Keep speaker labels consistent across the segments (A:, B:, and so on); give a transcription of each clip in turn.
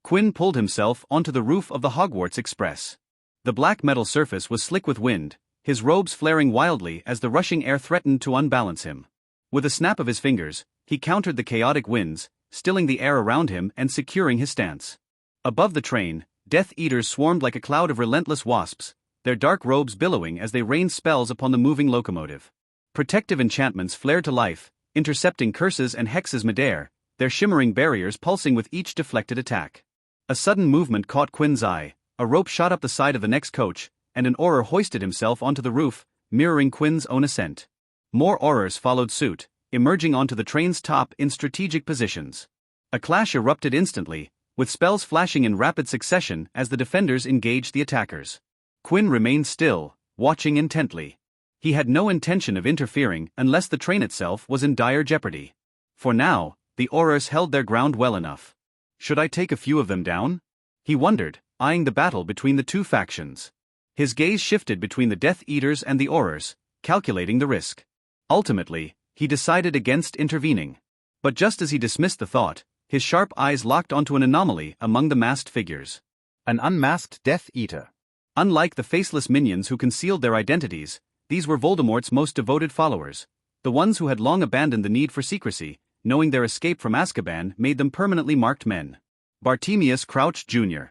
A: Quinn pulled himself onto the roof of the Hogwarts Express. The black metal surface was slick with wind, his robes flaring wildly as the rushing air threatened to unbalance him. With a snap of his fingers, he countered the chaotic winds, stilling the air around him and securing his stance. Above the train, Death Eaters swarmed like a cloud of relentless wasps, their dark robes billowing as they rained spells upon the moving locomotive. Protective enchantments flared to life, intercepting curses and hexes midair, their shimmering barriers pulsing with each deflected attack. A sudden movement caught Quinn's eye, a rope shot up the side of the next coach, and an Auror hoisted himself onto the roof, mirroring Quinn's own ascent. More Aurors followed suit, emerging onto the train's top in strategic positions. A clash erupted instantly, with spells flashing in rapid succession as the defenders engaged the attackers. Quinn remained still, watching intently. He had no intention of interfering unless the train itself was in dire jeopardy. For now, the Aurors held their ground well enough. Should I take a few of them down? He wondered, eyeing the battle between the two factions. His gaze shifted between the Death Eaters and the Aurors, calculating the risk. Ultimately, he decided against intervening. But just as he dismissed the thought, his sharp eyes locked onto an anomaly among the masked figures.
B: An unmasked Death Eater.
A: Unlike the faceless minions who concealed their identities, these were Voldemort's most devoted followers, the ones who had long abandoned the need for secrecy, knowing their escape from Azkaban made them permanently marked men. Bartemius Crouch Jr.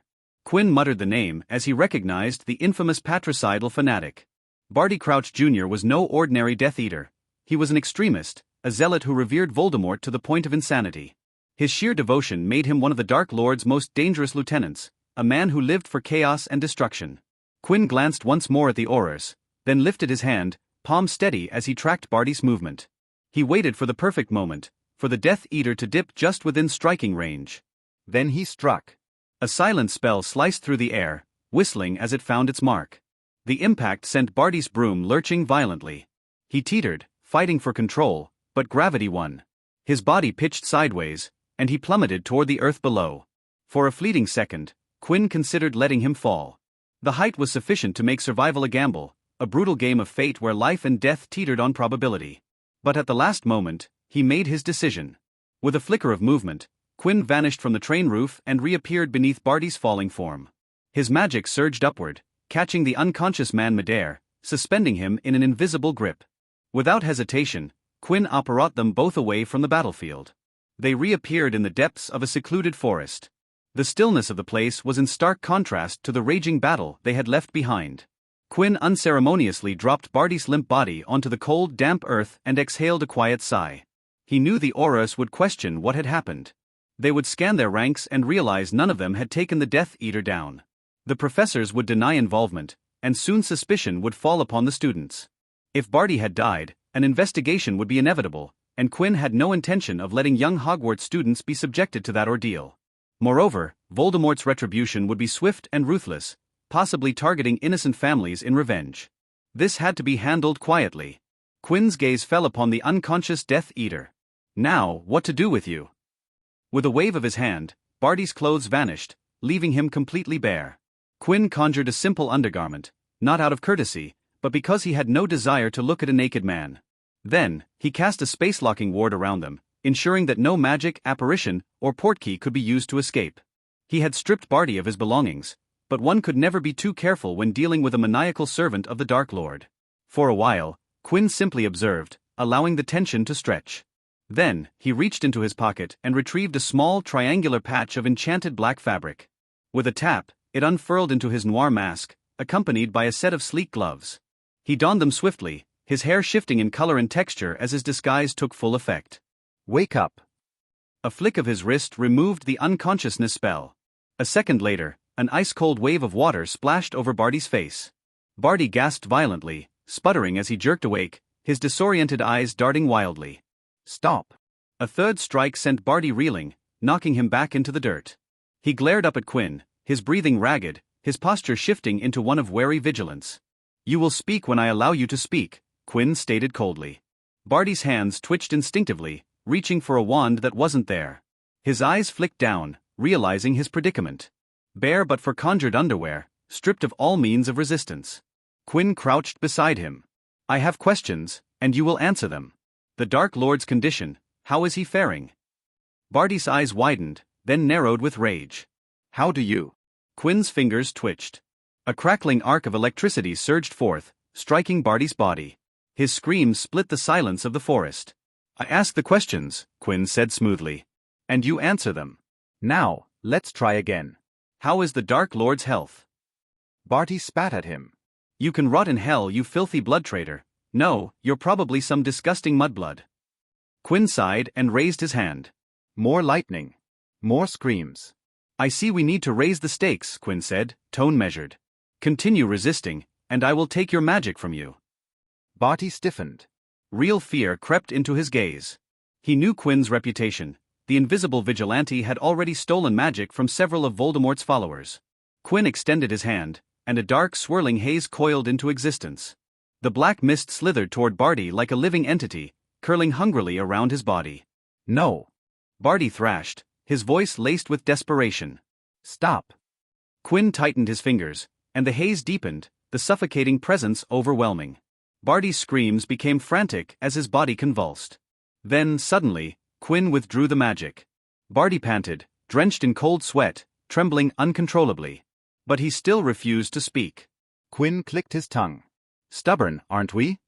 A: Quinn muttered the name as he recognized the infamous patricidal fanatic. Barty Crouch Jr. was no ordinary Death Eater. He was an extremist, a zealot who revered Voldemort to the point of insanity. His sheer devotion made him one of the Dark Lord's most dangerous lieutenants, a man who lived for chaos and destruction. Quinn glanced once more at the Aurors, then lifted his hand, palm steady as he tracked Barty's movement. He waited for the perfect moment, for the Death Eater to dip just within striking range. Then he struck. A silent spell sliced through the air, whistling as it found its mark. The impact sent Barty's broom lurching violently. He teetered, fighting for control, but gravity won. His body pitched sideways, and he plummeted toward the earth below. For a fleeting second, Quinn considered letting him fall. The height was sufficient to make survival a gamble, a brutal game of fate where life and death teetered on probability. But at the last moment, he made his decision. With a flicker of movement, Quinn vanished from the train roof and reappeared beneath Barty's falling form. His magic surged upward, catching the unconscious man midair, suspending him in an invisible grip. Without hesitation, Quinn apparat them both away from the battlefield. They reappeared in the depths of a secluded forest. The stillness of the place was in stark contrast to the raging battle they had left behind. Quinn unceremoniously dropped Barty's limp body onto the cold, damp earth and exhaled a quiet sigh. He knew the Aurors would question what had happened. They would scan their ranks and realize none of them had taken the Death Eater down. The professors would deny involvement, and soon suspicion would fall upon the students. If Barty had died, an investigation would be inevitable, and Quinn had no intention of letting young Hogwarts students be subjected to that ordeal. Moreover, Voldemort's retribution would be swift and ruthless, possibly targeting innocent families in revenge. This had to be handled quietly. Quinn's gaze fell upon the unconscious Death Eater. Now, what to do with you? With a wave of his hand, Barty's clothes vanished, leaving him completely bare. Quinn conjured a simple undergarment, not out of courtesy, but because he had no desire to look at a naked man. Then, he cast a space-locking ward around them, ensuring that no magic, apparition, or portkey could be used to escape. He had stripped Barty of his belongings, but one could never be too careful when dealing with a maniacal servant of the Dark Lord. For a while, Quinn simply observed, allowing the tension to stretch. Then, he reached into his pocket and retrieved a small triangular patch of enchanted black fabric. With a tap, it unfurled into his noir mask, accompanied by a set of sleek gloves. He donned them swiftly, his hair shifting in color and texture as his disguise took full effect. "Wake up." A flick of his wrist removed the unconsciousness spell. A second later, an ice-cold wave of water splashed over Barty's face. Barty gasped violently, sputtering as he jerked awake, his disoriented eyes darting wildly. "Stop." A third strike sent Barty reeling, knocking him back into the dirt. He glared up at Quinn, his breathing ragged, his posture shifting into one of wary vigilance. "You will speak when I allow you to speak," Quinn stated coldly. Barty's hands twitched instinctively, reaching for a wand that wasn't there. His eyes flicked down, realizing his predicament. Bare but for conjured underwear, stripped of all means of resistance. Quinn crouched beside him. "I have questions, and you will answer them. The Dark Lord's condition, how is he faring?" Barty's eyes widened, then narrowed with rage.
B: How do you?
A: Quinn's fingers twitched. A crackling arc of electricity surged forth, striking Barty's body. His screams split the silence of the forest. I ask the questions, Quinn said smoothly. And you answer them.
B: Now, let's try again.
A: How is the Dark Lord's health?
B: Barty spat at him.
A: You can rot in hell, you filthy blood traitor. No, you're probably some disgusting mudblood. Quinn sighed and raised his hand.
B: More lightning. More screams.
A: I see we need to raise the stakes, Quinn said, tone measured. Continue resisting, and I will take your magic from you.
B: Barty stiffened.
A: Real fear crept into his gaze. He knew Quinn's reputation. The invisible vigilante had already stolen magic from several of Voldemort's followers. Quinn extended his hand, and a dark swirling haze coiled into existence. The black mist slithered toward Barty like a living entity, curling hungrily around his body.
B: No.
A: Barty thrashed, his voice laced with desperation.
B: Stop.
A: Quinn tightened his fingers, and the haze deepened, the suffocating presence overwhelming. Barty's screams became frantic as his body convulsed. Then, suddenly, Quinn withdrew the magic. Barty panted, drenched in cold sweat, trembling uncontrollably. But he still refused to speak.
B: Quinn clicked his tongue. Stubborn, aren't we?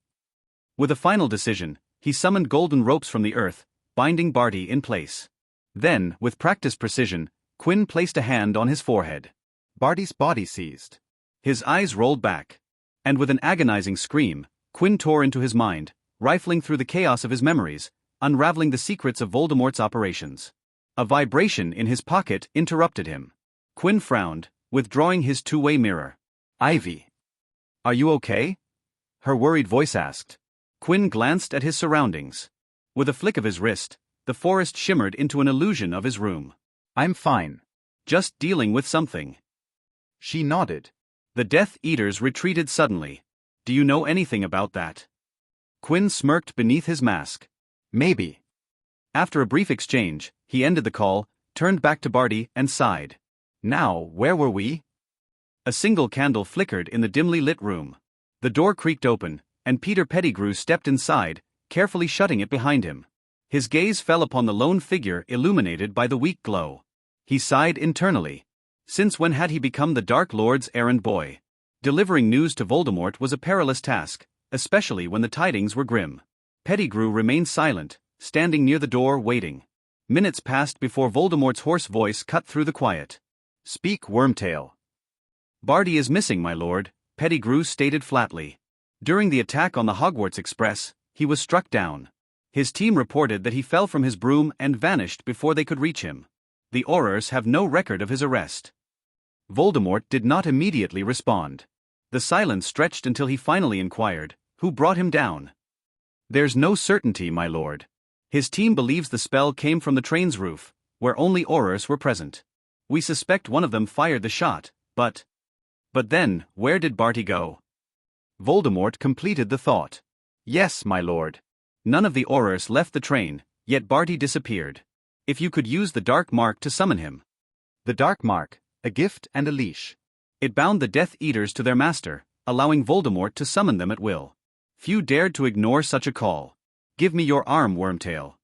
A: With a final decision, he summoned golden ropes from the earth, binding Barty in place. Then, with practiced precision, Quinn placed a hand on his forehead.
B: Barty's body seized.
A: His eyes rolled back. And with an agonizing scream, Quinn tore into his mind, rifling through the chaos of his memories, unraveling the secrets of Voldemort's operations. A vibration in his pocket interrupted him. Quinn frowned, withdrawing his two-way mirror.
B: Ivy.
A: Are you okay? Her worried voice asked. Quinn glanced at his surroundings. With a flick of his wrist, the forest shimmered into an illusion of his room.
B: I'm fine.
A: Just dealing with something.
B: She nodded.
A: The Death Eaters retreated suddenly. Do you know anything about that? Quinn smirked beneath his mask.
B: Maybe.
A: After a brief exchange, he ended the call, turned back to Barty, and sighed. Now, where were we? A single candle flickered in the dimly lit room. The door creaked open, and Peter Pettigrew stepped inside, carefully shutting it behind him. His gaze fell upon the lone figure illuminated by the weak glow. He sighed internally. Since when had he become the Dark Lord's errand boy? Delivering news to Voldemort was a perilous task, especially when the tidings were grim. Pettigrew remained silent, standing near the door waiting. Minutes passed before Voldemort's hoarse voice cut through the quiet. Speak, Wormtail. Barty is missing, my lord, Pettigrew stated flatly. During the attack on the Hogwarts Express, he was struck down. His team reported that he fell from his broom and vanished before they could reach him. The Aurors have no record of his arrest. Voldemort did not immediately respond. The silence stretched until he finally inquired, who brought him down? There's no certainty, my lord. His team believes the spell came from the train's roof, where only Aurors were present. We suspect one of them fired the shot, but then, where did Barty go? Voldemort completed the thought. Yes, my lord. None of the Aurors left the train, yet Barty disappeared. If you could use the Dark Mark to summon him. The Dark Mark, a gift and a leash. It bound the Death Eaters to their master, allowing Voldemort to summon them at will. Few dared to ignore such a call. Give me your arm, Wormtail.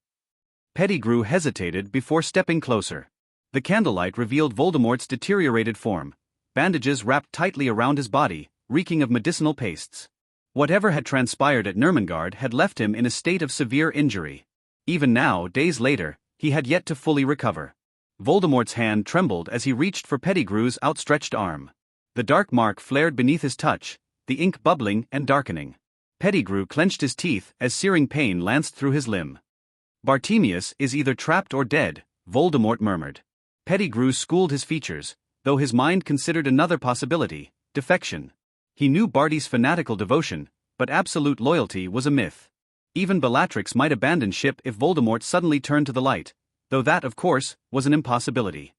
A: Pettigrew hesitated before stepping closer. The candlelight revealed Voldemort's deteriorated form, bandages wrapped tightly around his body, reeking of medicinal pastes. Whatever had transpired at Nurmengard had left him in a state of severe injury. Even now, days later, he had yet to fully recover. Voldemort's hand trembled as he reached for Pettigrew's outstretched arm. The dark mark flared beneath his touch, the ink bubbling and darkening. Pettigrew clenched his teeth as searing pain lanced through his limb. Bartemius is either trapped or dead, Voldemort murmured. Pettigrew schooled his features, though his mind considered another possibility, defection. He knew Barty's fanatical devotion, but absolute loyalty was a myth. Even Bellatrix might abandon ship if Voldemort suddenly turned to the light, though that, of course, was an impossibility.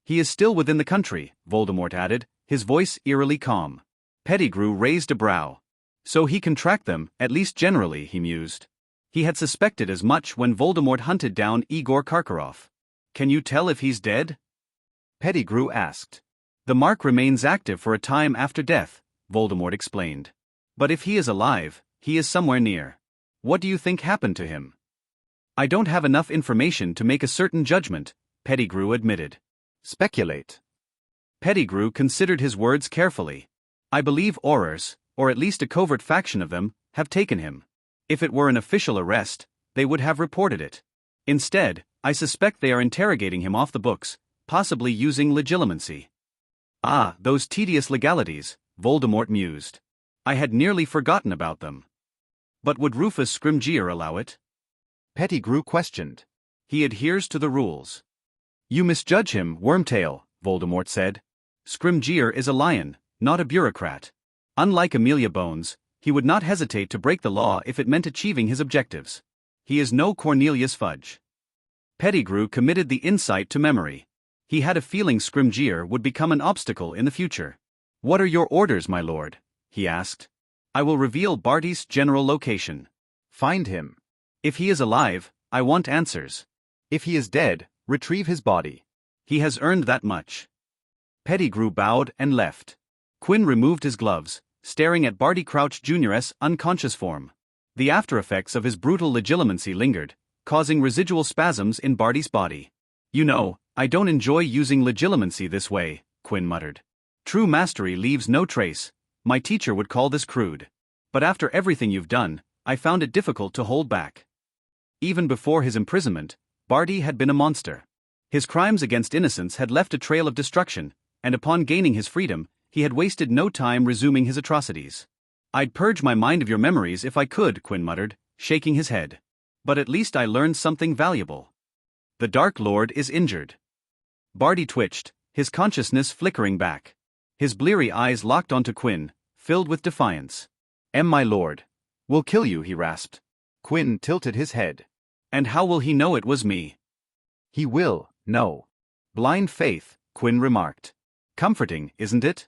A: He is still within the country, Voldemort added, his voice eerily calm. Pettigrew raised a brow. So he can track them, at least generally, he mused. He had suspected as much when Voldemort hunted down Igor Karkaroff. Can you tell if he's dead? Pettigrew asked. The mark remains active for a time after death, Voldemort explained. But if he is alive, he is somewhere near. What do you think happened to him? I don't have enough information to make a certain judgment, Pettigrew admitted. Speculate. Pettigrew considered his words carefully. I believe Aurors, or at least a covert faction of them, have taken him. If it were an official arrest, they would have reported it. Instead, I suspect they are interrogating him off the books, possibly using legilimency. Ah, those tedious legalities, Voldemort mused. I had nearly forgotten about them. But would Rufus Scrimgeour allow it?
B: Pettigrew questioned.
A: He adheres to the rules. You misjudge him, Wormtail, Voldemort said. Scrimgeour is a lion, not a bureaucrat. Unlike Amelia Bones, he would not hesitate to break the law if it meant achieving his objectives. He is no Cornelius Fudge. Pettigrew committed the insight to memory. He had a feeling Scrimgeour would become an obstacle in the future. What are your orders, my lord? He asked. I will reveal Barty's general location.
B: Find him.
A: If he is alive, I want answers.
B: If he is dead, retrieve his body.
A: He has earned that much. Pettigrew bowed and left. Quinn removed his gloves, staring at Barty Crouch Jr.'s unconscious form. The after-effects of his brutal legilimency lingered, causing residual spasms in Barty's body. You know, I don't enjoy using legilimency this way, Quinn muttered. True mastery leaves no trace. My teacher would call this crude. But after everything you've done, I found it difficult to hold back. Even before his imprisonment, Barty had been a monster. His crimes against innocents had left a trail of destruction, and upon gaining his freedom, he had wasted no time resuming his atrocities. I'd purge my mind of your memories if I could, Quinn muttered, shaking his head. But at least I learned something valuable. The Dark Lord is injured. Barty twitched, his consciousness flickering back. His bleary eyes locked onto Quinn, filled with defiance. My lord.
B: We'll kill you, he rasped. Quinn tilted his head.
A: And how will he know it was me?
B: He will, know.
A: Blind faith, Quinn remarked. Comforting, isn't it?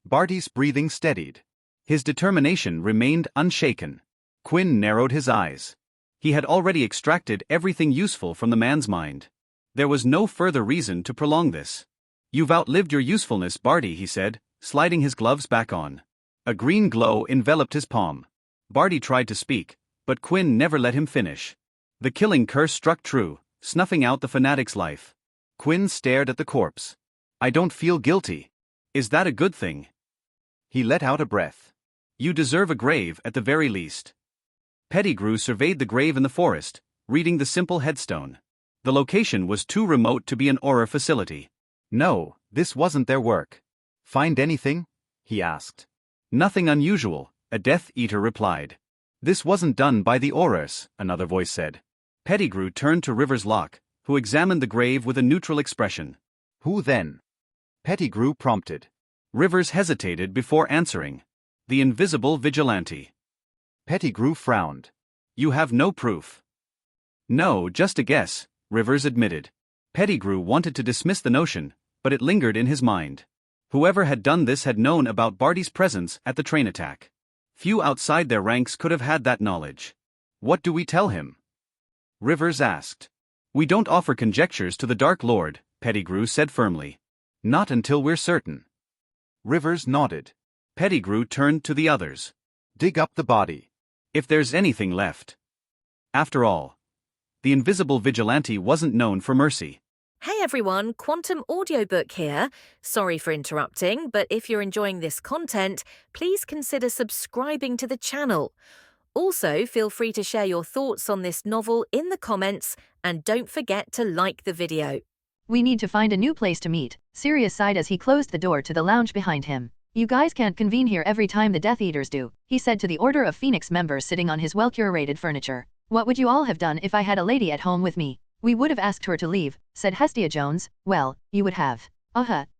B: Barty's breathing steadied.
A: His determination remained unshaken. Quinn narrowed his eyes. He had already extracted everything useful from the man's mind. There was no further reason to prolong this. You've outlived your usefulness, Barty, he said, sliding his gloves back on. A green glow enveloped his palm. Barty tried to speak, but Quinn never let him finish. The killing curse struck true, snuffing out the fanatic's life. Quinn stared at the corpse. I don't feel guilty. Is that a good thing?
B: He let out a breath.
A: You deserve a grave at the very least. Pettigrew surveyed the grave in the forest, reading the simple headstone. The location was too remote to be an Auror facility.
B: No, this wasn't their work. Find anything? He asked.
A: Nothing unusual, a Death Eater replied. This wasn't done by the Aurors, another voice said. Pettigrew turned to Rivers Locke, who examined the grave with a neutral expression.
B: Who then? Pettigrew prompted.
A: Rivers hesitated before answering. The invisible vigilante.
B: Pettigrew frowned.
A: You have no proof. No, just a guess, Rivers admitted. Pettigrew wanted to dismiss the notion, but it lingered in his mind. Whoever had done this had known about Barty's presence at the train attack. Few outside their ranks could have had that knowledge. What do we tell him? Rivers asked. We don't offer conjectures to the Dark Lord, Pettigrew said firmly. Not until we're certain.
B: Rivers nodded.
A: Pettigrew turned to the others.
B: Dig up the body.
A: If there's anything left. After all, the invisible vigilante wasn't known for mercy.
C: Hey everyone, Quantum Audiobook here. Sorry for interrupting, but if you're enjoying this content, please consider subscribing to the channel. Also, feel free to share your thoughts on this novel in the comments, and don't forget to like the video.
D: We need to find a new place to meet, Sirius sighed as he closed the door to the lounge behind him. You guys can't convene here every time the Death Eaters do, he said to the Order of Phoenix members sitting on his well-curated furniture. What would you all have done if I had a lady at home with me? We would have asked her to leave, said Hestia Jones. Well, you would have.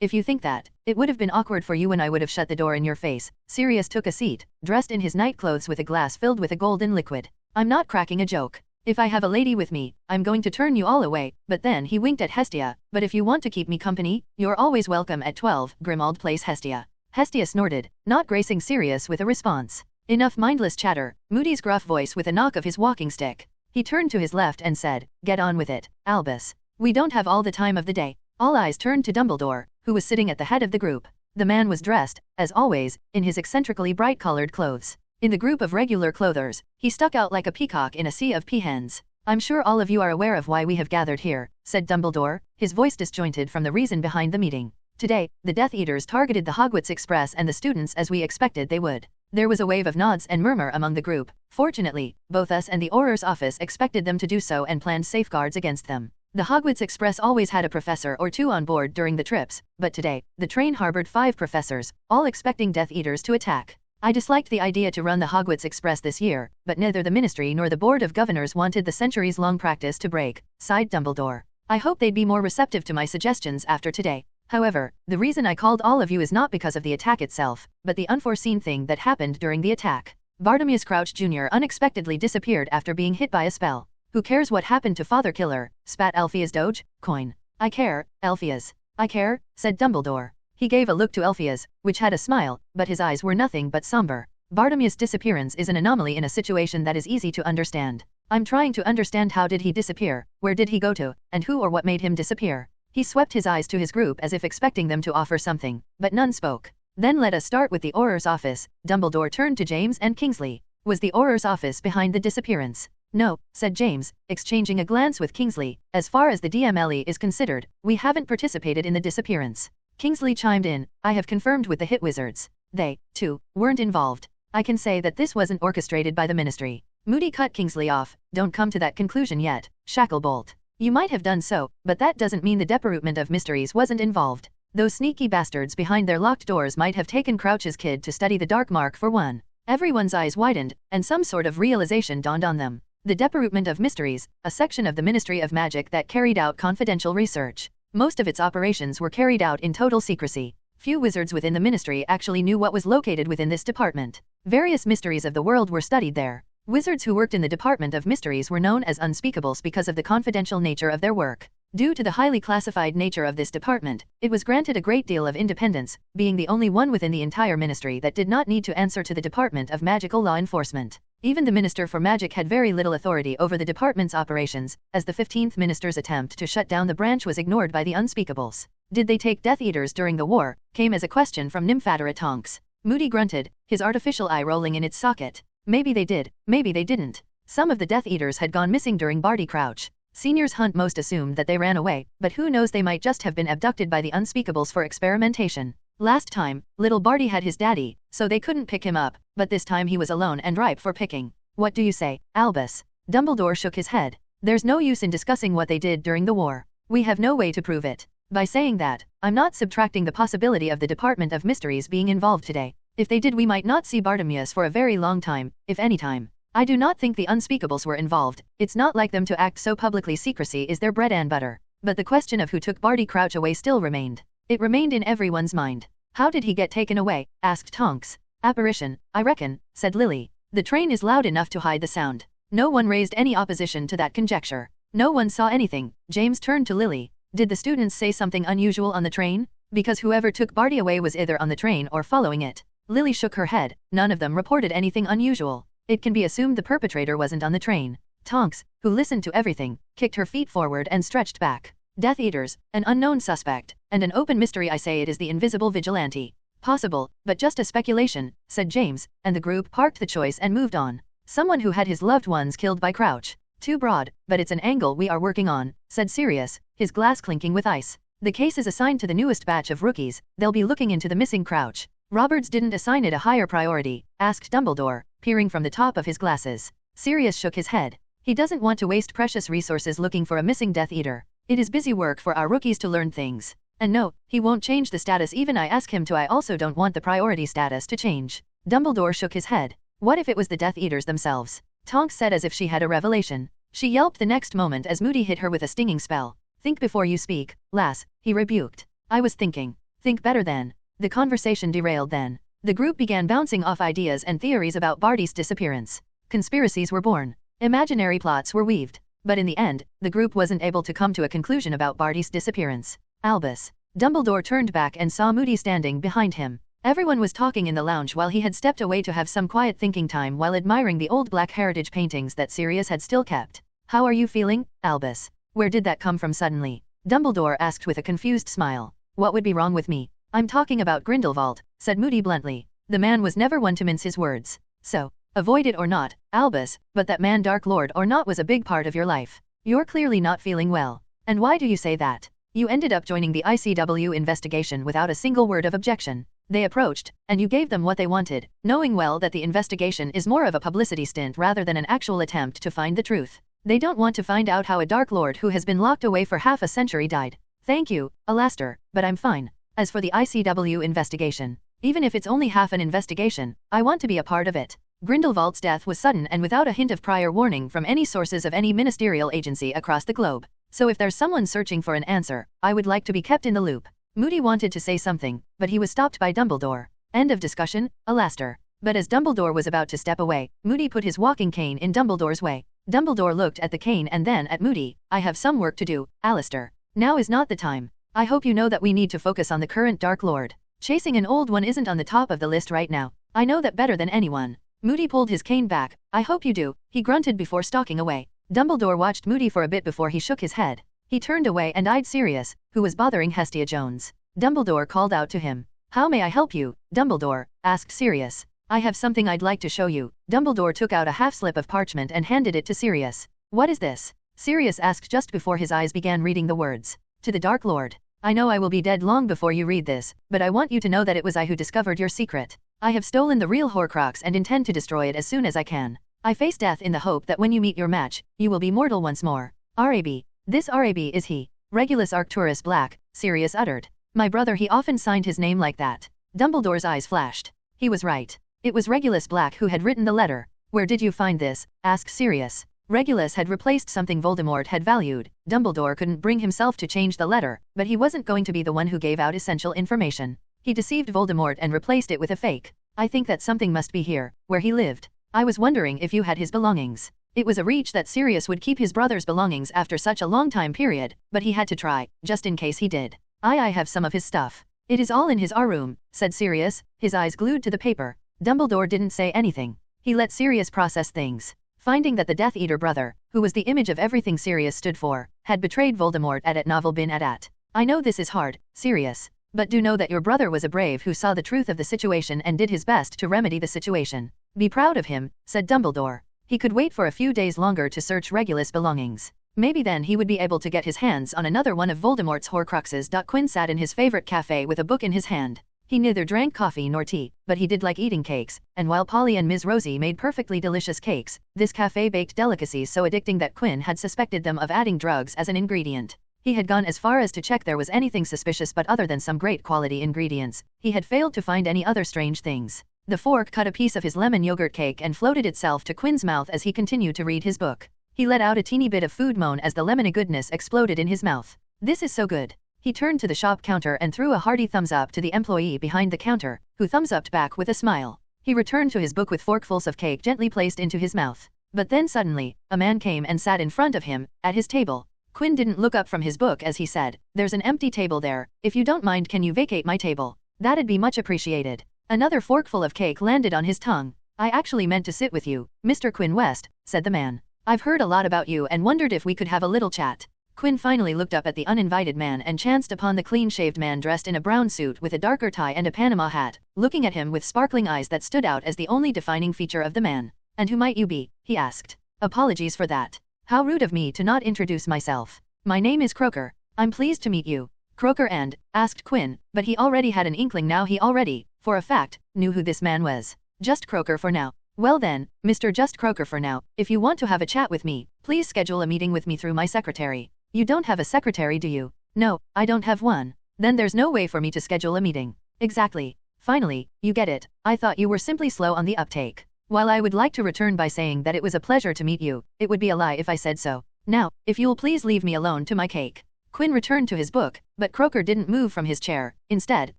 D: If you think that, it would have been awkward for you and I would have shut the door in your face. Sirius took a seat, dressed in his nightclothes with a glass filled with a golden liquid. I'm not cracking a joke. If I have a lady with me, I'm going to turn you all away, but then he winked at Hestia. But if you want to keep me company, you're always welcome at 12, Grimald Place Hestia. Hestia snorted, not gracing Sirius with a response. Enough mindless chatter, Moody's gruff voice with a knock of his walking stick. He turned to his left and said, get on with it, Albus. We don't have all the time of the day. All eyes turned to Dumbledore, who was sitting at the head of the group. The man was dressed, as always, in his eccentrically bright-colored clothes. In the group of regular clothers, he stuck out like a peacock in a sea of peahens. I'm sure all of you are aware of why we have gathered here, said Dumbledore, his voice disjointed from the reason behind the meeting. Today, the Death Eaters targeted the Hogwarts Express and the students as we expected they would. There was a wave of nods and murmur among the group. Fortunately, both us and the Auror's office expected them to do so and planned safeguards against them. The Hogwarts Express always had a professor or two on board during the trips, but today, the train harbored 5 professors, all expecting Death Eaters to attack. I disliked the idea to run the Hogwarts Express this year, but neither the Ministry nor the Board of Governors wanted the centuries-long practice to break, sighed Dumbledore. I hope they'd be more receptive to my suggestions after today. However, the reason I called all of you is not because of the attack itself, but the unforeseen thing that happened during the attack. Bartimaeus Crouch Jr. unexpectedly disappeared after being hit by a spell. Who cares what happened to Father Killer? Spat Alpheus Doge, Coin. I care, Alpheus. I care, said Dumbledore. He gave a look to Alpheus, which had a smile, but his eyes were nothing but somber. Bartimaeus' disappearance is an anomaly in a situation that is easy to understand. I'm trying to understand how did he disappear, where did he go to, and who or what made him disappear. He swept his eyes to his group as if expecting them to offer something, but none spoke. Then let us start with the Auror's office. Dumbledore turned to James and Kingsley. Was the Auror's office behind the disappearance? No, said James, exchanging a glance with Kingsley. As far as the DMLE is considered, we haven't participated in the disappearance. Kingsley chimed in. I have confirmed with the Hit Wizards. They, too, weren't involved. I can say that this wasn't orchestrated by the Ministry. Moody cut Kingsley off. Don't come to that conclusion yet, Shacklebolt. You might have done so, but that doesn't mean the Department of Mysteries wasn't involved. Those sneaky bastards behind their locked doors might have taken Crouch's kid to study the Dark Mark for one. Everyone's eyes widened, and some sort of realization dawned on them. The Department of Mysteries, a section of the Ministry of Magic that carried out confidential research. Most of its operations were carried out in total secrecy. Few wizards within the Ministry actually knew what was located within this department. Various mysteries of the world were studied there. Wizards who worked in the Department of Mysteries were known as unspeakables because of the confidential nature of their work. Due to the highly classified nature of this department, it was granted a great deal of independence, being the only one within the entire ministry that did not need to answer to the Department of Magical Law Enforcement. Even the Minister for Magic had very little authority over the department's operations, as the 15th Minister's attempt to shut down the branch was ignored by the unspeakables. Did they take Death Eaters during the war? Came as a question from Nymphadora Tonks. Moody grunted, his artificial eye rolling in its socket. Maybe they did, maybe they didn't. Some of the Death Eaters had gone missing during Barty Crouch. Seniors Hunt most assumed that they ran away, but who knows, they might just have been abducted by the unspeakables for experimentation. Last time, little Barty had his daddy, so they couldn't pick him up, but this time he was alone and ripe for picking. What do you say, Albus? Dumbledore shook his head. There's no use in discussing what they did during the war. We have no way to prove it. By saying that, I'm not subtracting the possibility of the Department of Mysteries being involved today. If they did, we might not see Bartimaeus for a very long time, if any time. I do not think the unspeakables were involved. It's not like them to act so publicly. Secrecy is their bread and butter. But the question of who took Barty Crouch away still remained. It remained in everyone's mind. How did he get taken away? Asked Tonks. Apparition, I reckon, said Lily. The train is loud enough to hide the sound. No one raised any opposition to that conjecture. No one saw anything. James turned to Lily. Did the students say something unusual on the train? Because whoever took Barty away was either on the train or following it. Lily shook her head. None of them reported anything unusual. It can be assumed the perpetrator wasn't on the train. Tonks, who listened to everything, kicked her feet forward and stretched back. Death Eaters, an unknown suspect, and an open mystery. I say it is the invisible vigilante. Possible, but just a speculation, said James, and the group parked the choice and moved on. Someone who had his loved ones killed by Crouch. Too broad, but it's an angle we are working on, said Sirius, his glass clinking with ice. The case is assigned to the newest batch of rookies. They'll be looking into the missing Crouch. Roberts didn't assign it a higher priority, asked Dumbledore, peering from the top of his glasses. Sirius shook his head. He doesn't want to waste precious resources looking for a missing Death Eater. It is busy work for our rookies to learn things. And no, he won't change the status even I ask him to. I also don't want the priority status to change. Dumbledore shook his head. What if it was the Death Eaters themselves? Tonks said as if she had a revelation. She yelped the next moment as Moody hit her with a stinging spell. Think before you speak, lass, he rebuked. I was thinking. Think better then. The conversation derailed then. The group began bouncing off ideas and theories about Barty's disappearance. Conspiracies were born. Imaginary plots were weaved. But in the end, the group wasn't able to come to a conclusion about Barty's disappearance. Albus. Dumbledore turned back and saw Moody standing behind him. Everyone was talking in the lounge while he had stepped away to have some quiet thinking time while admiring the old black heritage paintings that Sirius had still kept. How are you feeling, Albus? Where did that come from suddenly? Dumbledore asked with a confused smile. What would be wrong with me? I'm talking about Grindelwald, said Moody bluntly. The man was never one to mince his words. So, avoid it or not, Albus, but that man Dark Lord or not was a big part of your life. You're clearly not feeling well. And why do you say that? You ended up joining the ICW investigation without a single word of objection. They approached, and you gave them what they wanted, knowing well that the investigation is more of a publicity stunt rather than an actual attempt to find the truth. They don't want to find out how a Dark Lord who has been locked away for half a century died. Thank you, Alastair, but I'm fine. As for the ICW investigation, even if it's only half an investigation, I want to be a part of it. Grindelwald's death was sudden and without a hint of prior warning from any sources of any ministerial agency across the globe. So if there's someone searching for an answer, I would like to be kept in the loop. Moody wanted to say something, but he was stopped by Dumbledore. End of discussion, Alastair. But as Dumbledore was about to step away, Moody put his walking cane in Dumbledore's way. Dumbledore looked at the cane and then at Moody. I have some work to do, Alastair. Now is not the time. I hope you know that we need to focus on the current Dark Lord. Chasing an old one isn't on the top of the list right now. I know that better than anyone. Moody pulled his cane back. I hope you do, he grunted before stalking away. Dumbledore watched Moody for a bit before he shook his head. He turned away and eyed Sirius, who was bothering Hestia Jones. Dumbledore called out to him. How may I help you, Dumbledore? Asked Sirius. I have something I'd like to show you. Dumbledore took out a half slip of parchment and handed it to Sirius. What is this? Sirius asked just before his eyes began reading the words. To the Dark Lord. I know I will be dead long before you read this, but I want you to know that it was I who discovered your secret. I have stolen the real horcrux and intend to destroy it as soon as I can. I face death in the hope that when you meet your match, you will be mortal once more. R.A.B. This R.A.B. is he. Regulus Arcturus Black, Sirius uttered. My brother, he often signed his name like that. Dumbledore's eyes flashed. He was right. It was Regulus Black who had written the letter. Where did you find this? Asked Sirius. Regulus had replaced something Voldemort had valued. Dumbledore couldn't bring himself to change the letter, but he wasn't going to be the one who gave out essential information. He deceived Voldemort and replaced it with a fake. I think that something must be here, where he lived. I was wondering if you had his belongings. It was a reach that Sirius would keep his brother's belongings after such a long time period, but he had to try, just in case he did. I have some of his stuff. It is all in his room, said Sirius, his eyes glued to the paper. Dumbledore didn't say anything. He let Sirius process things. Finding that the Death Eater brother, who was the image of everything Sirius stood for, had betrayed Voldemort at Novel bin at. I know this is hard, Sirius. But do know that your brother was a brave who saw the truth of the situation and did his best to remedy the situation. Be proud of him, said Dumbledore. He could wait for a few days longer to search Regulus' belongings. Maybe then he would be able to get his hands on another one of Voldemort's horcruxes. Quinn sat in his favorite cafe with a book in his hand. He neither drank coffee nor tea, but he did like eating cakes, and while Polly and Ms. Rosie made perfectly delicious cakes, this cafe baked delicacies so addicting that Quinn had suspected them of adding drugs as an ingredient. He had gone as far as to check there was anything suspicious, but other than some great quality ingredients, he had failed to find any other strange things. The fork cut a piece of his lemon yogurt cake and floated itself to Quinn's mouth as he continued to read his book. He let out a teeny bit of food moan as the lemony goodness exploded in his mouth. This is so good. He turned to the shop counter and threw a hearty thumbs up to the employee behind the counter, who thumbs-upped back with a smile. He returned to his book with forkfuls of cake gently placed into his mouth. But then suddenly, a man came and sat in front of him, at his table. Quinn didn't look up from his book as he said, "There's an empty table there. If you don't mind, can you vacate my table? That'd be much appreciated." Another forkful of cake landed on his tongue. "I actually meant to sit with you, Mr. Quinn West," said the man. "I've heard a lot about you and wondered if we could have a little chat." Quinn finally looked up at the uninvited man and chanced upon the clean-shaved man dressed in a brown suit with a darker tie and a Panama hat, looking at him with sparkling eyes that stood out as the only defining feature of the man. "And who might you be?" he asked. "Apologies for that. How rude of me to not introduce myself. My name is Croaker. I'm pleased to meet you." Croaker asked Quinn, but he already had an inkling now. He already, for a fact, knew who this man was. "Just Croaker for now." "Well then, Mr. Just Croaker for now, if you want to have a chat with me, please schedule a meeting with me through my secretary." "You don't have a secretary, do you?" "No, I don't have one." "Then there's no way for me to schedule a meeting." "Exactly. Finally, you get it. I thought you were simply slow on the uptake. While I would like to return by saying that it was a pleasure to meet you, it would be a lie if I said so. Now, if you'll please leave me alone to my cake." Quinn returned to his book, but Croaker didn't move from his chair. Instead,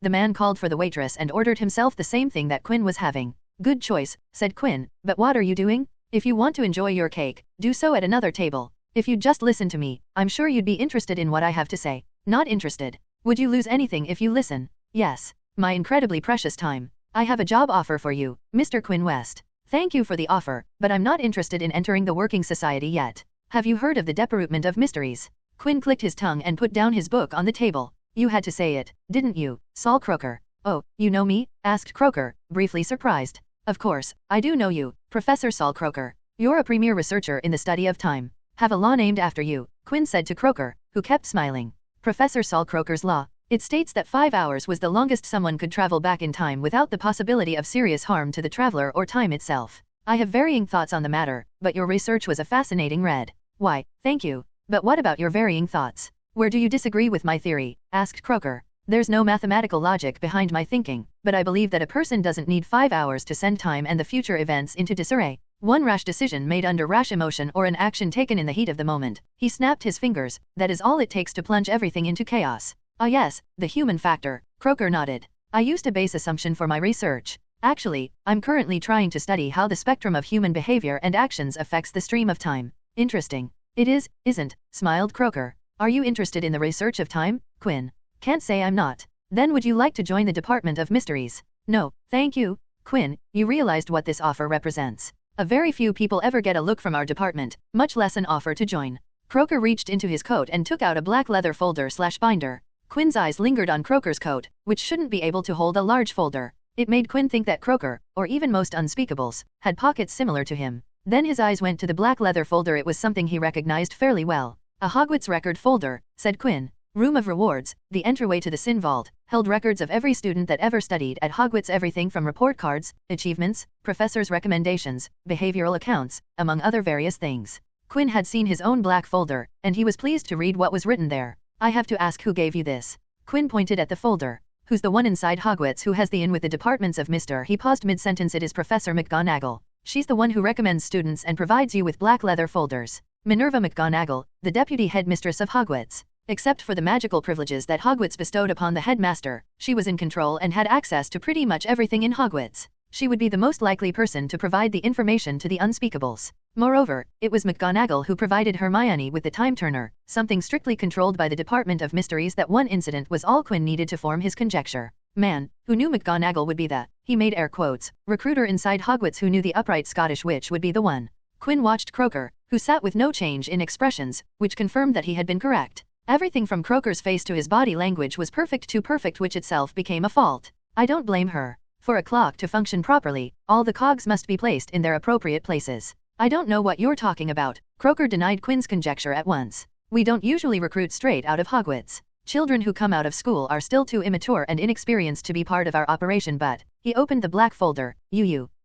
D: the man called for the waitress and ordered himself the same thing that Quinn was having. "Good choice," said Quinn, "but what are you doing? If you want to enjoy your cake, do so at another table. If you'd just listen to me, I'm sure you'd be interested in what I have to say." "Not interested." "Would you lose anything if you listen?" "Yes. My incredibly precious time. I have a job offer for you, Mr. Quinn West." "Thank you for the offer, but I'm not interested in entering the working society yet. Have you heard of the Department of Mysteries?" Quinn clicked his tongue and put down his book on the table. "You had to say it, didn't you, Saul Croaker?" "Oh, you know me?" asked Croaker, briefly surprised. "Of course, I do know you, Professor Saul Croaker. You're a premier researcher in the study of time. Have a law named after you," Quinn said to Croaker, who kept smiling. Professor Saul Croker's law. It states that 5 hours was the longest someone could travel back in time without the possibility of serious harm to the traveler or time itself. I have varying thoughts on the matter, but your research was a fascinating read. Why, thank you. But what about your varying thoughts? Where do you disagree with my theory? Asked Croker. There's no mathematical logic behind my thinking, but I believe that a person doesn't need 5 hours to send time and the future events into disarray. One rash decision made under rash emotion or an action taken in the heat of the moment. He snapped his fingers. That is all it takes to plunge everything into chaos. Ah yes, the human factor. Croker nodded. I used a base assumption for my research. Actually, I'm currently trying to study how the spectrum of human behavior and actions affects the stream of time. Interesting. It is, isn't, smiled Croker. Are you interested in the research of time, Quinn? Can't say I'm not. Then would you like to join the Department of Mysteries? No, thank you. Quinn, you realized what this offer represents. A very few people ever get a look from our department, much less an offer to join. Croker reached into his coat and took out a black leather folder/binder. Quinn's eyes lingered on Croker's coat, which shouldn't be able to hold a large folder. It made Quinn think that Croker, or even most unspeakables, had pockets similar to him. Then his eyes went to the black leather folder. It was something he recognized fairly well. A Hogwarts record folder, said Quinn. Room of rewards, the entryway to the Sin Vault, held records of every student that ever studied at Hogwarts, everything from report cards, achievements, professors' recommendations, behavioral accounts, among other various things. Quinn had seen his own black folder, and he was pleased to read what was written there. I have to ask, who gave you this? Quinn pointed at the folder. Who's the one inside Hogwarts who has the in with the departments of Mr. He paused mid-sentence. It is Professor McGonagall. She's the one who recommends students and provides you with black leather folders. Minerva McGonagall, the deputy headmistress of Hogwarts. Except for the magical privileges that Hogwarts bestowed upon the headmaster, she was in control and had access to pretty much everything in Hogwarts. She would be the most likely person to provide the information to the unspeakables. Moreover, it was McGonagall who provided Hermione with the time turner, something strictly controlled by the Department of Mysteries. That one incident was all Quinn needed to form his conjecture. Man, who knew McGonagall would be the, he made air quotes, recruiter inside Hogwarts who knew the upright Scottish witch would be the one. Quinn watched Croker, who sat with no change in expressions, which confirmed that he had been correct. Everything from Croker's face to his body language was perfect, too perfect, which itself became a fault. I don't blame her. For a clock to function properly, all the cogs must be placed in their appropriate places. I don't know what you're talking about. Croker denied Quinn's conjecture at once. We don't usually recruit straight out of Hogwarts. Children who come out of school are still too immature and inexperienced to be part of our operation. But, he opened the black folder,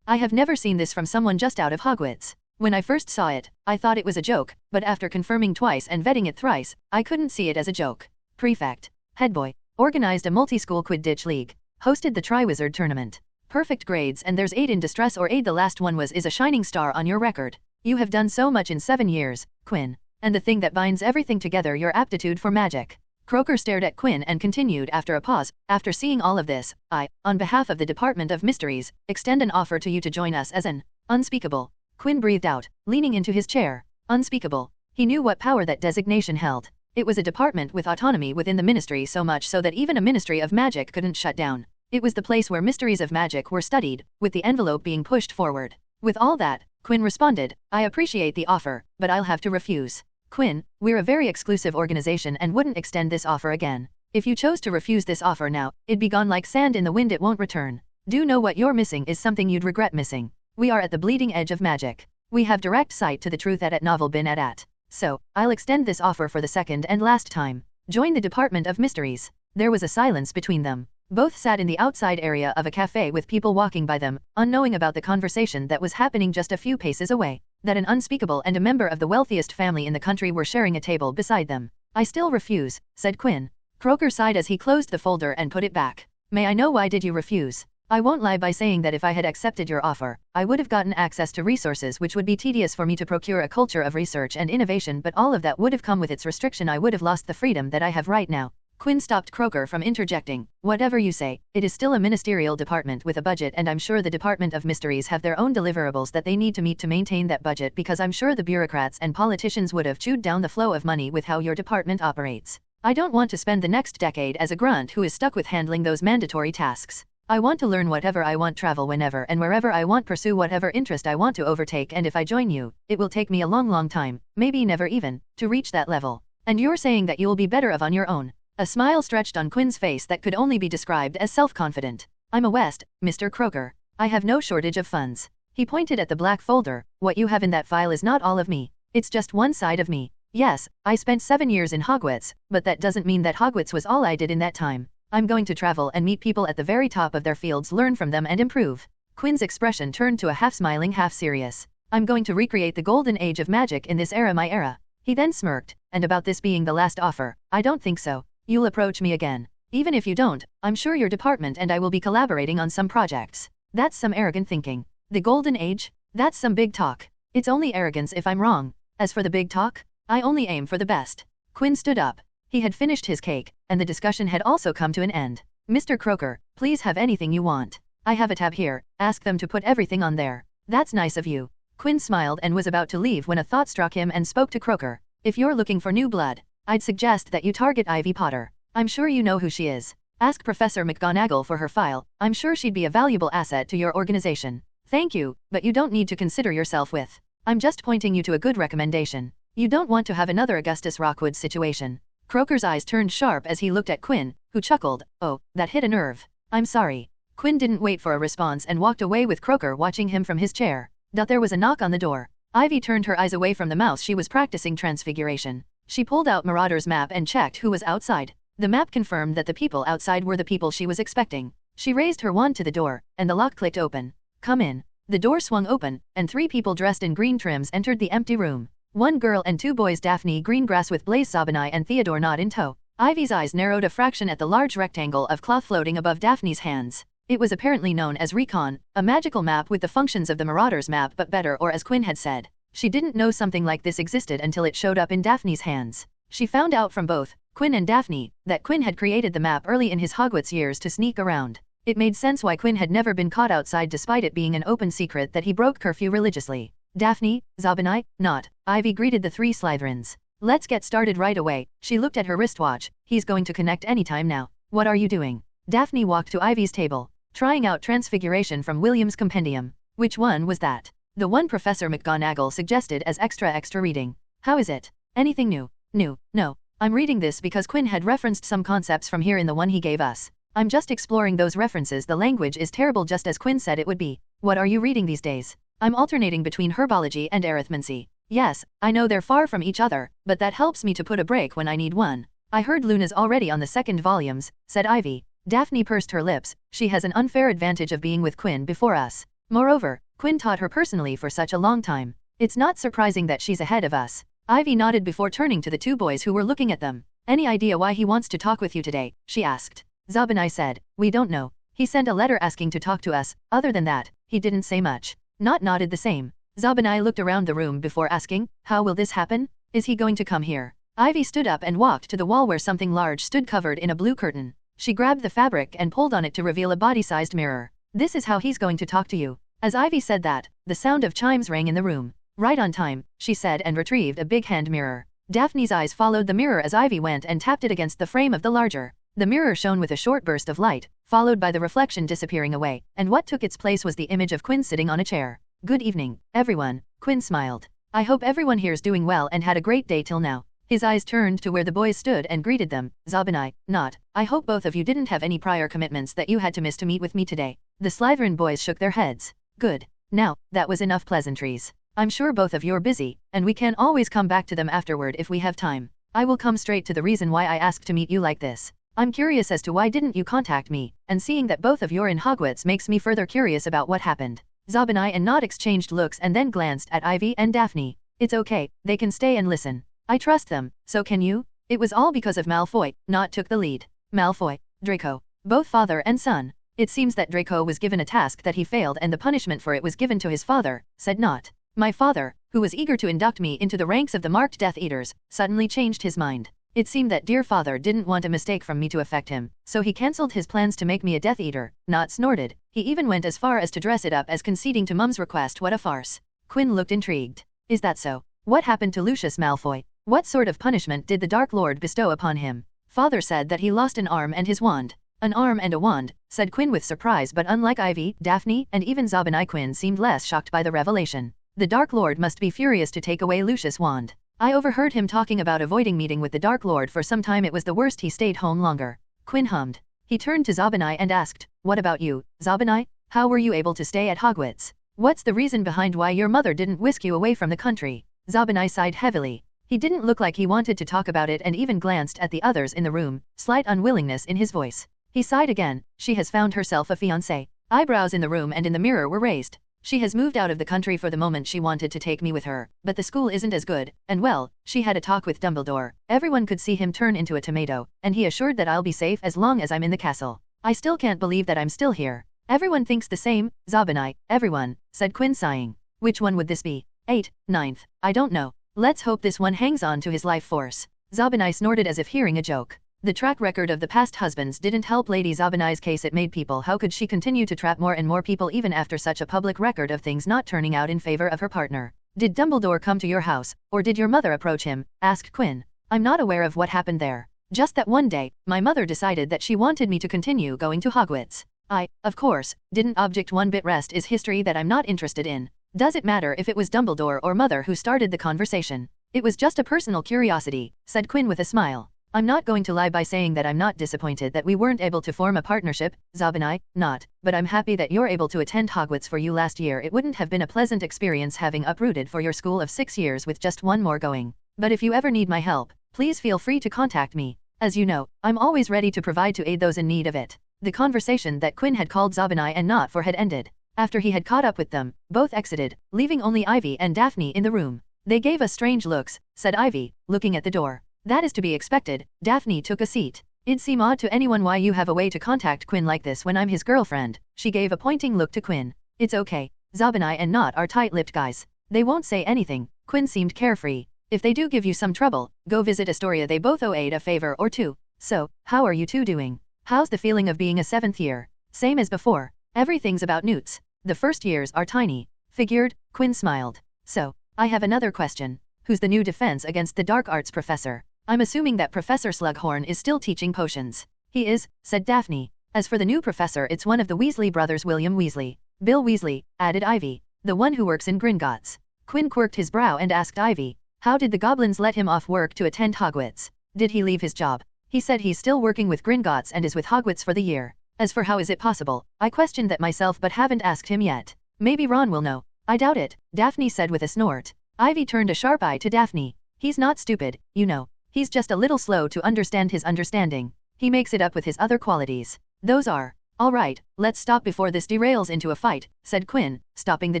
D: I have never seen this from someone just out of Hogwarts. When I first saw it, I thought it was a joke, but after confirming twice and vetting it thrice, I couldn't see it as a joke. Prefect. Headboy. Organized a multi-school Quidditch league. Hosted the Triwizard tournament. Perfect grades, and there's aid in distress or aid. The last one is a shining star on your record. You have done so much in 7 years, Quinn. And the thing that binds everything together, your aptitude for magic. Croker stared at Quinn and continued after a pause. After seeing all of this, I, on behalf of the Department of Mysteries, extend an offer to you to join us as an unspeakable. Quinn breathed out, leaning into his chair. Unspeakable. He knew what power that designation held. It was a department with autonomy within the ministry, so much so that even a ministry of magic couldn't shut down. It was the place where mysteries of magic were studied, with the envelope being pushed forward. With all that, Quinn responded, I appreciate the offer, but I'll have to refuse. Quinn, we're a very exclusive organization and wouldn't extend this offer again. If you chose to refuse this offer now, it'd be gone like sand in the wind. It won't return. Do know what you're missing is something you'd regret missing. We are at the bleeding edge of magic. We have direct sight to the truth at novel been at. So, I'll extend this offer for the second and last time. Join the Department of Mysteries. There was a silence between them. Both sat in the outside area of a cafe with people walking by them, unknowing about the conversation that was happening just a few paces away. That an unspeakable and a member of the wealthiest family in the country were sharing a table beside them. I still refuse, said Quinn. Croker sighed as he closed the folder and put it back. May I know why did you refuse? I won't lie by saying that if I had accepted your offer, I would have gotten access to resources which would be tedious for me to procure, a culture of research and innovation, but all of that would have come with its restriction. I would have lost the freedom that I have right now. Quinn stopped Croker from interjecting. Whatever you say, it is still a ministerial department with a budget, and I'm sure the Department of Mysteries have their own deliverables that they need to meet to maintain that budget, because I'm sure the bureaucrats and politicians would have chewed down the flow of money with how your department operates. I don't want to spend the next decade as a grunt who is stuck with handling those mandatory tasks. I want to learn whatever I want, travel whenever and wherever I want, pursue whatever interest I want to overtake, and if I join you, it will take me a long time, maybe never even, to reach that level. And you're saying that you'll be better off on your own. A smile stretched on Quinn's face that could only be described as self-confident. I'm a West, Mr. Croker. I have no shortage of funds. He pointed at the black folder. What you have in that file is not all of me. It's just one side of me. Yes, I spent 7 years in Hogwarts, but that doesn't mean that Hogwarts was all I did in that time. I'm going to travel and meet people at the very top of their fields, learn from them and improve. Quinn's expression turned to a half-smiling, half-serious. I'm going to recreate the golden age of magic in this era, my era. He then smirked, and about this being the last offer, I don't think so. You'll approach me again. Even if you don't, I'm sure your department and I will be collaborating on some projects. That's some arrogant thinking. The golden age? That's some big talk. It's only arrogance if I'm wrong. As for the big talk, I only aim for the best. Quinn stood up. He had finished his cake, and the discussion had also come to an end. Mr. Croaker, please have anything you want. I have a tab here, ask them to put everything on there. That's nice of you. Quinn smiled and was about to leave when a thought struck him and spoke to Croaker. If you're looking for new blood, I'd suggest that you target Ivy Potter. I'm sure you know who she is. Ask Professor McGonagall for her file. I'm sure she'd be a valuable asset to your organization. Thank you, but you don't need to consider yourself with. I'm just pointing you to a good recommendation. You don't want to have another Augustus Rockwood situation. Croaker's eyes turned sharp as he looked at Quinn, who chuckled. Oh, that hit a nerve. I'm sorry. Quinn didn't wait for a response and walked away with Croaker watching him from his chair. There was a knock on the door. Ivy turned her eyes away from the mouse she was practicing transfiguration. She pulled out Marauder's map and checked who was outside. The map confirmed that the people outside were the people she was expecting. She raised her wand to the door, and the lock clicked open. Come in. The door swung open, and 3 people dressed in green trims entered the empty room. 1 girl and 2 boys, Daphne Greengrass with Blaise Zabinai and Theodore Nod in tow. Ivy's eyes narrowed a fraction at the large rectangle of cloth floating above Daphne's hands. It was apparently known as Recon, a magical map with the functions of the Marauder's map but better, or as Quinn had said. She didn't know something like this existed until it showed up in Daphne's hands. She found out from both Quinn and Daphne that Quinn had created the map early in his Hogwarts years to sneak around. It made sense why Quinn had never been caught outside despite it being an open secret that he broke curfew religiously. Daphne, Zabinai, not. Ivy greeted the 3 Slytherins. Let's get started right away. She looked at her wristwatch. He's going to connect anytime now. What are you doing? Daphne walked to Ivy's table. Trying out Transfiguration from William's compendium. Which one was that? The one Professor McGonagall suggested as extra reading. How is it? Anything new? No. I'm reading this because Quinn had referenced some concepts from here in the one he gave us. I'm just exploring those references. The language is terrible, just as Quinn said it would be. What are you reading these days? I'm alternating between herbology and arithmancy. Yes, I know they're far from each other, but that helps me to put a break when I need one. I heard Luna's already on the 2nd volumes, said Ivy. Daphne pursed her lips. She has an unfair advantage of being with Quinn before us. Moreover, Quinn taught her personally for such a long time. It's not surprising that she's ahead of us. Ivy nodded before turning to the 2 boys who were looking at them. Any idea why he wants to talk with you today? She asked. Zabinai said, we don't know. He sent a letter asking to talk to us. Other than that, he didn't say much. Not nodded the same. Zabinai looked around the room before asking, how will this happen? Is he going to come here? Ivy stood up and walked to the wall where something large stood covered in a blue curtain. She grabbed the fabric and pulled on it to reveal a body-sized mirror. This is how he's going to talk to you. As Ivy said that, the sound of chimes rang in the room. Right on time, she said, and retrieved a big hand mirror. Daphne's eyes followed the mirror as Ivy went and tapped it against the frame of the larger. The mirror shone with a short burst of light, followed by the reflection disappearing away, and what took its place was the image of Quinn sitting on a chair. Good evening, everyone, Quinn smiled. I hope everyone here's doing well and had a great day till now. His eyes turned to where the boys stood and greeted them. Zabinai, not. I hope both of you didn't have any prior commitments that you had to miss to meet with me today. The Slytherin boys shook their heads. Good. Now, that was enough pleasantries. I'm sure both of you're busy, and we can always come back to them afterward if we have time. I will come straight to the reason why I asked to meet you like this. I'm curious as to why didn't you contact me, and seeing that both of you're in Hogwarts makes me further curious about what happened. Zabinai and Nod exchanged looks and then glanced at Ivy and Daphne. It's okay, they can stay and listen. I trust them, so can you? It was all because of Malfoy. Nod took the lead. Malfoy, Draco, both father and son. It seems that Draco was given a task that he failed and the punishment for it was given to his father, said Nod. My father, who was eager to induct me into the ranks of the marked Death Eaters, suddenly changed his mind. It seemed that dear father didn't want a mistake from me to affect him, so he cancelled his plans to make me a Death Eater. Nod snorted. He even went as far as to dress it up as conceding to Mum's request. What a farce. Quinn looked intrigued. Is that so? What happened to Lucius Malfoy? What sort of punishment did the Dark Lord bestow upon him? Father said that he lost an arm and his wand. An arm and a wand, said Quinn with surprise, but unlike Ivy, Daphne, and even Zabinai, Quinn seemed less shocked by the revelation. The Dark Lord must be furious to take away Lucius' wand. I overheard him talking about avoiding meeting with the Dark Lord for some time. It was the worst. He stayed home longer. Quinn hummed. He turned to Zabinai and asked, what about you, Zabinai? How were you able to stay at Hogwarts? What's the reason behind why your mother didn't whisk you away from the country? Zabinai sighed heavily. He didn't look like he wanted to talk about it and even glanced at the others in the room, slight unwillingness in his voice. He sighed again. She has found herself a fiancé. Eyebrows in the room and in the mirror were raised. She has moved out of the country for the moment. She wanted to take me with her, but the school isn't as good, and well, she had a talk with Dumbledore. Everyone could see him turn into a tomato, and he assured that I'll be safe as long as I'm in the castle. I still can't believe that I'm still here. Everyone thinks the same, Zabinai, everyone, said Quinn sighing. Which one would this be? 8, 9th, I don't know. Let's hope this one hangs on to his life force. Zabinai snorted as if hearing a joke. The track record of the past husbands didn't help Lady Zabinai's case. It made people. How could she continue to trap more and more people even after such a public record of things not turning out in favor of her partner? Did Dumbledore come to your house, or did your mother approach him? Asked Quinn. I'm not aware of what happened there. Just that one day, my mother decided that she wanted me to continue going to Hogwarts. I, of course, didn't object one bit. Rest is history that I'm not interested in. Does it matter if it was Dumbledore or mother who started the conversation? It was just a personal curiosity, said Quinn with a smile. I'm not going to lie by saying that I'm not disappointed that we weren't able to form a partnership, Zabinai, not, but I'm happy that you're able to attend Hogwarts. For you last year it wouldn't have been a pleasant experience having uprooted for your school of 6 years with just one more going. But if you ever need my help, please feel free to contact me. As you know, I'm always ready to provide to aid those in need of it. The conversation that Quinn had called Zabinai and not for had ended. After he had caught up with them, both exited, leaving only Ivy and Daphne in the room. They gave us strange looks, said Ivy, looking at the door. That is to be expected. Daphne took a seat. It'd seem odd to anyone why you have a way to contact Quinn like this when I'm his girlfriend. She gave a pointing look to Quinn. It's okay. Zabinai and Not are tight-lipped guys. They won't say anything. Quinn seemed carefree. If they do give you some trouble, go visit Astoria. They both owe Aid a favor or two. So, how are you two doing? How's the feeling of being a 7th year? Same as before. Everything's about newts. The first years are tiny. Figured, Quinn smiled. So, I have another question. Who's the new defense against the dark arts professor? I'm assuming that Professor Slughorn is still teaching potions. He is, said Daphne. As for the new professor, it's one of the Weasley brothers, William Weasley. Bill Weasley, added Ivy. The one who works in Gringotts. Quinn quirked his brow and asked Ivy. How did the goblins let him off work to attend Hogwarts? Did he leave his job? He said he's still working with Gringotts and is with Hogwarts for the year. As for how is it possible, I questioned that myself but haven't asked him yet. Maybe Ron will know. I doubt it, Daphne said with a snort. Ivy turned a sharp eye to Daphne. He's not stupid, you know. He's just a little slow to understand his understanding. He makes it up with his other qualities. Those are. All right, let's stop before this derails into a fight, said Quinn, stopping the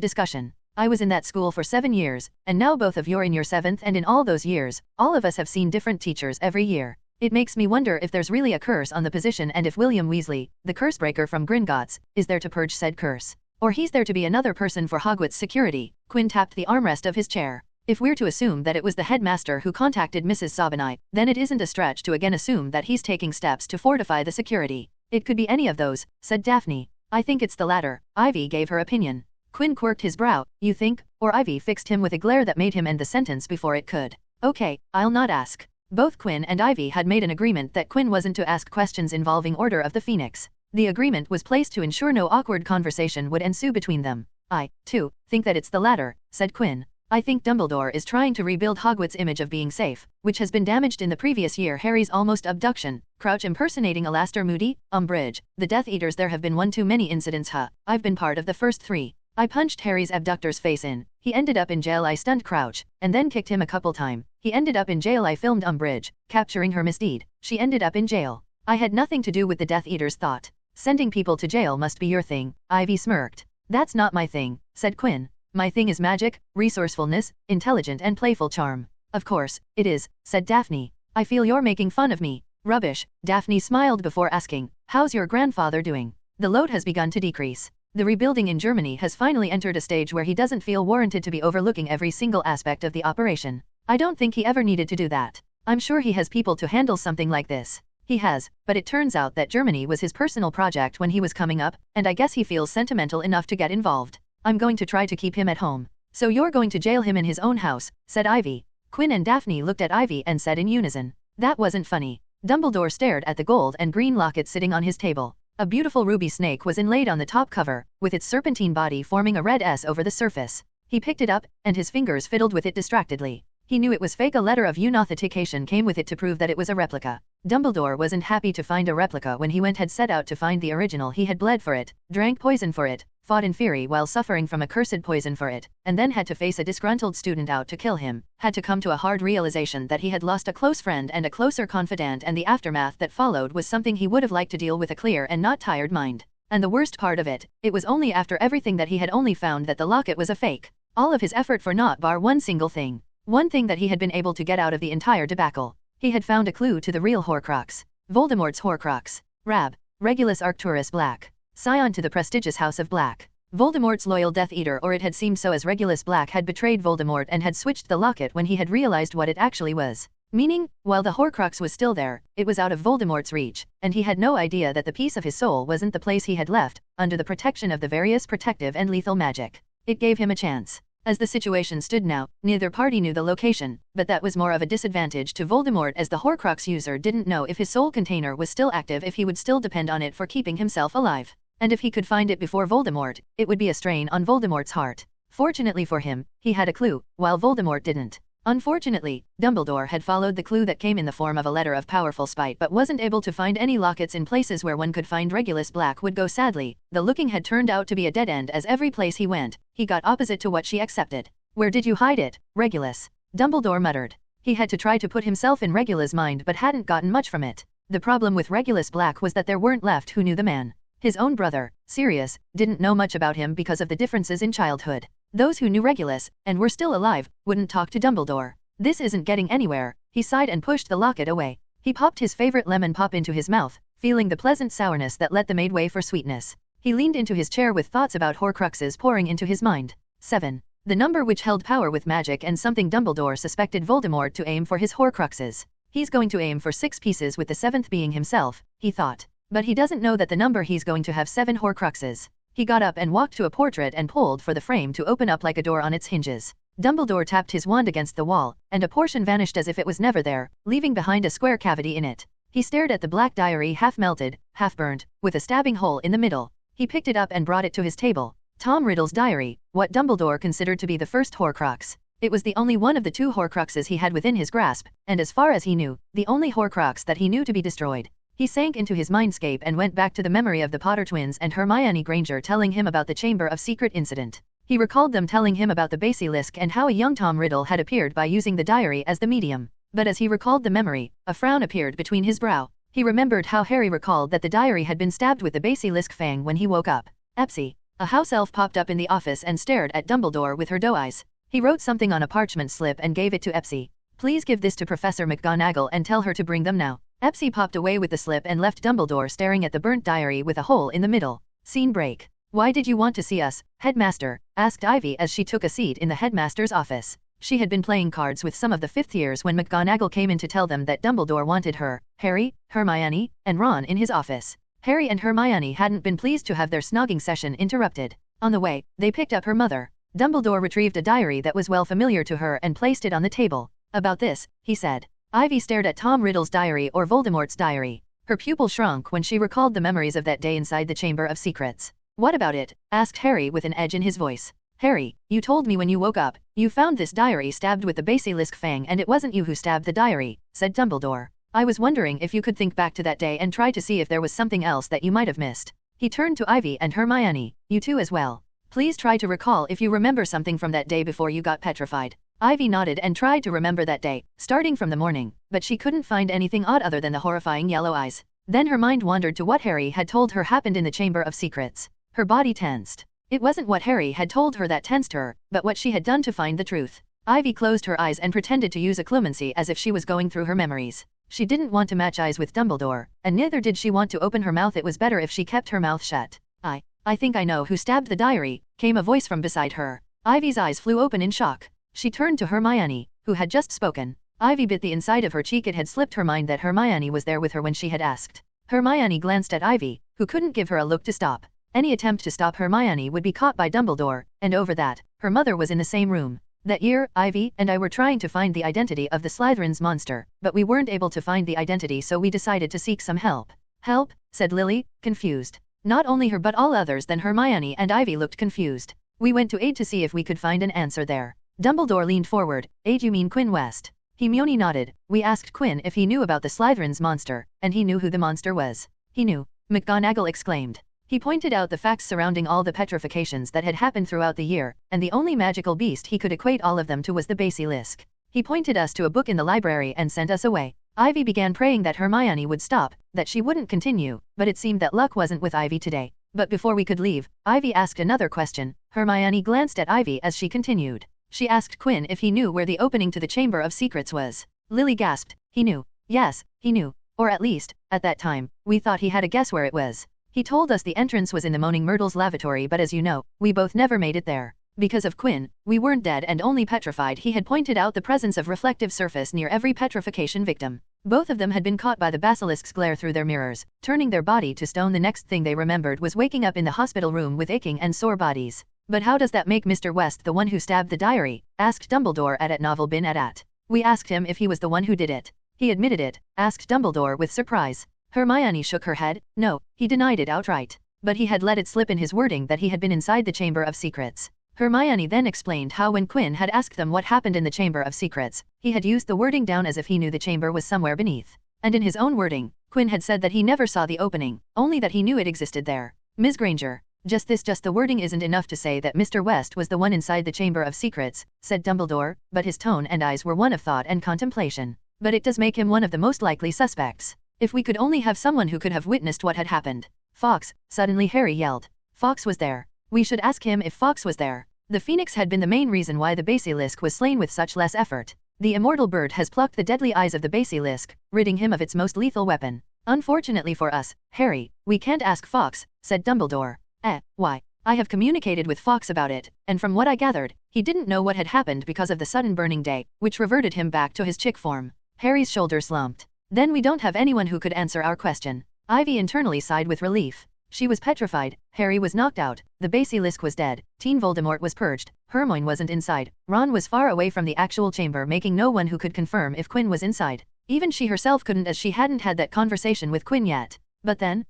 D: discussion. I was in that school for 7 years, and now both of you're in your 7th, and in all those years, all of us have seen different teachers every year. It makes me wonder if there's really a curse on the position and if William Weasley, the cursebreaker from Gringotts, is there to purge said curse. Or he's there to be another person for Hogwarts security. Quinn tapped the armrest of his chair. If we're to assume that it was the headmaster who contacted Mrs. Zabinai, then it isn't a stretch to again assume that he's taking steps to fortify the security. It could be any of those, said Daphne. I think it's the latter. Ivy gave her opinion. Quinn quirked his brow. You think? Or Ivy fixed him with a glare that made him end the sentence before it could. Okay, I'll not ask. Both Quinn and Ivy had made an agreement that Quinn wasn't to ask questions involving Order of the Phoenix. The agreement was placed to ensure no awkward conversation would ensue between them. I, too, think that it's the latter, said Quinn. I think Dumbledore is trying to rebuild Hogwarts' image of being safe, which has been damaged in the previous year. Harry's almost abduction, Crouch impersonating Alastor Moody, Umbridge, the Death Eaters. There have been one too many incidents. I've been part of the first 3. I punched Harry's abductor's face in. He ended up in jail. I stunned Crouch, and then kicked him a couple times. He ended up in jail. I filmed Umbridge, capturing her misdeed. She ended up in jail. I had nothing to do with the Death Eaters. Thought. Sending people to jail must be your thing. Ivy smirked. That's not my thing, said Quinn. My thing is magic, resourcefulness, intelligent and playful charm. Of course, it is, said Daphne. I feel you're making fun of me. Rubbish. Daphne smiled before asking, how's your grandfather doing? The load has begun to decrease. The rebuilding in Germany has finally entered a stage where he doesn't feel warranted to be overlooking every single aspect of the operation. I don't think he ever needed to do that. I'm sure he has people to handle something like this. He has, but it turns out that Germany was his personal project when he was coming up, and I guess he feels sentimental enough to get involved. I'm going to try to keep him at home. So you're going to jail him in his own house, said Ivy. Quinn and Daphne looked at Ivy and said in unison. That wasn't funny. Dumbledore stared at the gold and green locket sitting on his table. A beautiful ruby snake was inlaid on the top cover, with its serpentine body forming a red S over the surface. He picked it up, and his fingers fiddled with it distractedly. He knew it was fake. A letter of unauthentication came with it to prove that it was a replica. Dumbledore wasn't happy to find a replica when he had set out to find the original. He had bled for it, drank poison for it, fought in fury while suffering from accursed poison for it, and then had to face a disgruntled student out to kill him, had to come to a hard realization that he had lost a close friend and a closer confidant, and the aftermath that followed was something he would have liked to deal with a clear and not tired mind. And the worst part of it was only after everything that he had only found that the locket was a fake. All of his effort for naught bar one single thing. One thing that he had been able to get out of the entire debacle. He had found a clue to the real horcrux. Voldemort's horcrux. Rab. Regulus Arcturus Black. Scion to the prestigious House of Black. Voldemort's loyal Death Eater, or it had seemed so, as Regulus Black had betrayed Voldemort and had switched the locket when he had realized what it actually was. Meaning, while the horcrux was still there, it was out of Voldemort's reach, and he had no idea that the piece of his soul wasn't the place he had left, under the protection of the various protective and lethal magic. It gave him a chance. As the situation stood now, neither party knew the location, but that was more of a disadvantage to Voldemort, as the horcrux user didn't know if his soul container was still active, if he would still depend on it for keeping himself alive. And if he could find it before Voldemort, it would be a strain on Voldemort's heart. Fortunately for him, he had a clue, while Voldemort didn't. Unfortunately, Dumbledore had followed the clue that came in the form of a letter of powerful spite, but wasn't able to find any lockets in places where one could find Regulus Black would go. Sadly, the looking had turned out to be a dead end, as every place he went, he got opposite to what she accepted. "Where did you hide it, Regulus?" Dumbledore muttered. He had to try to put himself in Regulus' mind, but hadn't gotten much from it. The problem with Regulus Black was that there weren't left who knew the man. His own brother, Sirius, didn't know much about him because of the differences in childhood. Those who knew Regulus, and were still alive, wouldn't talk to Dumbledore. "This isn't getting anywhere," he sighed and pushed the locket away. He popped his favorite lemon pop into his mouth, feeling the pleasant sourness that let the made way for sweetness. He leaned into his chair with thoughts about horcruxes pouring into his mind. 7. The number which held power with magic, and something Dumbledore suspected Voldemort to aim for his horcruxes. He's going to aim for 6 pieces, with the 7th being himself, he thought. But he doesn't know that the number he's going to have 7 horcruxes. He got up and walked to a portrait and pulled for the frame to open up like a door on its hinges. Dumbledore tapped his wand against the wall, and a portion vanished as if it was never there, leaving behind a square cavity in it. He stared at the black diary, half melted, half burned, with a stabbing hole in the middle. He picked it up and brought it to his table. Tom Riddle's diary, what Dumbledore considered to be the first horcrux. It was the only one of the 2 horcruxes he had within his grasp, and as far as he knew, the only horcrux that he knew to be destroyed. He sank into his mindscape and went back to the memory of the Potter twins and Hermione Granger telling him about the Chamber of Secret incident. He recalled them telling him about the basilisk and how a young Tom Riddle had appeared by using the diary as the medium. But as he recalled the memory, a frown appeared between his brow. He remembered how Harry recalled that the diary had been stabbed with the basilisk fang when he woke up. Epsy. A house elf popped up in the office and stared at Dumbledore with her doe eyes. He wrote something on a parchment slip and gave it to Epsy. "Please give this to Professor McGonagall and tell her to bring them now." Epsy popped away with the slip and left Dumbledore staring at the burnt diary with a hole in the middle. Scene break. "Why did you want to see us, Headmaster?" asked Ivy as she took a seat in the headmaster's office. She had been playing cards with some of the 5th years when McGonagall came in to tell them that Dumbledore wanted her, Harry, Hermione, and Ron in his office. Harry and Hermione hadn't been pleased to have their snogging session interrupted. On the way, they picked up her mother. Dumbledore retrieved a diary that was well familiar to her and placed it on the table. "About this," he said. Ivy stared at Tom Riddle's diary, or Voldemort's diary. Her pupil shrunk when she recalled the memories of that day inside the Chamber of Secrets. "What about it?" asked Harry with an edge in his voice. "Harry, you told me when you woke up, you found this diary stabbed with the basilisk fang, and it wasn't you who stabbed the diary," said Dumbledore. "I was wondering if you could think back to that day and try to see if there was something else that you might have missed." He turned to Ivy and Hermione. "You two as well. Please try to recall if you remember something from that day before you got petrified." Ivy nodded and tried to remember that day, starting from the morning, but she couldn't find anything odd other than the horrifying yellow eyes. Then her mind wandered to what Harry had told her happened in the Chamber of Secrets. Her body tensed. It wasn't what Harry had told her that tensed her, but what she had done to find the truth. Ivy closed her eyes and pretended to use a clemency as if she was going through her memories. She didn't want to match eyes with Dumbledore, and neither did she want to open her mouth. It was better if she kept her mouth shut. I think I know who stabbed the diary," came a voice from beside her. Ivy's eyes flew open in shock. She turned to Hermione, who had just spoken. Ivy bit the inside of her cheek. It had slipped her mind that Hermione was there with her when she had asked. Hermione glanced at Ivy, who couldn't give her a look to stop. Any attempt to stop Hermione would be caught by Dumbledore, and over that, her mother was in the same room. "That year, Ivy and I were trying to find the identity of the Slytherins monster, but we weren't able to find the identity, so we decided to seek some help." "Help?" said Lily, confused. Not only her but all others than Hermione and Ivy looked confused. "We went to aid to see if we could find an answer there." Dumbledore leaned forward. "Aid, you mean Quinn West?" Hermione nodded. "We asked Quinn if he knew about the Slytherins monster, and he knew who the monster was." "He knew?" McGonagall exclaimed. He pointed out the facts surrounding all the petrifications that had happened throughout the year, and the only magical beast he could equate all of them to was the basilisk. He pointed us to a book in the library and sent us away. Ivy began praying that Hermione would stop, that she wouldn't continue, but it seemed that luck wasn't with Ivy today. But before we could leave, Ivy asked another question. Hermione glanced at Ivy as she continued. She asked Quinn if he knew where the opening to the Chamber of Secrets was. Lily gasped. He knew. Yes, he knew. Or at least, at that time, we thought he had a guess where it was. He told us the entrance was in the Moaning Myrtle's lavatory, but as you know, we both never made it there. Because of Quinn, we weren't dead and only petrified. He had pointed out the presence of reflective surface near every petrification victim. Both of them had been caught by the basilisk's glare through their mirrors, turning their body to stone. The next thing they remembered was waking up in the hospital room with aching and sore bodies. But how does that make Mr. West the one who stabbed the diary? Asked Dumbledore at novel bin at. We asked him if he was the one who did it. He admitted it, asked Dumbledore with surprise. Hermione shook her head. No, he denied it outright. But he had let it slip in his wording that he had been inside the Chamber of Secrets. Hermione then explained how when Quinn had asked them what happened in the Chamber of Secrets, he had used the wording down as if he knew the chamber was somewhere beneath. And in his own wording, Quinn had said that he never saw the opening, only that he knew it existed there. Ms. Granger, just the wording isn't enough to say that Mr. West was the one inside the Chamber of Secrets, said Dumbledore, but his tone and eyes were one of thought and contemplation. But it does make him one of the most likely suspects. If we could only have someone who could have witnessed what had happened. Fawkes, suddenly Harry yelled. Fawkes was there. We should ask him if Fawkes was there. The phoenix had been the main reason why the basilisk was slain with such less effort. The immortal bird has plucked the deadly eyes of the basilisk, ridding him of its most lethal weapon. Unfortunately for us, Harry, we can't ask Fawkes, said Dumbledore. Why? I have communicated with Fawkes about it, and from what I gathered, he didn't know what had happened because of the sudden burning day, which reverted him back to his chick form. Harry's shoulders slumped. Then we don't have anyone who could answer our question. Ivy internally sighed with relief. She was petrified, Harry was knocked out, the basilisk was dead, Teen Voldemort was purged, Hermione wasn't inside, Ron was far away from the actual chamber, making no one who could confirm if Quinn was inside. Even she herself couldn't, as she hadn't had that conversation with Quinn yet. But then,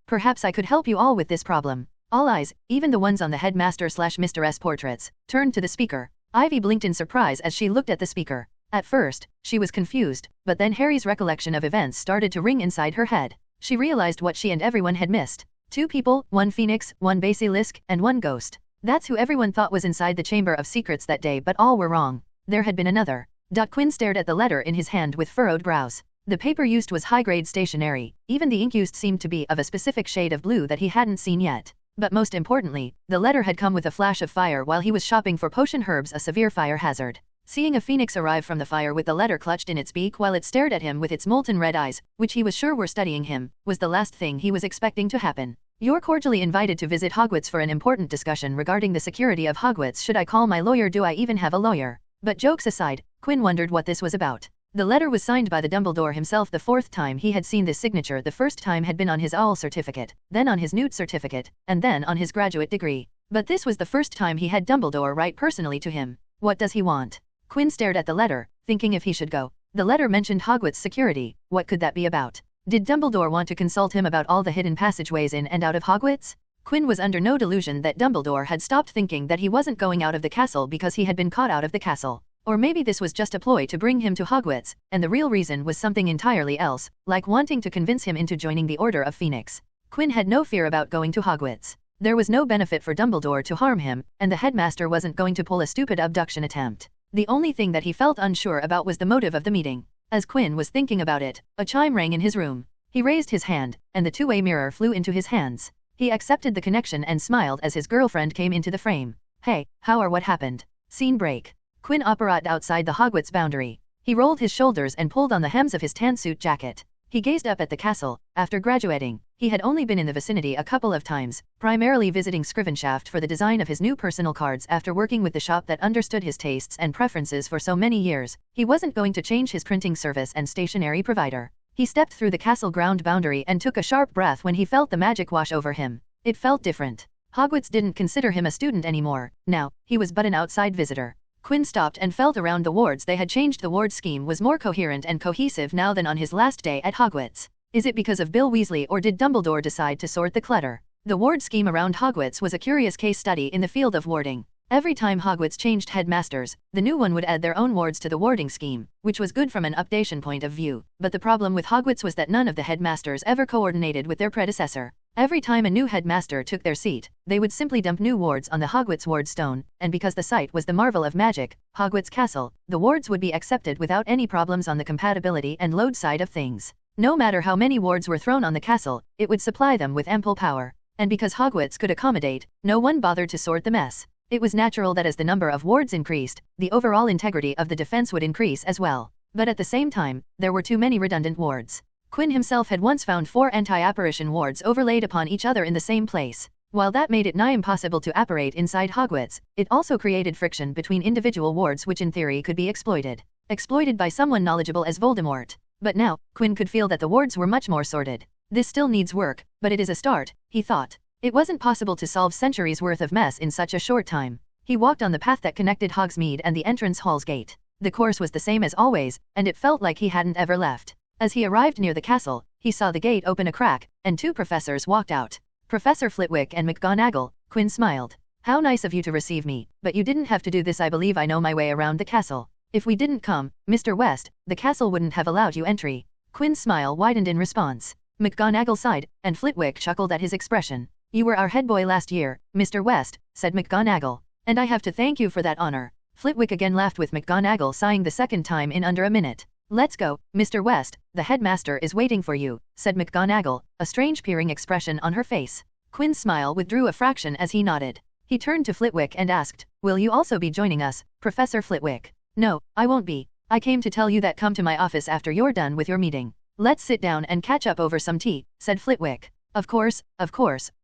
D: perhaps I could help you all with this problem. All eyes, even the ones on the headmaster/Mr. S portraits, turned to the speaker. Ivy blinked in surprise as she looked at the speaker. At first, she was confused, but then Harry's recollection of events started to ring inside her head. She realized what she and everyone had missed. 2 people, 1 phoenix, 1 basilisk, and 1 ghost. That's who everyone thought was inside the Chamber of Secrets that day, but all were wrong. There had been another. Quinn stared at the letter in his hand with furrowed brows. The paper used was high-grade stationery, even the ink used seemed to be of a specific shade of blue that he hadn't seen yet. But most importantly, the letter had come with a flash of fire while he was shopping for potion herbs, a severe fire hazard. Seeing a phoenix arrive from the fire with the letter clutched in its beak while it stared at him with its molten red eyes, which he was sure were studying him, was the last thing he was expecting to happen. You're cordially invited to visit Hogwarts for an important discussion regarding the security of Hogwarts. Should I call my lawyer? Do I even have a lawyer? But jokes aside, Quinn wondered what this was about. The letter was signed by the Dumbledore himself. The 4th time he had seen this signature. The first time had been on his OWL certificate, then on his Newt certificate, and then on his graduate degree. But this was the first time he had Dumbledore write personally to him. What does he want? Quinn stared at the letter, thinking if he should go. The letter mentioned Hogwarts security. What could that be about? Did Dumbledore want to consult him about all the hidden passageways in and out of Hogwarts? Quinn was under no delusion that Dumbledore had stopped thinking that he wasn't going out of the castle because he had been caught out of the castle. Or maybe this was just a ploy to bring him to Hogwarts, and the real reason was something entirely else, like wanting to convince him into joining the Order of Phoenix. Quinn had no fear about going to Hogwarts. There was no benefit for Dumbledore to harm him, and the headmaster wasn't going to pull a stupid abduction attempt. The only thing that he felt unsure about was the motive of the meeting. As Quinn was thinking about it, a chime rang in his room. He raised his hand, and the two-way mirror flew into his hands. He accepted the connection and smiled as his girlfriend came into the frame. Hey, how or what happened? Scene break. Quinn operated outside the Hogwarts boundary. He rolled his shoulders and pulled on the hems of his tan suit jacket. He gazed up at the castle. After graduating, he had only been in the vicinity a couple of times, primarily visiting Scrivenshaft for the design of his new personal cards. After working with the shop that understood his tastes and preferences for so many years, he wasn't going to change his printing service and stationery provider. He stepped through the castle ground boundary and took a sharp breath when he felt the magic wash over him. It felt different. Hogwarts didn't consider him a student anymore. Now, he was but an outside visitor. Quinn stopped and felt around the wards. They had changed. The ward scheme was more coherent and cohesive now than on his last day at Hogwarts. Is it because of Bill Weasley, or did Dumbledore decide to sort the clutter? The ward scheme around Hogwarts was a curious case study in the field of warding. Every time Hogwarts changed headmasters, the new one would add their own wards to the warding scheme, which was good from an updation point of view. But the problem with Hogwarts was that none of the headmasters ever coordinated with their predecessor. Every time a new headmaster took their seat, they would simply dump new wards on the Hogwarts ward stone, and because the site was the marvel of magic, Hogwarts Castle, the wards would be accepted without any problems on the compatibility and load side of things. No matter how many wards were thrown on the castle, it would supply them with ample power. And because Hogwarts could accommodate, no one bothered to sort the mess. It was natural that as the number of wards increased, the overall integrity of the defense would increase as well. But at the same time, there were too many redundant wards. Quinn himself had once found 4 anti-apparition wards overlaid upon each other in the same place. While that made it nigh impossible to apparate inside Hogwarts, it also created friction between individual wards which in theory could be exploited. Exploited by someone knowledgeable as Voldemort. But now, Quinn could feel that the wards were much more sorted. This still needs work, but it is a start, he thought. It wasn't possible to solve centuries' worth of mess in such a short time. He walked on the path that connected Hogsmeade and the entrance hall's gate. The course was the same as always, and it felt like he hadn't ever left. As he arrived near the castle, he saw the gate open a crack, and 2 professors walked out. Professor Flitwick and McGonagall. Quinn smiled. How nice of you to receive me, but you didn't have to do this. I believe I know my way around the castle. If we didn't come, Mr. West, the castle wouldn't have allowed you entry. Quinn's smile widened in response. McGonagall sighed, and Flitwick chuckled at his expression. You were our head boy last year, Mr. West, said McGonagall. And I have to thank you for that honor. Flitwick again laughed with McGonagall sighing the second time in under a minute. Let's go, Mr. West, the headmaster is waiting for you, said McGonagall, a strange peering expression on her face. Quinn's smile withdrew a fraction as he nodded. He turned to Flitwick and asked, will you also be joining us, Professor Flitwick? No, I won't be. I came to tell you that come to my office after you're done with your meeting. Let's sit down and catch up over some tea, said Flitwick. Of course,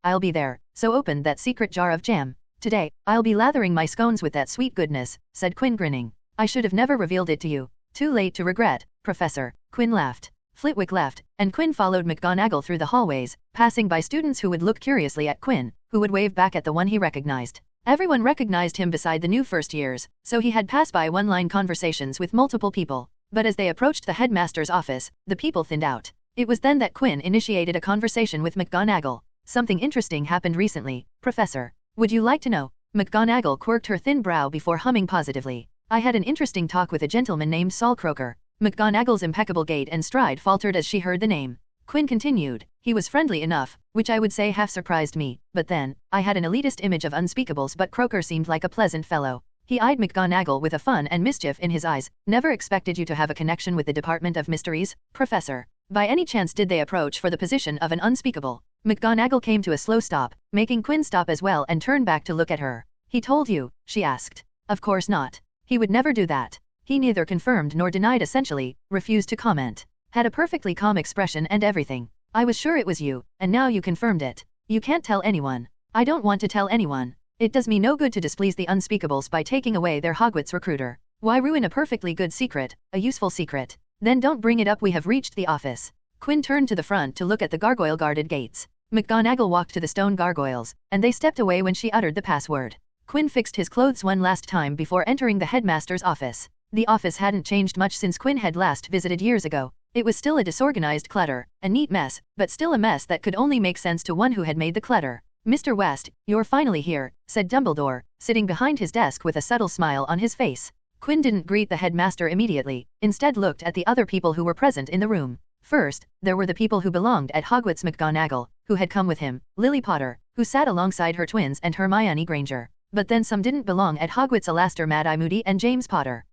D: I'll be there, so open that secret jar of jam. Today, I'll be lathering my scones with that sweet goodness, said Quinn grinning. I should have never revealed it to you. Too late to regret, Professor. Quinn laughed. Flitwick left, and Quinn followed McGonagall through the hallways, passing by students who would look curiously at Quinn, who would wave back at the one he recognized. Everyone recognized him beside the new first years, so he had passed by one-line conversations with multiple people. But as they approached the headmaster's office, the people thinned out. It was then that Quinn initiated a conversation with McGonagall. Something interesting happened recently, Professor. Would you like to know? McGonagall quirked her thin brow before humming positively. I had an interesting talk with a gentleman named Saul Croaker. McGonagall's impeccable gait and stride faltered as she heard the name. Quinn continued, he was friendly enough, which I would say half surprised me, but then, I had an elitist image of unspeakables but Croaker seemed like a pleasant fellow. He eyed McGonagall with a fun and mischief in his eyes. Never expected you to have a connection with the Department of Mysteries, Professor. By any chance did they approach for the position of an unspeakable? McGonagall came to a slow stop, making Quinn stop as well and turn back to look at her. He told you, she asked. Of course not. He would never do that. He neither confirmed nor denied essentially, refused to comment. Had a perfectly calm expression and everything. I was sure it was you, and now you confirmed it. You can't tell anyone. I don't want to tell anyone. It does me no good to displease the unspeakables by taking away their Hogwarts recruiter. Why ruin a perfectly good secret, a useful secret? Then don't bring it up. We have reached the office. Quinn turned to the front to look at the gargoyle-guarded gates. McGonagall walked to the stone gargoyles, and they stepped away when she uttered the password. Quinn fixed his clothes one last time before entering the headmaster's office. The office hadn't changed much since Quinn had last visited years ago. It was still a disorganized clutter, a neat mess, but still a mess that could only make sense to one who had made the clutter. Mr. West, you're finally here, said Dumbledore, sitting behind his desk with a subtle smile on his face. Quinn didn't greet the headmaster immediately, instead looked at the other people who were present in the room. First, there were the people who belonged at Hogwarts. McGonagall, who had come with him, Lily Potter, who sat alongside her twins, and Hermione Granger. But then some didn't belong at Hogwarts: Alastor Mad-Eye Moody and James Potter.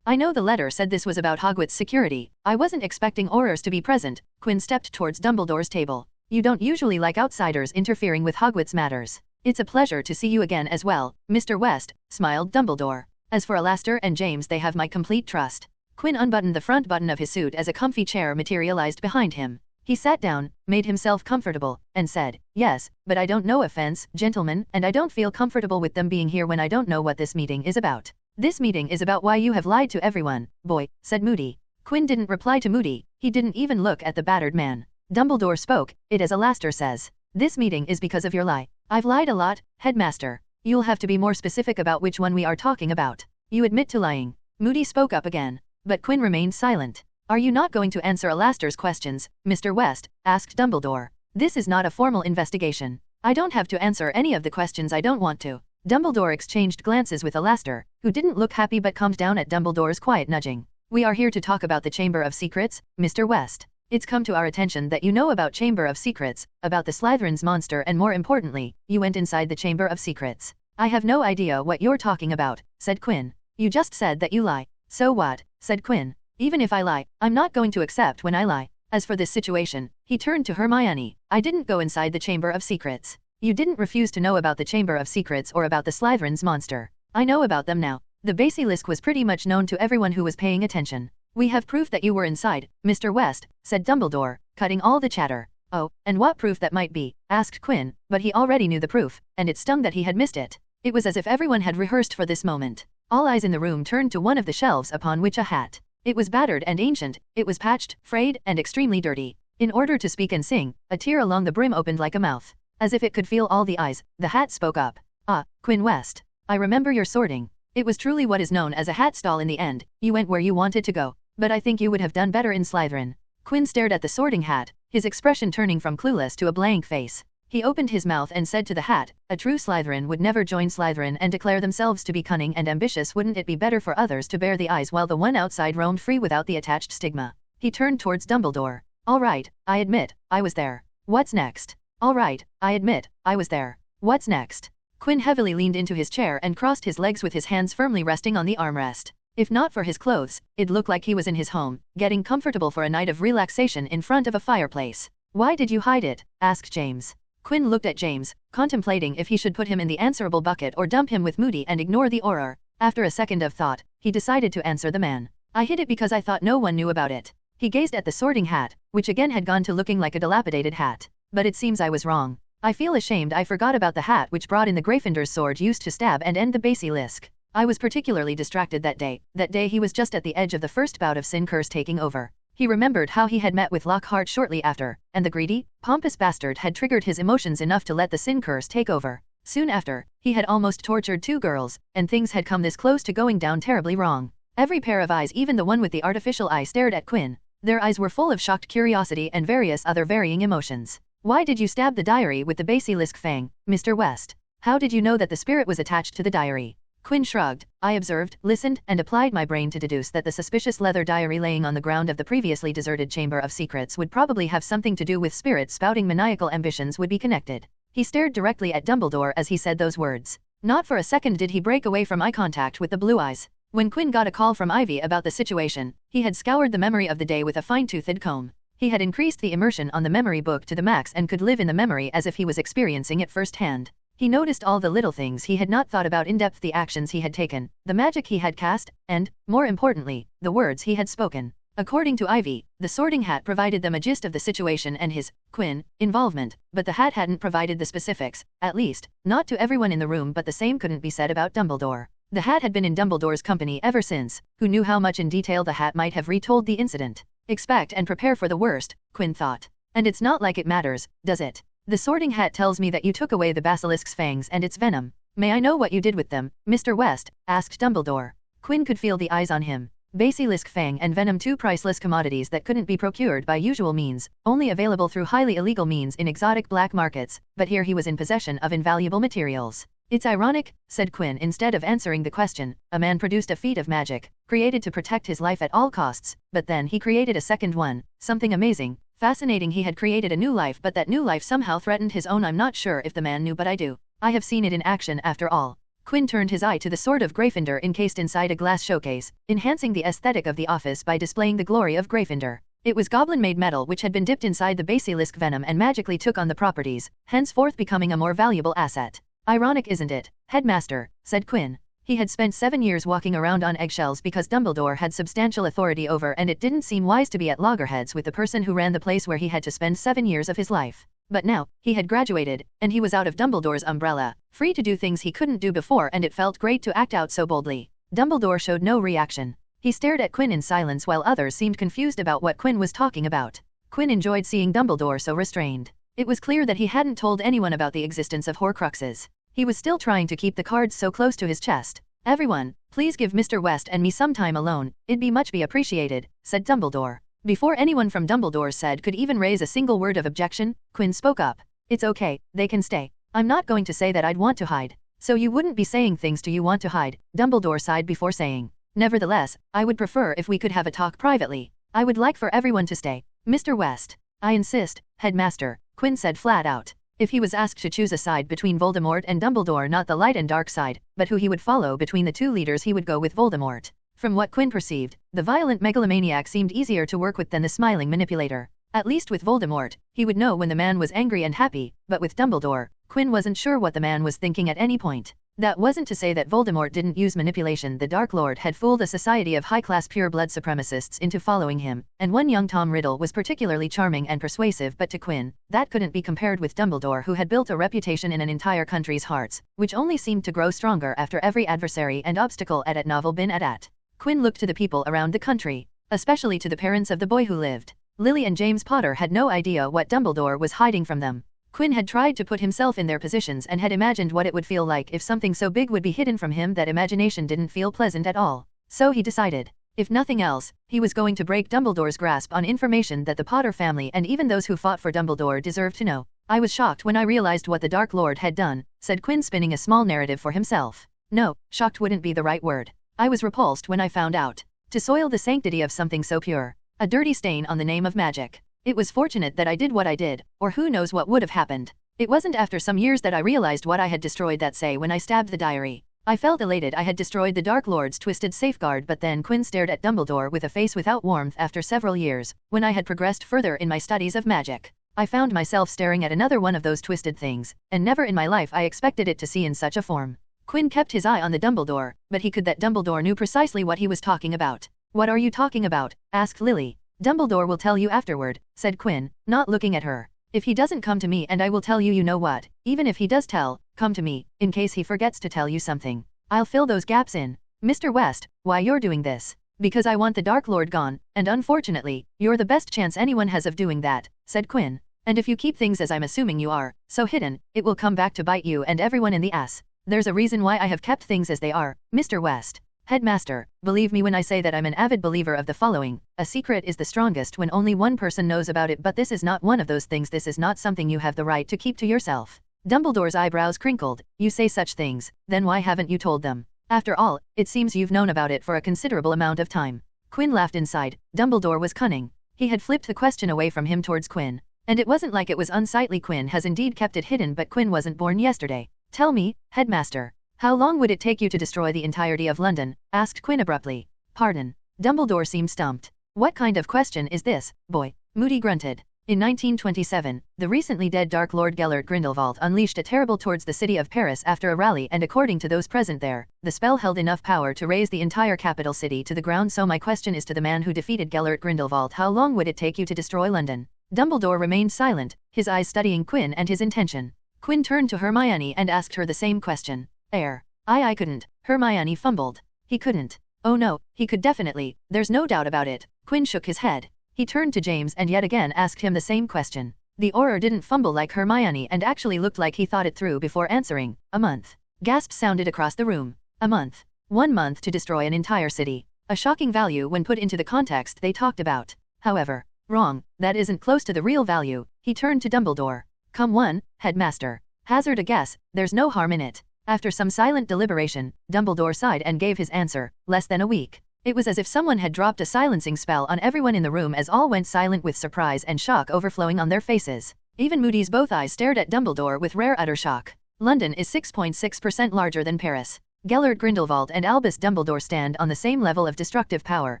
D: I know the letter said this was about Hogwarts security. I wasn't expecting Aurors to be present. Quinn stepped towards Dumbledore's table. You don't usually like outsiders interfering with Hogwarts matters. It's a pleasure to see you again as well, Mr. West, smiled Dumbledore. As for Alastor and James, they have my complete trust. Quinn unbuttoned the front button of his suit as a comfy chair materialized behind him. He sat down, made himself comfortable, and said, yes, but I don't know offense, gentlemen, and I don't feel comfortable with them being here when I don't know what this meeting is about. This meeting is about why you have lied to everyone, boy, said Moody. Quinn didn't reply to Moody, he didn't even look at the battered man. Dumbledore spoke, it as Alastor says. This meeting is because of your lie. I've lied a lot, Headmaster. You'll have to be more specific about which one we are talking about. You admit to lying. Moody spoke up again. But Quinn remained silent. Are you not going to answer Alastor's questions, Mr. West? Asked Dumbledore. This is not a formal investigation. I don't have to answer any of the questions I don't want to. Dumbledore exchanged glances with Alastor, who didn't look happy but calmed down at Dumbledore's quiet nudging. We are here to talk about the Chamber of Secrets, Mr. West. It's come to our attention that you know about Chamber of Secrets, about the Slytherins monster, and more importantly, you went inside the Chamber of Secrets. I have no idea what you're talking about, said Quinn. You just said that you lie. So what? Said Quinn. Even if I lie, I'm not going to accept when I lie. As for this situation, he turned to Hermione. I didn't go inside the Chamber of Secrets. You didn't refuse to know about the Chamber of Secrets or about the Slytherins monster. I know about them now. The basilisk was pretty much known to everyone who was paying attention. We have proof that you were inside, Mr. West, said Dumbledore, cutting all the chatter. Oh, and what proof that might be? Asked Quinn, but he already knew the proof, and it stung that he had missed it. It was as if everyone had rehearsed for this moment. All eyes in the room turned to one of the shelves upon which a hat. It was battered and ancient, it was patched, frayed, and extremely dirty. In order to speak and sing, a tear along the brim opened like a mouth. As if it could feel all the eyes, the hat spoke up. Ah, Quinn West. I remember your sorting. It was truly what is known as a hat stall in the end. You went where you wanted to go. But I think you would have done better in Slytherin. Quinn stared at the sorting hat, his expression turning from clueless to a blank face. He opened his mouth and said to the hat, a true Slytherin would never join Slytherin and declare themselves to be cunning and ambitious. Wouldn't it be better for others to bear the eyes while the one outside roamed free without the attached stigma? He turned towards Dumbledore. All right, I admit, I was there. What's next? All right, I admit, I was there. What's next? Quinn heavily leaned into his chair and crossed his legs with his hands firmly resting on the armrest. If not for his clothes, it looked like he was in his home, getting comfortable for a night of relaxation in front of a fireplace. Why did you hide it? Asked James. Quinn looked at James, contemplating if he should put him in the answerable bucket or dump him with Moody and ignore the Auror. After a second of thought, he decided to answer the man. I hid it because I thought no one knew about it. He gazed at the sorting hat, which again had gone to looking like a dilapidated hat. But it seems I was wrong. I feel ashamed I forgot about the hat which brought in the Gryffindor's sword used to stab and end the basilisk. I was particularly distracted that day. That day he was just at the edge of the first bout of sin curse taking over. He remembered how he had met with Lockhart shortly after, and the greedy, pompous bastard had triggered his emotions enough to let the sin curse take over. Soon after, he had almost tortured 2 girls, and things had come this close to going down terribly wrong. Every pair of eyes, even the one with the artificial eye, stared at Quinn. Their eyes were full of shocked curiosity and various other varying emotions. Why did you stab the diary with the basilisk fang, Mr. West? How did you know that the spirit was attached to the diary? Quinn shrugged. I observed, listened, and applied my brain to deduce that the suspicious leather diary laying on the ground of the previously deserted Chamber of Secrets would probably have something to do with spirits spouting maniacal ambitions would be connected. He stared directly at Dumbledore as he said those words. Not for a second did he break away from eye contact with the blue eyes. When Quinn got a call from Ivy about the situation, he had scoured the memory of the day with a fine-toothed comb. He had increased the immersion on the memory book to the max and could live in the memory as if he was experiencing it firsthand. He noticed all the little things he had not thought about in depth, the actions he had taken, the magic he had cast, and, more importantly, the words he had spoken. According to Ivy, the sorting hat provided them a gist of the situation and his, Quinn, involvement, but the hat hadn't provided the specifics, at least, not to everyone in the room. But the same couldn't be said about Dumbledore. The hat had been in Dumbledore's company ever since. Who knew how much in detail the hat might have retold the incident? Expect and prepare for the worst, Quinn thought. And it's not like it matters, does it? The sorting hat tells me that you took away the basilisk's fangs and its venom. May I know what you did with them, Mr. West? Asked Dumbledore. Quinn could feel the eyes on him. Basilisk fang and venom, 2 priceless commodities that couldn't be procured by usual means, only available through highly illegal means in exotic black markets, but here he was in possession of invaluable materials. It's ironic, said Quinn instead of answering the question. A man produced a feat of magic, created to protect his life at all costs, but then he created a second one, something amazing, fascinating. He had created a new life, but that new life somehow threatened his own. I'm not sure if the man knew, but I do. I have seen it in action after all. Quinn turned his eye to the sword of Gryffindor encased inside a glass showcase, enhancing the aesthetic of the office by displaying the glory of Gryffindor. It was goblin-made metal which had been dipped inside the basilisk venom and magically took on the properties, henceforth becoming a more valuable asset. Ironic, isn't it, Headmaster? Said Quinn. He had spent 7 years walking around on eggshells because Dumbledore had substantial authority over, and it didn't seem wise to be at loggerheads with the person who ran the place where he had to spend 7 years of his life. But now, he had graduated, and he was out of Dumbledore's umbrella, free to do things he couldn't do before, and it felt great to act out so boldly. Dumbledore showed no reaction. He stared at Quinn in silence while others seemed confused about what Quinn was talking about. Quinn enjoyed seeing Dumbledore so restrained. It was clear that he hadn't told anyone about the existence of horcruxes. He was still trying to keep the cards so close to his chest. Everyone, please give Mr. West and me some time alone, it'd be much appreciated, said Dumbledore. Before anyone from Dumbledore's side could even raise a single word of objection, Quinn spoke up. It's okay, they can stay. I'm not going to say that I'd want to hide. So you wouldn't be saying things to you want to hide, Dumbledore sighed before saying. Nevertheless, I would prefer if we could have a talk privately. I would like for everyone to stay. Mr. West. I insist, Headmaster, Quinn said flat out. If he was asked to choose a side between Voldemort and Dumbledore, not the light and dark side, but who he would follow between the two leaders, he would go with Voldemort. From what Quinn perceived, the violent megalomaniac seemed easier to work with than the smiling manipulator. At least with Voldemort, he would know when the man was angry and happy, but with Dumbledore, Quinn wasn't sure what the man was thinking at any point. That wasn't to say that Voldemort didn't use manipulation. The Dark Lord had fooled a society of high-class pure-blood supremacists into following him, and one young Tom Riddle was particularly charming and persuasive, but to Quinn, that couldn't be compared with Dumbledore, who had built a reputation in an entire country's hearts, which only seemed to grow stronger after every adversary and obstacle at novel been at. Quinn looked to the people around the country, especially to the parents of the boy who lived. Lily and James Potter had no idea what Dumbledore was hiding from them. Quinn had tried to put himself in their positions and had imagined what it would feel like if something so big would be hidden from him. That imagination didn't feel pleasant at all. So he decided, if nothing else, he was going to break Dumbledore's grasp on information that the Potter family and even those who fought for Dumbledore deserved to know. I was shocked when I realized what the Dark Lord had done, said Quinn, spinning a small narrative for himself. No, shocked wouldn't be the right word. I was repulsed when I found out. To soil the sanctity of something so pure. A dirty stain on the name of magic. It was fortunate that I did what I did, or who knows what would have happened. It wasn't after some years that I realized what I had destroyed that say when I stabbed the diary. I felt elated I had destroyed the Dark Lord's twisted safeguard, but then Quinn stared at Dumbledore with a face without warmth. After several years, when I had progressed further in my studies of magic, I found myself staring at another one of those twisted things, and never in my life I expected it to see in such a form. Quinn kept his eye on the Dumbledore, but he could that Dumbledore knew precisely what he was talking about. What are you talking about? Asked Lily. Dumbledore will tell you afterward, said Quinn, not looking at her. If he doesn't come to me, and I will tell you, you know what, even if he does come to me, in case he forgets to tell you something, I'll fill those gaps in. Mr. West, why you're doing this? Because I want the Dark Lord gone, and unfortunately, you're the best chance anyone has of doing that, said Quinn. And if you keep things as I'm assuming you are, so hidden, it will come back to bite you and everyone in the ass. There's a reason why I have kept things as they are, Mr. West. Headmaster, believe me when I say that I'm an avid believer of the following: a secret is the strongest when only one person knows about it, but this is not one of those things. This is not something you have the right to keep to yourself. Dumbledore's eyebrows crinkled. You say such things, then why haven't you told them? After all, it seems you've known about it for a considerable amount of time. Quinn laughed inside. Dumbledore was cunning. He had flipped the question away from him towards Quinn. And it wasn't like it was unsightly. Quinn has indeed kept it hidden, but Quinn wasn't born yesterday. Tell me, Headmaster. How long would it take you to destroy the entirety of London? Asked Quinn abruptly. Pardon. Dumbledore seemed stumped. What kind of question is this, boy? Moody grunted. In 1927, the recently dead Dark Lord Gellert Grindelwald unleashed a terrible towards the city of Paris after a rally, and according to those present there, the spell held enough power to raise the entire capital city to the ground. So my question is to the man who defeated Gellert Grindelwald: how long would it take you to destroy London? Dumbledore remained silent, his eyes studying Quinn and his intention. Quinn turned to Hermione and asked her the same question. I couldn't. Hermione fumbled. He couldn't. Oh no, he could definitely, there's no doubt about it. Quinn shook his head. He turned to James and yet again asked him the same question. The Auror didn't fumble like Hermione and actually looked like he thought it through before answering. A month. Gasps sounded across the room. A month. 1 month to destroy an entire city. A shocking value when put into the context they talked about. However, wrong, that isn't close to the real value. He turned to Dumbledore. Come on, Headmaster. Hazard a guess, there's no harm in it. After some silent deliberation, Dumbledore sighed and gave his answer: less than a week. It was as if someone had dropped a silencing spell on everyone in the room as all went silent with surprise and shock overflowing on their faces. Even Moody's both eyes stared at Dumbledore with rare utter shock. London is 6.6% larger than Paris. Gellert Grindelwald and Albus Dumbledore stand on the same level of destructive power,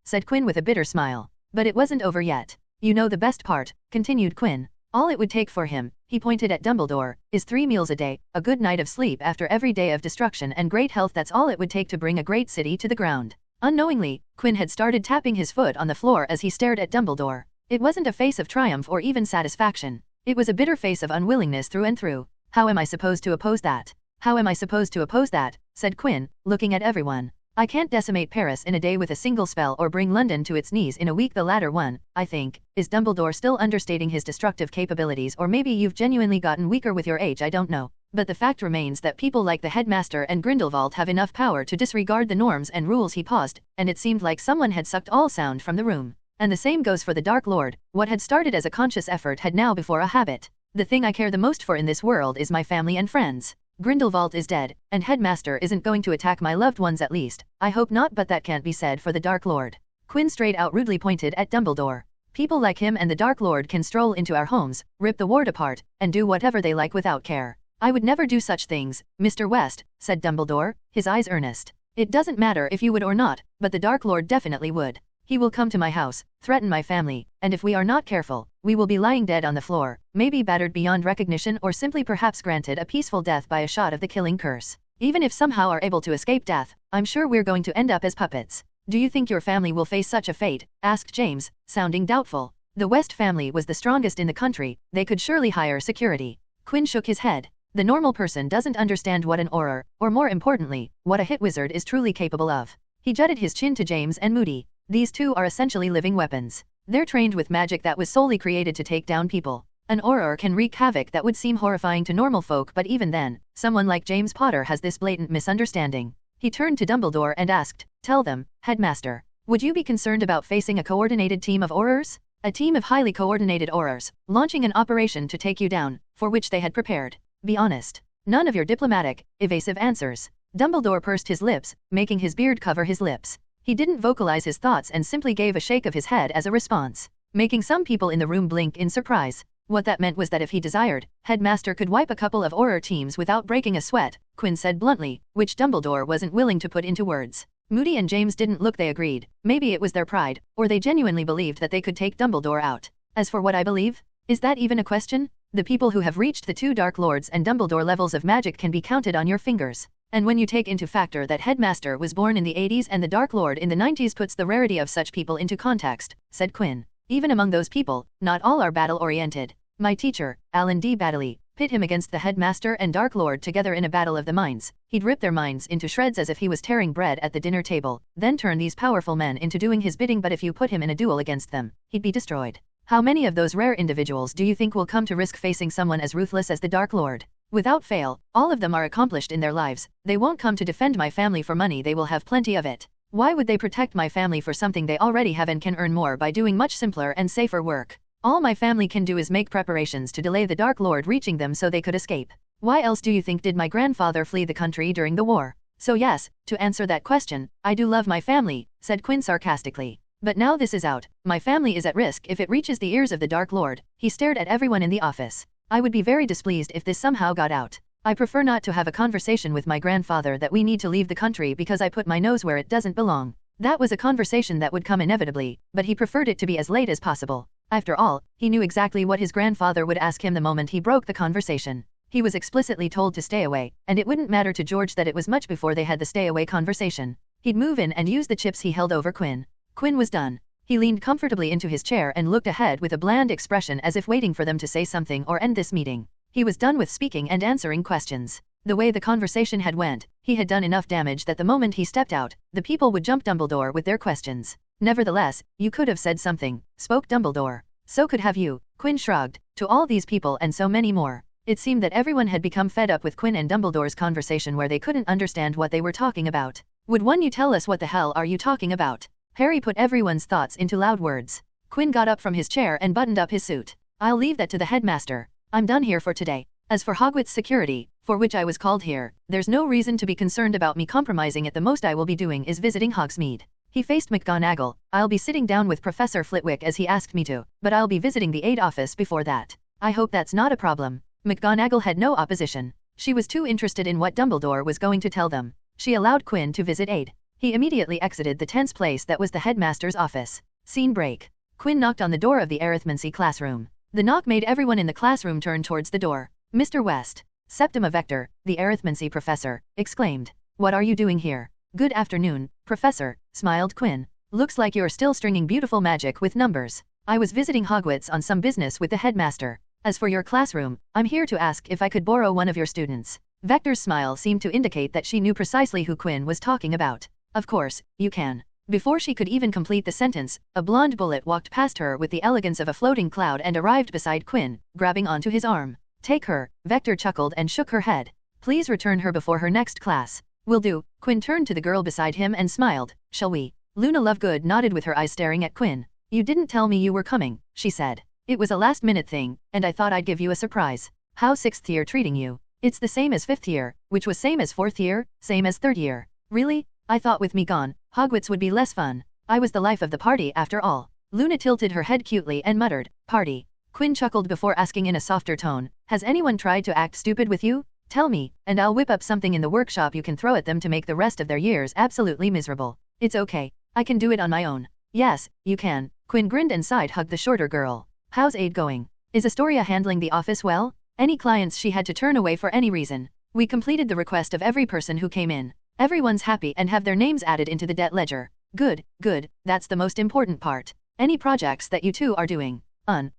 D: said Quinn with a bitter smile. But it wasn't over yet. You know the best part, continued Quinn. All it would take for him, he pointed at Dumbledore, is 3 meals a day, a good night of sleep after every day of destruction, and great health. That's all it would take to bring a great city to the ground. Unknowingly, Quinn had started tapping his foot on the floor as he stared at Dumbledore. It wasn't a face of triumph or even satisfaction. It was a bitter face of unwillingness through and through. How am I supposed to oppose that? How am I supposed to oppose that? Said Quinn, looking at everyone. I can't decimate Paris in a day with a single spell or bring London to its knees in a week. The latter one, I think. Is Dumbledore still understating his destructive capabilities, or maybe you've genuinely gotten weaker with your age? I don't know. But the fact remains that people like the Headmaster and Grindelwald have enough power to disregard the norms and rules. He paused, and it seemed like someone had sucked all sound from the room. And the same goes for the Dark Lord. What had started as a conscious effort had now become a habit. The thing I care the most for in this world is my family and friends. Grindelwald is dead, and Headmaster isn't going to attack my loved ones, at least. I hope not, but that can't be said for the Dark Lord. Quinn straight out rudely pointed at Dumbledore. People like him and the Dark Lord can stroll into our homes, rip the ward apart, and do whatever they like without care. I would never do such things, Mr. West, said Dumbledore, his eyes earnest. It doesn't matter if you would or not, but the Dark Lord definitely would. He will come to my house, threaten my family, and if we are not careful, we will be lying dead on the floor, maybe battered beyond recognition or simply perhaps granted a peaceful death by a shot of the killing curse. Even if somehow are able to escape death, I'm sure we're going to end up as puppets. Do you think your family will face such a fate? Asked James, sounding doubtful. The West family was the strongest in the country, they could surely hire security. Quinn shook his head. The normal person doesn't understand what an Auror, or more importantly, what a hit wizard is truly capable of. He jutted his chin to James and Moody. These two are essentially living weapons. They're trained with magic that was solely created to take down people. An Auror can wreak havoc that would seem horrifying to normal folk, but even then, someone like James Potter has this blatant misunderstanding. He turned to Dumbledore and asked, "Tell them, Headmaster, would you be concerned about facing a coordinated team of Aurors? A team of highly coordinated Aurors, launching an operation to take you down, for which they had prepared. Be honest. None of your diplomatic, evasive answers." Dumbledore pursed his lips, making his beard cover his lips. He didn't vocalize his thoughts and simply gave a shake of his head as a response, making some people in the room blink in surprise. What that meant was that if he desired, Headmaster could wipe a couple of Auror teams without breaking a sweat, Quinn said bluntly, which Dumbledore wasn't willing to put into words. Moody and James didn't look. They agreed. Maybe it was their pride, or they genuinely believed that they could take Dumbledore out. As for what I believe, is that even a question? The people who have reached the 2 Dark Lords and Dumbledore levels of magic can be counted on your fingers. And when you take into factor that Headmaster was born in the 80s and the Dark Lord in the 90s puts the rarity of such people into context, said Quinn. Even among those people, not all are battle-oriented. My teacher, Alan D. Baddeley, pit him against the Headmaster and Dark Lord together in a battle of the minds. He'd rip their minds into shreds as if he was tearing bread at the dinner table, then turn these powerful men into doing his bidding, but if you put him in a duel against them, he'd be destroyed. How many of those rare individuals do you think will come to risk facing someone as ruthless as the Dark Lord? Without fail, all of them are accomplished in their lives. They won't come to defend my family for money, they will have plenty of it. Why would they protect my family for something they already have and can earn more by doing much simpler and safer work? All my family can do is make preparations to delay the Dark Lord reaching them so they could escape. Why else do you think did my grandfather flee the country during the war? So yes, to answer that question, I do love my family, said Quinn sarcastically. But now this is out, my family is at risk if it reaches the ears of the Dark Lord. He stared at everyone in the office. I would be very displeased if this somehow got out. I prefer not to have a conversation with my grandfather that we need to leave the country because I put my nose where it doesn't belong. That was a conversation that would come inevitably, but he preferred it to be as late as possible. After all, he knew exactly what his grandfather would ask him the moment he broke the conversation. He was explicitly told to stay away, and it wouldn't matter to George that it was much before they had the stay away conversation. He'd move in and use the chips he held over Quinn. Quinn was done. He leaned comfortably into his chair and looked ahead with a bland expression as if waiting for them to say something or end this meeting. He was done with speaking and answering questions. The way the conversation had went, he had done enough damage that the moment he stepped out, the people would jump Dumbledore with their questions. Nevertheless, you could have said something, spoke Dumbledore. So could have you, Quinn shrugged, to all these people and so many more. It seemed that everyone had become fed up with Quinn and Dumbledore's conversation where they couldn't understand what they were talking about. Would one you tell us what the hell are you talking about? Harry put everyone's thoughts into loud words. Quinn got up from his chair and buttoned up his suit. I'll leave that to the Headmaster. I'm done here for today. As for Hogwarts security, for which I was called here, there's no reason to be concerned about me compromising it. The most I will be doing is visiting Hogsmeade. He faced McGonagall. I'll be sitting down with Professor Flitwick as he asked me to, but I'll be visiting the aid office before that. I hope that's not a problem. McGonagall had no opposition. She was too interested in what Dumbledore was going to tell them. She allowed Quinn to visit aid. He immediately exited the tense place that was the headmaster's office. Scene break. Quinn knocked on the door of the arithmancy classroom. The knock made everyone in the classroom turn towards the door. Mr. West, Septima Vector, the arithmancy professor, exclaimed. What are you doing here? Good afternoon, Professor, smiled Quinn. Looks like you're still stringing beautiful magic with numbers. I was visiting Hogwarts on some business with the headmaster. As for your classroom, I'm here to ask if I could borrow one of your students. Vector's smile seemed to indicate that she knew precisely who Quinn was talking about. Of course, you can. Before she could even complete the sentence, a blonde bullet walked past her with the elegance of a floating cloud and arrived beside Quinn, grabbing onto his arm. Take her, Vector chuckled and shook her head. Please return her before her next class. Will do. Quinn turned to the girl beside him and smiled. Shall we? Luna Lovegood nodded with her eyes staring at Quinn. You didn't tell me you were coming, she said. It was a last-minute thing, and I thought I'd give you a surprise. How's 6th year treating you? It's the same as 5th year, which was same as 4th year, same as 3rd year. Really? I thought with me gone, Hogwarts would be less fun. I was the life of the party after all. Luna tilted her head cutely and muttered, "Party." Quinn chuckled before asking in a softer tone, "Has anyone tried to act stupid with you? Tell me, and I'll whip up something in the workshop you can throw at them to make the rest of their years absolutely miserable." "It's okay. I can do it on my own." "Yes, you can." Quinn grinned and side-hugged the shorter girl. "How's Aid going? Is Astoria handling the office well? Any clients she had to turn away for any reason?" "We completed the request of every person who came in. Everyone's happy and have their names added into the debt ledger." "Good, good, that's the most important part. Any projects that you two are doing?"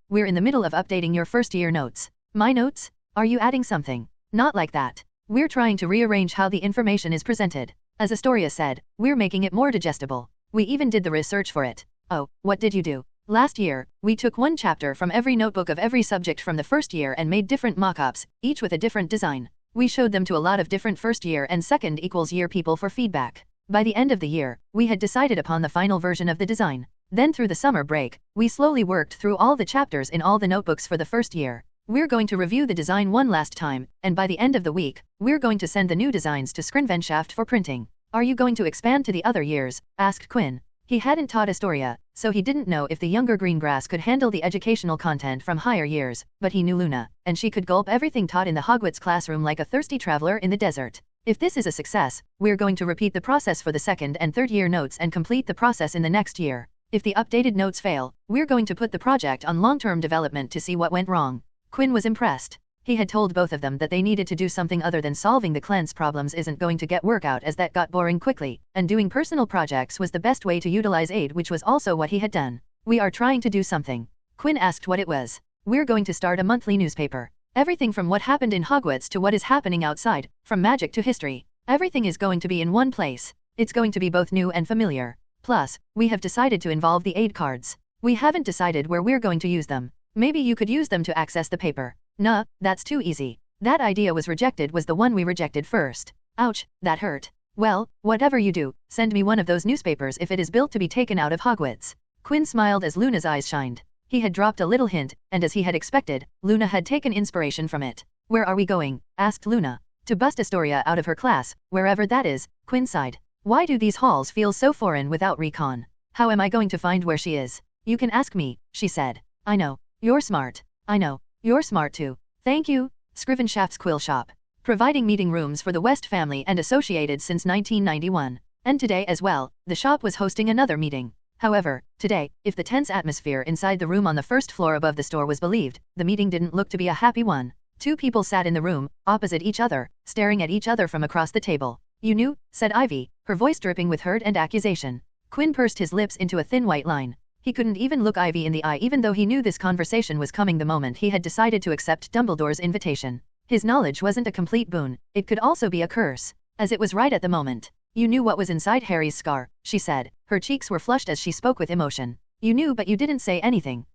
D: We're in the middle of updating your first year notes." "My notes? Are you adding something?" "Not like that. We're trying to rearrange how the information is presented. As Astoria said, we're making it more digestible. We even did the research for it." "Oh, what did you do?" "Last year, we took one chapter from every notebook of every subject from the first year and made different mock-ups, each with a different design. We showed them to a lot of different first year and second equals year people for feedback. By the end of the year, we had decided upon the final version of the design. Then through the summer break, we slowly worked through all the chapters in all the notebooks for the first year. We're going to review the design one last time, and by the end of the week, we're going to send the new designs to Scrinvenshaft for printing." "Are you going to expand to the other years?" asked Quinn. He hadn't taught Astoria, so he didn't know if the younger Greengrass could handle the educational content from higher years, but he knew Luna, and she could gulp everything taught in the Hogwarts classroom like a thirsty traveler in the desert. "If this is a success, we're going to repeat the process for the second and third year notes and complete the process in the next year. If the updated notes fail, we're going to put the project on long-term development to see what went wrong." Quinn was impressed. He had told both of them that they needed to do something other than solving the cleanse problems isn't going to get work out as that got boring quickly, and doing personal projects was the best way to utilize Aid, which was also what he had done. "We are trying to do something." Quinn asked what it was. "We're going to start a monthly newspaper. Everything from what happened in Hogwarts to what is happening outside, from magic to history. Everything is going to be in one place. It's going to be both new and familiar. Plus, we have decided to involve the Aid cards. We haven't decided where we're going to use them. Maybe you could use them to access the paper." "Nah, that's too easy. That idea was the one we rejected first." "Ouch, that hurt." "Well, whatever you do, send me one of those newspapers if it is built to be taken out of Hogwarts." Quinn smiled as Luna's eyes shined. He had dropped a little hint, and as he had expected, Luna had taken inspiration from it. "Where are we going?" asked Luna. "To bust Astoria out of her class, wherever that is," Quinn sighed. "Why do these halls feel so foreign without recon? How am I going to find where she is?" "You can ask me," she said. "I know. You're smart." "I know. You're smart too." "Thank you." Scrivenshaft's Quill Shop. Providing meeting rooms for the West family and associated since 1991. And today as well, the shop was hosting another meeting. However, today, if the tense atmosphere inside the room on the first floor above the store was believed, the meeting didn't look to be a happy one. Two people sat in the room, opposite each other, staring at each other from across the table. "You knew?" said Ivy, her voice dripping with hurt and accusation. Quinn pursed his lips into a thin white line. He couldn't even look Ivy in the eye even though he knew this conversation was coming the moment he had decided to accept Dumbledore's invitation. His knowledge wasn't a complete boon, it could also be a curse, as it was right at the moment. "You knew what was inside Harry's scar," she said. Her cheeks were flushed as she spoke with emotion. "You knew but you didn't say anything."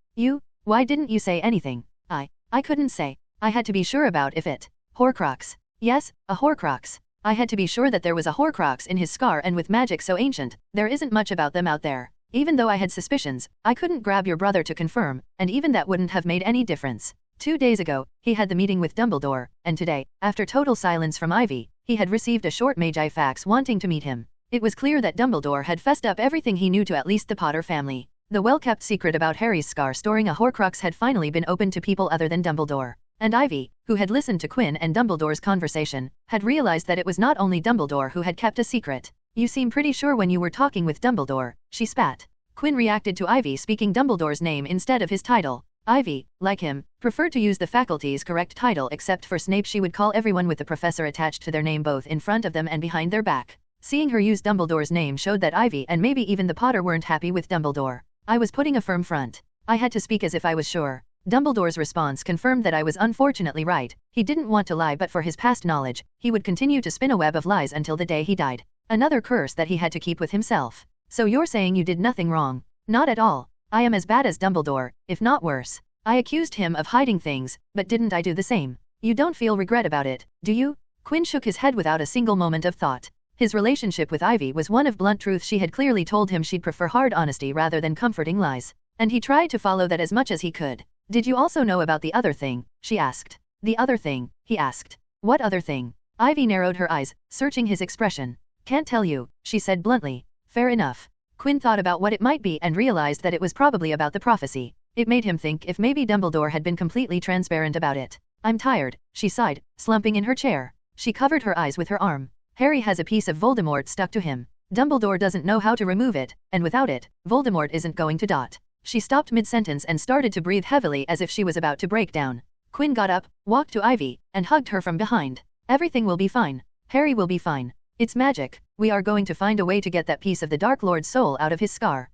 D: Why didn't you say anything?" I couldn't say. I had to be sure about if it." "Horcrux." "Yes, a horcrux. I had to be sure that there was a horcrux in his scar, and with magic so ancient, there isn't much about them out there. Even though I had suspicions, I couldn't grab your brother to confirm, and even that wouldn't have made any difference." 2 days ago, he had the meeting with Dumbledore, and today, after total silence from Ivy, he had received a short Magi fax wanting to meet him. It was clear that Dumbledore had fessed up everything he knew to at least the Potter family. The well-kept secret about Harry's scar storing a horcrux had finally been opened to people other than Dumbledore. And Ivy, who had listened to Quinn and Dumbledore's conversation, had realized that it was not only Dumbledore who had kept a secret. "You seem pretty sure when you were talking with Dumbledore," she spat. Quinn reacted to Ivy speaking Dumbledore's name instead of his title. Ivy, like him, preferred to use the faculty's correct title except for Snape. She would call everyone with the professor attached to their name both in front of them and behind their back. Seeing her use Dumbledore's name showed that Ivy and maybe even the Potter weren't happy with Dumbledore. "I was putting a firm front. I had to speak as if I was sure." Dumbledore's response confirmed that I was unfortunately right. He didn't want to lie, but for his past knowledge, he would continue to spin a web of lies until the day he died. Another curse that he had to keep with himself. "So you're saying you did nothing wrong?" "Not at all. I am as bad as Dumbledore, if not worse. I accused him of hiding things, but didn't I do the same? You don't feel regret about it, do you?" Quinn shook his head without a single moment of thought. His relationship with Ivy was one of blunt truth. She had clearly told him she'd prefer hard honesty rather than comforting lies. And he tried to follow that as much as he could. "Did you also know about the other thing?" she asked. "The other thing?" he asked. "What other thing?" Ivy narrowed her eyes, searching his expression. "Can't tell you," she said bluntly. "Fair enough." Quinn thought about what it might be and realized that it was probably about the prophecy. It made him think if maybe Dumbledore had been completely transparent about it. I'm tired, she sighed, slumping in her chair. She covered her eyes with her arm. Harry has a piece of Voldemort stuck to him. Dumbledore doesn't know how to remove it, and without it, Voldemort isn't going to dot. She stopped mid-sentence and started to breathe heavily as if she was about to break down. Quinn got up, walked to Ivy, and hugged her from behind. Everything will be fine. Harry will be fine. It's magic. We are going to find a way to get that piece of the Dark Lord's soul out of his scar.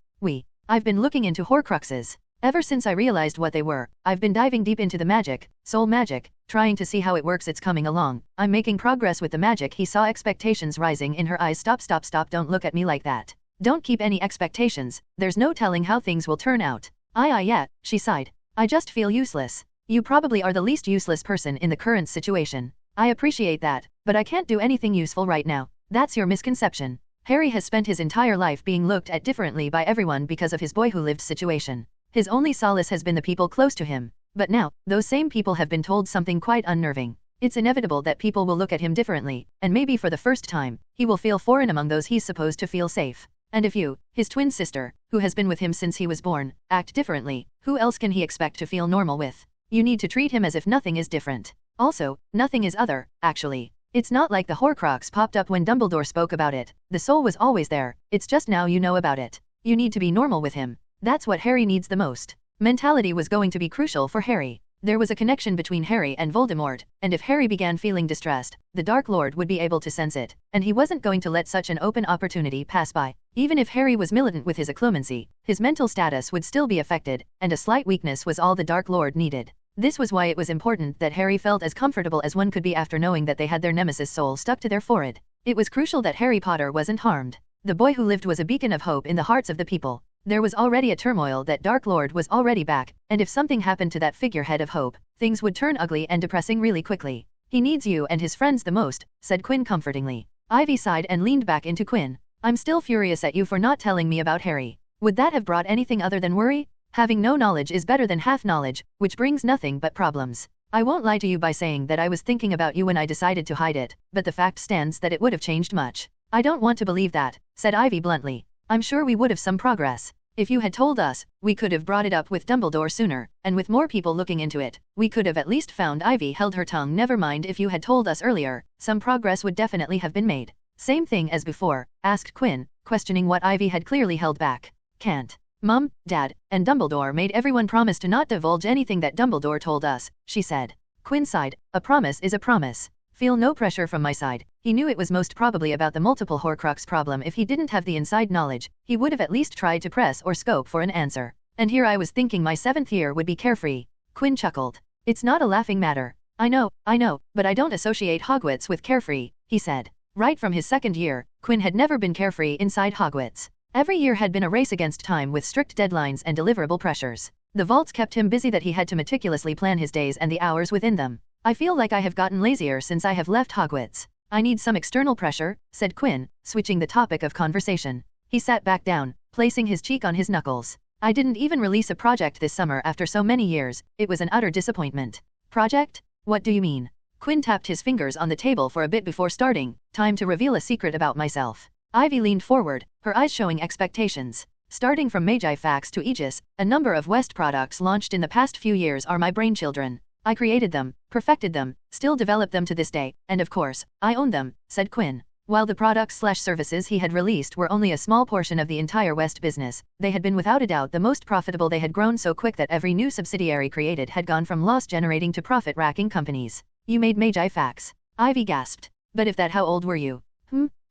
D: I've been looking into horcruxes. Ever since I realized what they were, I've been diving deep into the magic, soul magic, trying to see how it works. It's coming along. I'm making progress with the magic. He saw expectations rising in her eyes. Stop, don't look at me like that. Don't keep any expectations, there's no telling how things will turn out. Yeah, she sighed. I just feel useless. You probably are the least useless person in the current situation. I appreciate that, but I can't do anything useful right now. That's your misconception. Harry has spent his entire life being looked at differently by everyone because of his boy who lived situation. His only solace has been the people close to him. But now, those same people have been told something quite unnerving. It's inevitable that people will look at him differently, and maybe for the first time, he will feel foreign among those he's supposed to feel safe. And if you, his twin sister, who has been with him since he was born, act differently, who else can he expect to feel normal with? You need to treat him as if nothing is different. Also, nothing is other, actually. It's not like the horcrux popped up when Dumbledore spoke about it. The soul was always there, it's just now you know about it. You need to be normal with him. That's what Harry needs the most. Mentality was going to be crucial for Harry. There was a connection between Harry and Voldemort, and if Harry began feeling distressed, the Dark Lord would be able to sense it, and he wasn't going to let such an open opportunity pass by. Even if Harry was militant with his occlumency, his mental status would still be affected, and a slight weakness was all the Dark Lord needed. This was why it was important that Harry felt as comfortable as one could be after knowing that they had their nemesis soul stuck to their forehead. It was crucial that Harry Potter wasn't harmed. The boy who lived was a beacon of hope in the hearts of the people. There was already a turmoil that Dark Lord was already back, and if something happened to that figurehead of hope, things would turn ugly and depressing really quickly. He needs you and his friends the most, said Quinn comfortingly. Ivy sighed and leaned back into Quinn. I'm still furious at you for not telling me about Harry. Would that have brought anything other than worry? Having no knowledge is better than half knowledge, which brings nothing but problems. I won't lie to you by saying that I was thinking about you when I decided to hide it, but the fact stands that it would have changed much. I don't want to believe that, said Ivy bluntly. I'm sure we would have some progress. If you had told us, we could have brought it up with Dumbledore sooner, and with more people looking into it, we could have at least found. Ivy held her tongue. Never mind if you had told us earlier, some progress would definitely have been made. Same thing as before, asked Quinn, questioning what Ivy had clearly held back. Can't. Mum, Dad, and Dumbledore made everyone promise to not divulge anything that Dumbledore told us, she said. Quinn sighed. A promise is a promise. Feel no pressure from my side. He knew it was most probably about the multiple horcrux problem. If he didn't have the inside knowledge, he would have at least tried to press or scope for an answer. And here I was thinking my 7th year would be carefree. Quinn chuckled. It's not a laughing matter. I know, but I don't associate Hogwarts with carefree, he said. Right from his 2nd year, Quinn had never been carefree inside Hogwarts. Every year had been a race against time with strict deadlines and deliverable pressures. The vaults kept him busy that he had to meticulously plan his days and the hours within them. I feel like I have gotten lazier since I have left Hogwarts. I need some external pressure, said Quinn, switching the topic of conversation. He sat back down, placing his cheek on his knuckles. I didn't even release a project this summer after so many years. It was an utter disappointment. Project? What do you mean? Quinn tapped his fingers on the table for a bit before starting. Time to reveal a secret about myself. Ivy leaned forward, her eyes showing expectations. Starting from Magi Facts to Aegis, a number of West products launched in the past few years are my brainchildren. I created them, perfected them, still develop them to this day, and of course, I own them, said Quinn. While the products/services he had released were only a small portion of the entire West business, they had been without a doubt the most profitable. They had grown so quick that every new subsidiary created had gone from loss-generating to profit-racking companies. You made Magi Facts. Ivy gasped. But if that, how old were you?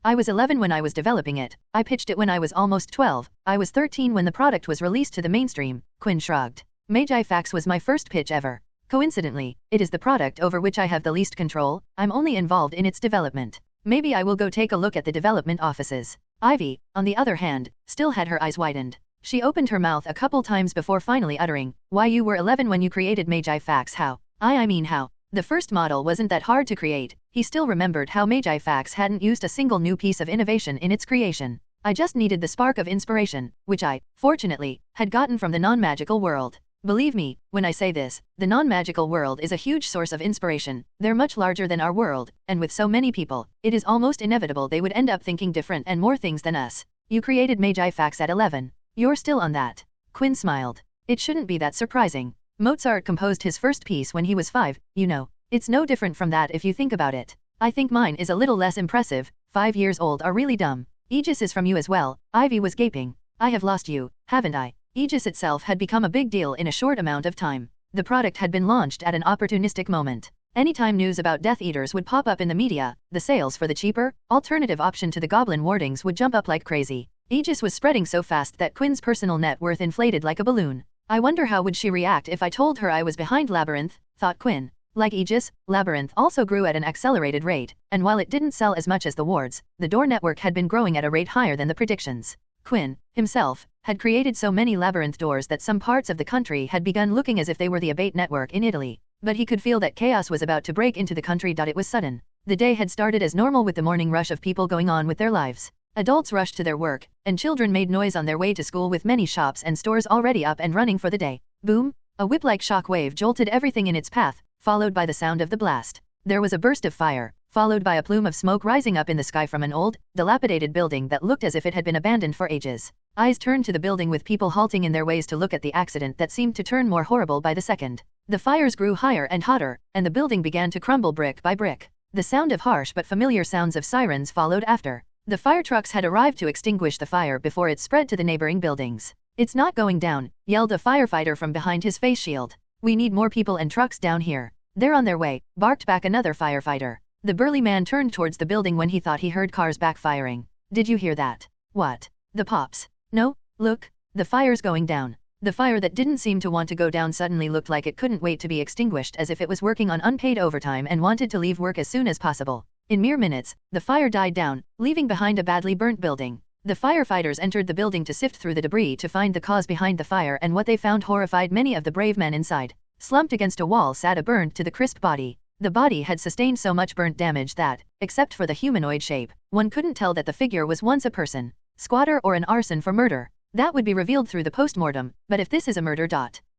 D: I was 11 when I was developing it. I pitched it when I was almost 12. I was 13 when the product was released to the mainstream, Quinn shrugged. Magi Facts was my first pitch ever. Coincidentally, it is the product over which I have the least control. I'm only involved in its development. Maybe I will go take a look at the development offices. Ivy, on the other hand, still had her eyes widened. She opened her mouth a couple times before finally uttering, why you were 11 when you created Magi Facts. How? I mean how? The first model wasn't that hard to create. He still remembered how Magi Facts hadn't used a single new piece of innovation in its creation. I just needed the spark of inspiration, which I, fortunately, had gotten from the non-magical world. Believe me, when I say this, the non-magical world is a huge source of inspiration. They're much larger than our world, and with so many people, it is almost inevitable they would end up thinking different and more things than us. You created Magi Fax at 11. You're still on that. Quinn smiled. It shouldn't be that surprising. Mozart composed his first piece when he was 5, you know. It's no different from that if you think about it. I think mine is a little less impressive. 5 years old are really dumb. Aegis is from you as well. Ivy was gaping. I have lost you, haven't I? Aegis itself had become a big deal in a short amount of time. The product had been launched at an opportunistic moment. Anytime news about Death Eaters would pop up in the media, the sales for the cheaper, alternative option to the Goblin wardings would jump up like crazy. Aegis was spreading so fast that Quinn's personal net worth inflated like a balloon. I wonder how would she react if I told her I was behind Labyrinth, thought Quinn. Like Aegis, Labyrinth also grew at an accelerated rate, and while it didn't sell as much as the wards, the door network had been growing at a rate higher than the predictions. Quinn, himself, had created so many Labyrinth doors that some parts of the country had begun looking as if they were the Abate network in Italy. But he could feel that chaos was about to break into the country. It was sudden. The day had started as normal with the morning rush of people going on with their lives. Adults rushed to their work, and children made noise on their way to school with many shops and stores already up and running for the day. Boom! A whip-like shock wave jolted everything in its path, followed by the sound of the blast. There was a burst of fire, followed by a plume of smoke rising up in the sky from an old, dilapidated building that looked as if it had been abandoned for ages. Eyes turned to the building with people halting in their ways to look at the accident that seemed to turn more horrible by the second. The fires grew higher and hotter, and the building began to crumble brick by brick. The sound of harsh but familiar sounds of sirens followed after. The fire trucks had arrived to extinguish the fire before it spread to the neighboring buildings. It's not going down, yelled a firefighter from behind his face shield. We need more people and trucks down here. They're on their way, barked back another firefighter. The burly man turned towards the building when he thought he heard cars backfiring. Did you hear that? What? The pops? No, look, the fire's going down. The fire that didn't seem to want to go down suddenly looked like it couldn't wait to be extinguished, as if it was working on unpaid overtime and wanted to leave work as soon as possible. In mere minutes, the fire died down, leaving behind a badly burnt building. The firefighters entered the building to sift through the debris to find the cause behind the fire, and what they found horrified many of the brave men inside. Slumped against a wall sat a burned to the crisp body. The body had sustained so much burnt damage that, except for the humanoid shape, one couldn't tell that the figure was once a person. Squatter or an arson for murder. That would be revealed through the postmortem, but if this is a murder.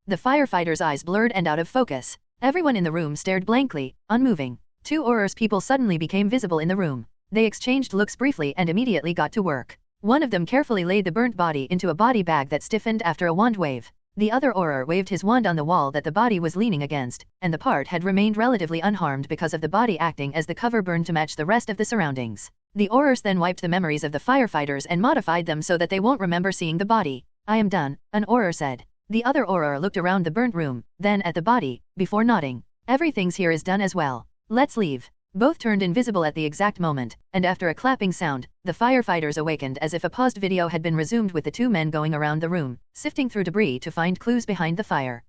D: The firefighters' eyes blurred and out of focus. Everyone in the room stared blankly, unmoving. 2 Aurors people suddenly became visible in the room. They exchanged looks briefly and immediately got to work. One of them carefully laid the burnt body into a body bag that stiffened after a wand wave. The other Auror waved his wand on the wall that the body was leaning against, and the part had remained relatively unharmed because of the body acting as the cover burned to match the rest of the surroundings. The Aurors then wiped the memories of the firefighters and modified them so that they won't remember seeing the body. I am done, an Auror said. The other Auror looked around the burnt room, then at the body, before nodding. Everything's here is done as well. Let's leave. Both turned invisible at the exact moment, and after a clapping sound, the firefighters awakened as if a paused video had been resumed, with the 2 men going around the room, sifting through debris to find clues behind the fire.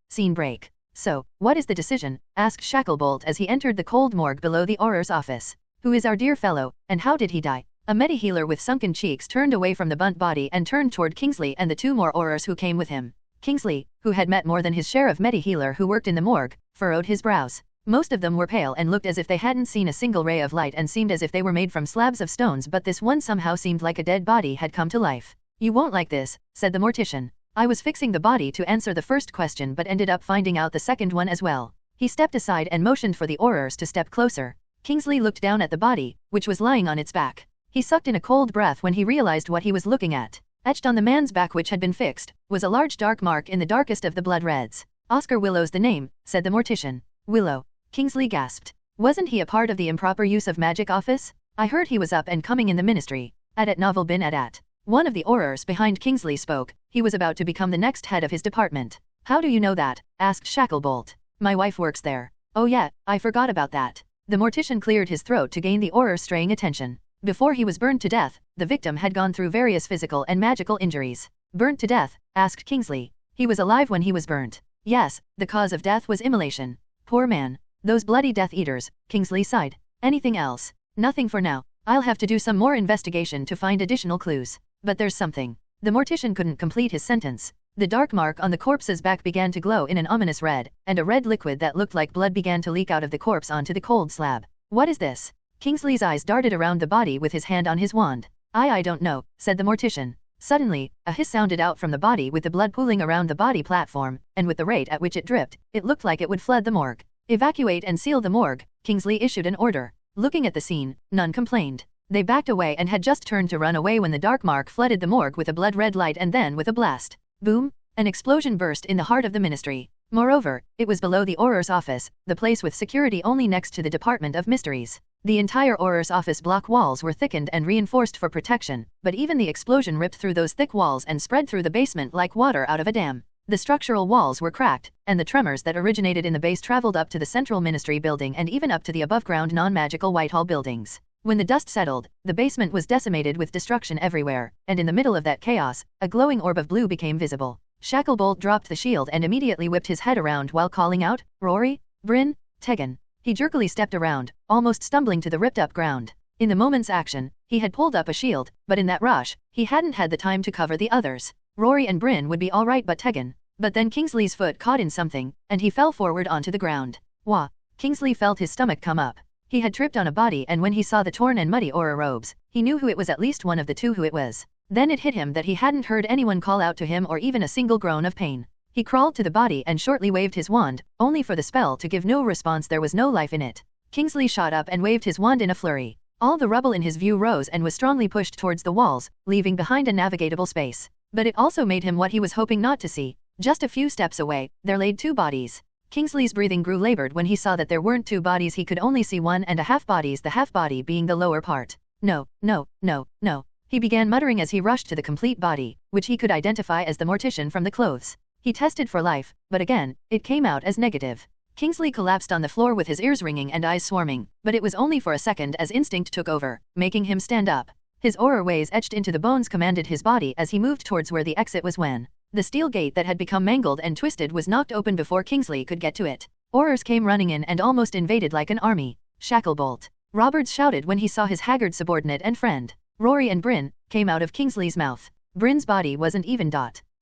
D: Scene break. So, what is the decision? Asked Shacklebolt as he entered the cold morgue below the Auror's office. Who is our dear fellow, and how did he die? A medi-healer with sunken cheeks turned away from the burnt body and turned toward Kingsley and the 2 more Aurors who came with him. Kingsley, who had met more than his share of medi-healer who worked in the morgue, furrowed his brows. Most of them were pale and looked as if they hadn't seen a single ray of light and seemed as if they were made from slabs of stones, but this one somehow seemed like a dead body had come to life. You won't like this, said the mortician. I was fixing the body to answer the first question but ended up finding out the second one as well. He stepped aside and motioned for the Aurors to step closer. Kingsley looked down at the body, which was lying on its back. He sucked in a cold breath when he realized what he was looking at. Etched on the man's back, which had been fixed, was a large dark mark in the darkest of the blood reds. Oscar Willow's the name, said the mortician. Willow. Kingsley gasped. Wasn't he a part of the improper use of magic office? I heard he was up and coming in the ministry. At novel bin at. One of the Aurors behind Kingsley spoke. He was about to become the next head of his department. How do you know that? Asked Shacklebolt. My wife works there. Oh yeah, I forgot about that. The mortician cleared his throat to gain the Auror's straying attention. Before he was burned to death, the victim had gone through various physical and magical injuries. Burnt to death? Asked Kingsley. He was alive when he was burnt. Yes, the cause of death was immolation. Poor man. Those bloody Death Eaters, Kingsley sighed. Anything else? Nothing for now. I'll have to do some more investigation to find additional clues. But there's something. The mortician couldn't complete his sentence. The dark mark on the corpse's back began to glow in an ominous red, and a red liquid that looked like blood began to leak out of the corpse onto the cold slab. What is this? Kingsley's eyes darted around the body with his hand on his wand. I don't know, said the mortician. Suddenly, a hiss sounded out from the body with the blood pooling around the body platform, and with the rate at which it dripped, it looked like it would flood the morgue. Evacuate and seal the morgue, Kingsley issued an order. Looking at the scene, none complained. They backed away and had just turned to run away when the dark mark flooded the morgue with a blood-red light, and then with a blast. Boom! An explosion burst in the heart of the ministry. Moreover, it was below the Auror's office, the place with security only next to the Department of Mysteries. The entire Auror's office block walls were thickened and reinforced for protection, but even the explosion ripped through those thick walls and spread through the basement like water out of a dam. The structural walls were cracked, and the tremors that originated in the base traveled up to the central ministry building and even up to the above-ground non-magical Whitehall buildings. When the dust settled, the basement was decimated with destruction everywhere, and in the middle of that chaos, a glowing orb of blue became visible. Shacklebolt dropped the shield and immediately whipped his head around while calling out, "Rory, Bryn, Tegan." He jerkily stepped around, almost stumbling to the ripped-up ground. In the moment's action, he had pulled up a shield, but in that rush, he hadn't had the time to cover the others. Rory and Bryn would be all right, but Tegan. But then Kingsley's foot caught in something, and he fell forward onto the ground. Wah! Kingsley felt his stomach come up. He had tripped on a body, and when he saw the torn and muddy Auror robes, he knew who it was, at least one of the two who it was. Then it hit him that he hadn't heard anyone call out to him or even a single groan of pain. He crawled to the body and shortly waved his wand, only for the spell to give no response. There was no life in it. Kingsley shot up and waved his wand in a flurry. All the rubble in his view rose and was strongly pushed towards the walls, leaving behind a navigatable space. But it also made him what he was hoping not to see. Just a few steps away, there laid two bodies. Kingsley's breathing grew labored when he saw that there weren't two bodies. He could only see one and a half bodies, the half body being the lower part. No, no, no, no. He began muttering as he rushed to the complete body, which he could identify as the mortician from the clothes. He tested for life, but again, it came out as negative. Kingsley collapsed on the floor with his ears ringing and eyes swarming, but it was only for a second as instinct took over, making him stand up. His Auror ways etched into the bones commanded his body as he moved towards where the exit was when the steel gate that had become mangled and twisted was knocked open before Kingsley could get to it. Aurors came running in and almost invaded like an army. Shacklebolt! Roberts shouted when he saw his haggard subordinate and friend. Rory and Bryn came out of Kingsley's mouth. Bryn's body wasn't even.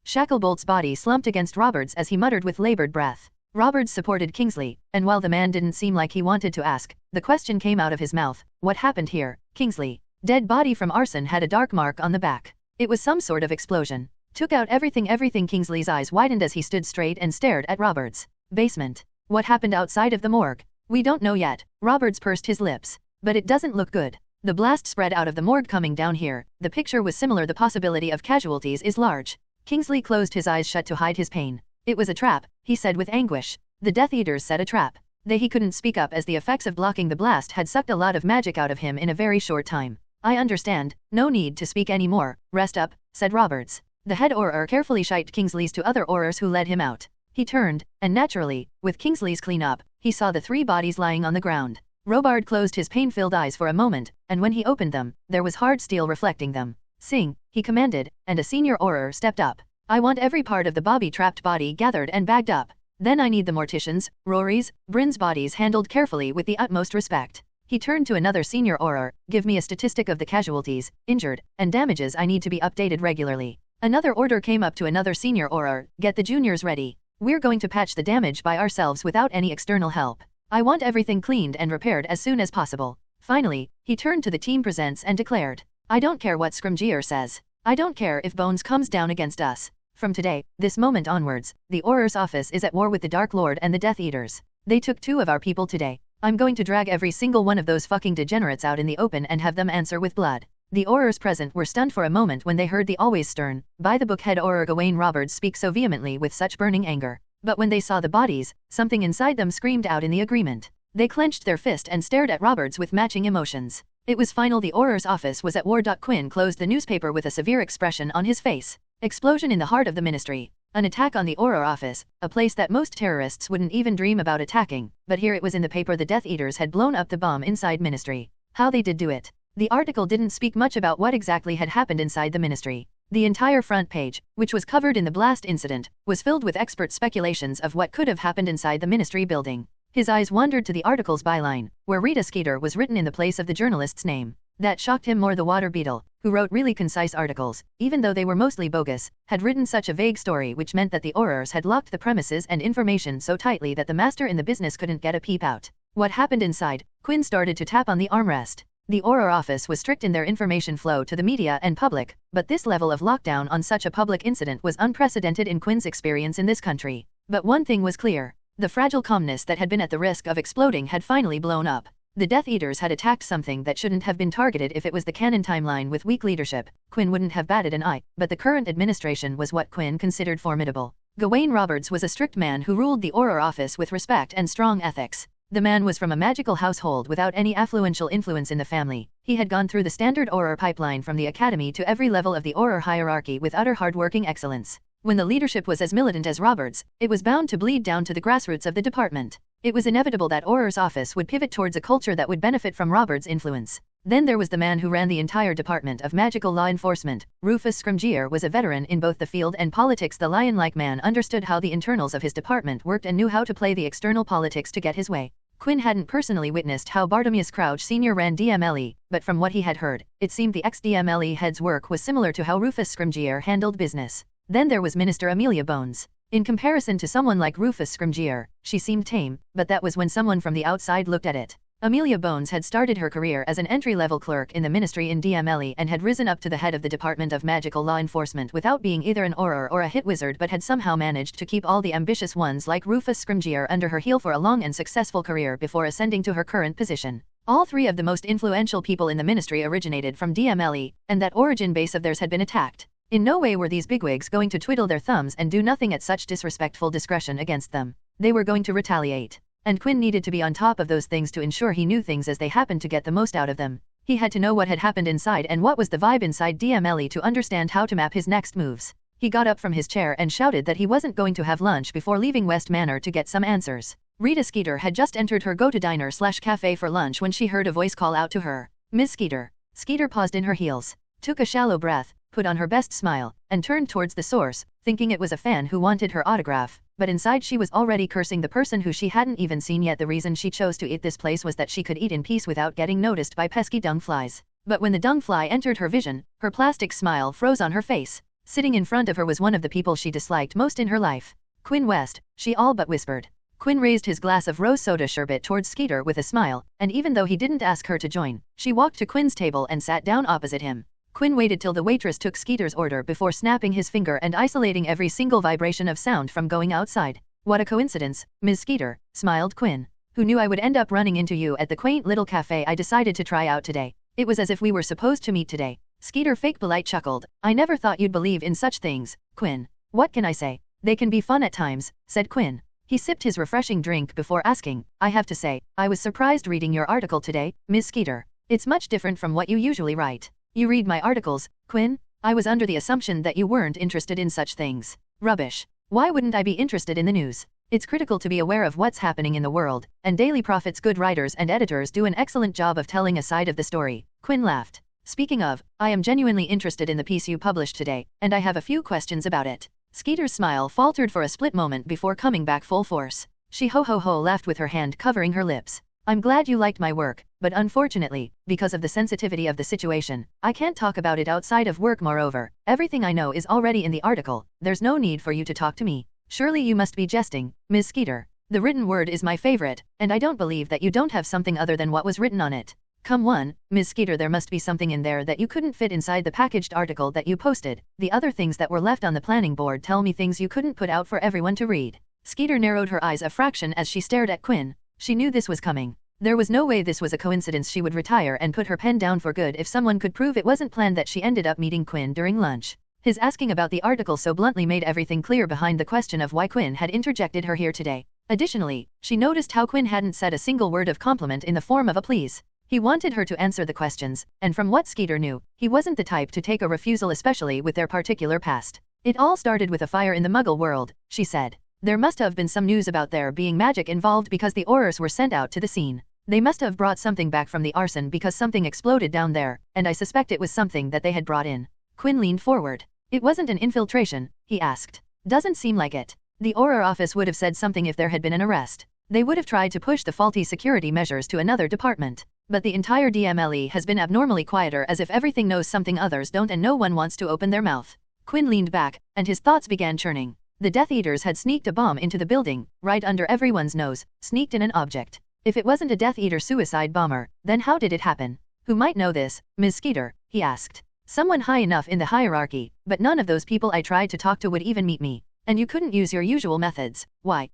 D: Shacklebolt's body slumped against Roberts as he muttered with labored breath. Roberts supported Kingsley, and while the man didn't seem like he wanted to ask, the question came out of his mouth. What happened here, Kingsley? Dead body from arson had a dark mark on the back. It was some sort of explosion. Took out everything. Kingsley's eyes widened as he stood straight and stared at Roberts. Basement. What happened outside of the morgue? We don't know yet. Roberts pursed his lips. But it doesn't look good. The blast spread out of the morgue coming down here. The picture was similar. The possibility of casualties is large. Kingsley closed his eyes shut to hide his pain. It was a trap, he said with anguish. The Death Eaters set a trap. He couldn't speak up as the effects of blocking the blast had sucked a lot of magic out of him in a very short time. I understand. No need to speak anymore. Rest up, said Roberts. The head Auror carefully shied Kingsley's to other Aurors who led him out. He turned, and naturally, with Kingsley's clean-up, he saw the three bodies lying on the ground. Robard closed his pain-filled eyes for a moment, and when he opened them, there was hard steel reflecting them. Sing, he commanded, and a senior Auror stepped up. I want every part of the bobby-trapped body gathered and bagged up. Then I need the morticians, Rory's, Bryn's bodies handled carefully with the utmost respect. He turned to another senior Auror. Give me a statistic of the casualties, injured, and damages. I need to be updated regularly. Another order came up to another senior Auror. Get the juniors ready. We're going to patch the damage by ourselves without any external help. I want everything cleaned and repaired as soon as possible. Finally, he turned to the team presents and declared, I don't care what Scrimgeour says. I don't care if Bones comes down against us. From today, this moment onwards, the Auror's office is at war with the Dark Lord and the Death Eaters. They took 2 of our people today. I'm going to drag every single one of those fucking degenerates out in the open and have them answer with blood. The Aurors present were stunned for a moment when they heard the always stern, by-the-book head Auror Gawain Roberts speak so vehemently with such burning anger. But when they saw the bodies, something inside them screamed out in the agreement. They clenched their fist and stared at Roberts with matching emotions. It was final. The Auror's office was at war. Quinn closed the newspaper with a severe expression on his face. Explosion in the heart of the ministry. An attack on the Auror office, a place that most terrorists wouldn't even dream about attacking, but here it was in the paper. The Death Eaters had blown up the bomb inside ministry. How they did do it. The article didn't speak much about what exactly had happened inside the ministry. The entire front page, which was covered in the blast incident, was filled with expert speculations of what could have happened inside the ministry building. His eyes wandered to the article's byline, where Rita Skeeter was written in the place of the journalist's name. That shocked him more. The water beetle, who wrote really concise articles, even though they were mostly bogus, had written such a vague story, which meant that the Aurors had locked the premises and information so tightly that the master in the business couldn't get a peep out. What happened inside? Quinn started to tap on the armrest. The Auror office was strict in their information flow to the media and public, but this level of lockdown on such a public incident was unprecedented in Quinn's experience in this country. But one thing was clear. The fragile calmness that had been at the risk of exploding had finally blown up. The Death Eaters had attacked something that shouldn't have been targeted if it was the canon timeline with weak leadership. Quinn wouldn't have batted an eye, but the current administration was what Quinn considered formidable. Gawain Roberts was a strict man who ruled the Auror office with respect and strong ethics. The man was from a magical household without any affluential influence in the family. He had gone through the standard Auror pipeline from the academy to every level of the Auror hierarchy with utter hard-working excellence. When the leadership was as militant as Roberts, it was bound to bleed down to the grassroots of the department. It was inevitable that Auror's office would pivot towards a culture that would benefit from Roberts' influence. Then there was the man who ran the entire Department of Magical Law Enforcement. Rufus Scrimgeour was a veteran in both the field and politics. The lion-like man understood how the internals of his department worked and knew how to play the external politics to get his way. Quinn hadn't personally witnessed how Bartemius Crouch Sr. ran DMLE, but from what he had heard, it seemed the ex-DMLE head's work was similar to how Rufus Scrimgeour handled business. Then there was Minister Amelia Bones. In comparison to someone like Rufus Scrimgeour, she seemed tame, but that was when someone from the outside looked at it. Amelia Bones had started her career as an entry-level clerk in the ministry in DMLE and had risen up to the head of the Department of Magical Law Enforcement without being either an Auror or a hit wizard, but had somehow managed to keep all the ambitious ones like Rufus Scrimgeour under her heel for a long and successful career before ascending to her current position. All three of the most influential people in the ministry originated from DMLE, and that origin base of theirs had been attacked. In no way were these bigwigs going to twiddle their thumbs and do nothing at such disrespectful discretion against them. They were going to retaliate. And Quinn needed to be on top of those things to ensure he knew things as they happened to get the most out of them. He had to know what had happened inside and what was the vibe inside DMLE to understand how to map his next moves. He got up from his chair and shouted that he wasn't going to have lunch before leaving West Manor to get some answers. Rita Skeeter had just entered her go-to-diner/cafe for lunch when she heard a voice call out to her. "Miss Skeeter." Skeeter paused in her heels, took a shallow breath, put on her best smile, and turned towards the source, thinking it was a fan who wanted her autograph, but inside she was already cursing the person who she hadn't even seen yet. The reason she chose to eat this place was that she could eat in peace without getting noticed by pesky dung flies. But when the dung fly entered her vision, her plastic smile froze on her face. Sitting in front of her was one of the people she disliked most in her life. "Quinn West," she all but whispered. Quinn raised his glass of rose soda sherbet towards Skeeter with a smile, and even though he didn't ask her to join, she walked to Quinn's table and sat down opposite him. Quinn waited till the waitress took Skeeter's order before snapping his finger and isolating every single vibration of sound from going outside. "What a coincidence, Ms. Skeeter," smiled Quinn. "Who knew I would end up running into you at the quaint little cafe I decided to try out today? It was as if we were supposed to meet today." Skeeter fake polite chuckled. "I never thought you'd believe in such things, Quinn." "What can I say? They can be fun at times," said Quinn. He sipped his refreshing drink before asking, "I have to say, I was surprised reading your article today, Ms. Skeeter. It's much different from what you usually write." "You read my articles, Quinn? I was under the assumption that you weren't interested in such things." "Rubbish. Why wouldn't I be interested in the news? It's critical to be aware of what's happening in the world, and Daily Prophet's good writers and editors do an excellent job of telling a side of the story." Quinn laughed. "Speaking of, I am genuinely interested in the piece you published today, and I have a few questions about it." Skeeter's smile faltered for a split moment before coming back full force. She ho-ho-ho laughed with her hand covering her lips. "I'm glad you liked my work, but unfortunately, because of the sensitivity of the situation, I can't talk about it outside of work. Moreover, everything I know is already in the article. There's no need for you to talk to me." "Surely you must be jesting, Ms. Skeeter. The written word is my favorite, and I don't believe that you don't have something other than what was written on it." "Come on, Ms. Skeeter, there must be something in there that you couldn't fit inside the packaged article that you posted. The other things that were left on the planning board tell me things you couldn't put out for everyone to read." Skeeter narrowed her eyes a fraction as she stared at Quinn. She knew this was coming. There was no way this was a coincidence. She would retire and put her pen down for good if someone could prove it wasn't planned. That she ended up meeting Quinn during lunch. His asking about the article so bluntly made everything clear behind the question of why Quinn had interjected her here today. Additionally, she noticed how Quinn hadn't said a single word of compliment in the form of a please. He wanted her to answer the questions, and from what Skeeter knew, he wasn't the type to take a refusal, especially with their particular past. "It all started with a fire in the Muggle world," she said. "There must have been some news about there being magic involved because the Aurors were sent out to the scene. They must have brought something back from the arson because something exploded down there, and I suspect it was something that they had brought in." Quinn leaned forward. "It wasn't an infiltration?" he asked. "Doesn't seem like it. The Auror office would have said something if there had been an arrest. They would have tried to push the faulty security measures to another department. But the entire DMLE has been abnormally quieter, as if everything knows something others don't and no one wants to open their mouth." Quinn leaned back, and his thoughts began churning. The Death Eaters had sneaked a bomb into the building, right under everyone's nose, sneaked in an object. If it wasn't a Death Eater suicide bomber, then how did it happen? "Who might know this, Ms. Skeeter?" he asked. "Someone high enough in the hierarchy, but none of those people I tried to talk to would even meet me. And you couldn't use your usual methods. Why?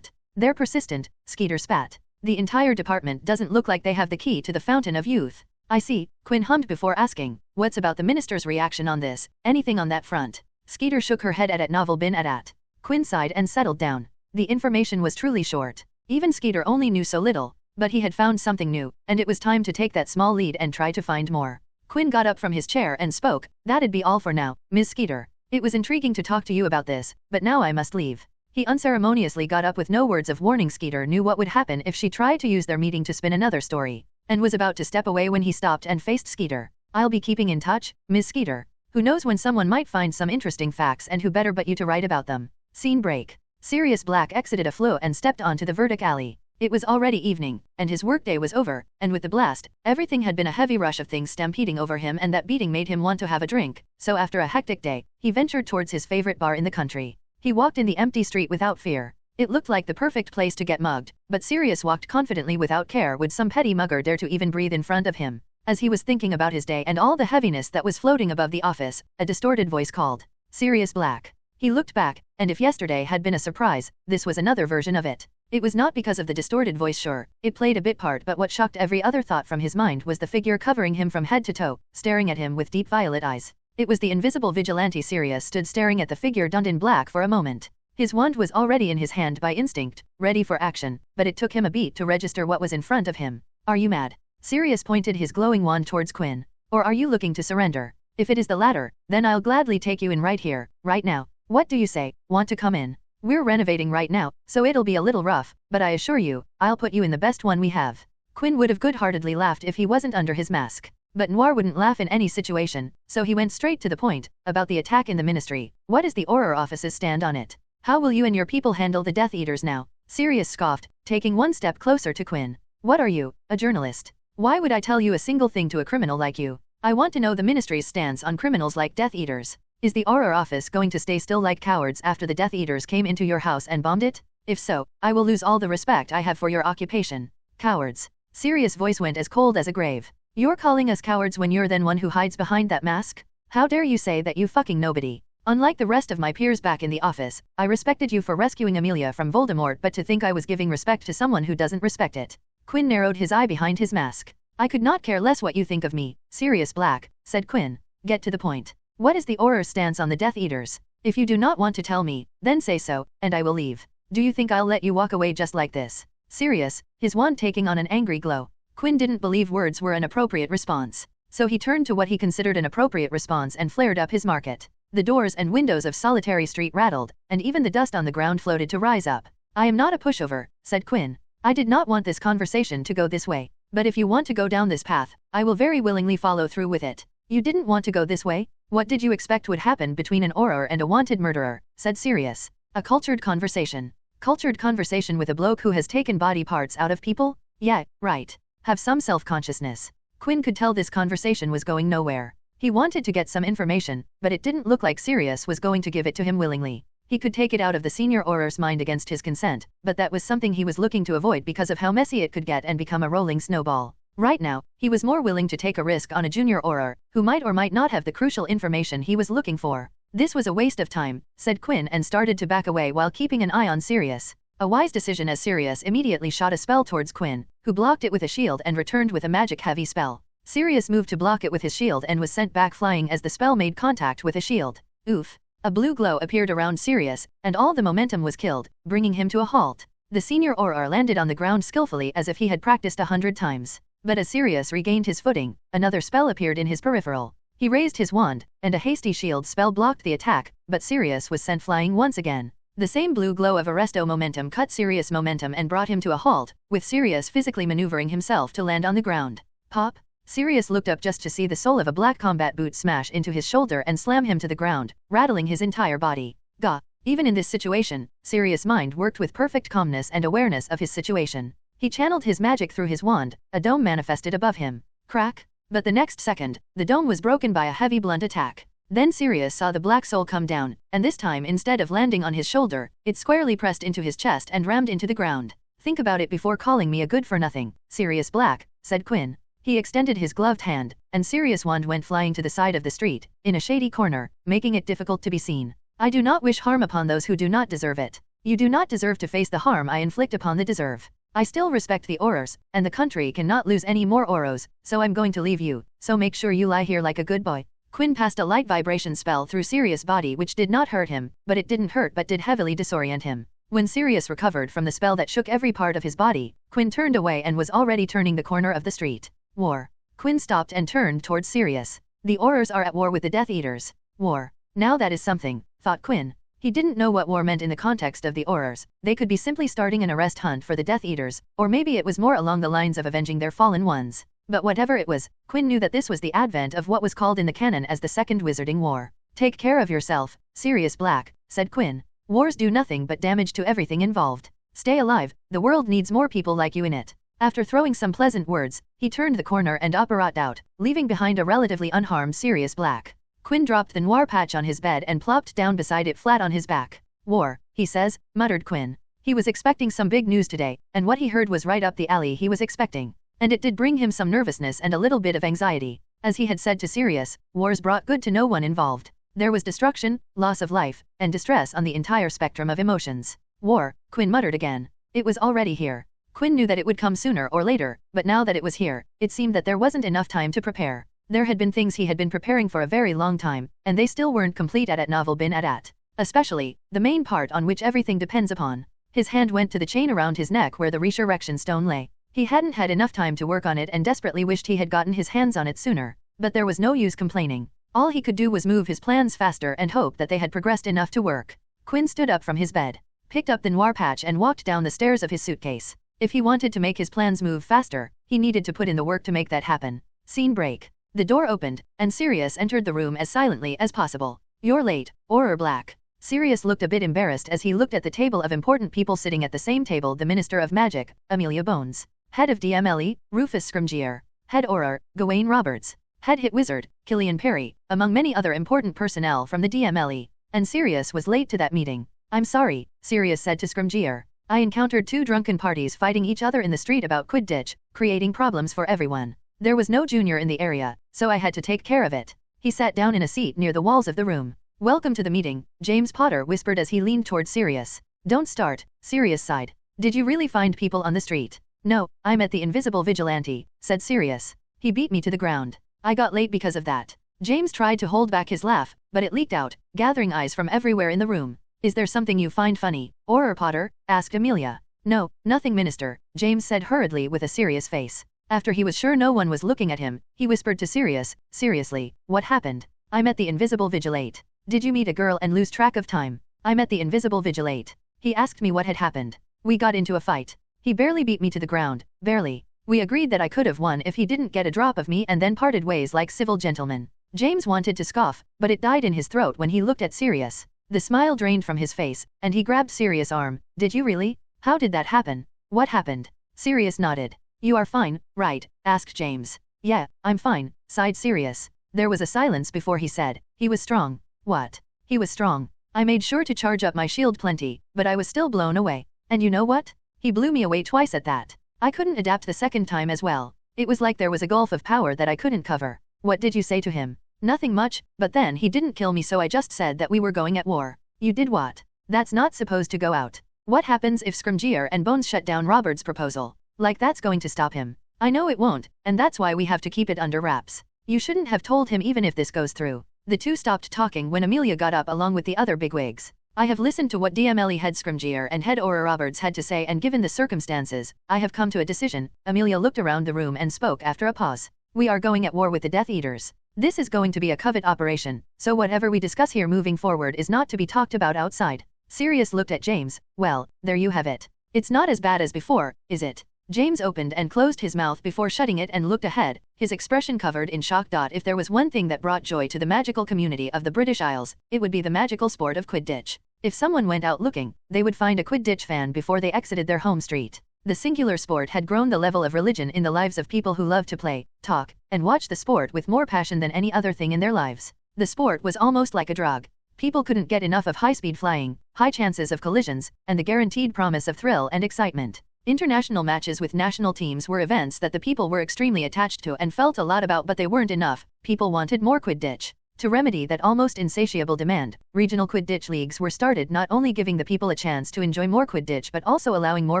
D: They're persistent," Skeeter spat. The entire department doesn't look like they have the key to the fountain of youth. I see, Quinn hummed before asking, what's about the minister's reaction on this, anything on that front? Skeeter shook her head at novel bin at. Quinn sighed and settled down. The information was truly short. Even Skeeter only knew so little, but he had found something new, and it was time to take that small lead and try to find more. Quinn got up from his chair and spoke, that'd be all for now, Ms. Skeeter. It was intriguing to talk to you about this, but now I must leave. He unceremoniously got up with no words of warning. Skeeter knew what would happen if she tried to use their meeting to spin another story, and was about to step away when he stopped and faced Skeeter. I'll be keeping in touch, Ms. Skeeter. Who knows when someone might find some interesting facts, and who better but you to write about them. Scene break. Sirius Black exited a flue and stepped onto the vertic alley. It was already evening, and his workday was over, and with the blast, everything had been a heavy rush of things stampeding over him, and that beating made him want to have a drink. So after a hectic day, he ventured towards his favorite bar in the country. He walked in the empty street without fear. It looked like the perfect place to get mugged, but Sirius walked confidently without care. Would some petty mugger dare to even breathe in front of him? As he was thinking about his day and all the heaviness that was floating above the office, a distorted voice called, Sirius Black. He looked back, and if yesterday had been a surprise, this was another version of it. It was not because of the distorted voice, sure, it played a bit part, but what shocked every other thought from his mind was the figure covering him from head to toe, staring at him with deep violet eyes. It was the invisible vigilante. Sirius stood staring at the figure donned in black for a moment. His wand was already in his hand by instinct, ready for action, but it took him a beat to register what was in front of him. Are you mad? Sirius pointed his glowing wand towards Quinn. Or are you looking to surrender? If it is the latter, then I'll gladly take you in right here, right now. What do you say? Want to come in? We're renovating right now, so it'll be a little rough, but I assure you, I'll put you in the best one we have. Quinn would have good-heartedly laughed if he wasn't under his mask. But Noir wouldn't laugh in any situation, so he went straight to the point, about the attack in the ministry. What is the Auror office's stand on it? How will you and your people handle the Death Eaters now? Sirius scoffed, taking one step closer to Quinn. What are you, a journalist? Why would I tell you a single thing to a criminal like you? I want to know the ministry's stance on criminals like Death Eaters. Is the Auror office going to stay still like cowards after the Death Eaters came into your house and bombed it? If so, I will lose all the respect I have for your occupation. Cowards. Sirius' voice went as cold as a grave. You're calling us cowards when you're the one who hides behind that mask? How dare you say that, you fucking nobody? Unlike the rest of my peers back in the office, I respected you for rescuing Amelia from Voldemort, but to think I was giving respect to someone who doesn't respect it. Quinn narrowed his eye behind his mask. I could not care less what you think of me, Sirius Black, said Quinn. Get to the point. What is the Auror's stance on the Death Eaters? If you do not want to tell me, then say so, and I will leave. Do you think I'll let you walk away just like this? Sirius, his wand taking on an angry glow. Quinn didn't believe words were an appropriate response, so he turned to what he considered an appropriate response and flared up his market. The doors and windows of Solitary Street rattled, and even the dust on the ground floated to rise up. I am not a pushover, said Quinn. I did not want this conversation to go this way, but if you want to go down this path, I will very willingly follow through with it. You didn't want to go this way? What did you expect would happen between an Auror and a wanted murderer? Said Sirius. A cultured conversation. Cultured conversation with a bloke who has taken body parts out of people? Yeah, right. Have some self-consciousness. Quinn could tell this conversation was going nowhere. He wanted to get some information, but it didn't look like Sirius was going to give it to him willingly. He could take it out of the senior Auror's mind against his consent, but that was something he was looking to avoid because of how messy it could get and become a rolling snowball. Right now, he was more willing to take a risk on a junior Auror, who might or might not have the crucial information he was looking for. This was a waste of time, said Quinn, and started to back away while keeping an eye on Sirius. A wise decision, as Sirius immediately shot a spell towards Quinn, who blocked it with a shield and returned with a magic-heavy spell. Sirius moved to block it with his shield and was sent back flying as the spell made contact with a shield. Oof. A blue glow appeared around Sirius, and all the momentum was killed, bringing him to a halt. The senior Auror landed on the ground skillfully as if he had practiced 100 times. But as Sirius regained his footing, another spell appeared in his peripheral. He raised his wand, and a hasty shield spell blocked the attack, but Sirius was sent flying once again. The same blue glow of Arresto momentum cut Sirius' momentum and brought him to a halt, with Sirius physically maneuvering himself to land on the ground. Pop! Sirius looked up just to see the sole of a black combat boot smash into his shoulder and slam him to the ground, rattling his entire body. Gah! Even in this situation, Sirius' mind worked with perfect calmness and awareness of his situation. He channeled his magic through his wand, a dome manifested above him. Crack! But the next second, the dome was broken by a heavy blunt attack. Then Sirius saw the black soul come down, and this time instead of landing on his shoulder, it squarely pressed into his chest and rammed into the ground. Think about it before calling me a good-for-nothing, Sirius Black, said Quinn. He extended his gloved hand, and Sirius' wand went flying to the side of the street, in a shady corner, making it difficult to be seen. I do not wish harm upon those who do not deserve it. You do not deserve to face the harm I inflict upon the deserve. I still respect the Aurors, and the country cannot lose any more Auros, so I'm going to leave you, so make sure you lie here like a good boy. Quinn passed a light vibration spell through Sirius' body which did not hurt him, but it didn't hurt but did heavily disorient him. When Sirius recovered from the spell that shook every part of his body, Quinn turned away and was already turning the corner of the street. War. Quinn stopped and turned towards Sirius. The Aurors are at war with the Death Eaters. War. Now that is something, thought Quinn. He didn't know what war meant in the context of the Aurors. They could be simply starting an arrest hunt for the Death Eaters, or maybe it was more along the lines of avenging their fallen ones. But whatever it was, Quinn knew that this was the advent of what was called in the canon as the Second Wizarding War. Take care of yourself, Sirius Black, said Quinn. Wars do nothing but damage to everything involved. Stay alive, the world needs more people like you in it. After throwing some pleasant words, he turned the corner and operated out, leaving behind a relatively unharmed Sirius Black. Quinn dropped the noir patch on his bed and plopped down beside it flat on his back. War, he says, muttered Quinn. He was expecting some big news today, and what he heard was right up the alley he was expecting. And it did bring him some nervousness and a little bit of anxiety. As he had said to Sirius, wars brought good to no one involved. There was destruction, loss of life, and distress on the entire spectrum of emotions. War, Quinn muttered again. It was already here. Quinn knew that it would come sooner or later, but now that it was here, it seemed that there wasn't enough time to prepare. There had been things he had been preparing for a very long time, and they still weren't complete at novel been at. Especially, the main part on which everything depends upon. His hand went to the chain around his neck where the resurrection stone lay. He hadn't had enough time to work on it and desperately wished he had gotten his hands on it sooner. But there was no use complaining. All he could do was move his plans faster and hope that they had progressed enough to work. Quinn stood up from his bed, picked up the noir patch and walked down the stairs of his suitcase. If he wanted to make his plans move faster, he needed to put in the work to make that happen. Scene break. The door opened, and Sirius entered the room as silently as possible. You're late, Auror Black. Sirius looked a bit embarrassed as he looked at the table of important people sitting at the same table: the Minister of Magic, Amelia Bones. Head of DMLE, Rufus Scrimgeour. Head Auror, Gawain Roberts. Head Hit Wizard, Killian Perry, among many other important personnel from the DMLE. And Sirius was late to that meeting. I'm sorry, Sirius said to Scrimgeour. I encountered two drunken parties fighting each other in the street about Quidditch, creating problems for everyone. There was no junior in the area, so I had to take care of it. He sat down in a seat near the walls of the room. Welcome to the meeting, James Potter whispered as he leaned toward Sirius. Don't start, Sirius sighed. Did you really find people on the street? No, I met the invisible vigilante, said Sirius. He beat me to the ground. I got late because of that. James tried to hold back his laugh, but it leaked out, gathering eyes from everywhere in the room. Is there something you find funny, Auror Potter? Asked Amelia. No, nothing, Minister, James said hurriedly with a serious face. After he was sure no one was looking at him, he whispered to Sirius, seriously, what happened? I met the invisible vigilante. Did you meet a girl and lose track of time? I met the invisible vigilante. He asked me what had happened. We got into a fight. He barely beat me to the ground, barely. We agreed that I could have won if he didn't get a drop of me and then parted ways like civil gentlemen. James wanted to scoff, but it died in his throat when he looked at Sirius. The smile drained from his face, and he grabbed Sirius' arm. Did you really? How did that happen? What happened? Sirius nodded. You are fine, right? Asked James. Yeah, I'm fine, sighed Sirius. There was a silence before he said, he was strong. What? He was strong. I made sure to charge up my shield plenty, but I was still blown away. And you know what? He blew me away twice at that. I couldn't adapt the second time as well. It was like there was a gulf of power that I couldn't cover. What did you say to him? Nothing much, but then he didn't kill me, so I just said that we were going at war. You did what? That's not supposed to go out. What happens if Scrimgeour and Bones shut down Robert's proposal? Like that's going to stop him. I know it won't, and that's why we have to keep it under wraps. You shouldn't have told him even if this goes through. The two stopped talking when Amelia got up along with the other bigwigs. I have listened to what DMLE head Scrimgeour and head Auror Roberts had to say, and given the circumstances, I have come to a decision. Amelia looked around the room and spoke after a pause. We are going at war with the Death Eaters. This is going to be a covert operation, so whatever we discuss here moving forward is not to be talked about outside. Sirius looked at James. Well, there you have it. It's not as bad as before, is it? James opened and closed his mouth before shutting it and looked ahead, his expression covered in shock. If there was one thing that brought joy to the magical community of the British Isles, it would be the magical sport of Quidditch. If someone went out looking, they would find a Quidditch fan before they exited their home street. The singular sport had grown the level of religion in the lives of people who loved to play, talk, and watch the sport with more passion than any other thing in their lives. The sport was almost like a drug. People couldn't get enough of high-speed flying, high chances of collisions, and the guaranteed promise of thrill and excitement. International matches with national teams were events that the people were extremely attached to and felt a lot about, but they weren't enough. People wanted more Quidditch. To remedy that almost insatiable demand, regional Quidditch leagues were started, not only giving the people a chance to enjoy more Quidditch but also allowing more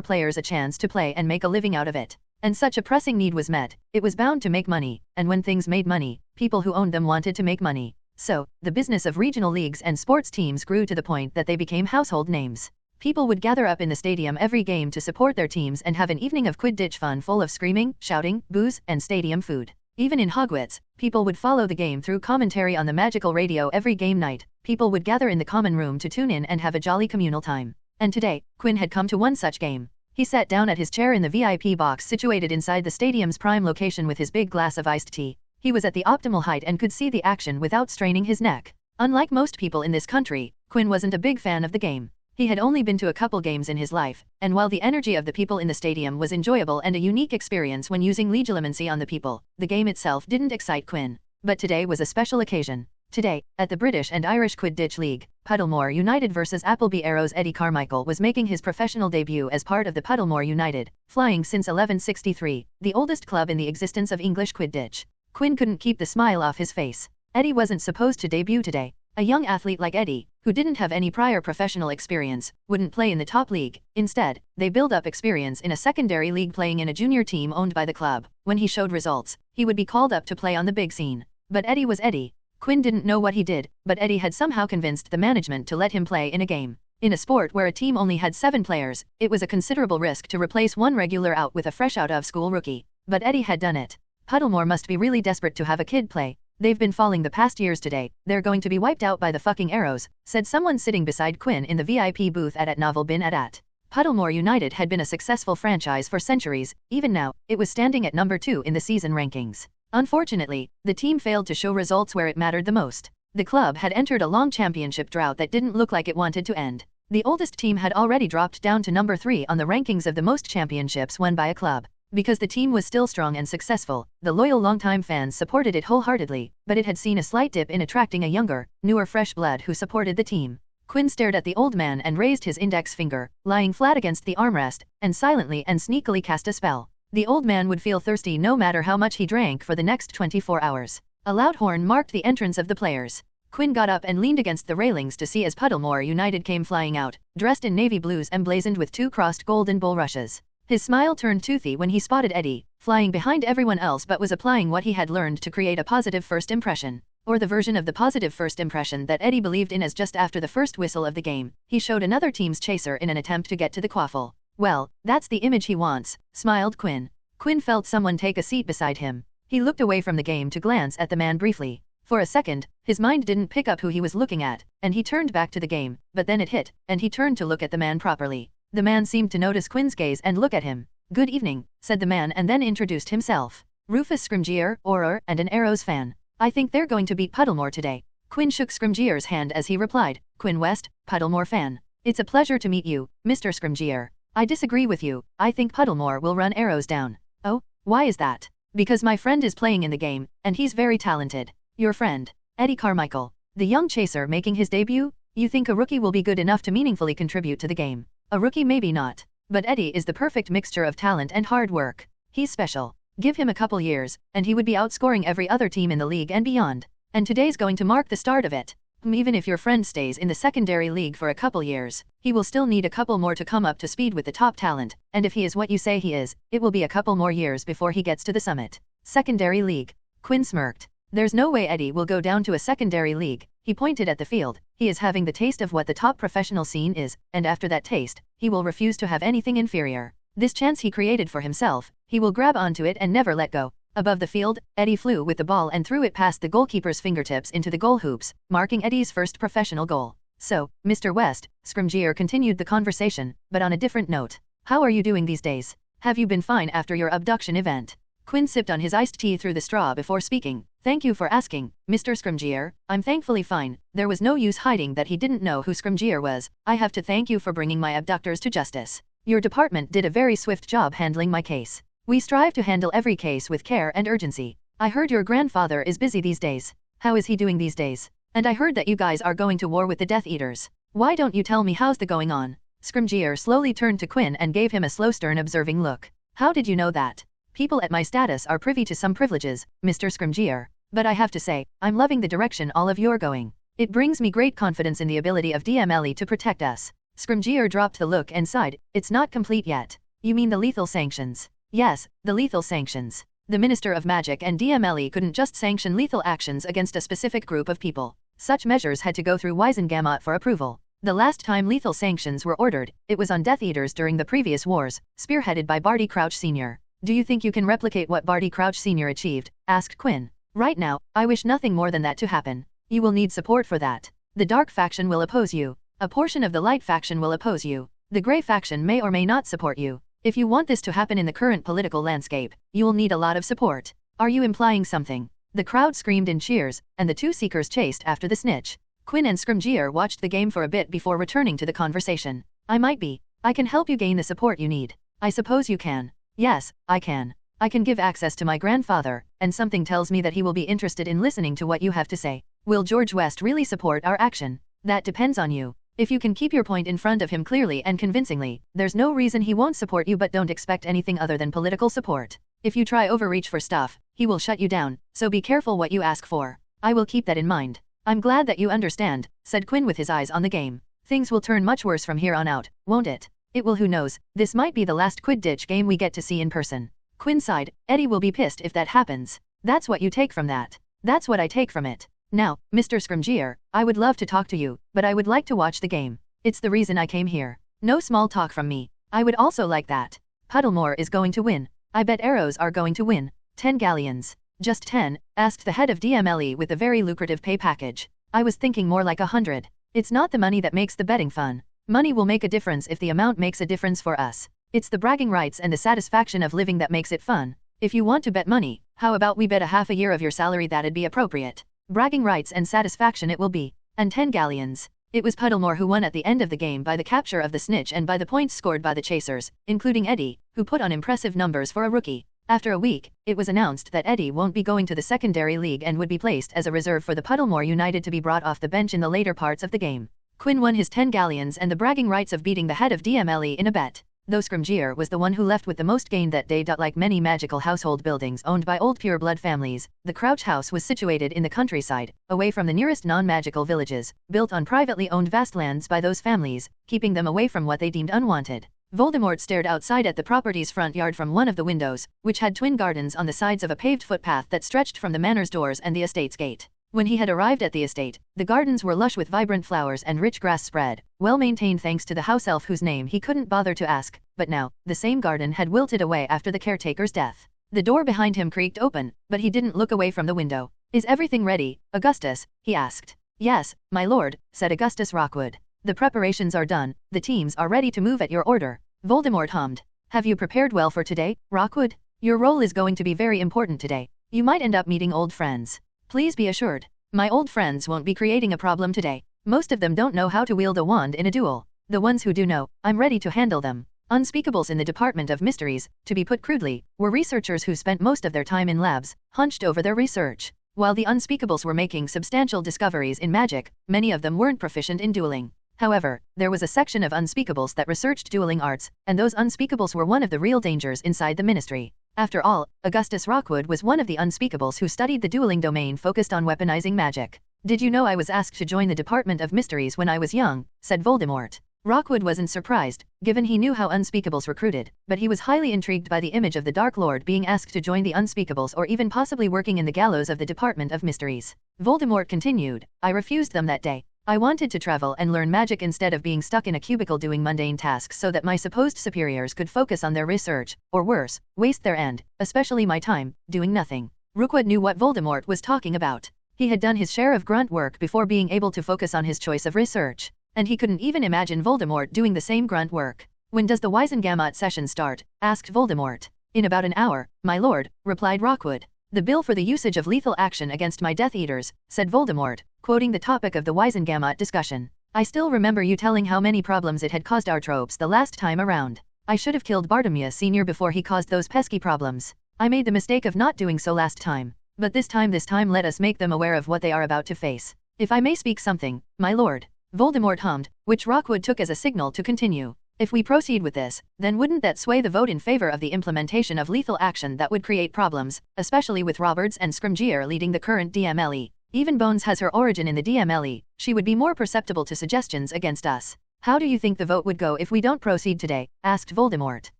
D: players a chance to play and make a living out of it. And such a pressing need was met. It was bound to make money, and when things made money, people who owned them wanted to make money. So, the business of regional leagues and sports teams grew to the point that they became household names. People would gather up in the stadium every game to support their teams and have an evening of Quidditch fun full of screaming, shouting, booze, and stadium food. Even in Hogwarts, people would follow the game through commentary on the magical radio every game night. People would gather in the common room to tune in and have a jolly communal time. And today, Quinn had come to one such game. He sat down at his chair in the VIP box situated inside the stadium's prime location with his big glass of iced tea. He was at the optimal height and could see the action without straining his neck. Unlike most people in this country, Quinn wasn't a big fan of the game. He had only been to a couple games in his life, and while the energy of the people in the stadium was enjoyable and a unique experience when using legilimency on the people, the game itself didn't excite Quinn. But today was a special occasion. Today, at the British and Irish Quidditch League, Puddlemore United vs Appleby Arrows, Eddie Carmichael was making his professional debut as part of the Puddlemore United, flying since 1163, the oldest club in the existence of English Quidditch. Quinn couldn't keep the smile off his face. Eddie wasn't supposed to debut today. A young athlete like Eddie, who didn't have any prior professional experience, wouldn't play in the top league. Instead, they build up experience in a secondary league playing in a junior team owned by the club. When he showed results, he would be called up to play on the big scene. But Eddie was Eddie. Quinn didn't know what he did, but Eddie had somehow convinced the management to let him play in a game. In a sport where a team only had 7 players, it was a considerable risk to replace one regular out with a fresh out-of-school rookie. But Eddie had done it. Puddlemore must be really desperate to have a kid play. They've been falling the past years today, they're going to be wiped out by the fucking arrows, said someone sitting beside Quinn in the VIP booth at Novel Bin at. Puddlemore United had been a successful franchise for centuries. Even now, it was standing at number 2 in the season rankings. Unfortunately, the team failed to show results where it mattered the most. The club had entered a long championship drought that didn't look like it wanted to end. The oldest team had already dropped down to number 3 on the rankings of the most championships won by a club. Because the team was still strong and successful, the loyal longtime fans supported it wholeheartedly, but it had seen a slight dip in attracting a younger, newer fresh blood who supported the team. Quinn stared at the old man and raised his index finger, lying flat against the armrest, and silently and sneakily cast a spell. The old man would feel thirsty no matter how much he drank for the next 24 hours. A loud horn marked the entrance of the players. Quinn got up and leaned against the railings to see as Puddlemore United came flying out, dressed in navy blues emblazoned with 2 crossed golden bulrushes. His smile turned toothy when he spotted Eddie, flying behind everyone else but was applying what he had learned to create a positive first impression. Or the version of the positive first impression that Eddie believed in, as just after the first whistle of the game, he showed another team's chaser in an attempt to get to the quaffle. Well, that's the image he wants, smiled Quinn. Quinn felt someone take a seat beside him. He looked away from the game to glance at the man briefly. For a second, his mind didn't pick up who he was looking at, and he turned back to the game, but then it hit, and he turned to look at the man properly. The man seemed to notice Quinn's gaze and look at him. Good evening, said the man and then introduced himself. Rufus Scrimgeour, Auror, and an Arrows fan. I think they're going to beat Puddlemore today. Quinn shook Scrimgeour's hand as he replied, Quinn West, Puddlemore fan. It's a pleasure to meet you, Mr. Scrimgeour. I disagree with you, I think Puddlemore will run Arrows down. Oh, why is that? Because my friend is playing in the game, and he's very talented. Your friend, Eddie Carmichael, the young chaser making his debut? You think a rookie will be good enough to meaningfully contribute to the game? A rookie maybe not. But Eddie is the perfect mixture of talent and hard work. He's special. Give him a couple years, and he would be outscoring every other team in the league and beyond. And today's going to mark the start of it. Even if your friend stays in the secondary league for a couple years, he will still need a couple more to come up to speed with the top talent, and if he is what you say he is, it will be a couple more years before he gets to the summit. Secondary league. Quinn smirked. There's no way Eddie will go down to a secondary league. He pointed at the field. He is having the taste of what the top professional scene is, and after that taste, he will refuse to have anything inferior. This chance he created for himself, he will grab onto it and never let go. Above the field, Eddie flew with the ball and threw it past the goalkeeper's fingertips into the goal hoops, marking Eddie's first professional goal. So, Mr. West, Scrimgeour continued the conversation, but on a different note. How are you doing these days? Have you been fine after your abduction event? Quinn sipped on his iced tea through the straw before speaking. Thank you for asking, Mr. Scrimgeour. I'm thankfully fine. There was no use hiding that he didn't know who Scrimgeour was. I have to thank you for bringing my abductors to justice. Your department did a very swift job handling my case. We strive to handle every case with care and urgency. I heard your grandfather is busy these days. How is he doing these days? And I heard that you guys are going to war with the Death Eaters. Why don't you tell me how's the going on? Scrimgeour slowly turned to Quinn and gave him a slow stern observing look. How did you know that? People at my status are privy to some privileges, Mr. Scrimgeour. But I have to say, I'm loving the direction all of you're going. It brings me great confidence in the ability of DMLE to protect us. Scrimgeour dropped the look and sighed, it's not complete yet. You mean the lethal sanctions? Yes, the lethal sanctions. The Minister of Magic and DMLE couldn't just sanction lethal actions against a specific group of people. Such measures had to go through Wisengamot for approval. The last time lethal sanctions were ordered, it was on Death Eaters during the previous wars, spearheaded by Barty Crouch Sr. Do you think you can replicate what Barty Crouch Sr. achieved? Asked Quinn. Right now, I wish nothing more than that to happen. You will need support for that. The Dark faction will oppose you. A portion of the Light faction will oppose you. The Grey faction may or may not support you. If you want this to happen in the current political landscape, you will need a lot of support. Are you implying something? The crowd screamed in cheers, and the two seekers chased after the snitch. Quinn and Scrimgeour watched the game for a bit before returning to the conversation. I might be. I can help you gain the support you need. I suppose you can. Yes, I can. I can give access to my grandfather, and something tells me that he will be interested in listening to what you have to say. Will George West really support our action? That depends on you. If you can keep your point in front of him clearly and convincingly, there's no reason he won't support you, but don't expect anything other than political support. If you try overreach for stuff, he will shut you down, so be careful what you ask for. I will keep that in mind. I'm glad that you understand, said Quinn with his eyes on the game. Things will turn much worse from here on out, won't it? It will, who knows, this might be the last Quidditch game we get to see in person. Quinn sighed, Eddie will be pissed if that happens. That's what you take from that. That's what I take from it. Now, Mr. Scrimgeour, I would love to talk to you, but I would like to watch the game. It's the reason I came here. No small talk from me. I would also like that. Puddlemore is going to win. I bet arrows are going to win. 10 galleons. Just 10, asked the head of DMLE with a very lucrative pay package. I was thinking more like 100. It's not the money that makes the betting fun. Money will make a difference if the amount makes a difference for us. It's the bragging rights and the satisfaction of living that makes it fun. If you want to bet money, how about we bet a half a year of your salary? That'd be appropriate. Bragging rights and satisfaction it will be. And 10 galleons. It was Puddlemore who won at the end of the game by the capture of the snitch and by the points scored by the chasers, including Eddie, who put on impressive numbers for a rookie. After a week, it was announced that Eddie won't be going to the secondary league and would be placed as a reserve for the Puddlemore United to be brought off the bench in the later parts of the game. Quinn won his 10 galleons and the bragging rights of beating the head of DMLE in a bet. Though Scrimgeour was the one who left with the most gain that day. Like many magical household buildings owned by old pureblood families, the Crouch House was situated in the countryside, away from the nearest non-magical villages, built on privately owned vast lands by those families, keeping them away from what they deemed unwanted. Voldemort stared outside at the property's front yard from one of the windows, which had twin gardens on the sides of a paved footpath that stretched from the manor's doors and the estate's gate. When he had arrived at the estate, the gardens were lush with vibrant flowers and rich grass spread, well maintained thanks to the house elf whose name he couldn't bother to ask, but now, the same garden had wilted away after the caretaker's death. The door behind him creaked open, but he didn't look away from the window. Is everything ready, Augustus? He asked. Yes, my lord, said Augustus Rockwood. The preparations are done, the teams are ready to move at your order. Voldemort hummed. Have you prepared well for today, Rockwood? Your role is going to be very important today. You might end up meeting old friends. Please be assured, my old friends won't be creating a problem today. Most of them don't know how to wield a wand in a duel. The ones who do know, I'm ready to handle them. Unspeakables in the Department of Mysteries, to be put crudely, were researchers who spent most of their time in labs, hunched over their research. While the Unspeakables were making substantial discoveries in magic, many of them weren't proficient in dueling. However, there was a section of Unspeakables that researched dueling arts, and those Unspeakables were one of the real dangers inside the Ministry. After all, Augustus Rockwood was one of the Unspeakables who studied the dueling domain focused on weaponizing magic. Did you know I was asked to join the Department of Mysteries when I was young? Said Voldemort. Rockwood wasn't surprised, given he knew how Unspeakables recruited, but he was highly intrigued by the image of the Dark Lord being asked to join the Unspeakables or even possibly working in the gallows of the Department of Mysteries. Voldemort continued, I refused them that day. I wanted to travel and learn magic instead of being stuck in a cubicle doing mundane tasks so that my supposed superiors could focus on their research, or worse, waste their and, especially my time, doing nothing. Rookwood knew what Voldemort was talking about. He had done his share of grunt work before being able to focus on his choice of research, and he couldn't even imagine Voldemort doing the same grunt work. When does the Wisengamot session start? Asked Voldemort. In about an hour, my lord, replied Rookwood. The bill for the usage of lethal action against my Death Eaters, said Voldemort, quoting the topic of the Wisengamot discussion. I still remember you telling how many problems it had caused our tropes the last time around. I should have killed Bartolomeu Sr. before he caused those pesky problems. I made the mistake of not doing so last time. But this time let us make them aware of what they are about to face. If I may speak something, my lord. Voldemort hummed, which Rookwood took as a signal to continue. If we proceed with this, then wouldn't that sway the vote in favor of the implementation of lethal action that would create problems, especially with Roberts and Scrimgeour leading the current DMLE? Even Bones has her origin in the DMLE, she would be more perceptible to suggestions against us. How do you think the vote would go if we don't proceed today? Asked Voldemort.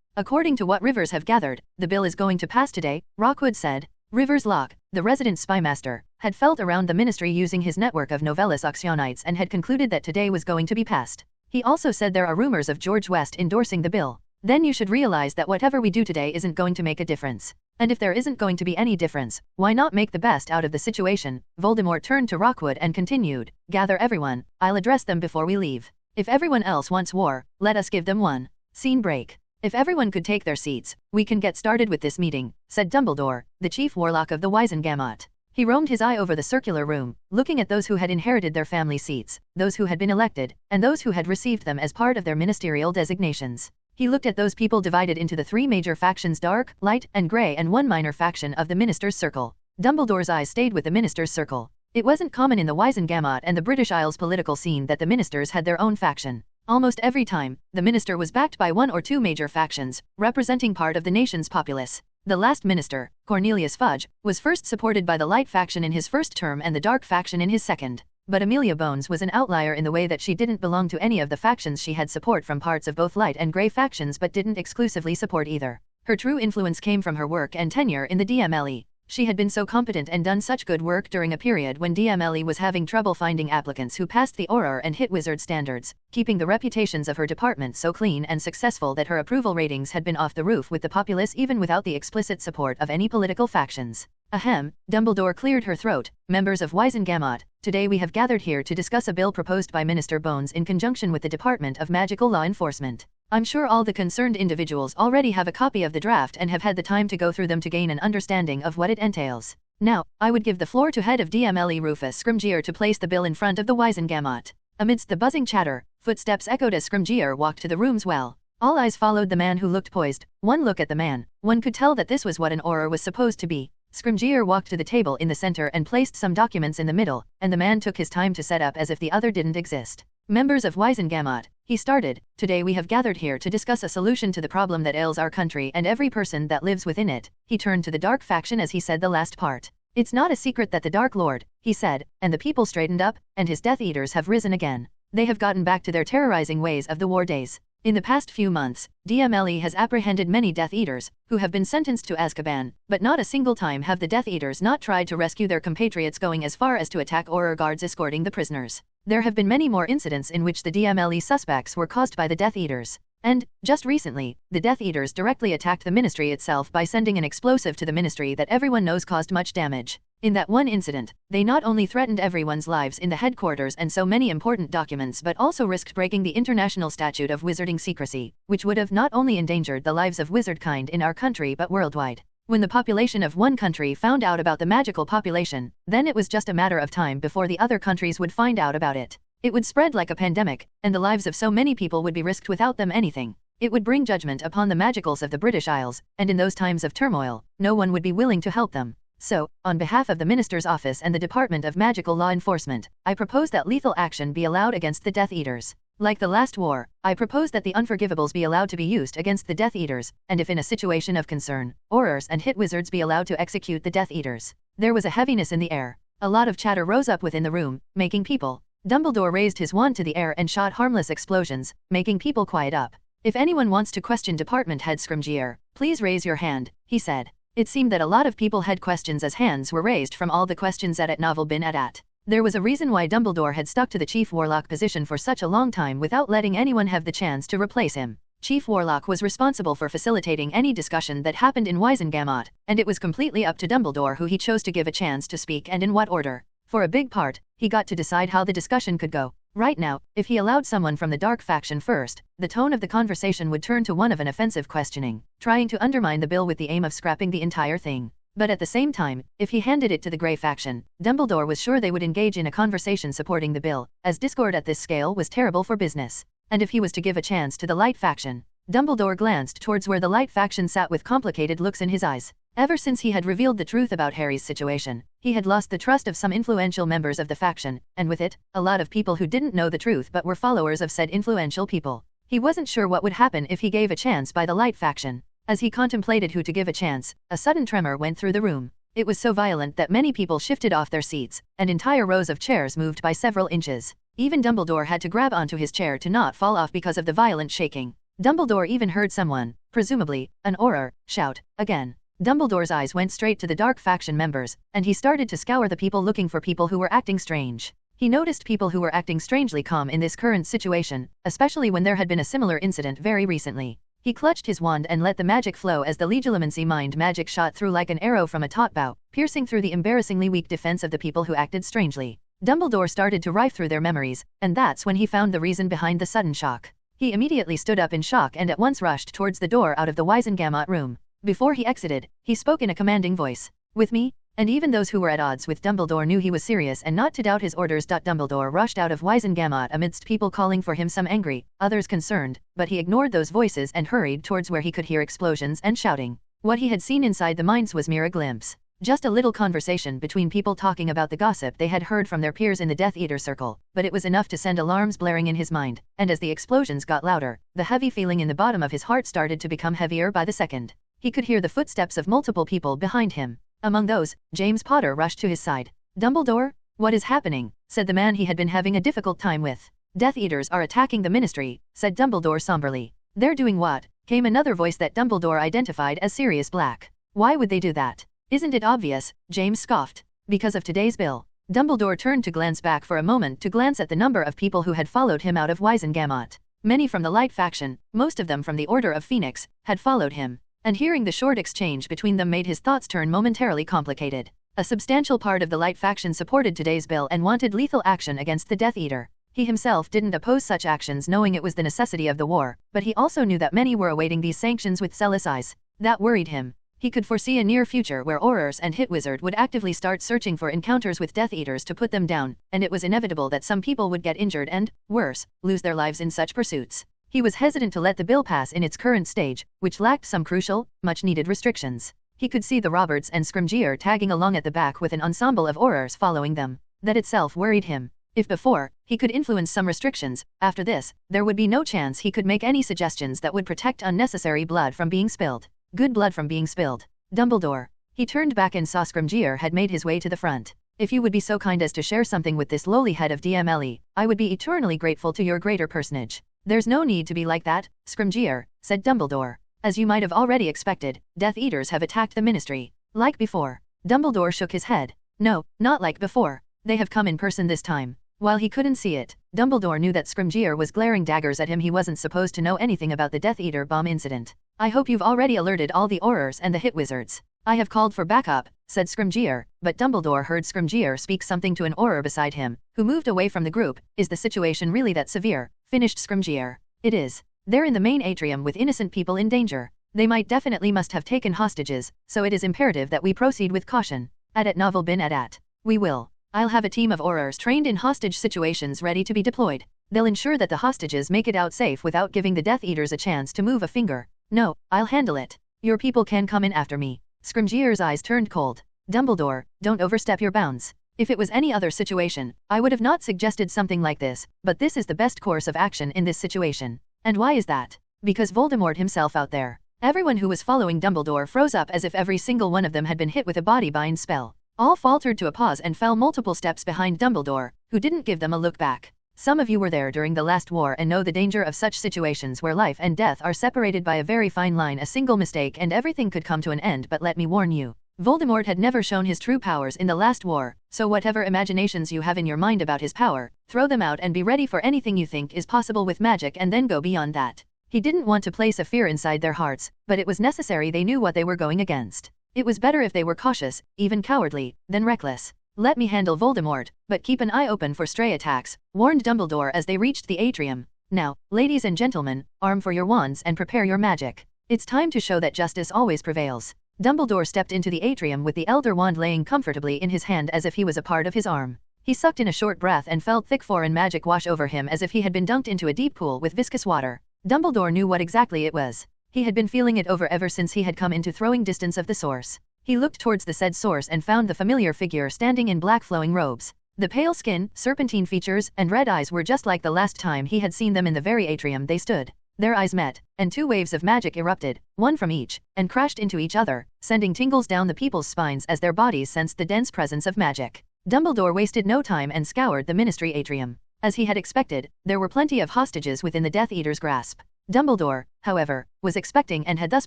D: According to what Rivers have gathered, the bill is going to pass today, Rockwood said. Rivers Locke, the resident spymaster, had felt around the ministry using his network of Novellus Oxyonites and had concluded that today was going to be passed. He also said there are rumors of George West endorsing the bill. Then you should realize that whatever we do today isn't going to make a difference. And if there isn't going to be any difference, why not make the best out of the situation? Voldemort turned to Rockwood and continued, gather everyone, I'll address them before we leave. If everyone else wants war, let us give them one. Scene break. If everyone could take their seats, we can get started with this meeting, said Dumbledore, the chief warlock of the Wizengamot. He roamed his eye over the circular room, looking at those who had inherited their family seats, those who had been elected, and those who had received them as part of their ministerial designations. He looked at those people divided into the three major factions dark, light, and grey and one minor faction of the Minister's Circle. Dumbledore's eyes stayed with the Minister's Circle. It wasn't common in the Wizengamot and the British Isles political scene that the ministers had their own faction. Almost every time, the minister was backed by one or two major factions, representing part of the nation's populace. The last minister, Cornelius Fudge, was first supported by the Light faction in his first term and the Dark faction in his second. But Amelia Bones was an outlier in the way that she didn't belong to any of the factions. She had support from parts of both Light and Grey factions but didn't exclusively support either. Her true influence came from her work and tenure in the DMLE. She had been so competent and done such good work during a period when DMLE was having trouble finding applicants who passed the Auror and Hit Wizard standards, keeping the reputations of her department so clean and successful that her approval ratings had been off the roof with the populace even without the explicit support of any political factions. Ahem, Dumbledore cleared her throat. Members of Wizengamot, today we have gathered here to discuss a bill proposed by Minister Bones in conjunction with the Department of Magical Law Enforcement. I'm sure all the concerned individuals already have a copy of the draft and have had the time to go through them to gain an understanding of what it entails. Now, I would give the floor to head of DMLE Rufus Scrimgeour to place the bill in front of the Wizengamot. Amidst the buzzing chatter, footsteps echoed as Scrimgeour walked to the room's well. All eyes followed the man who looked poised. One look at the man, one could tell that this was what an Auror was supposed to be. Scrimgeour walked to the table in the center and placed some documents in the middle, and the man took his time to set up as if the other didn't exist. Members of Wizengamot, he started, today we have gathered here to discuss a solution to the problem that ails our country and every person that lives within it. He turned to the Dark faction as he said the last part. It's not a secret that the Dark Lord, he said, and the people straightened up, and his Death Eaters have risen again. They have gotten back to their terrorizing ways of the war days. In the past few months, DMLE has apprehended many Death Eaters, who have been sentenced to Azkaban, but not a single time have the Death Eaters not tried to rescue their compatriots, going as far as to attack Auror guards escorting the prisoners. There have been many more incidents in which the DMLE suspects were caused by the Death Eaters. And, just recently, the Death Eaters directly attacked the ministry itself by sending an explosive to the ministry that everyone knows caused much damage. In that one incident, they not only threatened everyone's lives in the headquarters and so many important documents but also risked breaking the international statute of wizarding secrecy, which would have not only endangered the lives of wizardkind in our country but worldwide. When the population of one country found out about the magical population, then it was just a matter of time before the other countries would find out about it. It would spread like a pandemic, and the lives of so many people would be risked without them anything. It would bring judgment upon the magicals of the British Isles, and in those times of turmoil, no one would be willing to help them. So, on behalf of the Minister's Office and the Department of Magical Law Enforcement, I propose that lethal action be allowed against the Death Eaters. Like the last war, I propose that the Unforgivables be allowed to be used against the Death Eaters, and if in a situation of concern, Aurors and Hit Wizards be allowed to execute the Death Eaters. There was a heaviness in the air. A lot of chatter rose up within the room, making people. Dumbledore raised his wand to the air and shot harmless explosions, making people quiet up. If anyone wants to question Department Head Scrimgeour, please raise your hand, he said. It seemed that a lot of people had questions as hands were raised from all the questions that Novel been at. There was a reason why Dumbledore had stuck to the Chief Warlock position for such a long time without letting anyone have the chance to replace him. Chief Warlock was responsible for facilitating any discussion that happened in Wizengamot, and it was completely up to Dumbledore who he chose to give a chance to speak and in what order. For a big part, he got to decide how the discussion could go. Right now, if he allowed someone from the Dark faction first, the tone of the conversation would turn to one of an offensive questioning, trying to undermine the bill with the aim of scrapping the entire thing. But at the same time, if he handed it to the Grey faction, Dumbledore was sure they would engage in a conversation supporting the bill, as discord at this scale was terrible for business. And if he was to give a chance to the Light faction, Dumbledore glanced towards where the Light faction sat with complicated looks in his eyes. Ever since he had revealed the truth about Harry's situation, he had lost the trust of some influential members of the faction, and with it, a lot of people who didn't know the truth but were followers of said influential people. He wasn't sure what would happen if he gave a chance by the light faction. As he contemplated who to give a chance, a sudden tremor went through the room. It was so violent that many people shifted off their seats, and entire rows of chairs moved by several inches. Even Dumbledore had to grab onto his chair to not fall off because of the violent shaking. Dumbledore even heard someone, presumably an Auror, shout, again. Dumbledore's eyes went straight to the dark faction members, and he started to scour the people looking for people who were acting strange. He noticed people who were acting strangely calm in this current situation, especially when there had been a similar incident very recently. He clutched his wand and let the magic flow as the legilimency mind magic shot through like an arrow from a taut bow, piercing through the embarrassingly weak defense of the people who acted strangely. Dumbledore started to rife through their memories, and that's when he found the reason behind the sudden shock. He immediately stood up in shock and at once rushed towards the door out of the Wizengamot room. Before he exited, he spoke in a commanding voice. With me? And even those who were at odds with Dumbledore knew he was serious and not to doubt his orders. Dumbledore rushed out of Wizengamot amidst people calling for him, some angry, others concerned, but he ignored those voices and hurried towards where he could hear explosions and shouting. What he had seen inside the mines was mere a glimpse. Just a little conversation between people talking about the gossip they had heard from their peers in the Death Eater circle, but it was enough to send alarms blaring in his mind, and as the explosions got louder, the heavy feeling in the bottom of his heart started to become heavier by the second. He could hear the footsteps of multiple people behind him. Among those, James Potter rushed to his side. Dumbledore? What is happening? Said the man he had been having a difficult time with. Death Eaters are attacking the Ministry, said Dumbledore somberly. They're doing what? Came another voice that Dumbledore identified as Sirius Black. Why would they do that? Isn't it obvious? James scoffed. Because of today's bill. Dumbledore turned to glance back for a moment to glance at the number of people who had followed him out of Wizengamot. Many from the Light faction, most of them from the Order of Phoenix, had followed him. And hearing the short exchange between them made his thoughts turn momentarily complicated. A substantial part of the Light faction supported today's bill and wanted lethal action against the Death Eater. He himself didn't oppose such actions knowing it was the necessity of the war, but he also knew that many were awaiting these sanctions with zealous eyes. That worried him. He could foresee a near future where Aurors and Hitwizard would actively start searching for encounters with Death Eaters to put them down, and it was inevitable that some people would get injured and, worse, lose their lives in such pursuits. He was hesitant to let the bill pass in its current stage, which lacked some crucial, much-needed restrictions. He could see the Roberts and Scrimgeour tagging along at the back with an ensemble of Aurors following them. That itself worried him. If before, he could influence some restrictions, after this, there would be no chance he could make any suggestions that would protect unnecessary blood from being spilled. Good blood from being spilled. Dumbledore. He turned back and saw Scrimgeour had made his way to the front. If you would be so kind as to share something with this lowly head of DMLE, I would be eternally grateful to your greater personage. There's no need to be like that, Scrimgeour, said Dumbledore. As you might have already expected, Death Eaters have attacked the Ministry. Like before. Dumbledore shook his head. No, not like before. They have come in person this time. While he couldn't see it, Dumbledore knew that Scrimgeour was glaring daggers at him. He wasn't supposed to know anything about the Death Eater bomb incident. I hope you've already alerted all the Aurors and the Hitwizards. I have called for backup, said Scrimgeour, but Dumbledore heard Scrimgeour speak something to an Auror beside him, who moved away from the group. Is the situation really that severe? Finished Scrimgeour. It is. They're in the main atrium with innocent people in danger. They must have taken hostages, so it is imperative that we proceed with caution. At novel bin at. We will. I'll have a team of Aurors trained in hostage situations ready to be deployed. They'll ensure that the hostages make it out safe without giving the Death Eaters a chance to move a finger. No, I'll handle it. Your people can come in after me. Scrimgeour's eyes turned cold. Dumbledore, don't overstep your bounds. If it was any other situation, I would have not suggested something like this, but this is the best course of action in this situation. And why is that? Because Voldemort himself out there. Everyone who was following Dumbledore froze up as if every single one of them had been hit with a body bind spell. All faltered to a pause and fell multiple steps behind Dumbledore, who didn't give them a look back. Some of you were there during the last war and know the danger of such situations where life and death are separated by a very fine line. A single mistake and everything could come to an end. But let me warn you. Voldemort had never shown his true powers in the last war, so whatever imaginations you have in your mind about his power, throw them out and be ready for anything you think is possible with magic and then go beyond that. He didn't want to place a fear inside their hearts, but it was necessary. They knew what they were going against. It was better if they were cautious, even cowardly, than reckless. Let me handle Voldemort, but keep an eye open for stray attacks, warned Dumbledore as they reached the atrium. Now, ladies and gentlemen, arm for your wands and prepare your magic. It's time to show that justice always prevails. Dumbledore stepped into the atrium with the Elder Wand laying comfortably in his hand as if he was a part of his arm. He sucked in a short breath and felt thick foreign magic wash over him as if he had been dunked into a deep pool with viscous water. Dumbledore knew what exactly it was. He had been feeling it over ever since he had come into throwing distance of the source. He looked towards the said source and found the familiar figure standing in black flowing robes. The pale skin, serpentine features, and red eyes were just like the last time he had seen them in the very atrium they stood. Their eyes met, and two waves of magic erupted, one from each, and crashed into each other, sending tingles down the people's spines as their bodies sensed the dense presence of magic. Dumbledore wasted no time and scoured the Ministry atrium. As he had expected, there were plenty of hostages within the Death Eater's grasp. Dumbledore, however, was expecting and had thus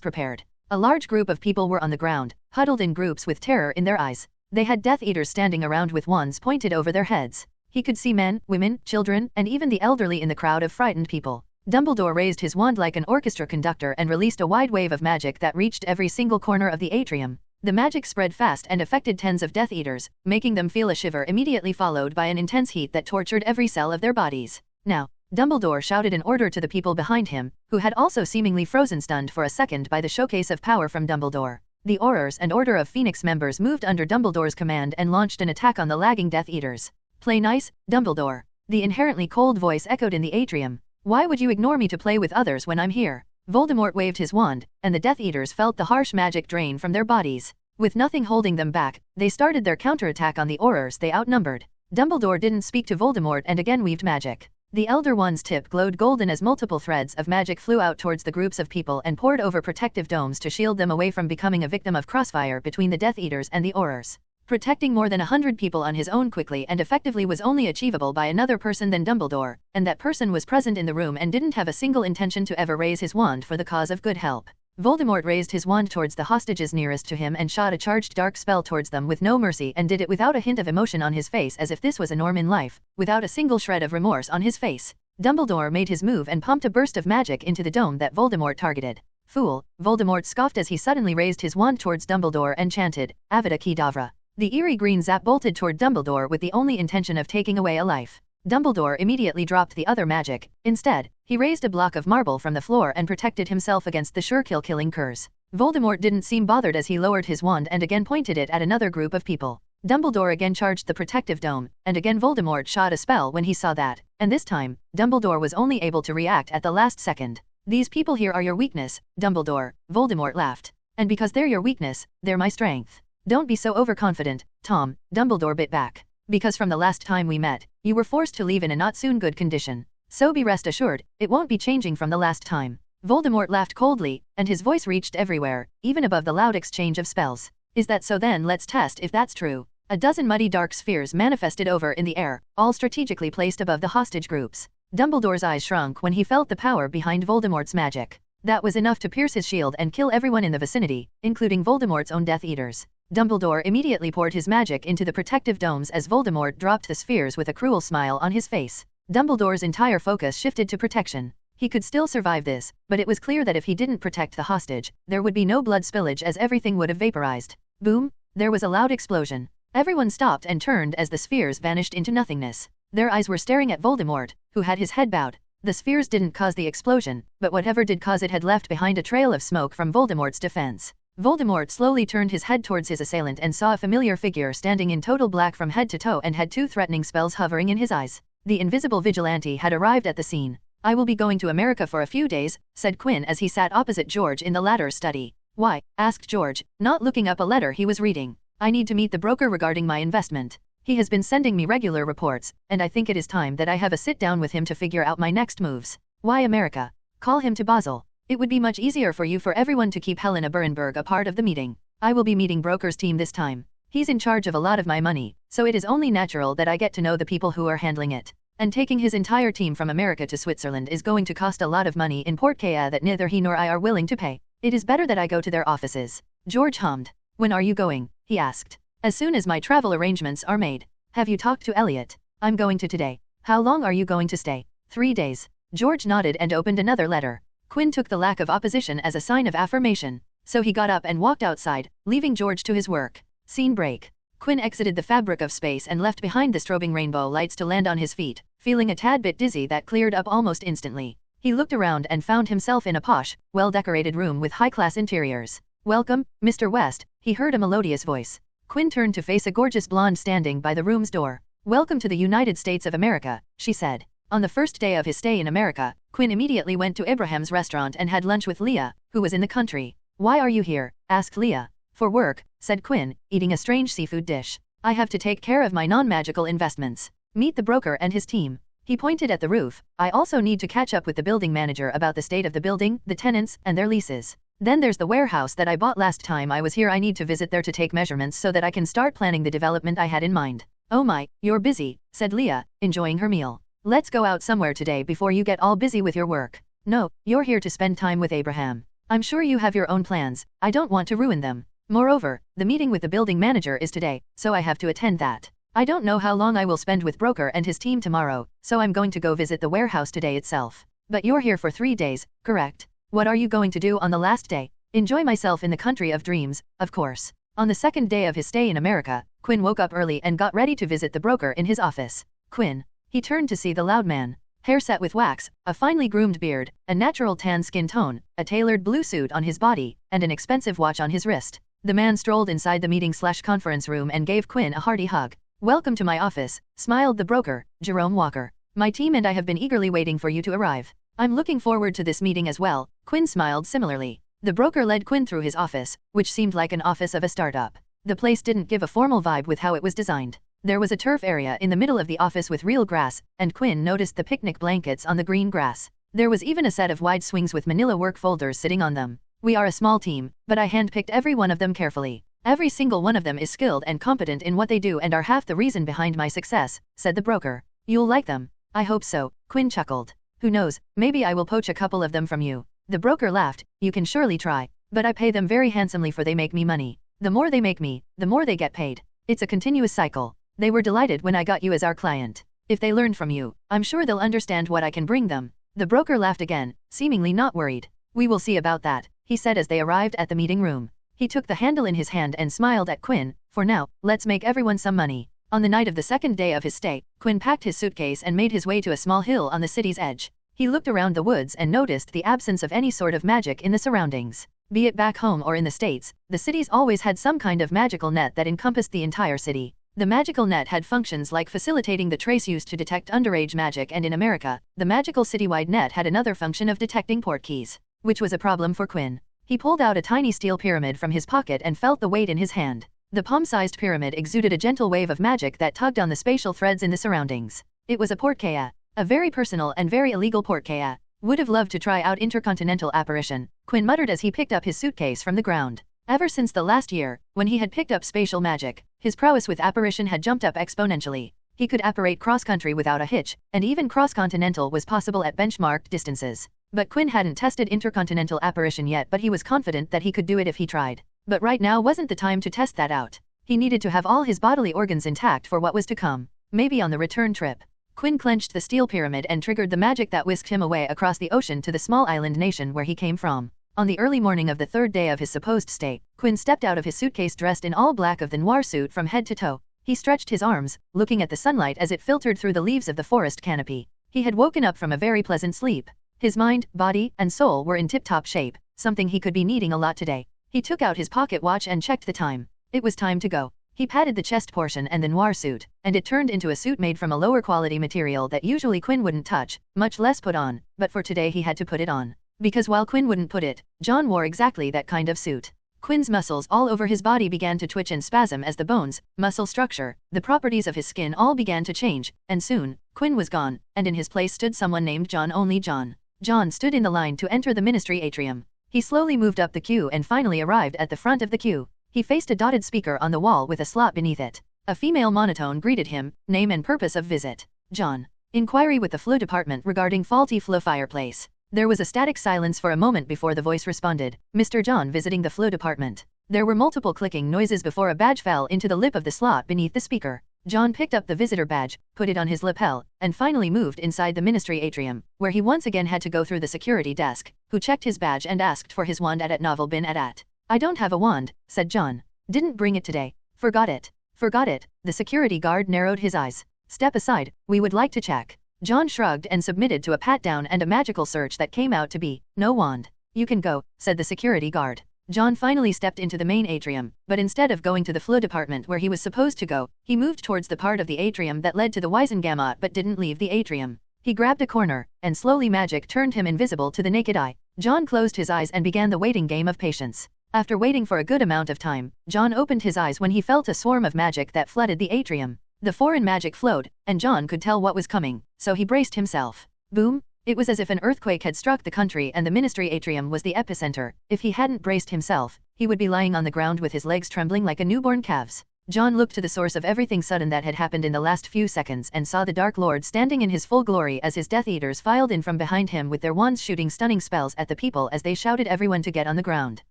D: prepared. A large group of people were on the ground, huddled in groups with terror in their eyes. They had Death Eaters standing around with wands pointed over their heads. He could see men, women, children, and even the elderly in the crowd of frightened people. Dumbledore raised his wand like an orchestra conductor and released a wide wave of magic that reached every single corner of the atrium. The magic spread fast and affected tens of Death Eaters, making them feel a shiver immediately followed by an intense heat that tortured every cell of their bodies. Now, Dumbledore shouted an order to the people behind him, who had also seemingly frozen stunned for a second by the showcase of power from Dumbledore. The Aurors and Order of Phoenix members moved under Dumbledore's command and launched an attack on the lagging Death Eaters. "Play nice, Dumbledore." The inherently cold voice echoed in the atrium. "Why would you ignore me to play with others when I'm here?" Voldemort waved his wand, and the Death Eaters felt the harsh magic drain from their bodies. With nothing holding them back, they started their counterattack on the Aurors they outnumbered. Dumbledore didn't speak to Voldemort and again weaved magic. The Elder One's tip glowed golden as multiple threads of magic flew out towards the groups of people and poured over protective domes to shield them away from becoming a victim of crossfire between the Death Eaters and the Aurors. Protecting more than 100 people on his own quickly and effectively was only achievable by another person than Dumbledore, and that person was present in the room and didn't have a single intention to ever raise his wand for the cause of good help. Voldemort raised his wand towards the hostages nearest to him and shot a charged dark spell towards them with no mercy and did it without a hint of emotion on his face as if this was a norm in life, without a single shred of remorse on his face. Dumbledore made his move and pumped a burst of magic into the dome that Voldemort targeted. "Fool," Voldemort scoffed as he suddenly raised his wand towards Dumbledore and chanted, "Avada Kedavra." The eerie green zap bolted toward Dumbledore with the only intention of taking away a life. Dumbledore immediately dropped the other magic. Instead, he raised a block of marble from the floor and protected himself against the sure-killing curse. Voldemort didn't seem bothered as he lowered his wand and again pointed it at another group of people. Dumbledore again charged the protective dome, and again Voldemort shot a spell when he saw that, and this time, Dumbledore was only able to react at the last second. "These people here are your weakness, Dumbledore," Voldemort laughed. "And because they're your weakness, they're my strength." "Don't be so overconfident, Tom," Dumbledore bit back. "Because from the last time we met, you were forced to leave in a not-soon-good condition. So be rest assured, it won't be changing from the last time." Voldemort laughed coldly, and his voice reached everywhere, even above the loud exchange of spells. "Is that so then? Let's test if that's true." A dozen muddy dark spheres manifested over in the air, all strategically placed above the hostage groups. Dumbledore's eyes shrunk when he felt the power behind Voldemort's magic. That was enough to pierce his shield and kill everyone in the vicinity, including Voldemort's own Death Eaters. Dumbledore immediately poured his magic into the protective domes as Voldemort dropped the spheres with a cruel smile on his face. Dumbledore's entire focus shifted to protection. He could still survive this, but it was clear that if he didn't protect the hostage, there would be no blood spillage as everything would have vaporized. Boom! There was a loud explosion. Everyone stopped and turned as the spheres vanished into nothingness. Their eyes were staring at Voldemort, who had his head bowed. The spheres didn't cause the explosion, but whatever did cause it had left behind a trail of smoke from Voldemort's defense. Voldemort slowly turned his head towards his assailant and saw a familiar figure standing in total black from head to toe and had two threatening spells hovering in his eyes. The invisible vigilante had arrived at the scene. "I will be going to America for a few days," said Quinn as he sat opposite George in the latter's study. "Why?" asked George, not looking up a letter he was reading. "I need to meet the broker regarding my investment. He has been sending me regular reports, and I think it is time that I have a sit-down with him to figure out my next moves." "Why America? Call him to Basel. It would be much easier for you for everyone to keep Helena Berenberg a part of the meeting. I will be meeting broker's team this time. He's in charge of a lot of my money, so it is only natural that I get to know the people who are handling it. And taking his entire team from America to Switzerland is going to cost a lot of money in Portkaya that neither he nor I are willing to pay. It is better that I go to their offices." George hummed. "When are you going?" he asked. "As soon as my travel arrangements are made." "Have you talked to Elliot?" "I'm going to today." "How long are you going to stay?" 3 days. George nodded and opened another letter. Quinn took the lack of opposition as a sign of affirmation, so he got up and walked outside, leaving George to his work. Scene break. Quinn exited the fabric of space and left behind the strobing rainbow lights to land on his feet, feeling a tad bit dizzy that cleared up almost instantly. He looked around and found himself in a posh, well-decorated room with high-class interiors. "Welcome, Mr. West," he heard a melodious voice. Quinn turned to face a gorgeous blonde standing by the room's door. "Welcome to the United States of America," she said. On the first day of his stay in America, Quinn immediately went to Abraham's restaurant and had lunch with Leah, who was in the country. "Why are you here?" asked Leah. "For work," said Quinn, eating a strange seafood dish. I have to take care of my non-magical investments. Meet the broker and his team. He pointed at the roof. I also need to catch up with the building manager about the state of the building, the tenants, and their leases. Then there's the warehouse that I bought last time I was here. I need to visit there to take measurements so that I can start planning the development I had in mind. Oh my, you're busy, said Leah, enjoying her meal. Let's go out somewhere today before you get all busy with your work. No, you're here to spend time with Abraham. I'm sure you have your own plans. I don't want to ruin them. Moreover, the meeting with the building manager is today, so I have to attend that. I don't know how long I will spend with Broker and his team tomorrow, so I'm going to go visit the warehouse today itself. But you're here for 3 days, correct? What are you going to do on the last day? Enjoy myself in the country of dreams, of course. On the second day of his stay in America, Quinn woke up early and got ready to visit the broker in his office. Quinn. He turned to see the loud man. Hair set with wax, a finely groomed beard, a natural tan skin tone, a tailored blue suit on his body, and an expensive watch on his wrist. The man strolled inside the meeting/conference room and gave Quinn a hearty hug. Welcome to my office, smiled the broker, Jerome Walker. My team and I have been eagerly waiting for you to arrive. I'm looking forward to this meeting as well. Quinn smiled similarly. The broker led Quinn through his office, which seemed like an office of a startup. The place didn't give a formal vibe with how it was designed. There was a turf area in the middle of the office with real grass, and Quinn noticed the picnic blankets on the green grass. There was even a set of wide swings with manila work folders sitting on them. We are a small team, but I handpicked every one of them carefully. Every single one of them is skilled and competent in what they do and are half the reason behind my success, said the broker. You'll like them. I hope so, Quinn chuckled. Who knows, maybe I will poach a couple of them from you. The broker laughed. You can surely try. But I pay them very handsomely for they make me money. The more they make me, the more they get paid. It's a continuous cycle. They were delighted when I got you as our client. If they learn from you, I'm sure they'll understand what I can bring them. The broker laughed again, seemingly not worried. We will see about that, he said as they arrived at the meeting room. He took the handle in his hand and smiled at Quinn. For now, let's make everyone some money. On the night of the second day of his stay, Quinn packed his suitcase and made his way to a small hill on the city's edge. He looked around the woods and noticed the absence of any sort of magic in the surroundings. Be it back home or in the States, the cities always had some kind of magical net that encompassed the entire city. The magical net had functions like facilitating the trace used to detect underage magic, and in America, the magical citywide net had another function of detecting port keys, which was a problem for Quinn. He pulled out a tiny steel pyramid from his pocket and felt the weight in his hand. The palm-sized pyramid exuded a gentle wave of magic that tugged on the spatial threads in the surroundings. It was a portkaya. A very personal and very illegal portkaya. Would have loved to try out intercontinental apparition, Quinn muttered as he picked up his suitcase from the ground. Ever since the last year, when he had picked up spatial magic, his prowess with apparition had jumped up exponentially. He could apparate cross-country without a hitch, and even cross-continental was possible at benchmarked distances. But Quinn hadn't tested intercontinental apparition yet, but he was confident that he could do it if he tried. But right now wasn't the time to test that out. He needed to have all his bodily organs intact for what was to come. Maybe on the return trip. Quinn clenched the steel pyramid and triggered the magic that whisked him away across the ocean to the small island nation where he came from. On the early morning of the third day of his supposed stay, Quinn stepped out of his suitcase dressed in all black of the noir suit from head to toe. He stretched his arms, looking at the sunlight as it filtered through the leaves of the forest canopy. He had woken up from a very pleasant sleep. His mind, body, and soul were in tip-top shape, something he could be needing a lot today. He took out his pocket watch and checked the time. It was time to go. He patted the chest portion and the noir suit, and it turned into a suit made from a lower quality material that usually Quinn wouldn't touch, much less put on, but for today he had to put it on. Because while Quinn wouldn't put it, John wore exactly that kind of suit. Quinn's muscles all over his body began to twitch and spasm as the bones, muscle structure, the properties of his skin all began to change, and soon, Quinn was gone, and in his place stood someone named John. Only John. John stood in the line to enter the ministry atrium. He slowly moved up the queue and finally arrived at the front of the queue. He faced a dotted speaker on the wall with a slot beneath it. A female monotone greeted him, name and purpose of visit. John. Inquiry with the flue department regarding faulty flue fireplace. There was a static silence for a moment before the voice responded. Mr. John visiting the flue department. There were multiple clicking noises before a badge fell into the lip of the slot beneath the speaker. John picked up the visitor badge, put it on his lapel, and finally moved inside the ministry atrium, where he once again had to go through the security desk, who checked his badge and asked for his wand at novel bin at. I don't have a wand, said John. Didn't bring it today. Forgot it. Forgot it. The security guard narrowed his eyes. Step aside, we would like to check. John shrugged and submitted to a pat-down and a magical search that came out to be, no wand. You can go, said the security guard. John finally stepped into the main atrium, but instead of going to the flue department where he was supposed to go, he moved towards the part of the atrium that led to the Wisengamot but didn't leave the atrium. He grabbed a corner, and slowly magic turned him invisible to the naked eye. John closed his eyes and began the waiting game of patience. After waiting for a good amount of time, John opened his eyes when he felt a swarm of magic that flooded the atrium. The foreign magic flowed, and John could tell what was coming, so he braced himself. Boom! It was as if an earthquake had struck the country and the ministry atrium was the epicenter. If he hadn't braced himself, he would be lying on the ground with his legs trembling like a newborn calf's. John looked to the source of everything sudden that had happened in the last few seconds and saw the Dark Lord standing in his full glory as his Death Eaters filed in from behind him with their wands shooting stunning spells at the people as they shouted everyone to get on the ground.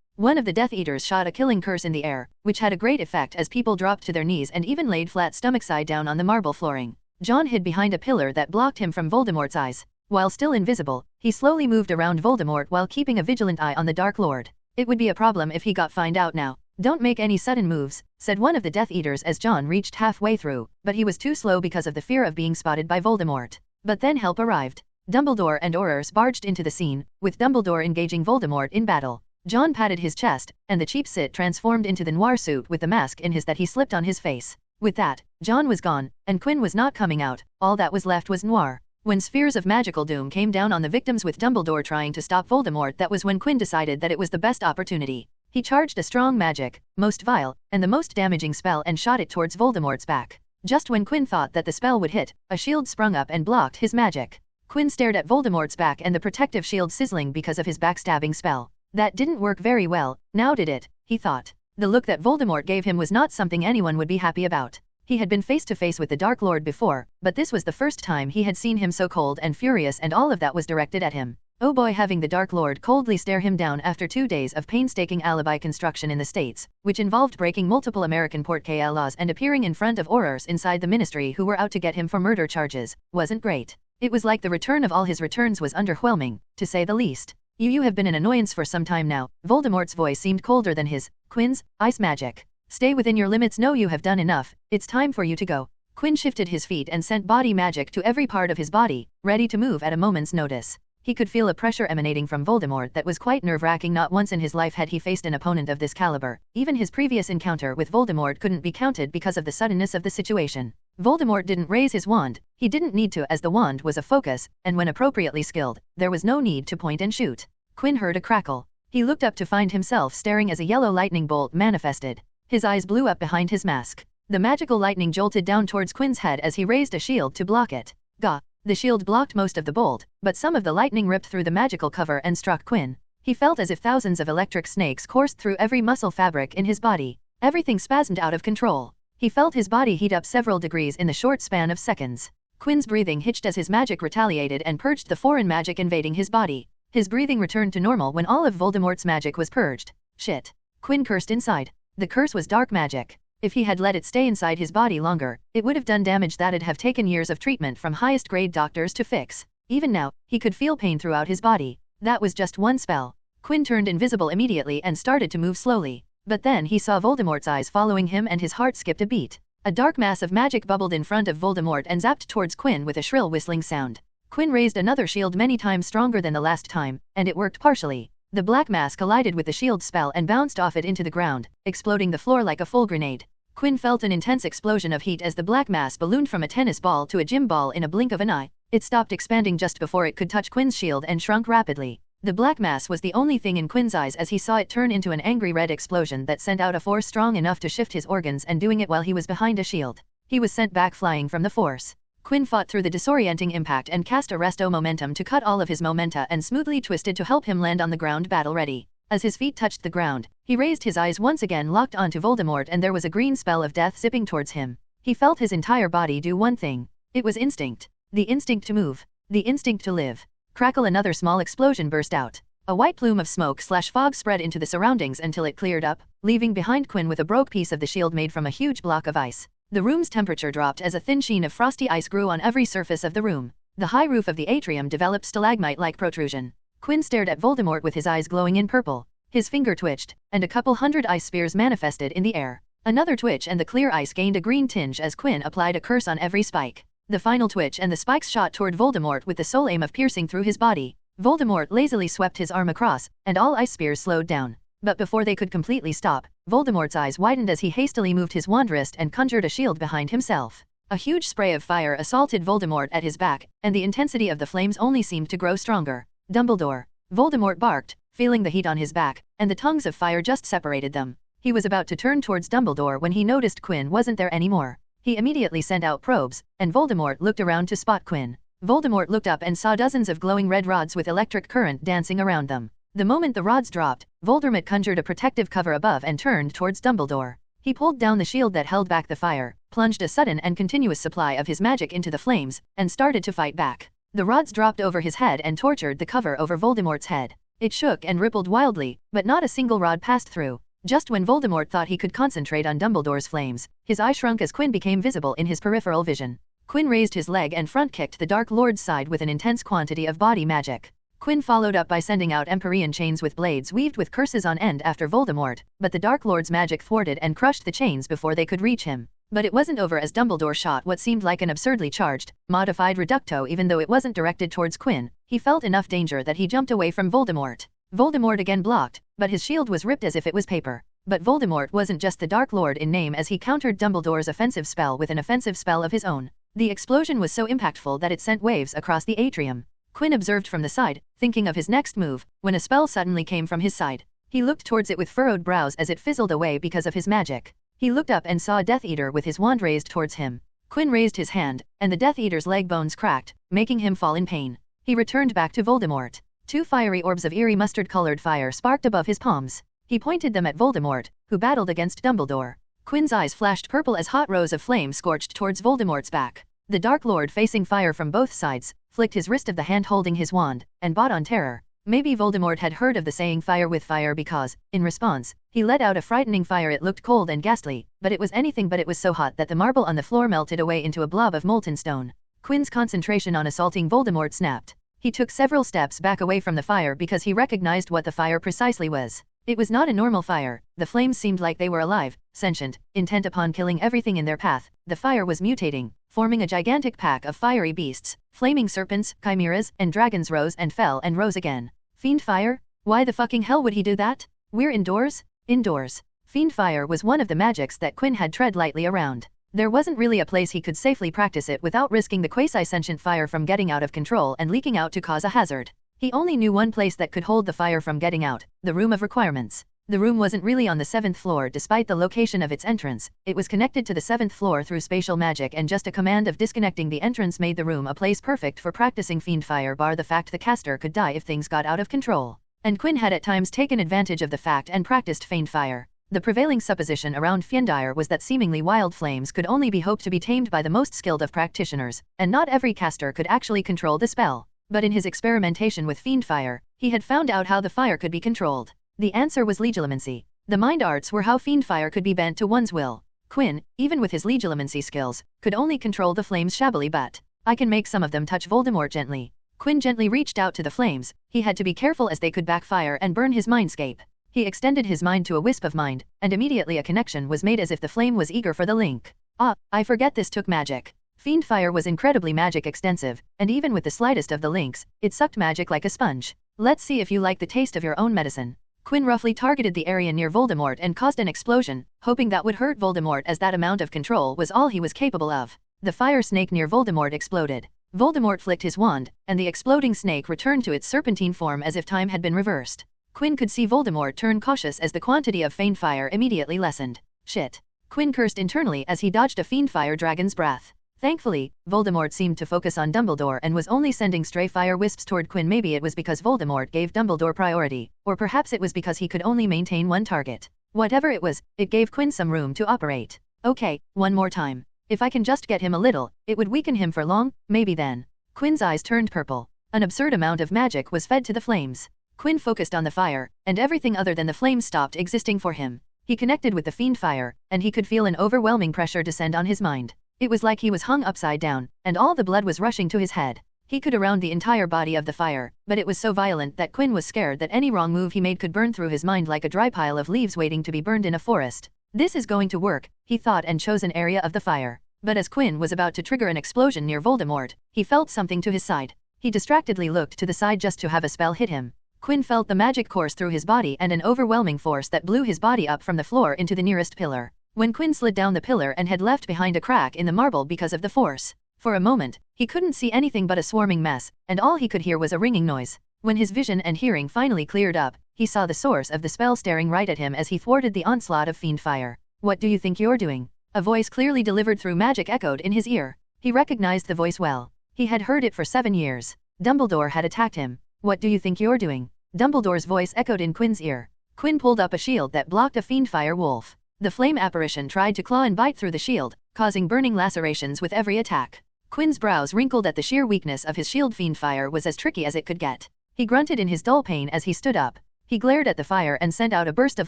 D: One of the Death Eaters shot a killing curse in the air, which had a great effect as people dropped to their knees and even laid flat stomach side down on the marble flooring. John hid behind a pillar that blocked him from Voldemort's eyes. While still invisible, he slowly moved around Voldemort while keeping a vigilant eye on the Dark Lord. It would be a problem if he got found out now. Don't make any sudden moves, said one of the Death Eaters as John reached halfway through, but he was too slow because of the fear of being spotted by Voldemort. But then help arrived. Dumbledore and Aurors barged into the scene, with Dumbledore engaging Voldemort in battle. John patted his chest, and the cheap Cit transformed into the noir suit with the mask in his that he slipped on his face. With that, John was gone, and Quinn was not coming out. All that was left was noir. When spheres of magical doom came down on the victims with Dumbledore trying to stop Voldemort, that was when Quinn decided that it was the best opportunity. He charged a strong magic, most vile, and the most damaging spell and shot it towards Voldemort's back. Just when Quinn thought that the spell would hit, a shield sprung up and blocked his magic. Quinn stared at Voldemort's back and the protective shield sizzling because of his backstabbing spell. That didn't work very well, now did it, he thought. The look that Voldemort gave him was not something anyone would be happy about. He had been face to face with the Dark Lord before, but this was the first time he had seen him so cold and furious, and all of that was directed at him. Oh boy, having the Dark Lord coldly stare him down after 2 days of painstaking alibi construction in the States, which involved breaking multiple American Port-KL laws and appearing in front of Aurors inside the ministry who were out to get him for murder charges, wasn't great. It was like the return of all his returns was underwhelming, to say the least. You have been an annoyance for some time now. Voldemort's voice seemed colder than his. Quinn's ice magic. Stay within your limits. No, you have done enough. It's time for you to go. Quinn shifted his feet and sent body magic to every part of his body, ready to move at a moment's notice. He could feel a pressure emanating from Voldemort that was quite nerve-wracking. Not once in his life had he faced an opponent of this caliber. Even his previous encounter with Voldemort couldn't be counted because of the suddenness of the situation. Voldemort didn't raise his wand. He didn't need to, as the wand was a focus, and when appropriately skilled, there was no need to point and shoot. Quinn heard a crackle. He looked up to find himself staring as a yellow lightning bolt manifested. His eyes blew up behind his mask. The magical lightning jolted down towards Quinn's head as he raised a shield to block it. Gah! The shield blocked most of the bolt, but some of the lightning ripped through the magical cover and struck Quinn. He felt as if thousands of electric snakes coursed through every muscle fabric in his body. Everything spasmed out of control. He felt his body heat up several degrees in the short span of seconds. Quinn's breathing hitched as his magic retaliated and purged the foreign magic invading his body. His breathing returned to normal when all of Voldemort's magic was purged. Shit. Quinn cursed inside. The curse was dark magic. If he had let it stay inside his body longer, it would have done damage that'd have taken years of treatment from highest-grade doctors to fix. Even now, he could feel pain throughout his body. That was just one spell. Quinn turned invisible immediately and started to move slowly. But then he saw Voldemort's eyes following him and his heart skipped a beat. A dark mass of magic bubbled in front of Voldemort and zapped towards Quinn with a shrill whistling sound. Quinn raised another shield many times stronger than the last time, and it worked partially. The black mass collided with the shield spell and bounced off it into the ground, exploding the floor like a full grenade. Quinn felt an intense explosion of heat as the black mass ballooned from a tennis ball to a gym ball in a blink of an eye. It stopped expanding just before it could touch Quinn's shield and shrunk rapidly. The black mass was the only thing in Quinn's eyes as he saw it turn into an angry red explosion that sent out a force strong enough to shift his organs, and doing it while he was behind a shield. He was sent back flying from the force. Quinn fought through the disorienting impact and cast a resto momentum to cut all of his momenta and smoothly twisted to help him land on the ground battle ready. As his feet touched the ground, he raised his eyes once again, locked onto Voldemort, and there was a green spell of death zipping towards him. He felt his entire body do one thing. It was instinct. The instinct to move. The instinct to live. Crackle! Another small explosion burst out. A white plume of smoke/fog spread into the surroundings until it cleared up, leaving behind Quinn with a broke piece of the shield made from a huge block of ice. The room's temperature dropped as a thin sheen of frosty ice grew on every surface of the room. The high roof of the atrium developed stalagmite-like protrusion. Quinn stared at Voldemort with his eyes glowing in purple. His finger twitched, and a couple hundred ice spears manifested in the air. Another twitch and the clear ice gained a green tinge as Quinn applied a curse on every spike. The final twitch and the spikes shot toward Voldemort with the sole aim of piercing through his body. Voldemort lazily swept his arm across, and all ice spears slowed down. But before they could completely stop, Voldemort's eyes widened as he hastily moved his wand wrist and conjured a shield behind himself. A huge spray of fire assaulted Voldemort at his back, and the intensity of the flames only seemed to grow stronger. Dumbledore! Voldemort barked, feeling the heat on his back, and the tongues of fire just separated them. He was about to turn towards Dumbledore when he noticed Quinn wasn't there anymore. He immediately sent out probes, and Voldemort looked around to spot Quinn. Voldemort looked up and saw dozens of glowing red rods with electric current dancing around them. The moment the rods dropped, Voldemort conjured a protective cover above and turned towards Dumbledore. He pulled down the shield that held back the fire, plunged a sudden and continuous supply of his magic into the flames, and started to fight back. The rods dropped over his head and tortured the cover over Voldemort's head. It shook and rippled wildly, but not a single rod passed through. Just when Voldemort thought he could concentrate on Dumbledore's flames, his eye shrunk as Quinn became visible in his peripheral vision. Quinn raised his leg and front-kicked the Dark Lord's side with an intense quantity of body magic. Quinn followed up by sending out Empyrean chains with blades weaved with curses on end after Voldemort, but the Dark Lord's magic thwarted and crushed the chains before they could reach him. But it wasn't over as Dumbledore shot what seemed like an absurdly charged, modified reducto even though it wasn't directed towards Quinn. He felt enough danger that he jumped away from Voldemort. Voldemort again blocked, but his shield was ripped as if it was paper. But Voldemort wasn't just the Dark Lord in name as he countered Dumbledore's offensive spell with an offensive spell of his own. The explosion was so impactful that it sent waves across the atrium. Quinn observed from the side, thinking of his next move, when a spell suddenly came from his side. He looked towards it with furrowed brows as it fizzled away because of his magic. He looked up and saw a Death Eater with his wand raised towards him. Quinn raised his hand, and the Death Eater's leg bones cracked, making him fall in pain. He returned back to Voldemort. 2 fiery orbs of eerie mustard-colored fire sparked above his palms. He pointed them at Voldemort, who battled against Dumbledore. Quinn's eyes flashed purple as hot rows of flame scorched towards Voldemort's back. The Dark Lord, facing fire from both sides, flicked his wrist of the hand holding his wand, and bought on terror. Maybe Voldemort had heard of the saying fire with fire because, in response, he let out a frightening fire. It looked cold and ghastly, but it was anything but. It was so hot that the marble on the floor melted away into a blob of molten stone. Quinn's concentration on assaulting Voldemort snapped. He took several steps back away from the fire because he recognized what the fire precisely was. It was not a normal fire. The flames seemed like they were alive, sentient, intent upon killing everything in their path. The fire was mutating, forming a gigantic pack of fiery beasts. Flaming serpents, chimeras, and dragons rose and fell and rose again. Fiend fire? Why the fucking hell would he do that? We're indoors? Indoors. Fiend fire was one of the magics that Quinn had tread lightly around. There wasn't really a place he could safely practice it without risking the quasi-sentient fire from getting out of control and leaking out to cause a hazard. He only knew one place that could hold the fire from getting out, the Room of Requirements. The room wasn't really on the 7th floor despite the location of its entrance. It was connected to the 7th floor through spatial magic, and just a command of disconnecting the entrance made the room a place perfect for practicing fiend fire, bar the fact the caster could die if things got out of control. And Quinn had at times taken advantage of the fact and practiced fiend fire. The prevailing supposition around Fiendire was that seemingly wild flames could only be hoped to be tamed by the most skilled of practitioners, and not every caster could actually control the spell. But in his experimentation with fiend fire, he had found out how the fire could be controlled. The answer was legilimency. The mind arts were how fiend fire could be bent to one's will. Quinn, even with his legilimency skills, could only control the flames shabbily, but I can make some of them touch Voldemort gently. Quinn gently reached out to the flames. He had to be careful as they could backfire and burn his mindscape. He extended his mind to a wisp of mind, and immediately a connection was made as if the flame was eager for the link. Ah, I forget this took magic. Fiend fire was incredibly magic extensive, and even with the slightest of the links, it sucked magic like a sponge. Let's see if you like the taste of your own medicine. Quinn roughly targeted the area near Voldemort and caused an explosion, hoping that would hurt Voldemort, as that amount of control was all he was capable of. The fire snake near Voldemort exploded. Voldemort flicked his wand, and the exploding snake returned to its serpentine form as if time had been reversed. Quinn could see Voldemort turn cautious as the quantity of fiend fire immediately lessened. Shit. Quinn cursed internally as he dodged a fiend fire dragon's breath. Thankfully, Voldemort seemed to focus on Dumbledore and was only sending stray fire wisps toward Quinn. Maybe it was because Voldemort gave Dumbledore priority, or perhaps it was because he could only maintain one target. Whatever it was, it gave Quinn some room to operate. Okay, one more time. If I can just get him a little, it would weaken him for long, maybe then. Quinn's eyes turned purple. An absurd amount of magic was fed to the flames. Quinn focused on the fire, and everything other than the flames stopped existing for him. He connected with the fiend fire, and he could feel an overwhelming pressure descend on his mind. It was like he was hung upside down, and all the blood was rushing to his head. He could around the entire body of the fire, but it was so violent that Quinn was scared that any wrong move he made could burn through his mind like a dry pile of leaves waiting to be burned in a forest. This is going to work, he thought, and chose an area of the fire. But as Quinn was about to trigger an explosion near Voldemort, he felt something to his side. He distractedly looked to the side just to have a spell hit him. Quinn felt the magic course through his body and an overwhelming force that blew his body up from the floor into the nearest pillar. When Quinn slid down the pillar and had left behind a crack in the marble because of the force. For a moment, he couldn't see anything but a swarming mess, and all he could hear was a ringing noise. When his vision and hearing finally cleared up, he saw the source of the spell staring right at him as he thwarted the onslaught of fiend fire. "What do you think you're doing?" A voice clearly delivered through magic echoed in his ear. He recognized the voice well. He had heard it for 7 years. Dumbledore had attacked him. "What do you think you're doing?" Dumbledore's voice echoed in Quinn's ear. Quinn pulled up a shield that blocked a fiend fire wolf. The flame apparition tried to claw and bite through the shield, causing burning lacerations with every attack. Quinn's brows wrinkled at the sheer weakness of his shield. Fiend fire was as tricky as it could get. He grunted in his dull pain as he stood up. He glared at the fire and sent out a burst of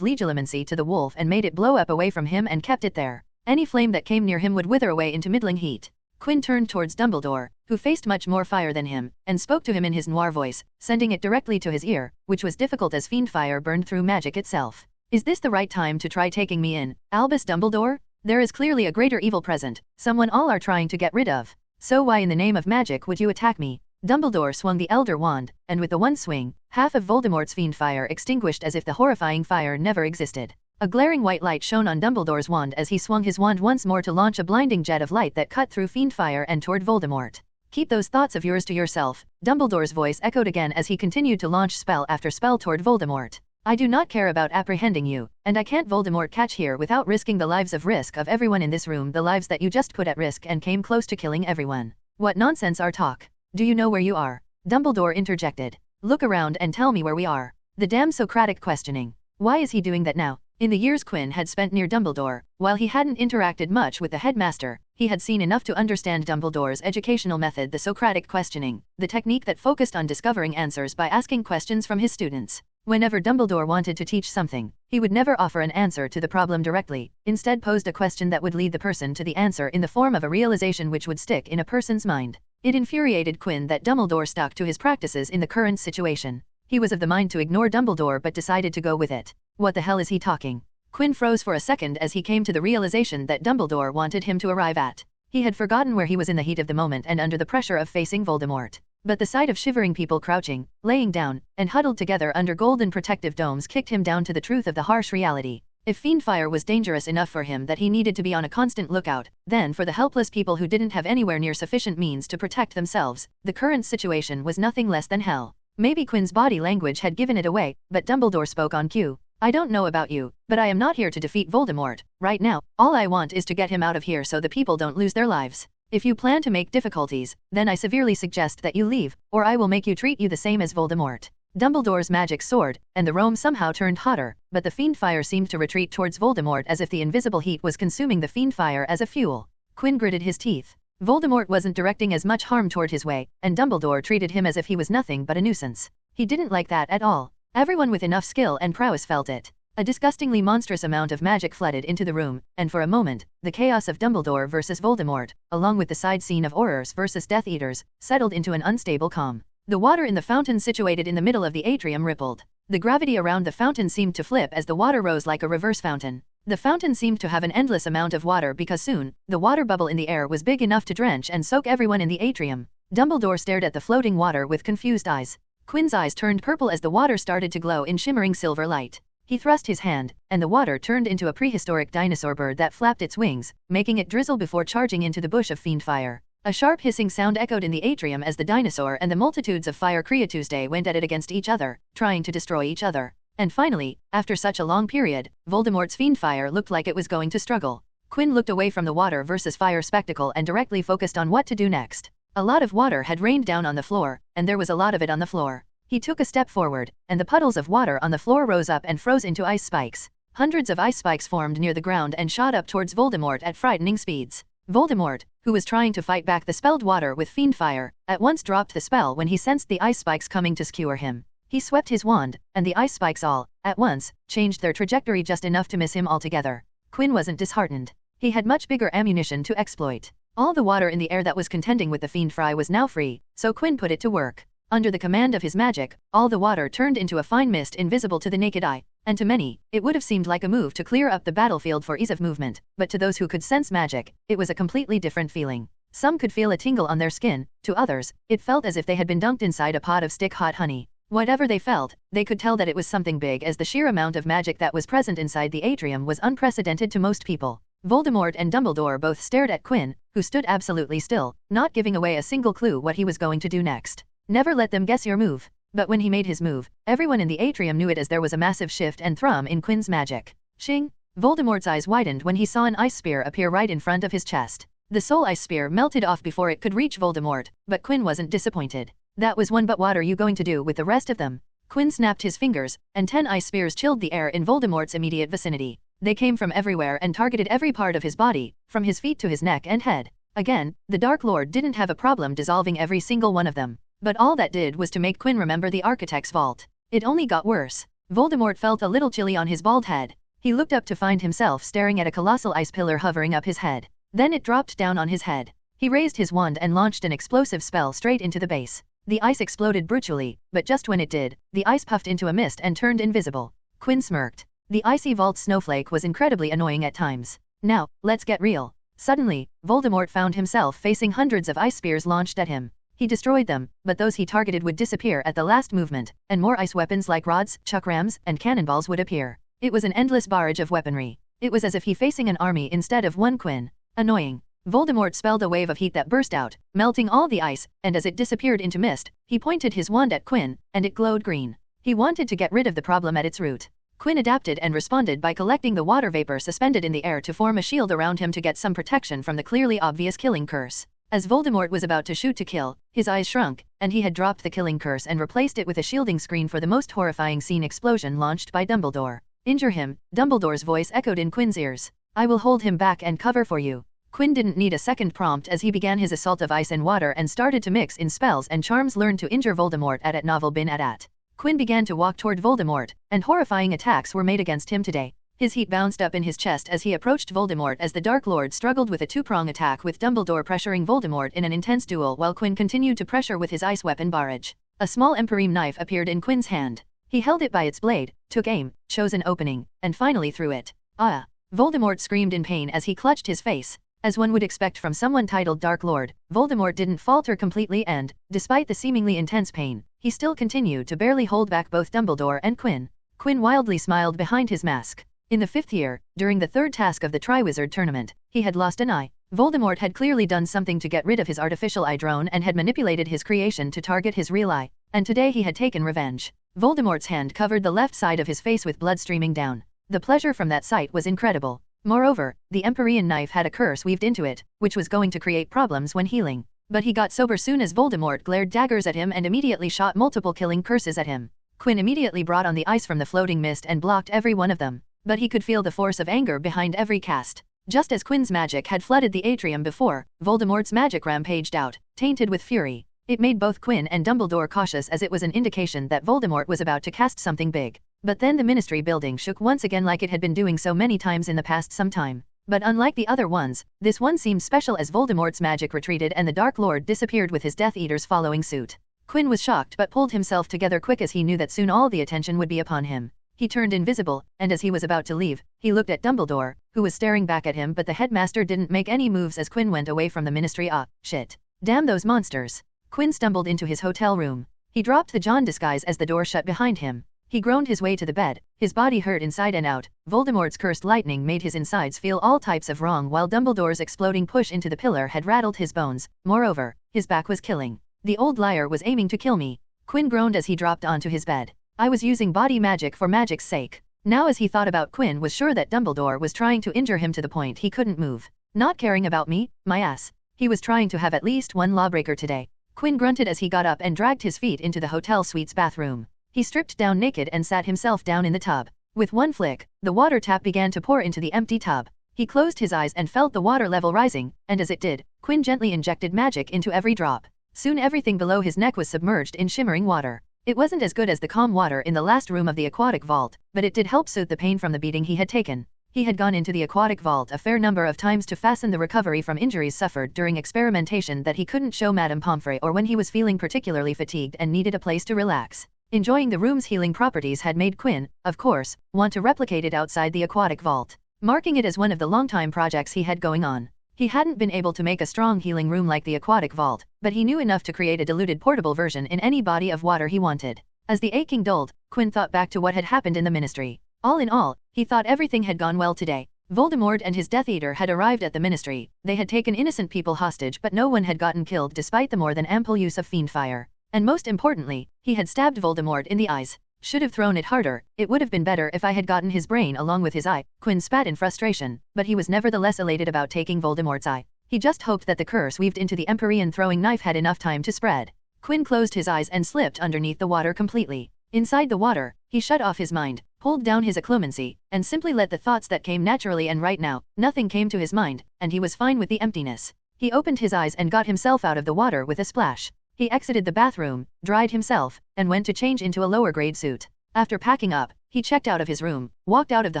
D: legilimency to the wolf and made it blow up away from him and kept it there. Any flame that came near him would wither away into middling heat. Quinn turned towards Dumbledore, who faced much more fire than him, and spoke to him in his noir voice, sending it directly to his ear, which was difficult as fiend fire burned through magic itself. "Is this the right time to try taking me in, Albus Dumbledore? There is clearly a greater evil present, someone all are trying to get rid of. So why in the name of magic would you attack me?" Dumbledore swung the Elder Wand, and with the one swing, half of Voldemort's fiend fire extinguished as if the horrifying fire never existed. A glaring white light shone on Dumbledore's wand as he swung his wand once more to launch a blinding jet of light that cut through fiend fire and toward Voldemort. "Keep those thoughts of yours to yourself," Dumbledore's voice echoed again as he continued to launch spell after spell toward Voldemort. "I do not care about apprehending you, and I can't Voldemort catch here without risking the lives of everyone in this room, the lives that you just put at risk and came close to killing everyone." "What nonsense are talk? Do you know where you are?" Dumbledore interjected. "Look around and tell me where we are." The damn Socratic questioning. Why is he doing that now? In the years Quinn had spent near Dumbledore, while he hadn't interacted much with the headmaster, he had seen enough to understand Dumbledore's educational method, the Socratic questioning, the technique that focused on discovering answers by asking questions from his students. Whenever Dumbledore wanted to teach something, he would never offer an answer to the problem directly, instead posed a question that would lead the person to the answer in the form of a realization which would stick in a person's mind. It infuriated Quinn that Dumbledore stuck to his practices in the current situation. He was of the mind to ignore Dumbledore but decided to go with it. What the hell is he talking? Quinn froze for a second as he came to the realization that Dumbledore wanted him to arrive at. He had forgotten where he was in the heat of the moment and under the pressure of facing Voldemort. But the sight of shivering people crouching, laying down, and huddled together under golden protective domes kicked him down to the truth of the harsh reality. If fiend fire was dangerous enough for him that he needed to be on a constant lookout, then for the helpless people who didn't have anywhere near sufficient means to protect themselves, the current situation was nothing less than hell. Maybe Quinn's body language had given it away, but Dumbledore spoke on cue. "I don't know about you, but I am not here to defeat Voldemort. Right now, all I want is to get him out of here so the people don't lose their lives. If you plan to make difficulties, then I severely suggest that you leave, or I will make you treat you the same as Voldemort." Dumbledore's magic soared, and the room somehow turned hotter, but the fiend fire seemed to retreat towards Voldemort as if the invisible heat was consuming the fiend fire as a fuel. Quinn gritted his teeth. Voldemort wasn't directing as much harm toward his way, and Dumbledore treated him as if he was nothing but a nuisance. He didn't like that at all. Everyone with enough skill and prowess felt it. A disgustingly monstrous amount of magic flooded into the room, and for a moment, the chaos of Dumbledore versus Voldemort, along with the side scene of Aurors versus Death Eaters, settled into an unstable calm. The water in the fountain situated in the middle of the atrium rippled. The gravity around the fountain seemed to flip as the water rose like a reverse fountain. The fountain seemed to have an endless amount of water because soon, the water bubble in the air was big enough to drench and soak everyone in the atrium. Dumbledore stared at the floating water with confused eyes. Quinn's eyes turned purple as the water started to glow in shimmering silver light. He thrust his hand, and the water turned into a prehistoric dinosaur bird that flapped its wings, making it drizzle before charging into the bush of fiend fire. A sharp hissing sound echoed in the atrium as the dinosaur and the multitudes of fire creatures went at it against each other, trying to destroy each other. And finally, after such a long period, Voldemort's fiend fire looked like it was going to struggle. Quinn looked away from the water versus fire spectacle and directly focused on what to do next. A lot of water had rained down on the floor, and there was a lot of it on the floor. He took a step forward, and the puddles of water on the floor rose up and froze into ice spikes. Hundreds of ice spikes formed near the ground and shot up towards Voldemort at frightening speeds. Voldemort, who was trying to fight back the spelled water with fiend fire, at once dropped the spell when he sensed the ice spikes coming to skewer him. He swept his wand, and the ice spikes all, at once, changed their trajectory just enough to miss him altogether. Quinn wasn't disheartened. He had much bigger ammunition to exploit. All the water in the air that was contending with the fiend fry was now free, so Quinn put it to work. Under the command of his magic, all the water turned into a fine mist invisible to the naked eye, and to many, it would have seemed like a move to clear up the battlefield for ease of movement, but to those who could sense magic, it was a completely different feeling. Some could feel a tingle on their skin, to others, it felt as if they had been dunked inside a pot of stick-hot honey. Whatever they felt, they could tell that it was something big as the sheer amount of magic that was present inside the atrium was unprecedented to most people. Voldemort and Dumbledore both stared at Quinn, who stood absolutely still, not giving away a single clue what he was going to do next. "Never let them guess your move." But when he made his move, everyone in the atrium knew it as there was a massive shift and thrum in Quinn's magic. Shing! Voldemort's eyes widened when he saw an ice spear appear right in front of his chest. The soul ice spear melted off before it could reach Voldemort, but Quinn wasn't disappointed. That was one, but what are you going to do with the rest of them? Quinn snapped his fingers, and 10 ice spears chilled the air in Voldemort's immediate vicinity. They came from everywhere and targeted every part of his body, from his feet to his neck and head. Again, the Dark Lord didn't have a problem dissolving every single one of them. But all that did was to make Quinn remember the Architect's Vault. It only got worse. Voldemort felt a little chilly on his bald head. He looked up to find himself staring at a colossal ice pillar hovering up his head. Then it dropped down on his head. He raised his wand and launched an explosive spell straight into the base. The ice exploded brutally, but just when it did, the ice puffed into a mist and turned invisible. Quinn smirked. The icy vault snowflake was incredibly annoying at times. Now, let's get real. Suddenly, Voldemort found himself facing hundreds of ice spears launched at him. He destroyed them, but those he targeted would disappear at the last movement, and more ice weapons like rods, chuckrams, and cannonballs would appear. It was an endless barrage of weaponry. It was as if he facing an army instead of one Quinn. Annoying. Voldemort spelled a wave of heat that burst out, melting all the ice, and as it disappeared into mist, he pointed his wand at Quinn, and it glowed green. He wanted to get rid of the problem at its root. Quinn adapted and responded by collecting the water vapor suspended in the air to form a shield around him to get some protection from the clearly obvious killing curse. As Voldemort was about to shoot to kill, his eyes shrunk, and he had dropped the killing curse and replaced it with a shielding screen for the most horrifying scene explosion launched by Dumbledore. Injure him, Dumbledore's voice echoed in Quinn's ears. I will hold him back and cover for you. Quinn didn't need a second prompt as he began his assault of ice and water and started to mix in spells and charms learned to injure Voldemort at novel bin at. Quinn began to walk toward Voldemort, and horrifying attacks were made against him today. His heat bounced up in his chest as he approached Voldemort as the Dark Lord struggled with a two-prong attack with Dumbledore pressuring Voldemort in an intense duel while Quinn continued to pressure with his ice weapon barrage. A small Empyrean knife appeared in Quinn's hand. He held it by its blade, took aim, chose an opening, and finally threw it. Ah! Voldemort screamed in pain as he clutched his face. As one would expect from someone titled Dark Lord, Voldemort didn't falter completely and, despite the seemingly intense pain, he still continued to barely hold back both Dumbledore and Quinn. Quinn wildly smiled behind his mask. In the 5th year, during the 3rd task of the Triwizard Tournament, he had lost an eye. Voldemort had clearly done something to get rid of his artificial eye drone and had manipulated his creation to target his real eye, and today he had taken revenge. Voldemort's hand covered the left side of his face with blood streaming down. The pleasure from that sight was incredible. Moreover, the Empyrean knife had a curse weaved into it, which was going to create problems when healing. But he got sober soon as Voldemort glared daggers at him and immediately shot multiple killing curses at him. Quinn immediately brought on the ice from the floating mist and blocked every one of them. But he could feel the force of anger behind every cast. Just as Quinn's magic had flooded the atrium before, Voldemort's magic rampaged out, tainted with fury. It made both Quinn and Dumbledore cautious as it was an indication that Voldemort was about to cast something big. But then the Ministry building shook once again like it had been doing so many times in the past some time. But unlike the other ones, this one seemed special as Voldemort's magic retreated and the Dark Lord disappeared with his Death Eaters following suit. Quinn was shocked but pulled himself together quick as he knew that soon all the attention would be upon him. He turned invisible, and as he was about to leave, he looked at Dumbledore, who was staring back at him but the headmaster didn't make any moves as Quinn went away from the Ministry. Ah, shit. Damn those monsters. Quinn stumbled into his hotel room. He dropped the John disguise as the door shut behind him. He groaned his way to the bed, his body hurt inside and out. Voldemort's cursed lightning made his insides feel all types of wrong while Dumbledore's exploding push into the pillar had rattled his bones. Moreover, his back was killing. The old liar was aiming to kill me. Quinn groaned as he dropped onto his bed. I was using body magic for magic's sake. Now as he thought about Quinn was sure that Dumbledore was trying to injure him to the point he couldn't move. Not caring about me, my ass. He was trying to have at least one lawbreaker today. Quinn grunted as he got up and dragged his feet into the hotel suite's bathroom. He stripped down naked and sat himself down in the tub. With one flick, the water tap began to pour into the empty tub. He closed his eyes and felt the water level rising, and as it did, Quinn gently injected magic into every drop. Soon everything below his neck was submerged in shimmering water. It wasn't as good as the calm water in the last room of the aquatic vault, but it did help soothe the pain from the beating he had taken. He had gone into the aquatic vault a fair number of times to fasten the recovery from injuries suffered during experimentation that he couldn't show Madame Pomfrey or when he was feeling particularly fatigued and needed a place to relax. Enjoying the room's healing properties had made Quinn, of course, want to replicate it outside the aquatic vault, marking it as one of the long-time projects he had going on. He hadn't been able to make a strong healing room like the aquatic vault, but he knew enough to create a diluted portable version in any body of water he wanted. As the aching dulled, Quinn thought back to what had happened in the Ministry. All in all, he thought everything had gone well today. Voldemort and his Death Eater had arrived at the Ministry. They had taken innocent people hostage but no one had gotten killed despite the more than ample use of fiend fire. And most importantly, he had stabbed Voldemort in the eyes. Should have thrown it harder. It would have been better if I had gotten his brain along with his eye. Quinn spat in frustration, but he was nevertheless elated about taking Voldemort's eye. He just hoped that the curse weaved into the Empyrean throwing knife had enough time to spread. Quinn closed his eyes and slipped underneath the water completely. Inside the water, he shut off his mind, pulled down his occlumency, and simply let the thoughts that came naturally, and right now, nothing came to his mind, and he was fine with the emptiness. He opened his eyes and got himself out of the water with a splash. He exited the bathroom, dried himself, and went to change into a lower grade suit. After packing up, he checked out of his room, walked out of the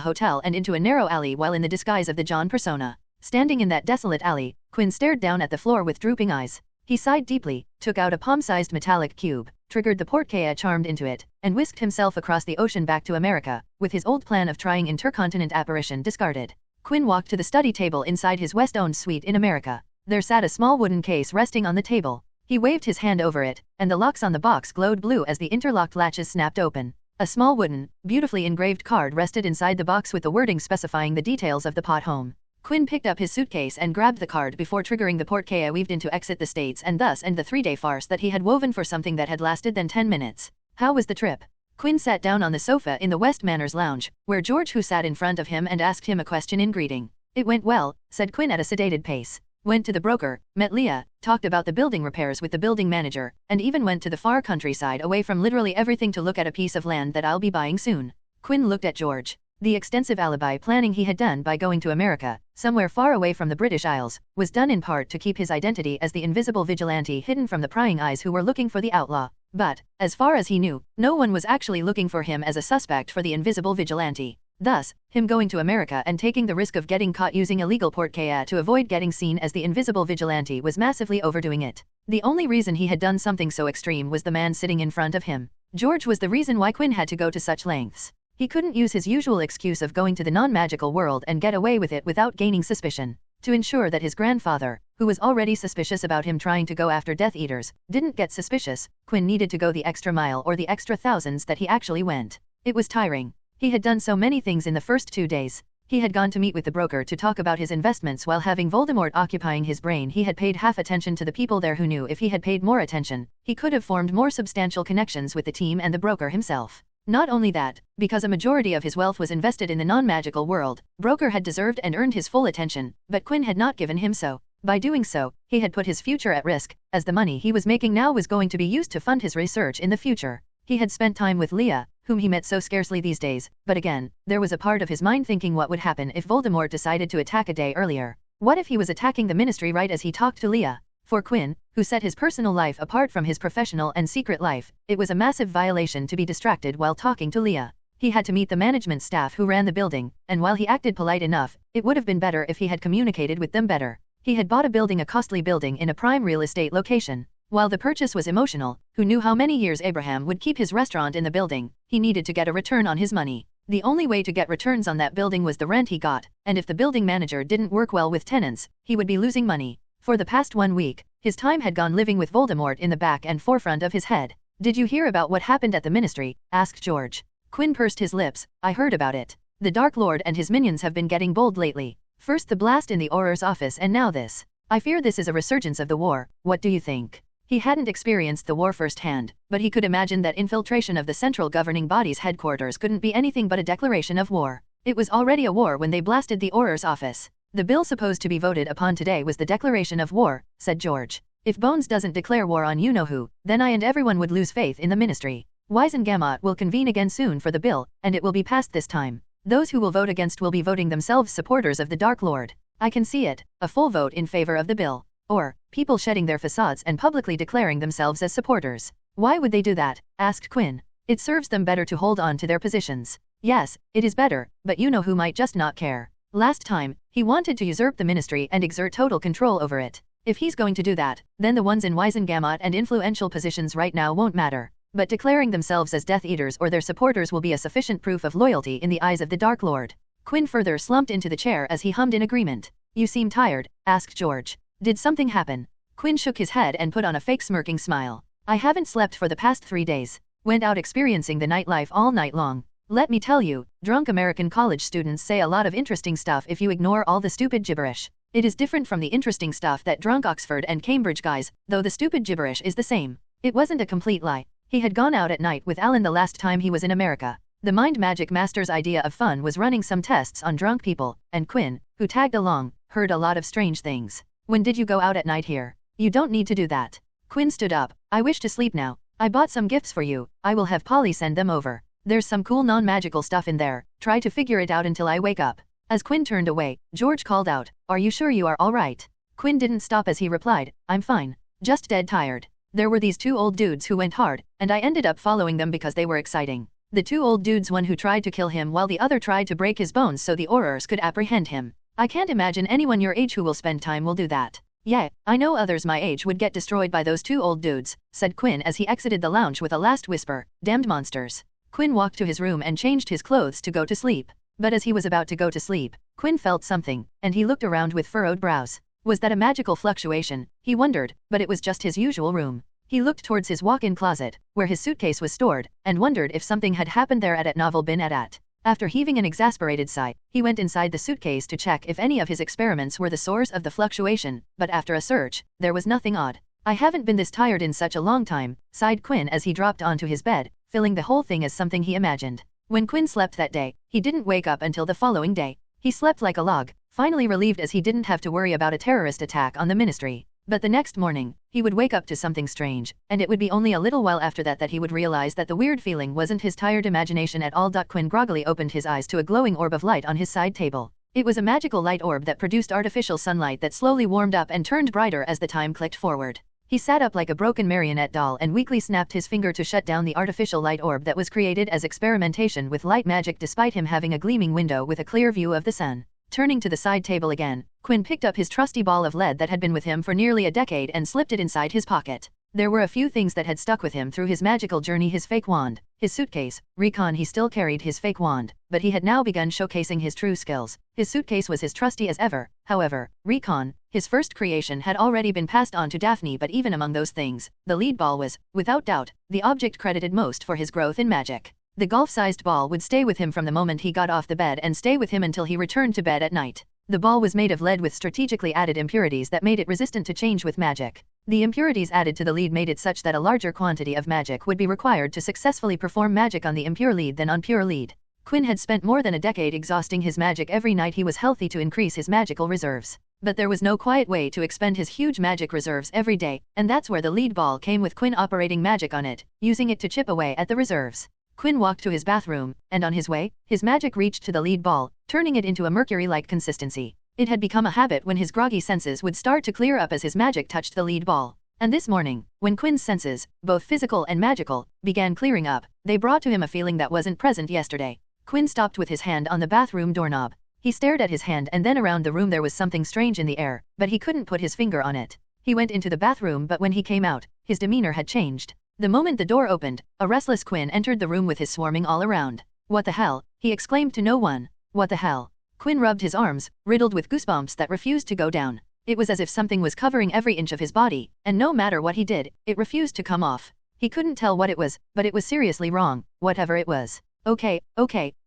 D: hotel and into a narrow alley while in the disguise of the John persona. Standing in that desolate alley, Quinn stared down at the floor with drooping eyes. He sighed deeply, took out a palm-sized metallic cube, triggered the portkaya charmed into it, and whisked himself across the ocean back to America, with his old plan of trying intercontinent apparition discarded. Quinn walked to the study table inside his West-owned suite in America. There sat a small wooden case resting on the table. He waved his hand over it, and the locks on the box glowed blue as the interlocked latches snapped open. A small wooden, beautifully engraved card rested inside the box with the wording specifying the details of the pot home. Quinn picked up his suitcase and grabbed the card before triggering the portkaya weaved in to exit the States and thus end the 3-day farce that he had woven for something that had lasted than 10 minutes. How was the trip? Quinn sat down on the sofa in the West Manners lounge, where George who sat in front of him and asked him a question in greeting. It went well, said Quinn at a sedated pace. Went to the broker, met Leah, talked about the building repairs with the building manager, and even went to the far countryside away from literally everything to look at a piece of land that I'll be buying soon. Quinn looked at George. The extensive alibi planning he had done by going to America, somewhere far away from the British Isles, was done in part to keep his identity as the invisible vigilante hidden from the prying eyes who were looking for the outlaw. But, as far as he knew, no one was actually looking for him as a suspect for the invisible vigilante. Thus, him going to America and taking the risk of getting caught using illegal portkaya to avoid getting seen as the invisible vigilante was massively overdoing it. The only reason he had done something so extreme was the man sitting in front of him. George was the reason why Quinn had to go to such lengths. He couldn't use his usual excuse of going to the non-magical world and get away with it without gaining suspicion. To ensure that his grandfather, who was already suspicious about him trying to go after Death Eaters, didn't get suspicious, Quinn needed to go the extra mile or the extra thousands that he actually went. It was tiring. He had done so many things in the first 2 days. He had gone to meet with the broker to talk about his investments while having Voldemort occupying his brain. He had paid half attention to the people there who knew if he had paid more attention, he could have formed more substantial connections with the team and the broker himself. Not only that, because a majority of his wealth was invested in the non-magical world, broker had deserved and earned his full attention, but Quinn had not given him so. By doing so, he had put his future at risk, as the money he was making now was going to be used to fund his research in the future. He had spent time with Leah, whom he met so scarcely these days, but again, there was a part of his mind thinking what would happen if Voldemort decided to attack a day earlier. What if he was attacking the Ministry right as he talked to Leah? For Quinn, who set his personal life apart from his professional and secret life, it was a massive violation to be distracted while talking to Leah. He had to meet the management staff who ran the building, and while he acted polite enough, it would have been better if he had communicated with them better. He had bought a costly building in a prime real estate location. While the purchase was emotional, who knew how many years Abraham would keep his restaurant in the building, he needed to get a return on his money. The only way to get returns on that building was the rent he got, and if the building manager didn't work well with tenants, he would be losing money. For the past 1 week, his time had gone living with Voldemort in the back and forefront of his head. Did you hear about what happened at the Ministry? Asked George. Quinn pursed his lips. I heard about it. The Dark Lord and his minions have been getting bold lately. First the blast in the Auror's office and now this. I fear this is a resurgence of the war. What do you think? He hadn't experienced the war firsthand, but he could imagine that infiltration of the central governing body's headquarters couldn't be anything but a declaration of war. It was already a war when they blasted the Auror's office. The bill supposed to be voted upon today was the declaration of war, said George. If Bones doesn't declare war on you-know-who, then I and everyone would lose faith in the Ministry. Wisengamot will convene again soon for the bill, and it will be passed this time. Those who will vote against will be voting themselves supporters of the Dark Lord. I can see it, a full vote in favor of the bill. Or, people shedding their facades and publicly declaring themselves as supporters. Why would they do that? Asked Quinn. It serves them better to hold on to their positions. Yes, it is better, but you-know-who might just not care. Last time, he wanted to usurp the Ministry and exert total control over it. If he's going to do that, then the ones in Wisengamot and influential positions right now won't matter. But declaring themselves as Death Eaters or their supporters will be a sufficient proof of loyalty in the eyes of the Dark Lord. Quinn further slumped into the chair as he hummed in agreement. You seem tired, asked George. Did something happen? Quinn shook his head and put on a fake smirking smile. I haven't slept for the past 3 days. Went out experiencing the nightlife all night long. Let me tell you, drunk American college students say a lot of interesting stuff if you ignore all the stupid gibberish. It is different from the interesting stuff that drunk Oxford and Cambridge guys, though the stupid gibberish is the same. It wasn't a complete lie. He had gone out at night with Alan the last time he was in America. The mind magic master's idea of fun was running some tests on drunk people, and Quinn, who tagged along, heard a lot of strange things. When did you go out at night here? You don't need to do that. Quinn stood up. I wish to sleep now. I bought some gifts for you. I will have Polly send them over. There's some cool non-magical stuff in there. Try to figure it out until I wake up. As Quinn turned away, George called out, Are you sure you are all right? Quinn didn't stop as he replied, I'm fine. Just dead tired. There were these two old dudes who went hard, and I ended up following them because they were exciting. The two old dudes, one who tried to kill him while the other tried to break his bones so the Aurors could apprehend him. I can't imagine anyone your age who will spend time will do that. Yeah, I know others my age would get destroyed by those two old dudes, said Quinn as he exited the lounge with a last whisper, damned monsters. Quinn walked to his room and changed his clothes to go to sleep. But as he was about to go to sleep, Quinn felt something, and he looked around with furrowed brows. Was that a magical fluctuation? He wondered, but it was just his usual room. He looked towards his walk-in closet, where his suitcase was stored, and wondered if something had happened there at novel been at. After heaving an exasperated sigh, he went inside the suitcase to check if any of his experiments were the source of the fluctuation, but after a search, there was nothing odd. I haven't been this tired in such a long time, sighed Quinn as he dropped onto his bed, filling the whole thing as something he imagined. When Quinn slept that day, he didn't wake up until the following day. He slept like a log, finally relieved as he didn't have to worry about a terrorist attack on the ministry. But the next morning, he would wake up to something strange, and it would be only a little while after that that he would realize that the weird feeling wasn't his tired imagination at all. Quinn groggily opened his eyes to a glowing orb of light on his side table. It was a magical light orb that produced artificial sunlight that slowly warmed up and turned brighter as the time clicked forward. He sat up like a broken marionette doll and weakly snapped his finger to shut down the artificial light orb that was created as experimentation with light magic despite him having a gleaming window with a clear view of the sun. Turning to the side table again, Quinn picked up his trusty ball of lead that had been with him for nearly a decade and slipped it inside his pocket. There were a few things that had stuck with him through his magical journey: his fake wand, his suitcase, recon. He still carried his fake wand, but he had now begun showcasing his true skills. His suitcase was as trusty as ever. However, recon, his first creation, had already been passed on to Daphne, but even among those things, the lead ball was, without doubt, the object credited most for his growth in magic. The golf-sized ball would stay with him from the moment he got off the bed and stay with him until he returned to bed at night. The ball was made of lead with strategically added impurities that made it resistant to change with magic. The impurities added to the lead made it such that a larger quantity of magic would be required to successfully perform magic on the impure lead than on pure lead. Quinn had spent more than a decade exhausting his magic every night he was healthy to increase his magical reserves. But there was no quiet way to expend his huge magic reserves every day, and that's where the lead ball came, with Quinn operating magic on it, using it to chip away at the reserves. Quinn walked to his bathroom, and on his way, his magic reached to the lead ball, turning it into a mercury-like consistency. It had become a habit when his groggy senses would start to clear up as his magic touched the lead ball. And this morning, when Quinn's senses, both physical and magical, began clearing up, they brought to him a feeling that wasn't present yesterday. Quinn stopped with his hand on the bathroom doorknob. He stared at his hand, and then around the room there was something strange in the air, but he couldn't put his finger on it. He went into the bathroom, but when he came out, his demeanor had changed. The moment the door opened, a restless Quinn entered the room with his swarming all around. What the hell? He exclaimed to no one. What the hell? Quinn rubbed his arms, riddled with goosebumps that refused to go down. It was as if something was covering every inch of his body, and no matter what he did, it refused to come off. He couldn't tell what it was, but it was seriously wrong, whatever it was. Okay,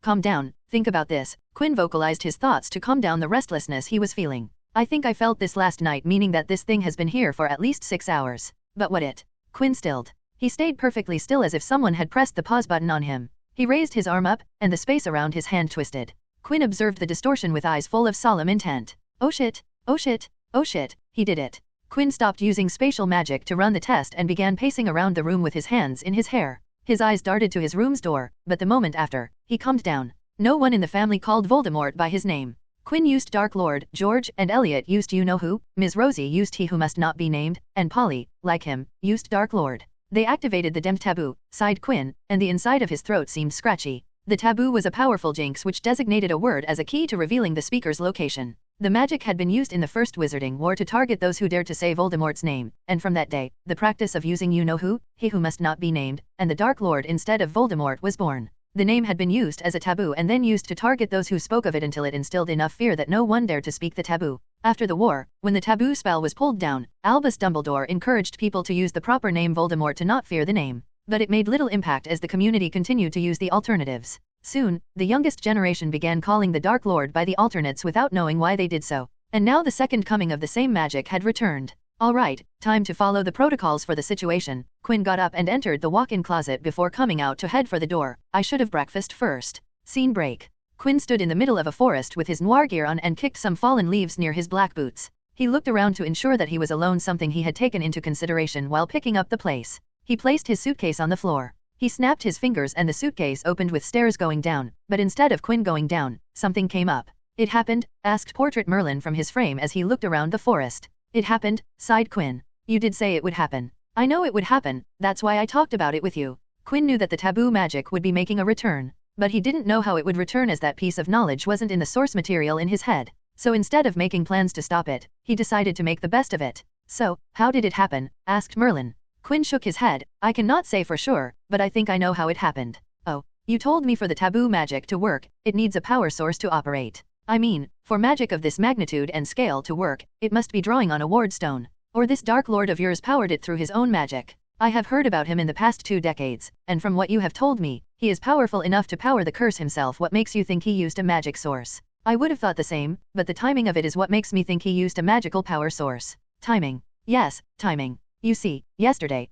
D: calm down, think about this. Quinn vocalized his thoughts to calm down the restlessness he was feeling. I think I felt this last night, meaning that this thing has been here for at least 6 hours. But what it? Quinn stilled. He stayed perfectly still as if someone had pressed the pause button on him. He raised his arm up, and the space around his hand twisted. Quinn observed the distortion with eyes full of solemn intent. Oh shit, oh shit, oh shit, he did it. Quinn stopped using spatial magic to run the test and began pacing around the room with his hands in his hair. His eyes darted to his room's door, but the moment after, he calmed down. No one in the family called Voldemort by his name. Quinn used Dark Lord, George and Elliot used you-know-who, Ms. Rosie used he who must not be named, and Polly, like him, used Dark Lord. They activated the demmed taboo, sighed Quinn, and the inside of his throat seemed scratchy. The taboo was a powerful jinx which designated a word as a key to revealing the speaker's location. The magic had been used in the First Wizarding War to target those who dared to say Voldemort's name, and from that day, the practice of using you-know-who, he who must not be named, and the Dark Lord instead of Voldemort was born. The name had been used as a taboo and then used to target those who spoke of it until it instilled enough fear that no one dared to speak the taboo. After the war, when the taboo spell was pulled down, Albus Dumbledore encouraged people to use the proper name Voldemort to not fear the name. But it made little impact as the community continued to use the alternatives. Soon, the youngest generation began calling the Dark Lord by the alternates without knowing why they did so. And now the second coming of the same magic had returned. All right, time to follow the protocols for the situation. Quinn got up and entered the walk-in closet before coming out to head for the door. I should have breakfast first. Scene break. Quinn stood in the middle of a forest with his noir gear on and kicked some fallen leaves near his black boots. He looked around to ensure that he was alone, something he had taken into consideration while picking up the place. He placed his suitcase on the floor. He snapped his fingers and the suitcase opened with stairs going down, but instead of Quinn going down, something came up. It happened? Asked Portrait Merlin from his frame as he looked around the forest. It happened, sighed Quinn. You did say it would happen. I know it would happen, that's why I talked about it with you. Quinn knew that the taboo magic would be making a return, but he didn't know how it would return as that piece of knowledge wasn't in the source material in his head. So instead of making plans to stop it, he decided to make the best of it. So, how did it happen? Asked Merlin. Quinn shook his head. I cannot say for sure, but I think I know how it happened. Oh, you told me for the taboo magic to work, it needs a power source to operate. I mean, for magic of this magnitude and scale to work, it must be drawing on a ward stone. Or this Dark Lord of yours powered it through his own magic. I have heard about him in the past 2 decades, and from what you have told me, he is powerful enough to power the curse himself. What makes you think he used a magic source? I would have thought the same, but the timing of it is what makes me think he used a magical power source. Timing. Yes, timing. You see, yesterday,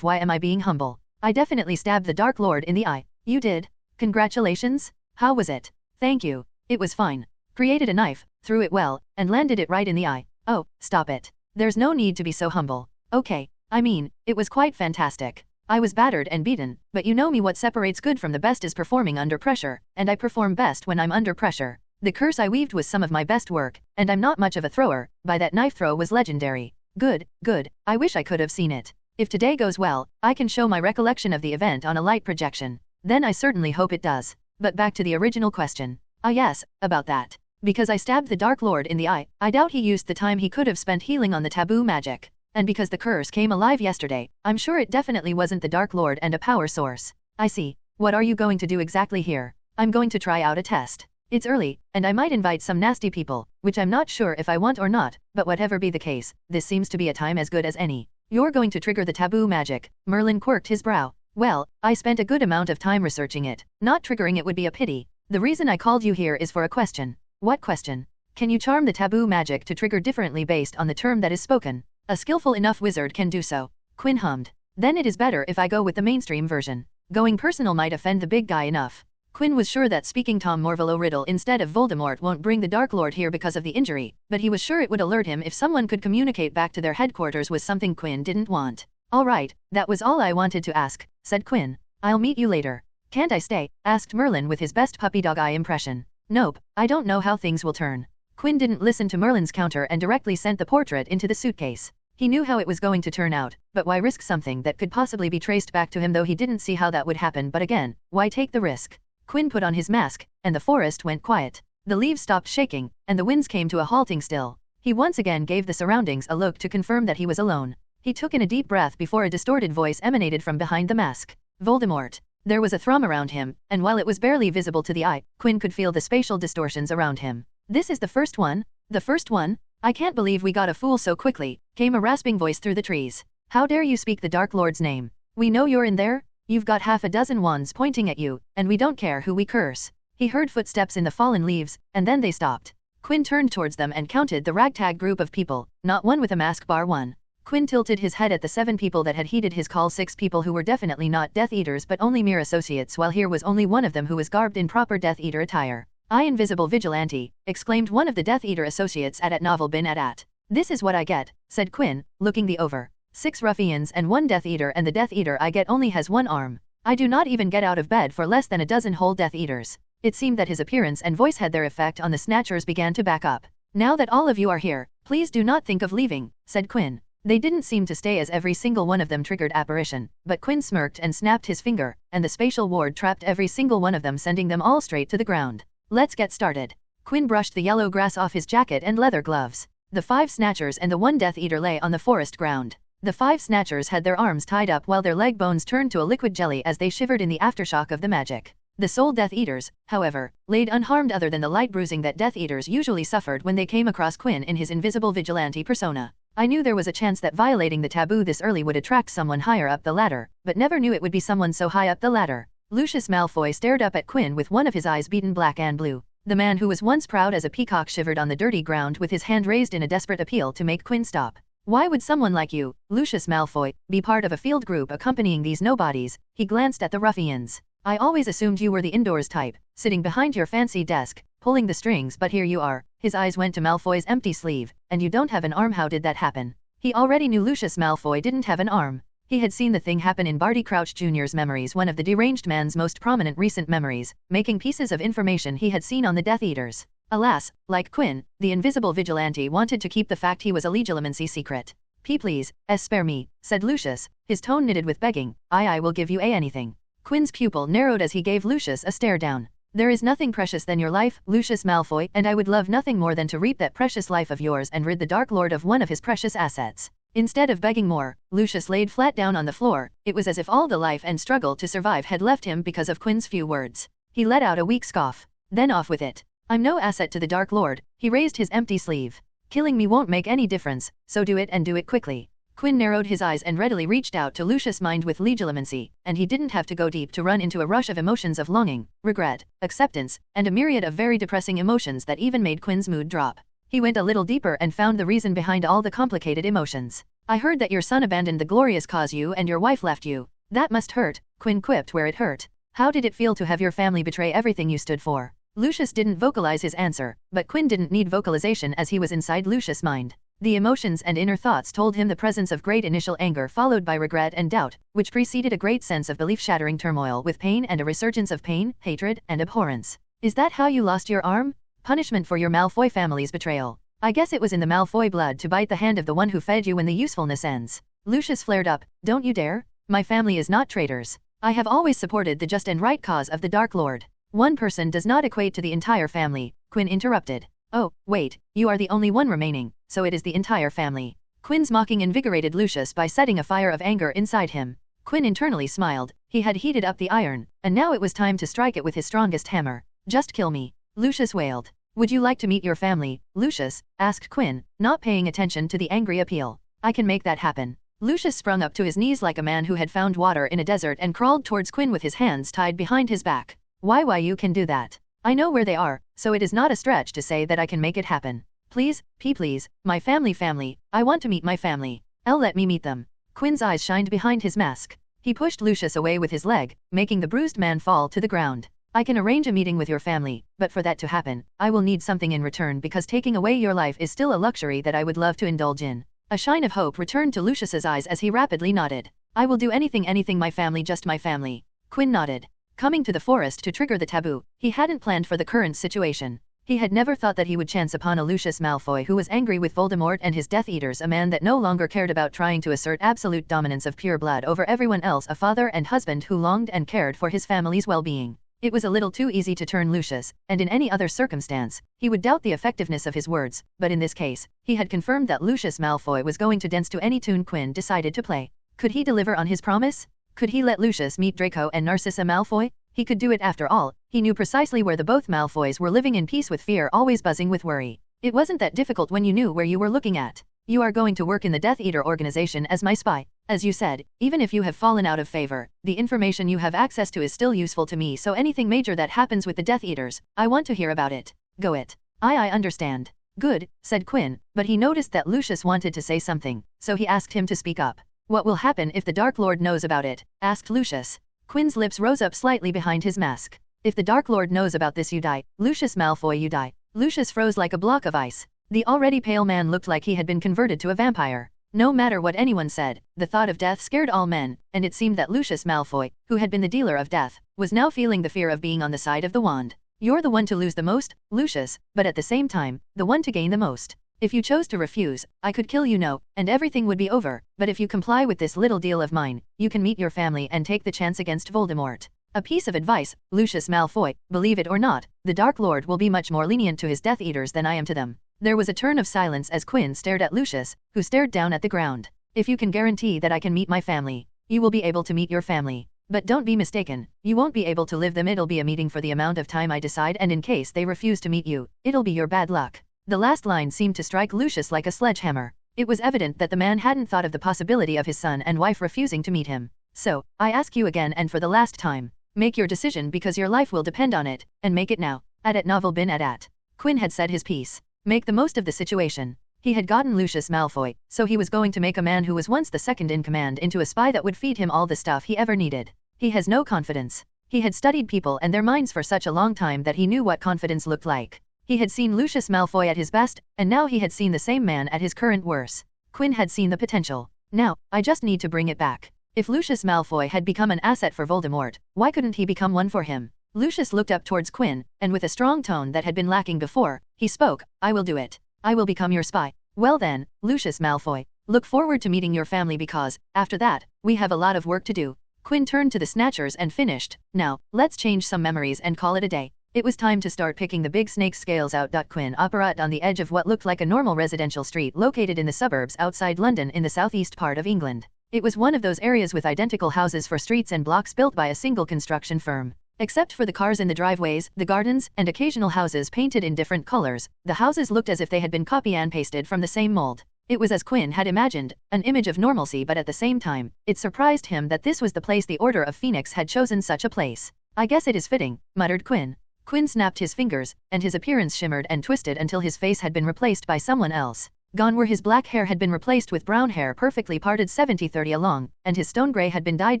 D: why am I being humble? I definitely stabbed the Dark Lord in the eye. You did? Congratulations? How was it? Thank you. It was fine. Created a knife, threw it well, and landed it right in the eye. Oh, stop it. There's no need to be so humble. Okay, I mean, it was quite fantastic. I was battered and beaten, but you know me, what separates good from the best is performing under pressure, and I perform best when I'm under pressure. The curse I weaved was some of my best work, and I'm not much of a thrower, but that knife throw was legendary. Good, good, I wish I could have seen it. If today goes well, I can show my recollection of the event on a light projection. Then I certainly hope it does. But back to the original question. Ah yes, about that. Because I stabbed the Dark Lord in the eye, I doubt he used the time he could have spent healing on the taboo magic. And because the curse came alive yesterday, I'm sure it definitely wasn't the Dark Lord and a power source. I see. What are you going to do exactly here? I'm going to try out a test. It's early, and I might invite some nasty people, which I'm not sure if I want or not, but whatever be the case, this seems to be a time as good as any. You're going to trigger the taboo magic. Merlin quirked his brow. Well, I spent a good amount of time researching it. Not triggering it would be a pity. The reason I called you here is for a question. What question? Can you charm the taboo magic to trigger differently based on the term that is spoken? A skillful enough wizard can do so. Quinn hummed. Then it is better if I go with the mainstream version. Going personal might offend the big guy enough. Quinn was sure that speaking Tom Morvillo Riddle instead of Voldemort won't bring the Dark Lord here because of the injury, but he was sure it would alert him if someone could communicate back to their headquarters was something Quinn didn't want. All right, that was all I wanted to ask, said Quinn. I'll meet you later. Can't I stay? Asked Merlin with his best puppy dog eye impression. Nope, I don't know how things will turn. Quinn didn't listen to Merlin's counter and directly sent the portrait into the suitcase. He knew how it was going to turn out, but why risk something that could possibly be traced back to him, though he didn't see how that would happen, but again, why take the risk? Quinn put on his mask, and the forest went quiet. The leaves stopped shaking, and the winds came to a halting still. He once again gave the surroundings a look to confirm that he was alone. He took in a deep breath before a distorted voice emanated from behind the mask. Voldemort. There was a thrum around him, and while it was barely visible to the eye, Quinn could feel the spatial distortions around him. This is the first one? The first one? I can't believe we got a fool so quickly, came a rasping voice through the trees. How dare you speak the Dark Lord's name? We know you're in there? You've got half a dozen wands pointing at you, and we don't care who we curse. He heard footsteps in the fallen leaves, and then they stopped. Quinn turned towards them and counted the ragtag group of people, not one with a mask bar one. Quinn tilted his head at the 7 people that had heeded his call, 6 people who were definitely not Death Eaters but only mere associates, while here was only one of them who was garbed in proper Death Eater attire. "I invisible vigilante," exclaimed one of the Death Eater associates at novel bin at. "This is what I get," said Quinn, looking the over. 6 ruffians and 1 Death Eater, and the Death Eater I get only has 1 arm. I do not even get out of bed for less than a dozen whole Death Eaters. It seemed that his appearance and voice had their effect on the Snatchers began to back up. "Now that all of you are here, please do not think of leaving," said Quinn. They didn't seem to stay as every single one of them triggered apparition, but Quinn smirked and snapped his finger, and the spatial ward trapped every single one of them, sending them all straight to the ground. "Let's get started." Quinn brushed the yellow grass off his jacket and leather gloves. The 5 Snatchers and the 1 Death Eater lay on the forest ground. The 5 Snatchers had their arms tied up while their leg bones turned to a liquid jelly as they shivered in the aftershock of the magic. The Soul Death Eaters, however, laid unharmed other than the light bruising that Death Eaters usually suffered when they came across Quinn in his invisible vigilante persona. "I knew there was a chance that violating the taboo this early would attract someone higher up the ladder, but never knew it would be someone so high up the ladder." Lucius Malfoy stared up at Quinn with one of his eyes beaten black and blue. The man who was once proud as a peacock shivered on the dirty ground with his hand raised in a desperate appeal to make Quinn stop. Why would someone like you, Lucius Malfoy, be part of a field group accompanying these nobodies? He glanced at the ruffians. I always assumed you were the indoors type, sitting behind your fancy desk, pulling the strings, but here you are. His eyes went to Malfoy's empty sleeve. And you don't have an arm. How did that happen? He already knew Lucius Malfoy didn't have an arm. He had seen the thing happen in Barty Crouch Jr.'s memories, one of the deranged man's most prominent recent memories, making pieces of information he had seen on the Death Eaters. Alas, like Quinn, the invisible vigilante wanted to keep the fact he was a legilimency secret. Please, spare me, said Lucius, his tone knitted with begging. I will give you anything. Quinn's pupil narrowed as he gave Lucius a stare down. There is nothing precious than your life, Lucius Malfoy, and I would love nothing more than to reap that precious life of yours and rid the Dark Lord of one of his precious assets. Instead of begging more, Lucius laid flat down on the floor. It was as if all the life and struggle to survive had left him because of Quinn's few words. He let out a weak scoff. Then off with it. I'm no asset to the Dark Lord. He raised his empty sleeve. Killing me won't make any difference, so do it and do it quickly. Quinn narrowed his eyes and readily reached out to Lucius' mind with legilimency, and he didn't have to go deep to run into a rush of emotions of longing, regret, acceptance, and a myriad of very depressing emotions that even made Quinn's mood drop. He went a little deeper and found the reason behind all the complicated emotions. I heard that your son abandoned the glorious cause you and your wife left you. That must hurt, Quinn quipped where it hurt. How did it feel to have your family betray everything you stood for? Lucius didn't vocalize his answer, but Quinn didn't need vocalization as he was inside Lucius' mind. The emotions and inner thoughts told him the presence of great initial anger followed by regret and doubt, which preceded a great sense of belief-shattering turmoil with pain and a resurgence of pain, hatred, and abhorrence. Is that how you lost your arm? Punishment for your Malfoy family's betrayal. I guess it was in the Malfoy blood to bite the hand of the one who fed you when the usefulness ends. Lucius flared up. Don't you dare. My family is not traitors. I have always supported the just and right cause of the Dark Lord. One person does not equate to the entire family, Quinn interrupted. Oh, wait, you are the only one remaining, so it is the entire family. Quinn's mocking invigorated Lucius by setting a fire of anger inside him. Quinn internally smiled. He had heated up the iron, and now it was time to strike it with his strongest hammer. Just kill me. Lucius wailed. Would you like to meet your family, Lucius? Asked Quinn, not paying attention to the angry appeal. I can make that happen. Lucius sprung up to his knees like a man who had found water in a desert and crawled towards Quinn with his hands tied behind his back. Why you can do that? I know where they are, so it is not a stretch to say that I can make it happen. Please, please, my family, I want to meet my family. Let me meet them. Quinn's eyes shined behind his mask. He pushed Lucius away with his leg, making the bruised man fall to the ground. I can arrange a meeting with your family, but for that to happen, I will need something in return because taking away your life is still a luxury that I would love to indulge in. A shine of hope returned to Lucius's eyes as he rapidly nodded. I will do anything my family, just my family. Quinn nodded. Coming to the forest to trigger the taboo, he hadn't planned for the current situation. He had never thought that he would chance upon a Lucius Malfoy who was angry with Voldemort and his Death Eaters, a man that no longer cared about trying to assert absolute dominance of pure blood over everyone else, a father and husband who longed and cared for his family's well-being. It was a little too easy to turn Lucius, and in any other circumstance, he would doubt the effectiveness of his words, but in this case, he had confirmed that Lucius Malfoy was going to dance to any tune Quinn decided to play. Could he deliver on his promise? Could he let Lucius meet Draco and Narcissa Malfoy? He could do it after all. He knew precisely where the both Malfoys were living in peace with fear always buzzing with worry. It wasn't that difficult when you knew where you were looking at. You are going to work in the Death Eater organization as my spy. As you said, even if you have fallen out of favor, the information you have access to is still useful to me, so anything major that happens with the Death Eaters, I want to hear about it. Go it. I understand. Good, said Quinn, but he noticed that Lucius wanted to say something, so he asked him to speak up. What will happen if the Dark Lord knows about it? Asked Lucius. Quinn's lips rose up slightly behind his mask. If the Dark Lord knows about this, you die. Lucius Malfoy, you die. Lucius froze like a block of ice. The already pale man looked like he had been converted to a vampire. No matter what anyone said, the thought of death scared all men, and it seemed that Lucius Malfoy, who had been the dealer of death, was now feeling the fear of being on the side of the wand. You're the one to lose the most, Lucius, but at the same time, the one to gain the most. If you chose to refuse, I could kill you now, and everything would be over, but if you comply with this little deal of mine, you can meet your family and take the chance against Voldemort. A piece of advice, Lucius Malfoy, believe it or not, the Dark Lord will be much more lenient to his Death Eaters than I am to them. There was a turn of silence as Quinn stared at Lucius, who stared down at the ground. If you can guarantee that I can meet my family, you will be able to meet your family. But don't be mistaken, you won't be able to live them. It'll be a meeting for the amount of time I decide, and in case they refuse to meet you, it'll be your bad luck. The last line seemed to strike Lucius like a sledgehammer. It was evident that the man hadn't thought of the possibility of his son and wife refusing to meet him. So, I ask you again and for the last time, make your decision because your life will depend on it, and make it now. At novel bin at. Quinn had said his piece. Make the most of the situation. He had gotten Lucius Malfoy, so he was going to make a man who was once the second in command into a spy that would feed him all the stuff he ever needed. He has no confidence. He had studied people and their minds for such a long time that he knew what confidence looked like. He had seen Lucius Malfoy at his best, and now he had seen the same man at his current worst. Quinn had seen the potential. Now, I just need to bring it back. If Lucius Malfoy had become an asset for Voldemort, why couldn't he become one for him? Lucius looked up towards Quinn, and with a strong tone that had been lacking before, he spoke, I will do it. I will become your spy. Well then, Lucius Malfoy, look forward to meeting your family because, after that, we have a lot of work to do. Quinn turned to the Snatchers and finished, now, let's change some memories and call it a day. It was time to start picking the big snake scales out. Quinn operated on the edge of what looked like a normal residential street located in the suburbs outside London in the southeast part of England. It was one of those areas with identical houses for streets and blocks built by a single construction firm. Except for the cars in the driveways, the gardens, and occasional houses painted in different colors, the houses looked as if they had been copy and pasted from the same mold. It was as Quinn had imagined, an image of normalcy, but at the same time, it surprised him that this was the place the Order of Phoenix had chosen such a place. I guess it is fitting, muttered Quinn. Quinn snapped his fingers, and his appearance shimmered and twisted until his face had been replaced by someone else. Gone were his black hair had been replaced with brown hair perfectly parted 70-30 along, and his stone gray had been dyed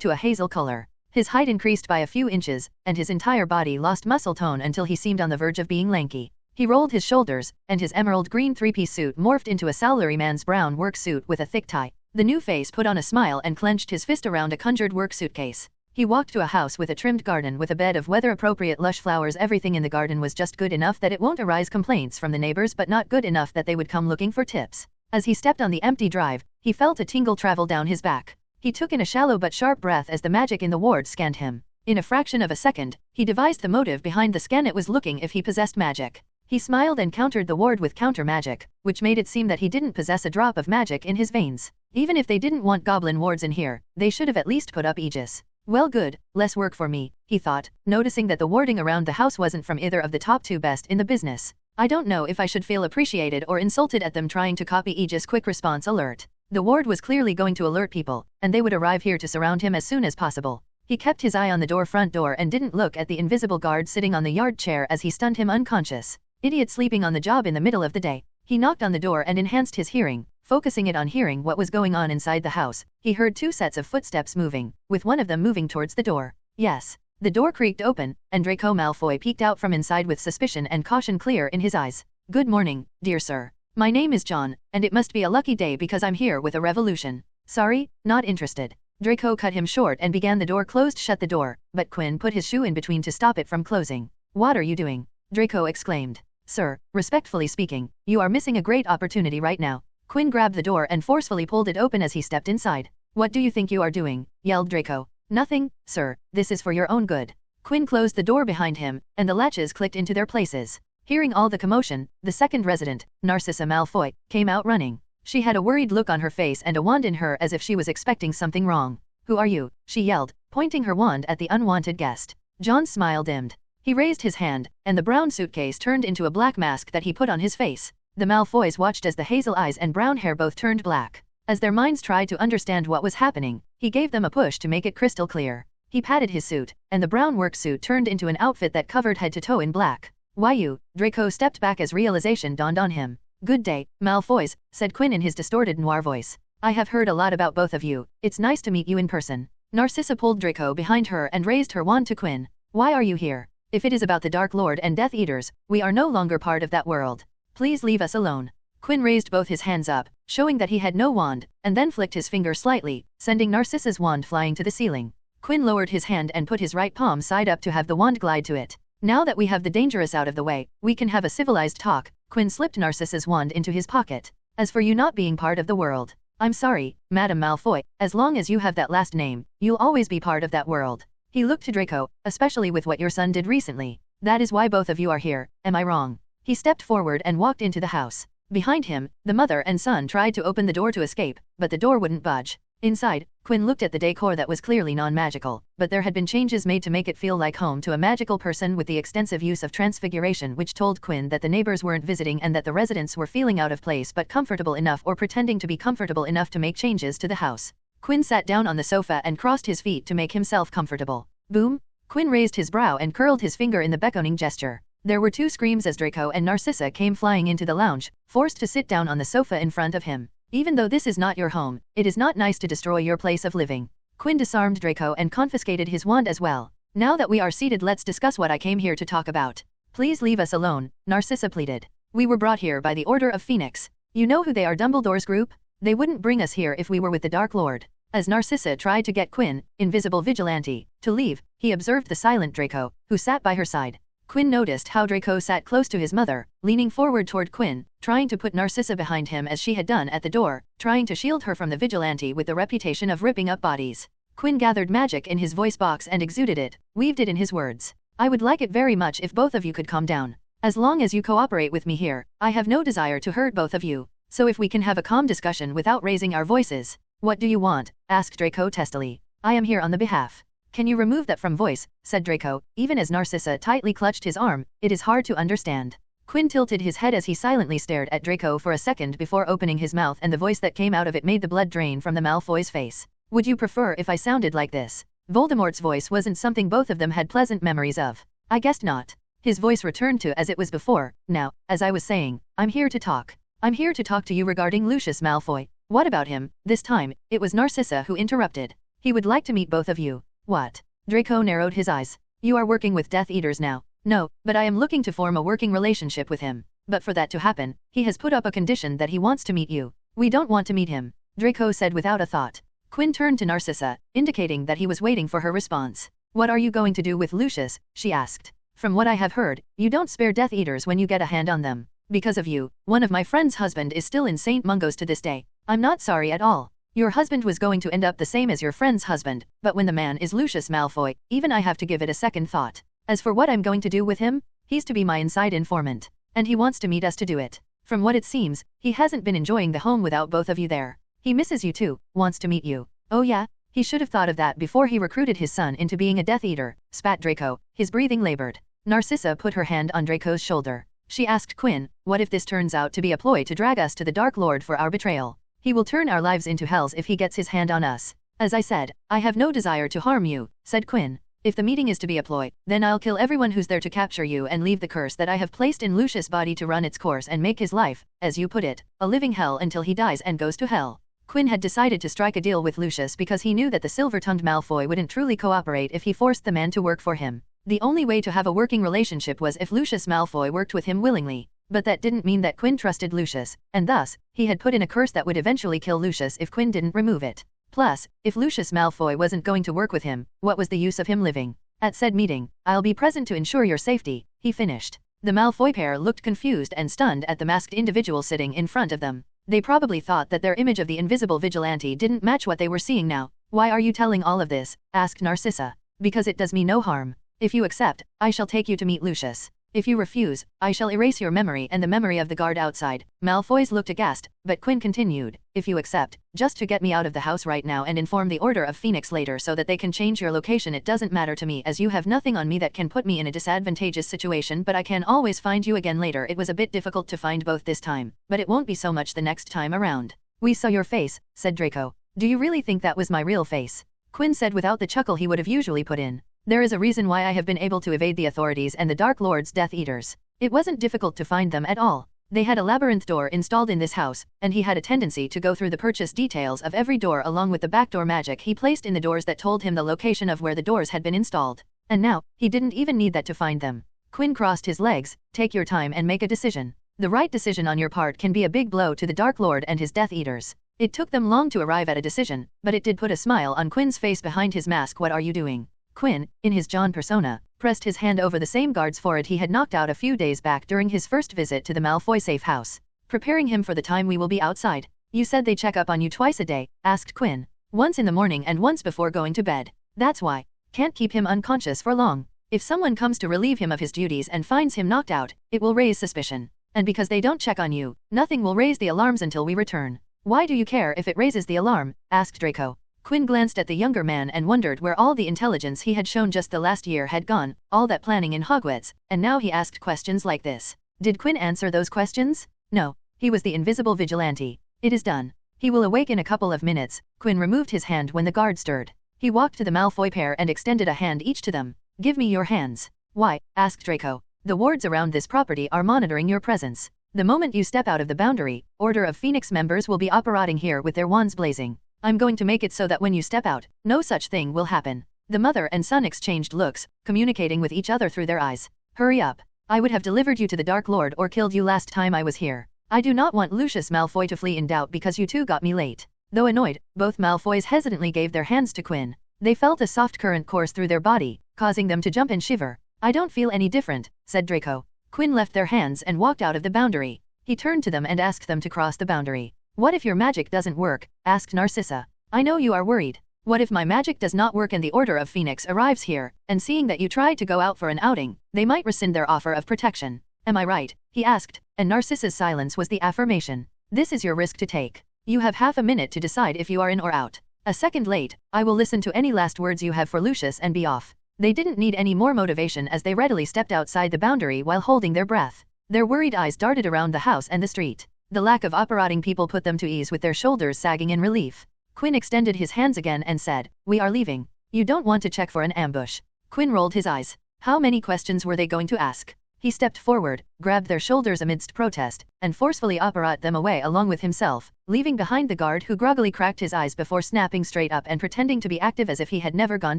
D: to a hazel color. His height increased by a few inches, and his entire body lost muscle tone until he seemed on the verge of being lanky. He rolled his shoulders, and his emerald green three-piece suit morphed into a salaryman's brown work suit with a thick tie. The new face put on a smile and clenched his fist around a conjured work suitcase. He walked to a house with a trimmed garden with a bed of weather-appropriate lush flowers. Everything in the garden was just good enough that it won't arise complaints from the neighbors, but not good enough that they would come looking for tips. As he stepped on the empty drive, he felt a tingle travel down his back. He took in a shallow but sharp breath as the magic in the ward scanned him. In a fraction of a second, he devised the motive behind the scan. It was looking if he possessed magic. He smiled and countered the ward with counter magic, which made it seem that he didn't possess a drop of magic in his veins. Even if they didn't want goblin wards in here, they should have at least put up Aegis. Well, good, less work for me, he thought, noticing that the warding around the house wasn't from either of the top two best in the business. I don't know if I should feel appreciated or insulted at them trying to copy Aegis. Quick response alert. The ward was clearly going to alert people, and they would arrive here to surround him as soon as possible. He kept his eye on the front door and didn't look at the invisible guard sitting on the yard chair as he stunned him unconscious. Idiot sleeping on the job in the middle of the day. He knocked on the door and enhanced his hearing, focusing it on hearing what was going on inside the house. He heard two sets of footsteps moving, with one of them moving towards the door. Yes. The door creaked open, and Draco Malfoy peeked out from inside with suspicion and caution clear in his eyes. Good morning, dear sir. My name is John, and it must be a lucky day because I'm here with a revolution. Sorry, not interested. Draco cut him short and began. The door closed. Shut the door, but Quinn put his shoe in between to stop it from closing. What are you doing? Draco exclaimed. Sir, respectfully speaking, you are missing a great opportunity right now. Quinn grabbed the door and forcefully pulled it open as he stepped inside. What do you think you are doing? Yelled Draco. Nothing, sir, this is for your own good. Quinn closed the door behind him, and the latches clicked into their places. Hearing all the commotion, the second resident, Narcissa Malfoy, came out running. She had a worried look on her face and a wand in her as if she was expecting something wrong. Who are you? She yelled, pointing her wand at the unwanted guest. John's smile dimmed. He raised his hand, and the brown suitcase turned into a black mask that he put on his face. The Malfoys watched as the hazel eyes and brown hair both turned black. As their minds tried to understand what was happening, he gave them a push to make it crystal clear. He patted his suit, and the brown work suit turned into an outfit that covered head to toe in black. Why you? Draco stepped back as realization dawned on him. Good day, Malfoys, said Quinn in his distorted noir voice. I have heard a lot about both of you. It's nice to meet you in person. Narcissa pulled Draco behind her and raised her wand to Quinn. Why are you here? If it is about the Dark Lord and Death Eaters, we are no longer part of that world. Please leave us alone. Quinn raised both his hands up, showing that he had no wand, and then flicked his finger slightly, sending Narcissa's wand flying to the ceiling. Quinn lowered his hand and put his right palm side up to have the wand glide to it. Now that we have the dangerous out of the way, we can have a civilized talk. Quinn slipped Narcissa's wand into his pocket. As for you not being part of the world, I'm sorry, Madame Malfoy, as long as you have that last name, you'll always be part of that world. He looked to Draco, especially with what your son did recently. That is why both of you are here, am I wrong? He stepped forward and walked into the house. Behind him, the mother and son tried to open the door to escape, but the door wouldn't budge. Inside, Quinn looked at the decor that was clearly non-magical, but there had been changes made to make it feel like home to a magical person with the extensive use of transfiguration, which told Quinn that the neighbors weren't visiting and that the residents were feeling out of place but comfortable enough or pretending to be comfortable enough to make changes to the house. Quinn sat down on the sofa and crossed his feet to make himself comfortable. Boom! Quinn raised his brow and curled his finger in the beckoning gesture. There were 2 screams as Draco and Narcissa came flying into the lounge, forced to sit down on the sofa in front of him. Even though this is not your home, it is not nice to destroy your place of living. Quinn disarmed Draco and confiscated his wand as well. Now that we are seated, let's discuss what I came here to talk about. Please leave us alone, Narcissa pleaded. We were brought here by the Order of Phoenix. You know who they are, Dumbledore's group? They wouldn't bring us here if we were with the Dark Lord. As Narcissa tried to get Quinn, invisible vigilante, to leave, he observed the silent Draco, who sat by her side. Quinn noticed how Draco sat close to his mother, leaning forward toward Quinn, trying to put Narcissa behind him as she had done at the door, trying to shield her from the vigilante with the reputation of ripping up bodies. Quinn gathered magic in his voice box and exuded it, weaved it in his words. I would like it very much if both of you could calm down. As long as you cooperate with me here, I have no desire to hurt both of you. So if we can have a calm discussion without raising our voices. What do you want? Asked Draco testily. I am here on the behalf. Can you remove that from voice? Said Draco, even as Narcissa tightly clutched his arm. It is hard to understand. Quinn tilted his head as he silently stared at Draco for a second before opening his mouth, and the voice that came out of it made the blood drain from the Malfoy's face. Would you prefer if I sounded like this? Voldemort's voice wasn't something both of them had pleasant memories of. I guessed not. His voice returned to as it was before. Now, as I was saying, I'm here to talk. I'm here to talk to you regarding Lucius Malfoy. What about him? This time, it was Narcissa who interrupted. He would like to meet both of you. What? Draco narrowed his eyes. You are working with Death Eaters now. No, but I am looking to form a working relationship with him. But for that to happen, he has put up a condition that he wants to meet you. We don't want to meet him, Draco said without a thought. Quinn turned to Narcissa, indicating that he was waiting for her response. What are you going to do with Lucius? She asked. From what I have heard, you don't spare Death Eaters when you get a hand on them. Because of you, one of my friend's husband is still in St. Mungo's to this day. I'm not sorry at all. Your husband was going to end up the same as your friend's husband, but when the man is Lucius Malfoy, even I have to give it a second thought. As for what I'm going to do with him, he's to be my inside informant. And he wants to meet us to do it. From what it seems, he hasn't been enjoying the home without both of you there. He misses you too, wants to meet you. Oh yeah? He should have thought of that before he recruited his son into being a Death Eater, spat Draco, his breathing labored. Narcissa put her hand on Draco's shoulder. She asked Quinn, what if this turns out to be a ploy to drag us to the Dark Lord for our betrayal? He will turn our lives into hells if he gets his hand on us. As I said, I have no desire to harm you, said Quinn. If the meeting is to be a ploy, then I'll kill everyone who's there to capture you and leave the curse that I have placed in Lucius' body to run its course and make his life, as you put it, a living hell until he dies and goes to hell. Quinn had decided to strike a deal with Lucius because he knew that the silver-tongued Malfoy wouldn't truly cooperate if he forced the man to work for him. The only way to have a working relationship was if Lucius Malfoy worked with him willingly. But that didn't mean that Quinn trusted Lucius, and thus, he had put in a curse that would eventually kill Lucius if Quinn didn't remove it. Plus, if Lucius Malfoy wasn't going to work with him, what was the use of him living? At said meeting, I'll be present to ensure your safety, he finished. The Malfoy pair looked confused and stunned at the masked individual sitting in front of them. They probably thought that their image of the invisible vigilante didn't match what they were seeing now. Why are you telling all of this? Asked Narcissa. Because it does me no harm. If you accept, I shall take you to meet Lucius. If you refuse, I shall erase your memory and the memory of the guard outside. Malfoys looked aghast, but Quinn continued, if you accept, just to get me out of the house right now and inform the Order of Phoenix later so that they can change your location, it doesn't matter to me as you have nothing on me that can put me in a disadvantageous situation, but I can always find you again later. It was a bit difficult to find both this time, but it won't be so much the next time around. We saw your face, said Draco. Do you really think that was my real face? Quinn said without the chuckle he would have usually put in. There is a reason why I have been able to evade the authorities and the Dark Lord's Death Eaters. It wasn't difficult to find them at all. They had a labyrinth door installed in this house, and he had a tendency to go through the purchase details of every door along with the backdoor magic he placed in the doors that told him the location of where the doors had been installed. And now, he didn't even need that to find them. Quinn crossed his legs. Take your time and make a decision. The right decision on your part can be a big blow to the Dark Lord and his Death Eaters. It took them long to arrive at a decision, but it did put a smile on Quinn's face behind his mask. What are you doing? Quinn, in his John persona, pressed his hand over the same guard's forehead he had knocked out a few days back during his first visit to the Malfoy safe house. Preparing him for the time we will be outside. You said they check up on you twice a day, asked Quinn. Once in the morning and once before going to bed. That's why. Can't keep him unconscious for long. If someone comes to relieve him of his duties and finds him knocked out, it will raise suspicion. And because they don't check on you, nothing will raise the alarms until we return. Why do you care if it raises the alarm? Asked Draco. Quinn glanced at the younger man and wondered where all the intelligence he had shown just the last year had gone, all that planning in Hogwarts, and now he asked questions like this. Did Quinn answer those questions? No. He was the invisible vigilante. It is done. He will awake in a couple of minutes. Quinn removed his hand when the guard stirred. He walked to the Malfoy pair and extended a hand each to them. Give me your hands. Why? Asked Draco. The wards around this property are monitoring your presence. The moment you step out of the boundary, Order of Phoenix members will be operating here with their wands blazing. I'm going to make it so that when you step out, no such thing will happen. The mother and son exchanged looks, communicating with each other through their eyes. Hurry up. I would have delivered you to the Dark Lord or killed you last time I was here. I do not want Lucius Malfoy to flee in doubt because you two got me late. Though annoyed, both Malfoys hesitantly gave their hands to Quinn. They felt a soft current course through their body, causing them to jump and shiver. I don't feel any different, said Draco. Quinn left their hands and walked out of the boundary. He turned to them and asked them to cross the boundary. What if your magic doesn't work? Asked Narcissa. I know you are worried. What if my magic does not work and the Order of Phoenix arrives here, and seeing that you tried to go out for an outing, they might rescind their offer of protection. Am I right? He asked, and Narcissa's silence was the affirmation. This is your risk to take. You have half a minute to decide if you are in or out. A second late, I will listen to any last words you have for Lucius and be off. They didn't need any more motivation as they readily stepped outside the boundary while holding their breath. Their worried eyes darted around the house and the street. The lack of operating people put them to ease with their shoulders sagging in relief. Quinn extended his hands again and said, We are leaving. You don't want to check for an ambush. Quinn rolled his eyes. How many questions were they going to ask? He stepped forward, grabbed their shoulders amidst protest, and forcefully operated them away along with himself, leaving behind the guard who groggily cracked his eyes before snapping straight up and pretending to be active as if he had never gone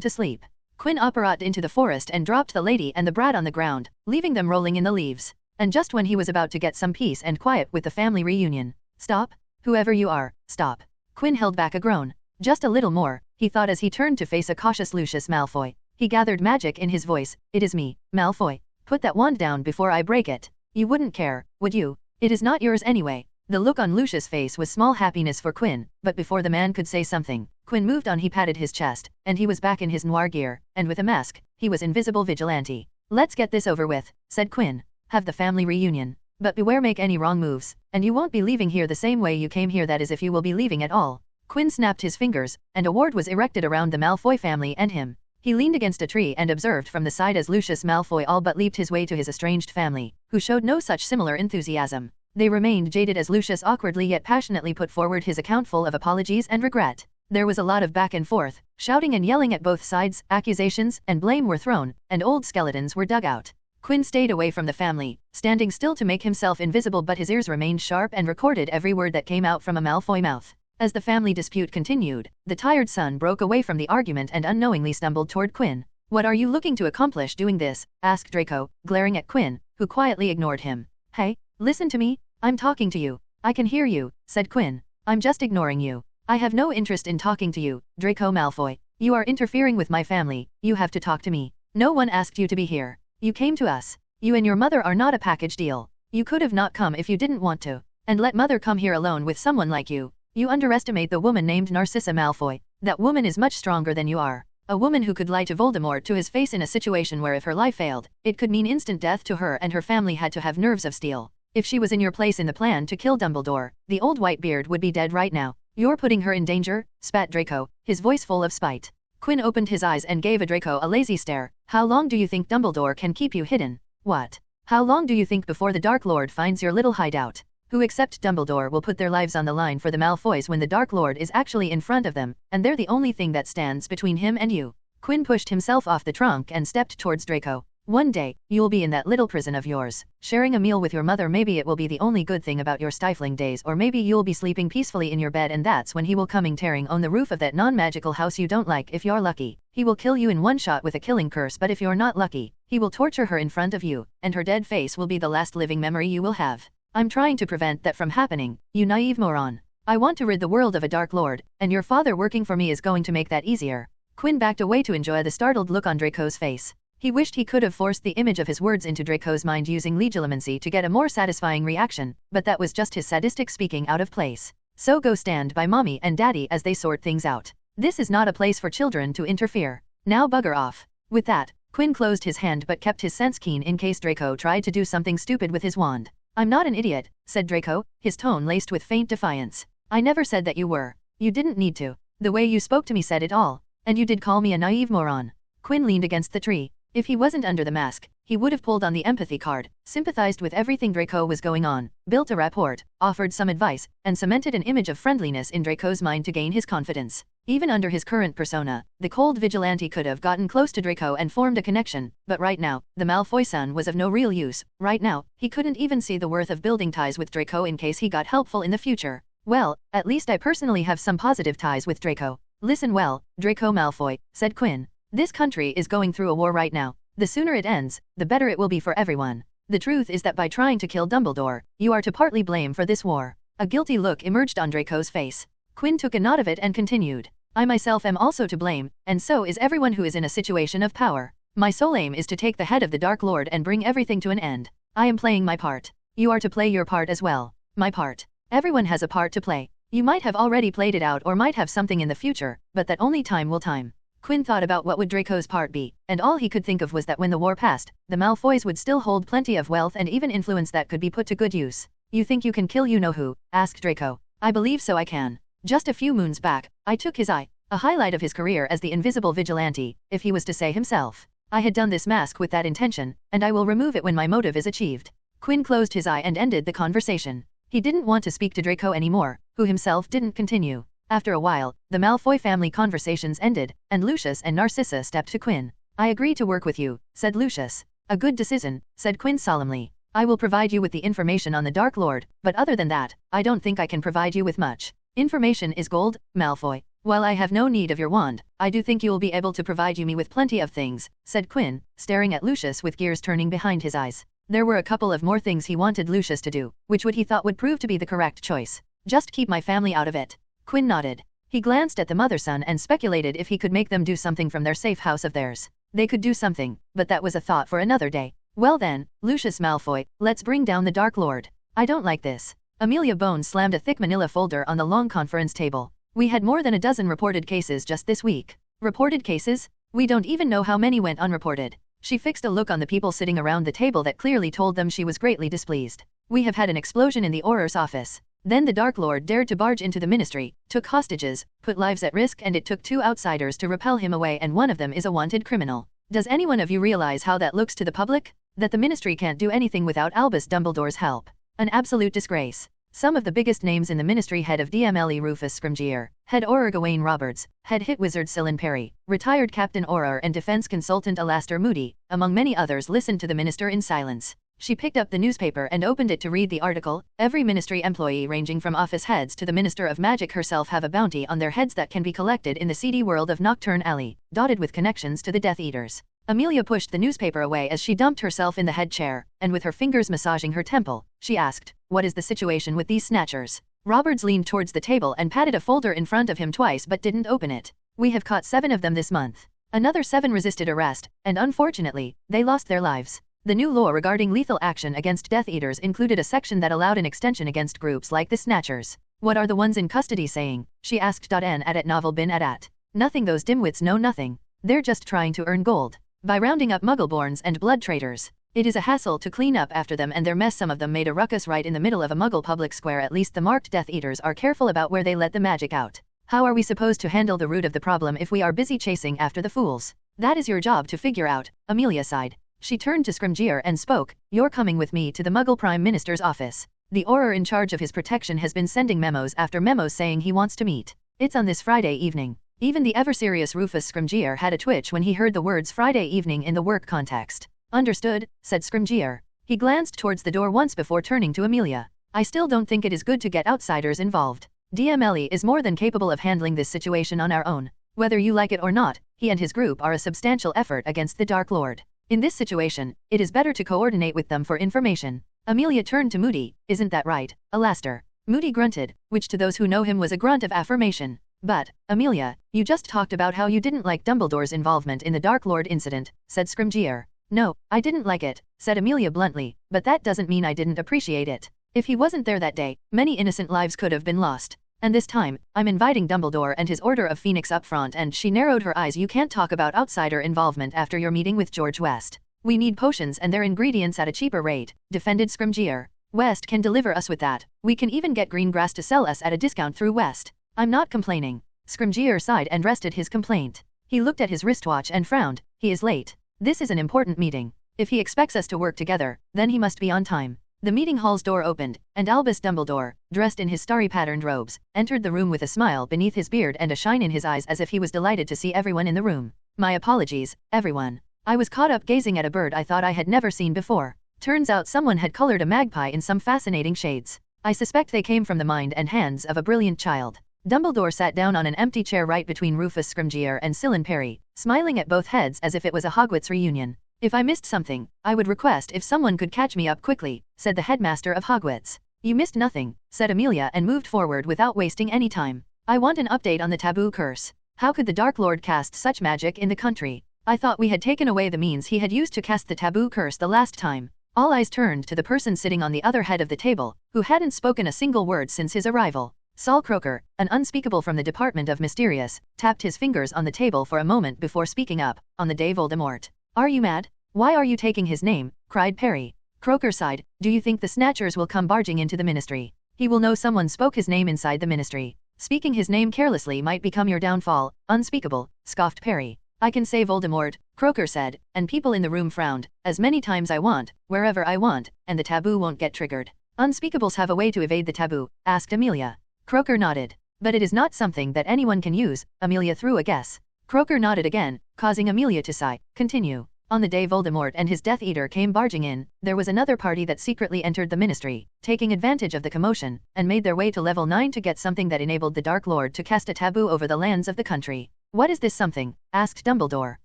D: to sleep. Quinn operated into the forest and dropped the lady and the brat on the ground, leaving them rolling in the leaves. And just when he was about to get some peace and quiet with the family reunion. Stop. Whoever you are, stop. Quinn held back a groan. Just a little more, he thought as he turned to face a cautious Lucius Malfoy. He gathered magic in his voice. It is me, Malfoy. Put that wand down before I break it. You wouldn't care, would you? It is not yours anyway. The look on Lucius' face was small happiness for Quinn, but before the man could say something, Quinn moved on. He patted his chest, and he was back in his noir gear, and with a mask, he was invisible vigilante. Let's get this over with, said Quinn. Have the family reunion. But beware, make any wrong moves, and you won't be leaving here the same way you came here, that is if you will be leaving at all. Quinn snapped his fingers, and a ward was erected around the Malfoy family and him. He leaned against a tree and observed from the side as Lucius Malfoy all but leaped his way to his estranged family, who showed no such similar enthusiasm. They remained jaded as Lucius awkwardly yet passionately put forward his account full of apologies and regret. There was a lot of back and forth, shouting and yelling at both sides, accusations and blame were thrown, and old skeletons were dug out. Quinn stayed away from the family, standing still to make himself invisible, but his ears remained sharp and recorded every word that came out from a Malfoy mouth. As the family dispute continued, the tired son broke away from the argument and unknowingly stumbled toward Quinn. What are you looking to accomplish doing this? Asked Draco, glaring at Quinn, who quietly ignored him. Hey, listen to me, I'm talking to you. I can hear you, said Quinn. I'm just ignoring you. I have no interest in talking to you, Draco Malfoy. You are interfering with my family, you have to talk to me. No one asked you to be here. You came to us. You and your mother are not a package deal. You could have not come if you didn't want to. And let mother come here alone with someone like you. You underestimate the woman named Narcissa Malfoy. That woman is much stronger than you are. A woman who could lie to Voldemort to his face in a situation where if her life failed, it could mean instant death to her, and her family had to have nerves of steel. If she was in your place in the plan to kill Dumbledore, the old white beard would be dead right now. You're putting her in danger, spat Draco, his voice full of spite. Quinn opened his eyes and gave Draco a lazy stare. How long do you think Dumbledore can keep you hidden? What? How long do you think before the Dark Lord finds your little hideout? Who except Dumbledore will put their lives on the line for the Malfoys when the Dark Lord is actually in front of them, and they're the only thing that stands between him and you? Quinn pushed himself off the trunk and stepped towards Draco. One day, you'll be in that little prison of yours, sharing a meal with your mother. Maybe it will be the only good thing about your stifling days, or maybe you'll be sleeping peacefully in your bed, and that's when he will coming tearing on the roof of that non-magical house you don't like. If you're lucky, he will kill you in one shot with a killing curse, but if you're not lucky, he will torture her in front of you, and her dead face will be the last living memory you will have. I'm trying to prevent that from happening, you naive moron. I want to rid the world of a Dark Lord, and your father working for me is going to make that easier. Quinn backed away to enjoy the startled look on Draco's face. He wished he could have forced the image of his words into Draco's mind using legilimency to get a more satisfying reaction, but that was just his sadistic speaking out of place. So go stand by mommy and daddy as they sort things out. This is not a place for children to interfere. Now bugger off. With that, Quinn closed his hand but kept his sense keen in case Draco tried to do something stupid with his wand. I'm not an idiot, said Draco, his tone laced with faint defiance. I never said that you were. You didn't need to. The way you spoke to me said it all. And you did call me a naive moron. Quinn leaned against the tree. If he wasn't under the mask, he would have pulled on the empathy card, sympathized with everything Draco was going on, built a rapport, offered some advice, and cemented an image of friendliness in Draco's mind to gain his confidence. Even under his current persona, the cold vigilante could have gotten close to Draco and formed a connection, but right now, the Malfoy son was of no real use. Right now, he couldn't even see the worth of building ties with Draco in case he got helpful in the future. Well, at least I personally have some positive ties with Draco. Listen well, Draco Malfoy, said Quinn. This country is going through a war right now. The sooner it ends, the better it will be for everyone. The truth is that by trying to kill Dumbledore, you are to partly blame for this war. A guilty look emerged on Draco's face. Quinn took a nod of it and continued. I myself am also to blame, and so is everyone who is in a situation of power. My sole aim is to take the head of the Dark Lord and bring everything to an end. I am playing my part. You are to play your part as well. My part. Everyone has a part to play. You might have already played it out or might have something in the future, but that only time will time. Quinn thought about what would Draco's part be, and all he could think of was that when the war passed, the Malfoys would still hold plenty of wealth and even influence that could be put to good use. You think you can kill you-know-who? Asked Draco. I believe so I can. Just a few moons back, I took his eye, a highlight of his career as the invisible vigilante, if he was to say himself. I had done this mask with that intention, and I will remove it when my motive is achieved. Quinn closed his eye and ended the conversation. He didn't want to speak to Draco anymore, who himself didn't continue. After a while, the Malfoy family conversations ended, and Lucius and Narcissa stepped to Quinn. I agree to work with you, said Lucius. A good decision, said Quinn solemnly. I will provide you with the information on the Dark Lord, but other than that, I don't think I can provide you with much. Information is gold, Malfoy. While I have no need of your wand, I do think you will be able to provide me with plenty of things, said Quinn, staring at Lucius with gears turning behind his eyes. There were a couple of more things he wanted Lucius to do, which he thought would prove to be the correct choice. Just keep my family out of it. Quinn nodded. He glanced at the mother-son and speculated if he could make them do something from their safe house of theirs. They could do something, but that was a thought for another day. Well then, Lucius Malfoy, let's bring down the Dark Lord. I don't like this. Amelia Bones slammed a thick manila folder on the long conference table. We had more than a dozen reported cases just this week. Reported cases? We don't even know how many went unreported. She fixed a look on the people sitting around the table that clearly told them she was greatly displeased. We have had an explosion in the Auror's office. Then the Dark Lord dared to barge into the ministry, took hostages, put lives at risk, and it took 2 outsiders to repel him away, and one of them is a wanted criminal. Does anyone of you realize how that looks to the public? That the ministry can't do anything without Albus Dumbledore's help. An absolute disgrace. Some of the biggest names in the ministry: head of DMLE Rufus Scrimgeour, head Auror Gawain Roberts, head hit wizard Cylin Perry, retired Captain Auror and defense consultant Alastair Moody, among many others, listened to the minister in silence. She picked up the newspaper and opened it to read the article. Every ministry employee ranging from office heads to the Minister of Magic herself have a bounty on their heads that can be collected in the seedy world of Nocturne Alley, dotted with connections to the Death Eaters. Amelia pushed the newspaper away as she dumped herself in the head chair, and with her fingers massaging her temple, she asked, "What is the situation with these snatchers?" Roberts leaned towards the table and patted a folder in front of him twice but didn't open it. "We have caught 7 of them this month. Another 7 resisted arrest, and unfortunately, they lost their lives." The new law regarding lethal action against Death Eaters included a section that allowed an extension against groups like the Snatchers. "What are the ones in custody saying?" she asked. "N at novel bin at. Nothing, those dimwits know nothing. They're just trying to earn gold by rounding up muggleborns and blood traitors. It is a hassle to clean up after them and their mess. Some of them made a ruckus right in the middle of a muggle public square. At least the marked Death Eaters are careful about where they let the magic out. How are we supposed to handle the root of the problem if we are busy chasing after the fools?" "That is your job to figure out," Amelia sighed. She turned to Scrimgeour and spoke. "You're coming with me to the Muggle Prime Minister's office. The Auror in charge of his protection has been sending memos after memos saying he wants to meet. It's on this Friday evening." Even the ever-serious Rufus Scrimgeour had a twitch when he heard the words Friday evening in the work context. "Understood," said Scrimgeour. He glanced towards the door once before turning to Amelia. "I still don't think it is good to get outsiders involved. DMLE is more than capable of handling this situation on our own. Whether you like it or not, he and his group are a substantial effort against the Dark Lord. In this situation, it is better to coordinate with them for information." Amelia turned to Moody. "Isn't that right, Alastair?" Moody grunted, which to those who know him was a grunt of affirmation. "But, Amelia, you just talked about how you didn't like Dumbledore's involvement in the Dark Lord incident," said Scrimgeour. "No, I didn't like it," said Amelia bluntly, "but that doesn't mean I didn't appreciate it. If he wasn't there that day, many innocent lives could have been lost. And this time, I'm inviting Dumbledore and his Order of Phoenix up front." And she narrowed her eyes. "You can't talk about outsider involvement after your meeting with George West. We need potions and their ingredients at a cheaper rate," defended Scrimgeour. "West can deliver us with that. We can even get green grass to sell us at a discount through West. I'm not complaining." Scrimgeour sighed and rested his complaint. He looked at his wristwatch and frowned. "He is late. This is an important meeting. If he expects us to work together, then he must be on time. The meeting hall's door opened, and Albus Dumbledore, dressed in his starry-patterned robes, entered the room with a smile beneath his beard and a shine in his eyes as if he was delighted to see everyone in the room. My apologies, everyone. I was caught up gazing at a bird I thought I had never seen before. Turns out someone had colored a magpie in some fascinating shades. I suspect they came from the mind and hands of a brilliant child. Dumbledore sat down on an empty chair right between Rufus Scrimgeour and Silan Perry, smiling at both heads as if it was a Hogwarts reunion. If I missed something, I would request if someone could catch me up quickly, said the headmaster of Hogwarts. You missed nothing, said Amelia and moved forward without wasting any time. I want an update on the taboo curse. How could the Dark Lord cast such magic in the country? I thought we had taken away the means he had used to cast the taboo curse the last time. All eyes turned to the person sitting on the other head of the table, who hadn't spoken a single word since his arrival. Saul Croaker, an unspeakable from the Department of Mysterious, tapped his fingers on the table for a moment before speaking up. On the day Voldemort. Are you mad? Why are you taking his name? Cried Perry. Croaker sighed. Do you think the Snatchers will come barging into the Ministry? He will know someone spoke his name inside the Ministry. Speaking his name carelessly might become your downfall. Unspeakable, scoffed Perry. I can say Voldemort, Croaker said, and people in the room frowned. As many times I want, wherever I want, and the taboo won't get triggered. Unspeakables have a way to evade the taboo, asked Amelia. Croaker nodded. But it is not something that anyone can use, Amelia threw a guess. Croaker nodded again, causing Amelia to sigh. Continue. On the day Voldemort and his Death Eater came barging in, there was another party that secretly entered the Ministry, taking advantage of the commotion, and made their way to level 9 to get something that enabled the Dark Lord to cast a taboo over the lands of the country. What is this something? Asked Dumbledore.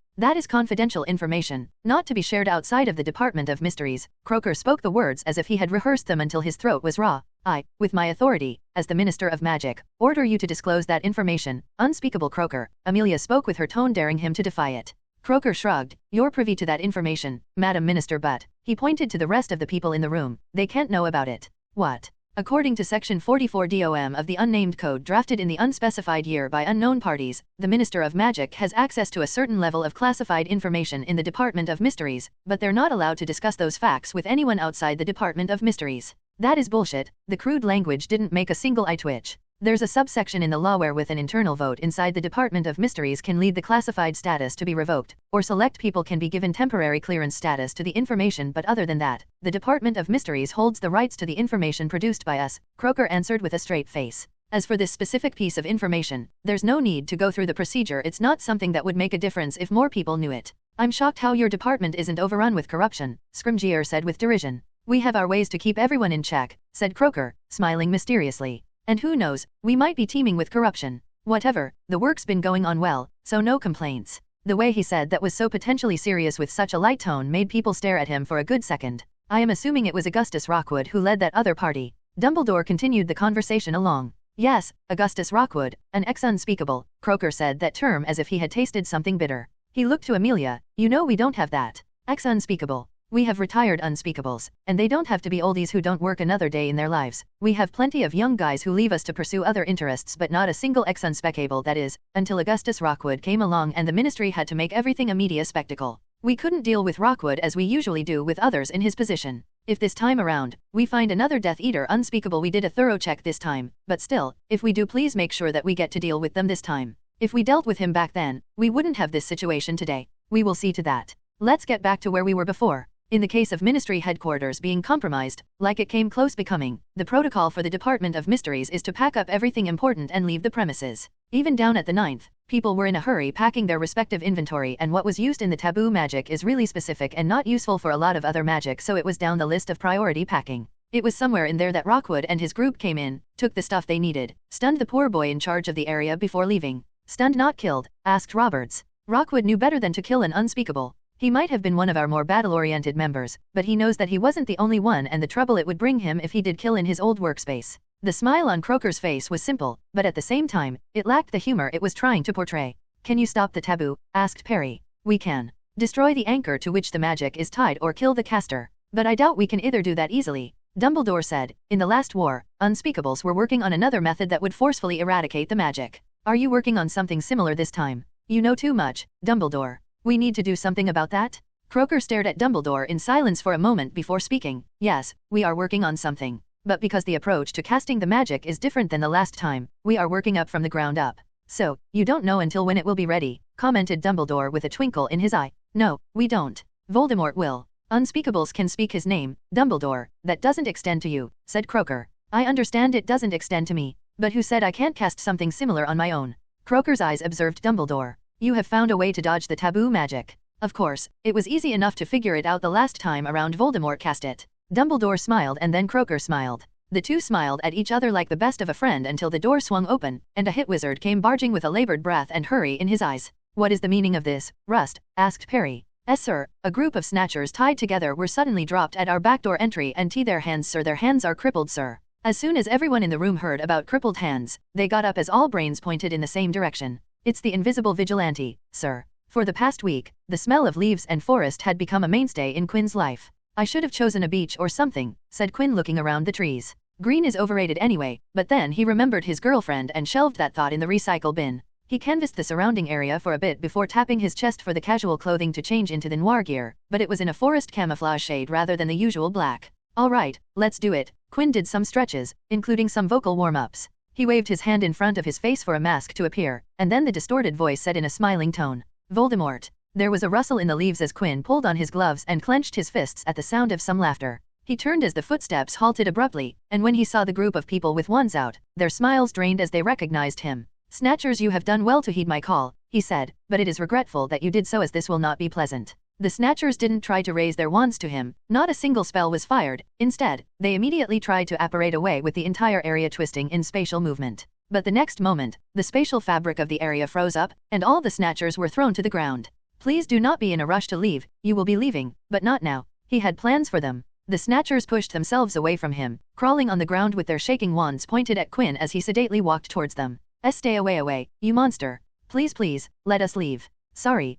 D: That is confidential information, not to be shared outside of the Department of Mysteries. Croaker spoke the words as if he had rehearsed them until his throat was raw. I, with my authority, as the Minister of Magic, order you to disclose that information. Unspeakable Croaker. Amelia spoke with her tone daring him to defy it. Croaker shrugged. You're privy to that information, Madam Minister, but, he pointed to the rest of the people in the room, they can't know about it. What? According to Section 44 DOM of the Unnamed Code drafted in the unspecified year by unknown parties, the Minister of Magic has access to a certain level of classified information in the Department of Mysteries, but they're not allowed to discuss those facts with anyone outside the Department of Mysteries. That is bullshit. The crude language didn't make a single eye twitch. There's a subsection in the law where with an internal vote inside the Department of Mysteries can lead the classified status to be revoked, or select people can be given temporary clearance status to the information, but other than that, the Department of Mysteries holds the rights to the information produced by us, Croaker answered with a straight face. As for this specific piece of information, there's no need to go through the procedure. It's not something that would make a difference if more people knew it. I'm shocked how your department isn't overrun with corruption, Scrimgeour said with derision. We have our ways to keep everyone in check, said Croaker, smiling mysteriously. And who knows, we might be teeming with corruption. Whatever, the work's been going on well, so no complaints. The way he said that was so potentially serious with such a light tone made people stare at him for a good second. I am assuming it was Augustus Rockwood who led that other party. Dumbledore continued the conversation along. Yes, Augustus Rockwood, an ex-unspeakable, Croaker said that term as if he had tasted something bitter. He looked to Amelia. You know we don't have that. Ex-unspeakable. We have retired unspeakables, and they don't have to be oldies who don't work another day in their lives. We have plenty of young guys who leave us to pursue other interests, but not a single ex-unspeakable, that is, until Augustus Rockwood came along and the Ministry had to make everything a media spectacle. We couldn't deal with Rockwood as we usually do with others in his position. If this time around, we find another Death Eater unspeakable, we did a thorough check this time, but still, if we do, please make sure that we get to deal with them this time. If we dealt with him back then, we wouldn't have this situation today. We will see to that. Let's get back to where we were before. In the case of Ministry headquarters being compromised, like it came close becoming, the protocol for the Department of Mysteries is to pack up everything important and leave the premises. Even down at the 9th, people were in a hurry packing their respective inventory, and what was used in the taboo magic is really specific and not useful for a lot of other magic, so it was down the list of priority packing. It was somewhere in there that Rockwood and his group came in, took the stuff they needed, stunned the poor boy in charge of the area before leaving. Stunned, not killed? Asked Roberts. Rockwood knew better than to kill an unspeakable. He might have been one of our more battle-oriented members, but he knows that he wasn't the only one and the trouble it would bring him if he did kill in his old workspace. The smile on Croaker's face was simple, but at the same time, it lacked the humor it was trying to portray. Can you stop the taboo? Asked Perry. We can. Destroy the anchor to which the magic is tied or kill the caster. But I doubt we can either do that easily. Dumbledore said, in the last war, unspeakables were working on another method that would forcefully eradicate the magic. Are you working on something similar this time? You know too much, Dumbledore. We need to do something about that? Croaker stared at Dumbledore in silence for a moment before speaking. Yes, we are working on something. But because the approach to casting the magic is different than the last time, we are working up from the ground up. So, you don't know until when it will be ready, commented Dumbledore with a twinkle in his eye. No, we don't. Voldemort will. Unspeakables can speak his name, Dumbledore, that doesn't extend to you, said Croaker. I understand it doesn't extend to me, but who said I can't cast something similar on my own? Croaker's eyes observed Dumbledore. You have found a way to dodge the taboo magic. Of course, it was easy enough to figure it out the last time around Voldemort cast it. Dumbledore smiled and then Croaker smiled. The two smiled at each other like the best of a friend until the door swung open, and a hit wizard came barging with a labored breath and hurry in his eyes. What is the meaning of this, Rust? Asked Perry. Sir, a group of snatchers tied together were suddenly dropped at our backdoor entry and their hands sir, their hands are crippled sir. As soon as everyone in the room heard about crippled hands, they got up as all brains pointed in the same direction. It's the invisible vigilante, sir. For the past week, the smell of leaves and forest had become a mainstay in Quinn's life. I should have chosen a beach or something, said Quinn looking around the trees. Green is overrated anyway, but then he remembered his girlfriend and shelved that thought in the recycle bin. He canvassed the surrounding area for a bit before tapping his chest for the casual clothing to change into the noir gear, but it was in a forest camouflage shade rather than the usual black. All right, let's do it. Quinn did some stretches, including some vocal warm-ups. He waved his hand in front of his face for a mask to appear, and then the distorted voice said in a smiling tone, Voldemort. There was a rustle in the leaves as Quinn pulled on his gloves and clenched his fists at the sound of some laughter. He turned as the footsteps halted abruptly, and when he saw the group of people with wands out, their smiles drained as they recognized him. Snatchers, you have done well to heed my call, he said, but it is regretful that you did so as this will not be pleasant. The Snatchers didn't try to raise their wands to him, not a single spell was fired, instead, they immediately tried to apparate away with the entire area twisting in spatial movement. But the next moment, the spatial fabric of the area froze up, and all the Snatchers were thrown to the ground. Please do not be in a rush to leave, you will be leaving, but not now. He had plans for them. The Snatchers pushed themselves away from him, crawling on the ground with their shaking wands pointed at Quinn as he sedately walked towards them. Stay away, you monster. Please, let us leave. Sorry,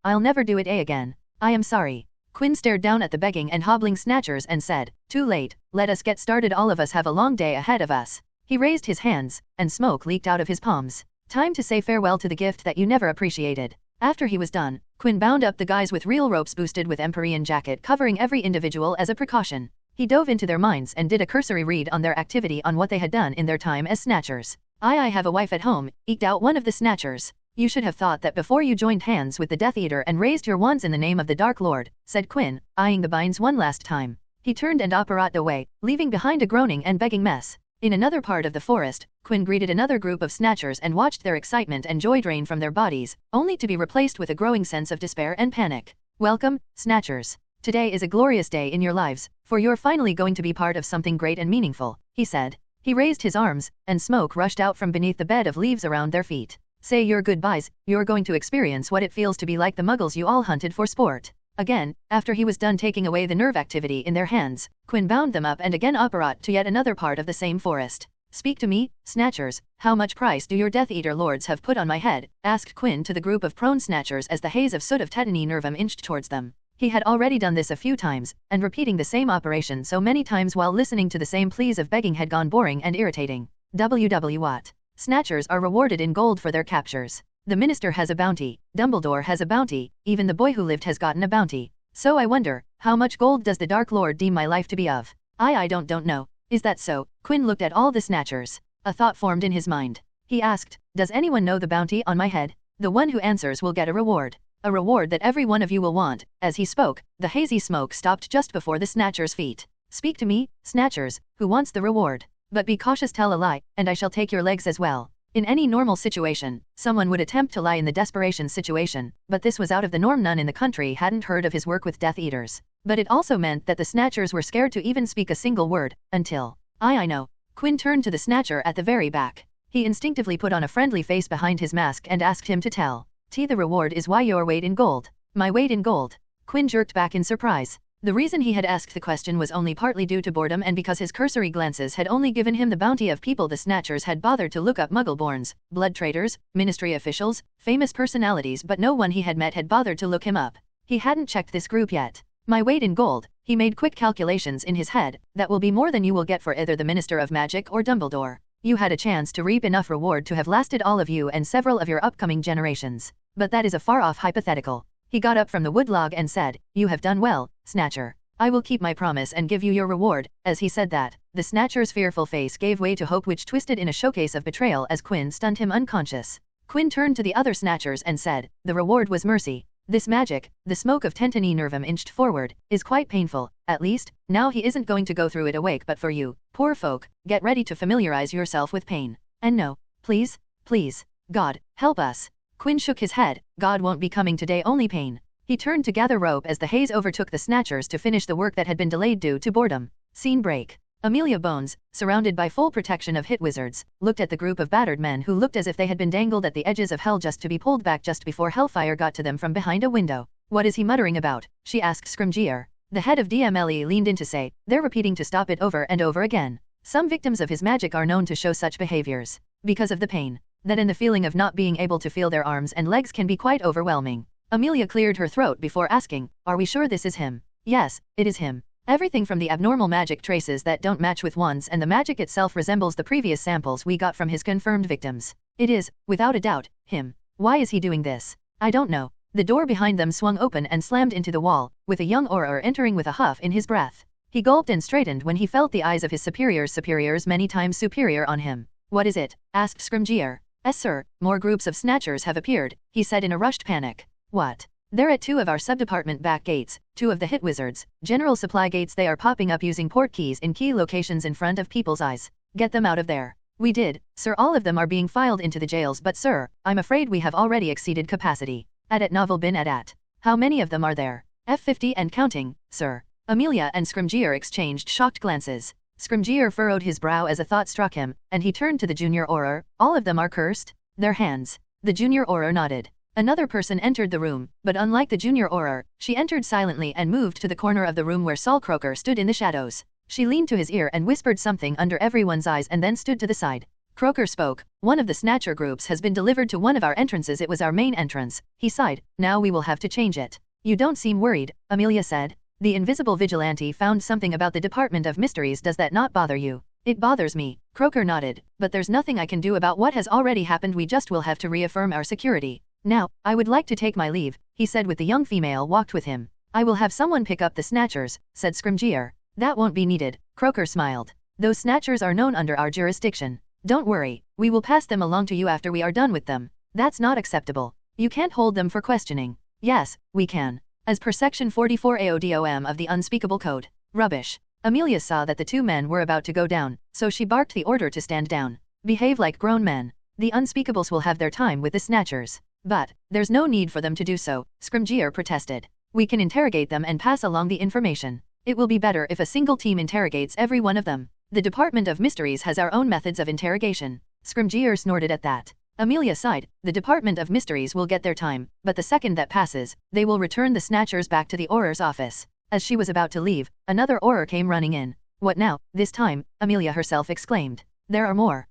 D: I'll never do it again. I am sorry. Quinn stared down at the begging and hobbling Snatchers and said, too late, let us get started, all of us have a long day ahead of us. He raised his hands, and smoke leaked out of his palms. Time to say farewell to the gift that you never appreciated. After he was done, Quinn bound up the guys with real ropes boosted with Empyrean jacket covering every individual as a precaution. He dove into their minds and did a cursory read on their activity on what they had done in their time as Snatchers. I have a wife at home, eked out one of the Snatchers. You should have thought that before you joined hands with the Death Eater and raised your wands in the name of the Dark Lord, said Quinn, eyeing the binds one last time. He turned and operated away, leaving behind a groaning and begging mess. In another part of the forest, Quinn greeted another group of Snatchers and watched their excitement and joy drain from their bodies, only to be replaced with a growing sense of despair and panic. Welcome, Snatchers. Today is a glorious day in your lives, for you're finally going to be part of something great and meaningful, he said. He raised his arms, and smoke rushed out from beneath the bed of leaves around their feet. Say your goodbyes, you're going to experience what it feels to be like the muggles you all hunted for sport. Again, after he was done taking away the nerve activity in their hands, Quinn bound them up and again operated to yet another part of the same forest. Speak to me, Snatchers, how much price do your Death Eater lords have put on my head? Asked Quinn to the group of prone Snatchers as the haze of soot of tetany nervum inched towards them. He had already done this a few times, and repeating the same operation so many times while listening to the same pleas of begging had gone boring and irritating. What? Snatchers are rewarded in gold for their captures. The minister has a bounty, Dumbledore has a bounty, even the boy who lived has gotten a bounty. So I wonder, how much gold does the Dark Lord deem my life to be of? I don't know. Is that so? Quinn looked at all the Snatchers. A thought formed in his mind. He asked, does anyone know the bounty on my head? The one who answers will get a reward. A reward that every one of you will want. As he spoke, the hazy smoke stopped just before the Snatchers' feet. Speak to me, Snatchers, who wants the reward? But be cautious, tell a lie, and I shall take your legs as well. In any normal situation, someone would attempt to lie in the desperation situation, but this was out of the norm. None in the country hadn't heard of his work with Death Eaters. But it also meant that the Snatchers were scared to even speak a single word, until... I know. Quinn turned to the Snatcher at the very back. He instinctively put on a friendly face behind his mask and asked him to tell. The reward is why your weight in gold. My weight in gold. Quinn jerked back in surprise. The reason he had asked the question was only partly due to boredom and because his cursory glances had only given him the bounty of people the Snatchers had bothered to look up: Muggleborns, blood traders, ministry officials, famous personalities, but no one he had met had bothered to look him up. He hadn't checked this group yet. My weight in gold, he made quick calculations in his head, that will be more than you will get for either the Minister of Magic or Dumbledore. You had a chance to reap enough reward to have lasted all of you and several of your upcoming generations. But that is a far-off hypothetical. He got up from the wood log and said, you have done well, Snatcher. I will keep my promise and give you your reward. As he said that, the Snatcher's fearful face gave way to hope, which twisted in a showcase of betrayal as Quinn stunned him unconscious. Quinn turned to the other Snatchers and said, the reward was mercy. This magic, the smoke of Tentani nervum inched forward, is quite painful. At least, now he isn't going to go through it awake but for you. Poor folk, get ready to familiarize yourself with pain. And no, please, please, God, help us. Quinn shook his head. God won't be coming today, only pain. He turned to gather rope as the haze overtook the Snatchers to finish the work that had been delayed due to boredom. Scene break. Amelia Bones, surrounded by full protection of hit wizards, looked at the group of battered men who looked as if they had been dangled at the edges of hell just to be pulled back just before hellfire got to them from behind a window. What is he muttering about? She asked Scrimgeour. The head of DMLE leaned in to say, they're repeating to stop it over and over again. Some victims of his magic are known to show such behaviors. Because of the pain. That and the feeling of not being able to feel their arms and legs can be quite overwhelming. Amelia cleared her throat before asking, are we sure this is him? Yes, it is him. Everything from the abnormal magic traces that don't match with one's and the magic itself resembles the previous samples we got from his confirmed victims. It is, without a doubt, him. Why is he doing this? I don't know. The door behind them swung open and slammed into the wall, with a young Auror entering with a huff in his breath. He gulped and straightened when he felt the eyes of his superiors many times superior on him. What is it? Asked Scrimgeour. Sir, more groups of Snatchers have appeared, he said in a rushed panic. What? They're at 2 of our subdepartment back gates, 2 of the hit wizards, general supply gates. They are popping up using port keys in key locations in front of people's eyes. Get them out of there. We did, sir. All of them are being filed into the jails, but sir, I'm afraid we have already exceeded capacity. At novel bin at. How many of them are there? F50 and counting, sir. Amelia and Scrimgeour exchanged shocked glances. Scrimgeour furrowed his brow as a thought struck him, and he turned to the junior Auror. All of them are cursed? Their hands. The junior Auror nodded. Another person entered the room, but unlike the junior Auror, she entered silently and moved to the corner of the room where Saul Croaker stood in the shadows. She leaned to his ear and whispered something under everyone's eyes and then stood to the side. Croaker spoke. One of the Snatcher groups has been delivered to one of our entrances. It was our main entrance. He sighed. Now we will have to change it. You don't seem worried, Amelia said. The invisible vigilante found something about the Department of Mysteries. Does that not bother you? It bothers me. Croaker nodded. But there's nothing I can do about what has already happened. We just will have to reaffirm our security. Now, I would like to take my leave, he said with the young female walked with him. I will have someone pick up the Snatchers, said Scrimgeour. That won't be needed, Croaker smiled. Those Snatchers are known under our jurisdiction. Don't worry, we will pass them along to you after we are done with them. That's not acceptable. You can't hold them for questioning. Yes, we can. As per section 44 AODOM of the Unspeakable Code. Rubbish. Amelia saw that the 2 men were about to go down, so she barked the order to stand down. Behave like grown men. The Unspeakables will have their time with the Snatchers. But, there's no need for them to do so, Scrimgeour protested. We can interrogate them and pass along the information. It will be better if a single team interrogates every one of them. The Department of Mysteries has our own methods of interrogation. Scrimgeour snorted at that. Amelia sighed. The Department of Mysteries will get their time, but the second that passes, they will return the Snatchers back to the Auror's office. As she was about to leave, another Auror came running in. What now, this time? Amelia herself exclaimed. There are more.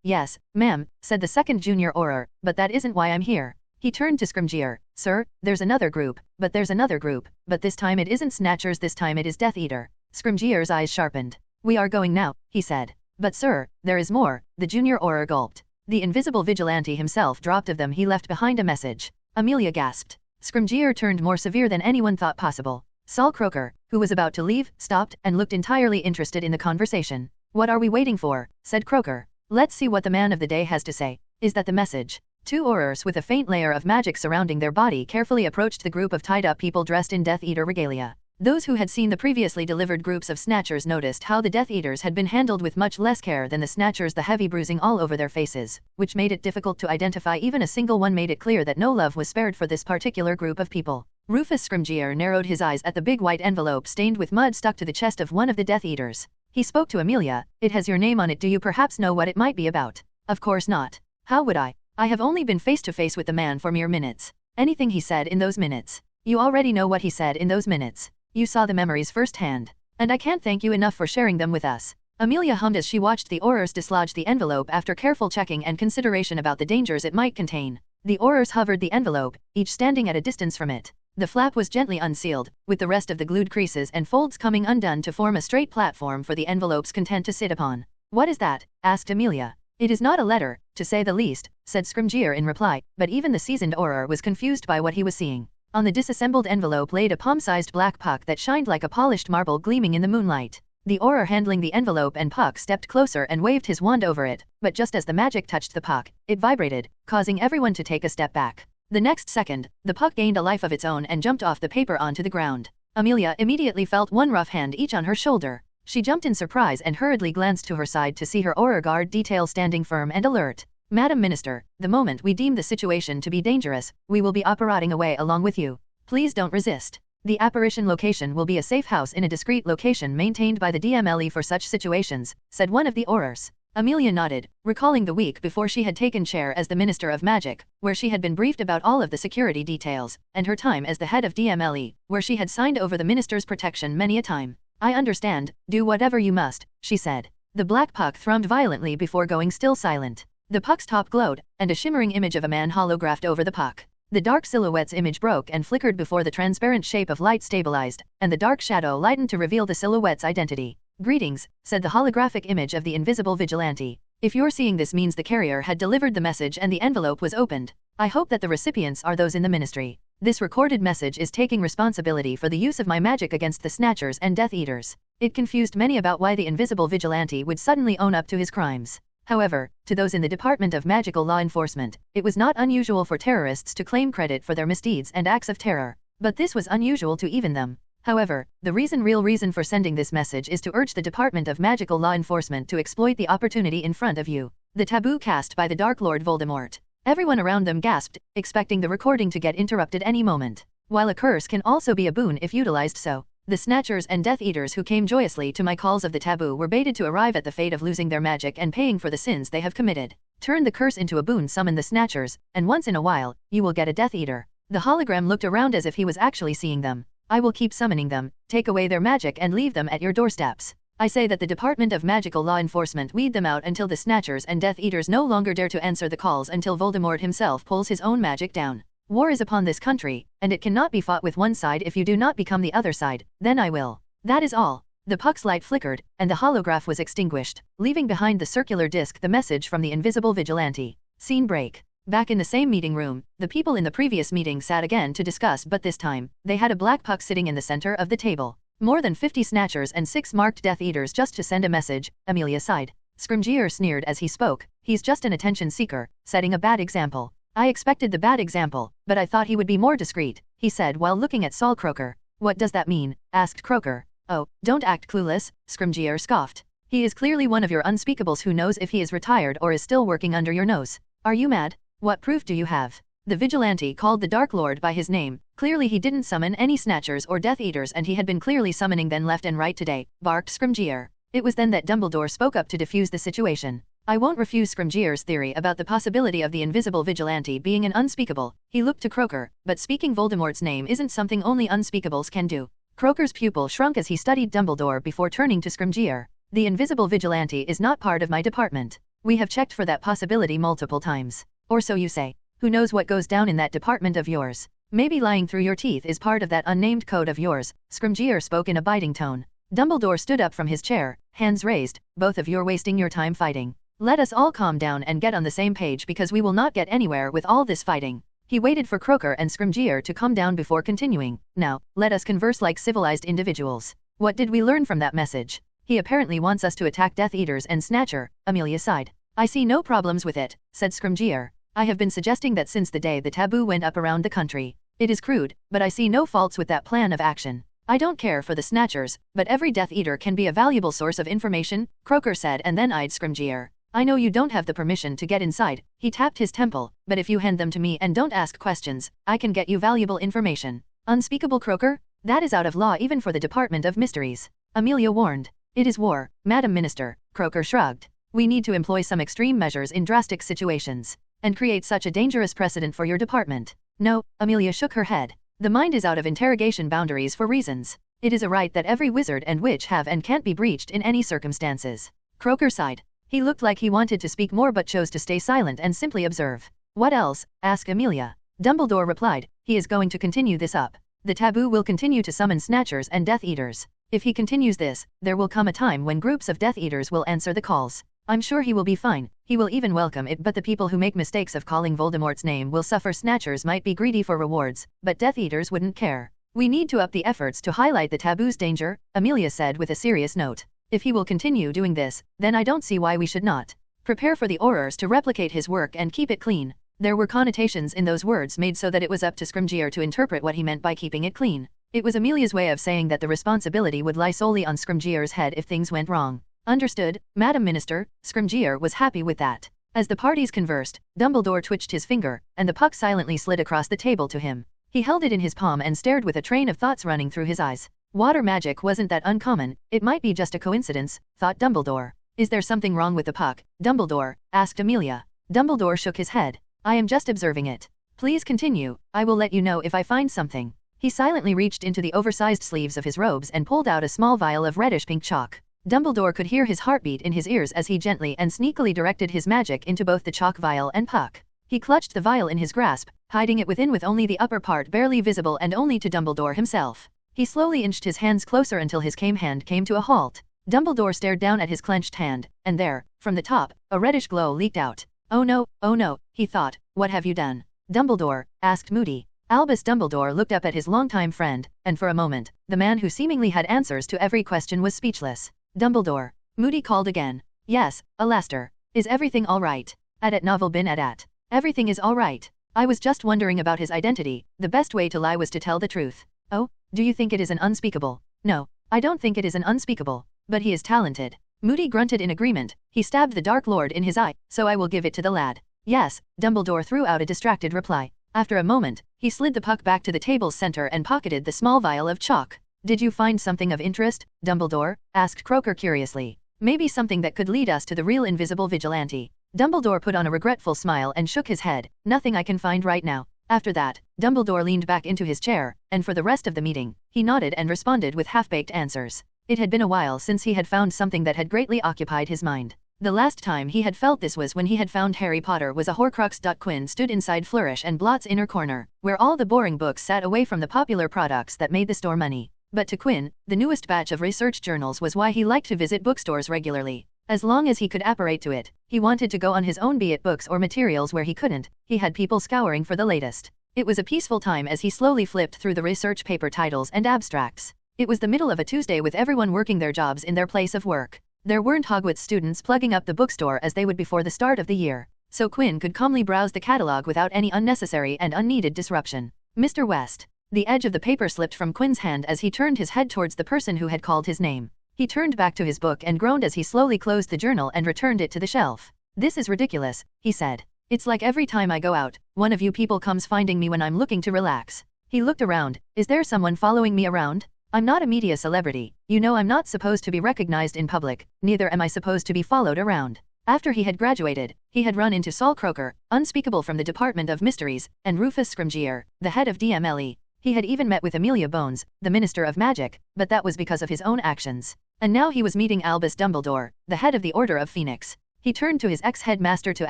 D: Yes, ma'am, said the second junior Auror, but that isn't why I'm here. He turned to Scrimgeour. Sir, there's another group, but there's another group, but this time it isn't Snatchers, this time it is Death Eater. Scrimgeour's eyes sharpened. We are going now, he said. But sir, there is more, the junior Auror gulped. The invisible vigilante himself dropped of them. He left behind a message. Amelia gasped. Scrimgeour turned more severe than anyone thought possible. Saul Croaker, who was about to leave, stopped and looked entirely interested in the conversation. What are we waiting for? Said Croaker. Let's see what the man of the day has to say. Is that the message? 2 Aurors with a faint layer of magic surrounding their body carefully approached the group of tied-up people dressed in Death Eater regalia. Those who had seen the previously delivered groups of Snatchers noticed how the Death Eaters had been handled with much less care than the Snatchers. The heavy bruising all over their faces, which made it difficult to identify even a single one, made it clear that no love was spared for this particular group of people. Rufus Scrimgeour narrowed his eyes at the big white envelope stained with mud stuck to the chest of one of the Death Eaters. He spoke to Amelia. It has your name on it. Do you perhaps know what it might be about? Of course not. How would I? I have only been face to face with the man for mere minutes. Anything he said in those minutes. You already know what he said in those minutes. You saw the memories firsthand. And I can't thank you enough for sharing them with us. Amelia hummed as she watched the Aurors dislodge the envelope after careful checking and consideration about the dangers it might contain. The Aurors hovered the envelope, each standing at a distance from it. The flap was gently unsealed, with the rest of the glued creases and folds coming undone to form a straight platform for the envelope's content to sit upon. What is that? Asked Amelia. It is not a letter, to say the least, said Scrimgeour in reply, but even the seasoned Auror was confused by what he was seeing. On the disassembled envelope laid a palm-sized black puck that shined like a polished marble gleaming in the moonlight. The Auror handling the envelope and puck stepped closer and waved his wand over it, but just as the magic touched the puck, it vibrated, causing everyone to take a step back. The next second, the puck gained a life of its own and jumped off the paper onto the ground. Amelia immediately felt one rough hand each on her shoulder. She jumped in surprise and hurriedly glanced to her side to see her Auror Guard detail standing firm and alert. Madam Minister, the moment we deem the situation to be dangerous, we will be operating away along with you. Please don't resist. The apparition location will be a safe house in a discreet location maintained by the DMLE for such situations, said one of the Aurors. Amelia nodded, recalling the week before she had taken chair as the Minister of Magic, where she had been briefed about all of the security details, and her time as the head of DMLE, where she had signed over the Minister's protection many a time. I understand, do whatever you must, she said. The black puck thrummed violently before going still silent. The puck's top glowed, and a shimmering image of a man holographed over the puck. The dark silhouette's image broke and flickered before the transparent shape of light stabilized, and the dark shadow lightened to reveal the silhouette's identity. Greetings, said the holographic image of the invisible vigilante. If you're seeing this means the carrier had delivered the message and the envelope was opened. I hope that the recipients are those in the ministry. This recorded message is taking responsibility for the use of my magic against the Snatchers and Death Eaters. It confused many about why the invisible vigilante would suddenly own up to his crimes. However, to those in the Department of Magical Law Enforcement, it was not unusual for terrorists to claim credit for their misdeeds and acts of terror. But this was unusual to even them. However, the real reason for sending this message is to urge the Department of Magical Law Enforcement to exploit the opportunity in front of you. The taboo cast by the Dark Lord Voldemort. Everyone around them gasped, expecting the recording to get interrupted any moment. While a curse can also be a boon if utilized so, the Snatchers and Death Eaters who came joyously to my calls of the taboo were baited to arrive at the fate of losing their magic and paying for the sins they have committed. Turn the curse into a boon, summon the Snatchers, and once in a while, you will get a Death Eater. The hologram looked around as if he was actually seeing them. I will keep summoning them, take away their magic and leave them at your doorsteps. I say that the Department of Magical Law Enforcement weed them out until the Snatchers and Death Eaters no longer dare to answer the calls until Voldemort himself pulls his own magic down. War is upon this country, and it cannot be fought with one side if you do not become the other side, then I will. That is all. The puck's light flickered, and the holograph was extinguished, leaving behind the circular disc the message from the invisible vigilante. Scene break. Back in the same meeting room, the people in the previous meeting sat again to discuss, but this time, they had a black puck sitting in the center of the table. More than 50 Snatchers and 6 marked Death Eaters just to send a message, Amelia sighed. Scrimgeour sneered as he spoke. He's just an attention seeker, setting a bad example. I expected the bad example, but I thought he would be more discreet, he said while looking at Saul Croaker. What does that mean? Asked Croaker. Oh, don't act clueless, Scrimgeour scoffed. He is clearly one of your unspeakables who knows if he is retired or is still working under your nose. Are you mad? What proof do you have? The vigilante called the Dark Lord by his name. Clearly he didn't summon any Snatchers or Death Eaters, and he had been clearly summoning them left and right today, barked Scrimgeour. It was then that Dumbledore spoke up to defuse the situation. I won't refuse Scrimgeour's theory about the possibility of the invisible vigilante being an unspeakable. He looked to Croaker, but speaking Voldemort's name isn't something only unspeakables can do. Croaker's pupil shrunk as he studied Dumbledore before turning to Scrimgeour. The invisible vigilante is not part of my department. We have checked for that possibility multiple times. Or so you say. Who knows what goes down in that department of yours? Maybe lying through your teeth is part of that unnamed code of yours, Scrimgeour spoke in a biting tone. Dumbledore stood up from his chair, hands raised. Both of you're wasting your time fighting. Let us all calm down and get on the same page because we will not get anywhere with all this fighting. He waited for Croaker and Scrimgeour to calm down before continuing. Now, let us converse like civilized individuals. What did we learn from that message? He apparently wants us to attack Death Eaters and Snatcher, Amelia sighed. I see no problems with it, said Scrimgeour. I have been suggesting that since the day the taboo went up around the country. It is crude, but I see no faults with that plan of action. I don't care for the Snatchers, but every Death Eater can be a valuable source of information, Croaker said and then eyed Scrimgeour. I know you don't have the permission to get inside, he tapped his temple, but if you hand them to me and don't ask questions, I can get you valuable information. Unspeakable Croaker? That is out of law even for the Department of Mysteries. Amelia warned. It is war, Madam Minister, Croaker shrugged. We need to employ some extreme measures in drastic situations, and create such a dangerous precedent for your department. No, Amelia shook her head. The mind is out of interrogation boundaries for reasons. It is a right that every wizard and witch have and can't be breached in any circumstances. Croaker sighed. He looked like he wanted to speak more but chose to stay silent and simply observe. What else? Asked Amelia. Dumbledore replied, he is going to continue this up. The taboo will continue to summon Snatchers and Death Eaters. If he continues this, there will come a time when groups of Death Eaters will answer the calls. I'm sure he will be fine, he will even welcome it, but the people who make mistakes of calling Voldemort's name will suffer. Snatchers might be greedy for rewards, but Death Eaters wouldn't care. We need to up the efforts to highlight the taboo's danger, Amelia said with a serious note. If he will continue doing this, then I don't see why we should not. Prepare for the Aurors to replicate his work and keep it clean. There were connotations in those words made so that it was up to Scrimgeour to interpret what he meant by keeping it clean. It was Amelia's way of saying that the responsibility would lie solely on Scrimgeour's head if things went wrong. Understood, Madam Minister. Scrimgeour was happy with that. As the parties conversed, Dumbledore twitched his finger, and the puck silently slid across the table to him. He held it in his palm and stared with a train of thoughts running through his eyes. Water magic wasn't that uncommon, it might be just a coincidence, thought Dumbledore. Is there something wrong with the puck, Dumbledore? Asked Amelia. Dumbledore shook his head. I am just observing it. Please continue, I will let you know if I find something. He silently reached into the oversized sleeves of his robes and pulled out a small vial of reddish-pink chalk. Dumbledore could hear his heartbeat in his ears as he gently and sneakily directed his magic into both the chalk vial and puck. He clutched the vial in his grasp, hiding it within with only the upper part barely visible and only to Dumbledore himself. He slowly inched his hands closer until his hand came to a halt. Dumbledore stared down at his clenched hand, and there, from the top, a reddish glow leaked out. Oh no, he thought, what have you done? Dumbledore, asked Moody. Albus Dumbledore looked up at his longtime friend, and for a moment, the man who seemingly had answers to every question was speechless. Dumbledore. Moody called again. Yes, Alastair. Is everything all right? At novel bin at. Everything is all right. I was just wondering about his identity. The best way to lie was to tell the truth. Oh, do you think it is an unspeakable? No, I don't think it is an unspeakable. But he is talented. Moody grunted in agreement. He stabbed the Dark Lord in his eye, so I will give it to the lad. Yes, Dumbledore threw out a distracted reply. After a moment, he slid the puck back to the table's center and pocketed the small vial of chalk. Did you find something of interest, Dumbledore? Asked Croaker curiously. Maybe something that could lead us to the real invisible vigilante. Dumbledore put on a regretful smile and shook his head. Nothing I can find right now. After that, Dumbledore leaned back into his chair, and for the rest of the meeting, he nodded and responded with half-baked answers. It had been a while since he had found something that had greatly occupied his mind. The last time he had felt this was when he had found Harry Potter was a horcrux. Quinn stood inside Flourish and Blott's inner corner, where all the boring books sat away from the popular products that made the store money. But to Quinn, the newest batch of research journals was why he liked to visit bookstores regularly. As long as he could apparate to it, he wanted to go on his own, be it books or materials. Where he couldn't, he had people scouring for the latest. It was a peaceful time as he slowly flipped through the research paper titles and abstracts. It was the middle of a Tuesday with everyone working their jobs in their place of work. There weren't Hogwarts students plugging up the bookstore as they would before the start of the year, so Quinn could calmly browse the catalog without any unnecessary and unneeded disruption. Mr. West. The edge of the paper slipped from Quinn's hand as he turned his head towards the person who had called his name. He turned back to his book and groaned as he slowly closed the journal and returned it to the shelf. This is ridiculous, he said. It's like every time I go out, one of you people comes finding me when I'm looking to relax. He looked around. Is there someone following me around? I'm not a media celebrity. You know I'm not supposed to be recognized in public, neither am I supposed to be followed around. After he had graduated, he had run into Saul Croaker, unspeakable from the Department of Mysteries, and Rufus Scrimgeour, the head of DMLE. He had even met with Amelia Bones, the Minister of Magic, but that was because of his own actions. And now he was meeting Albus Dumbledore, the head of the Order of Phoenix. He turned to his ex-headmaster to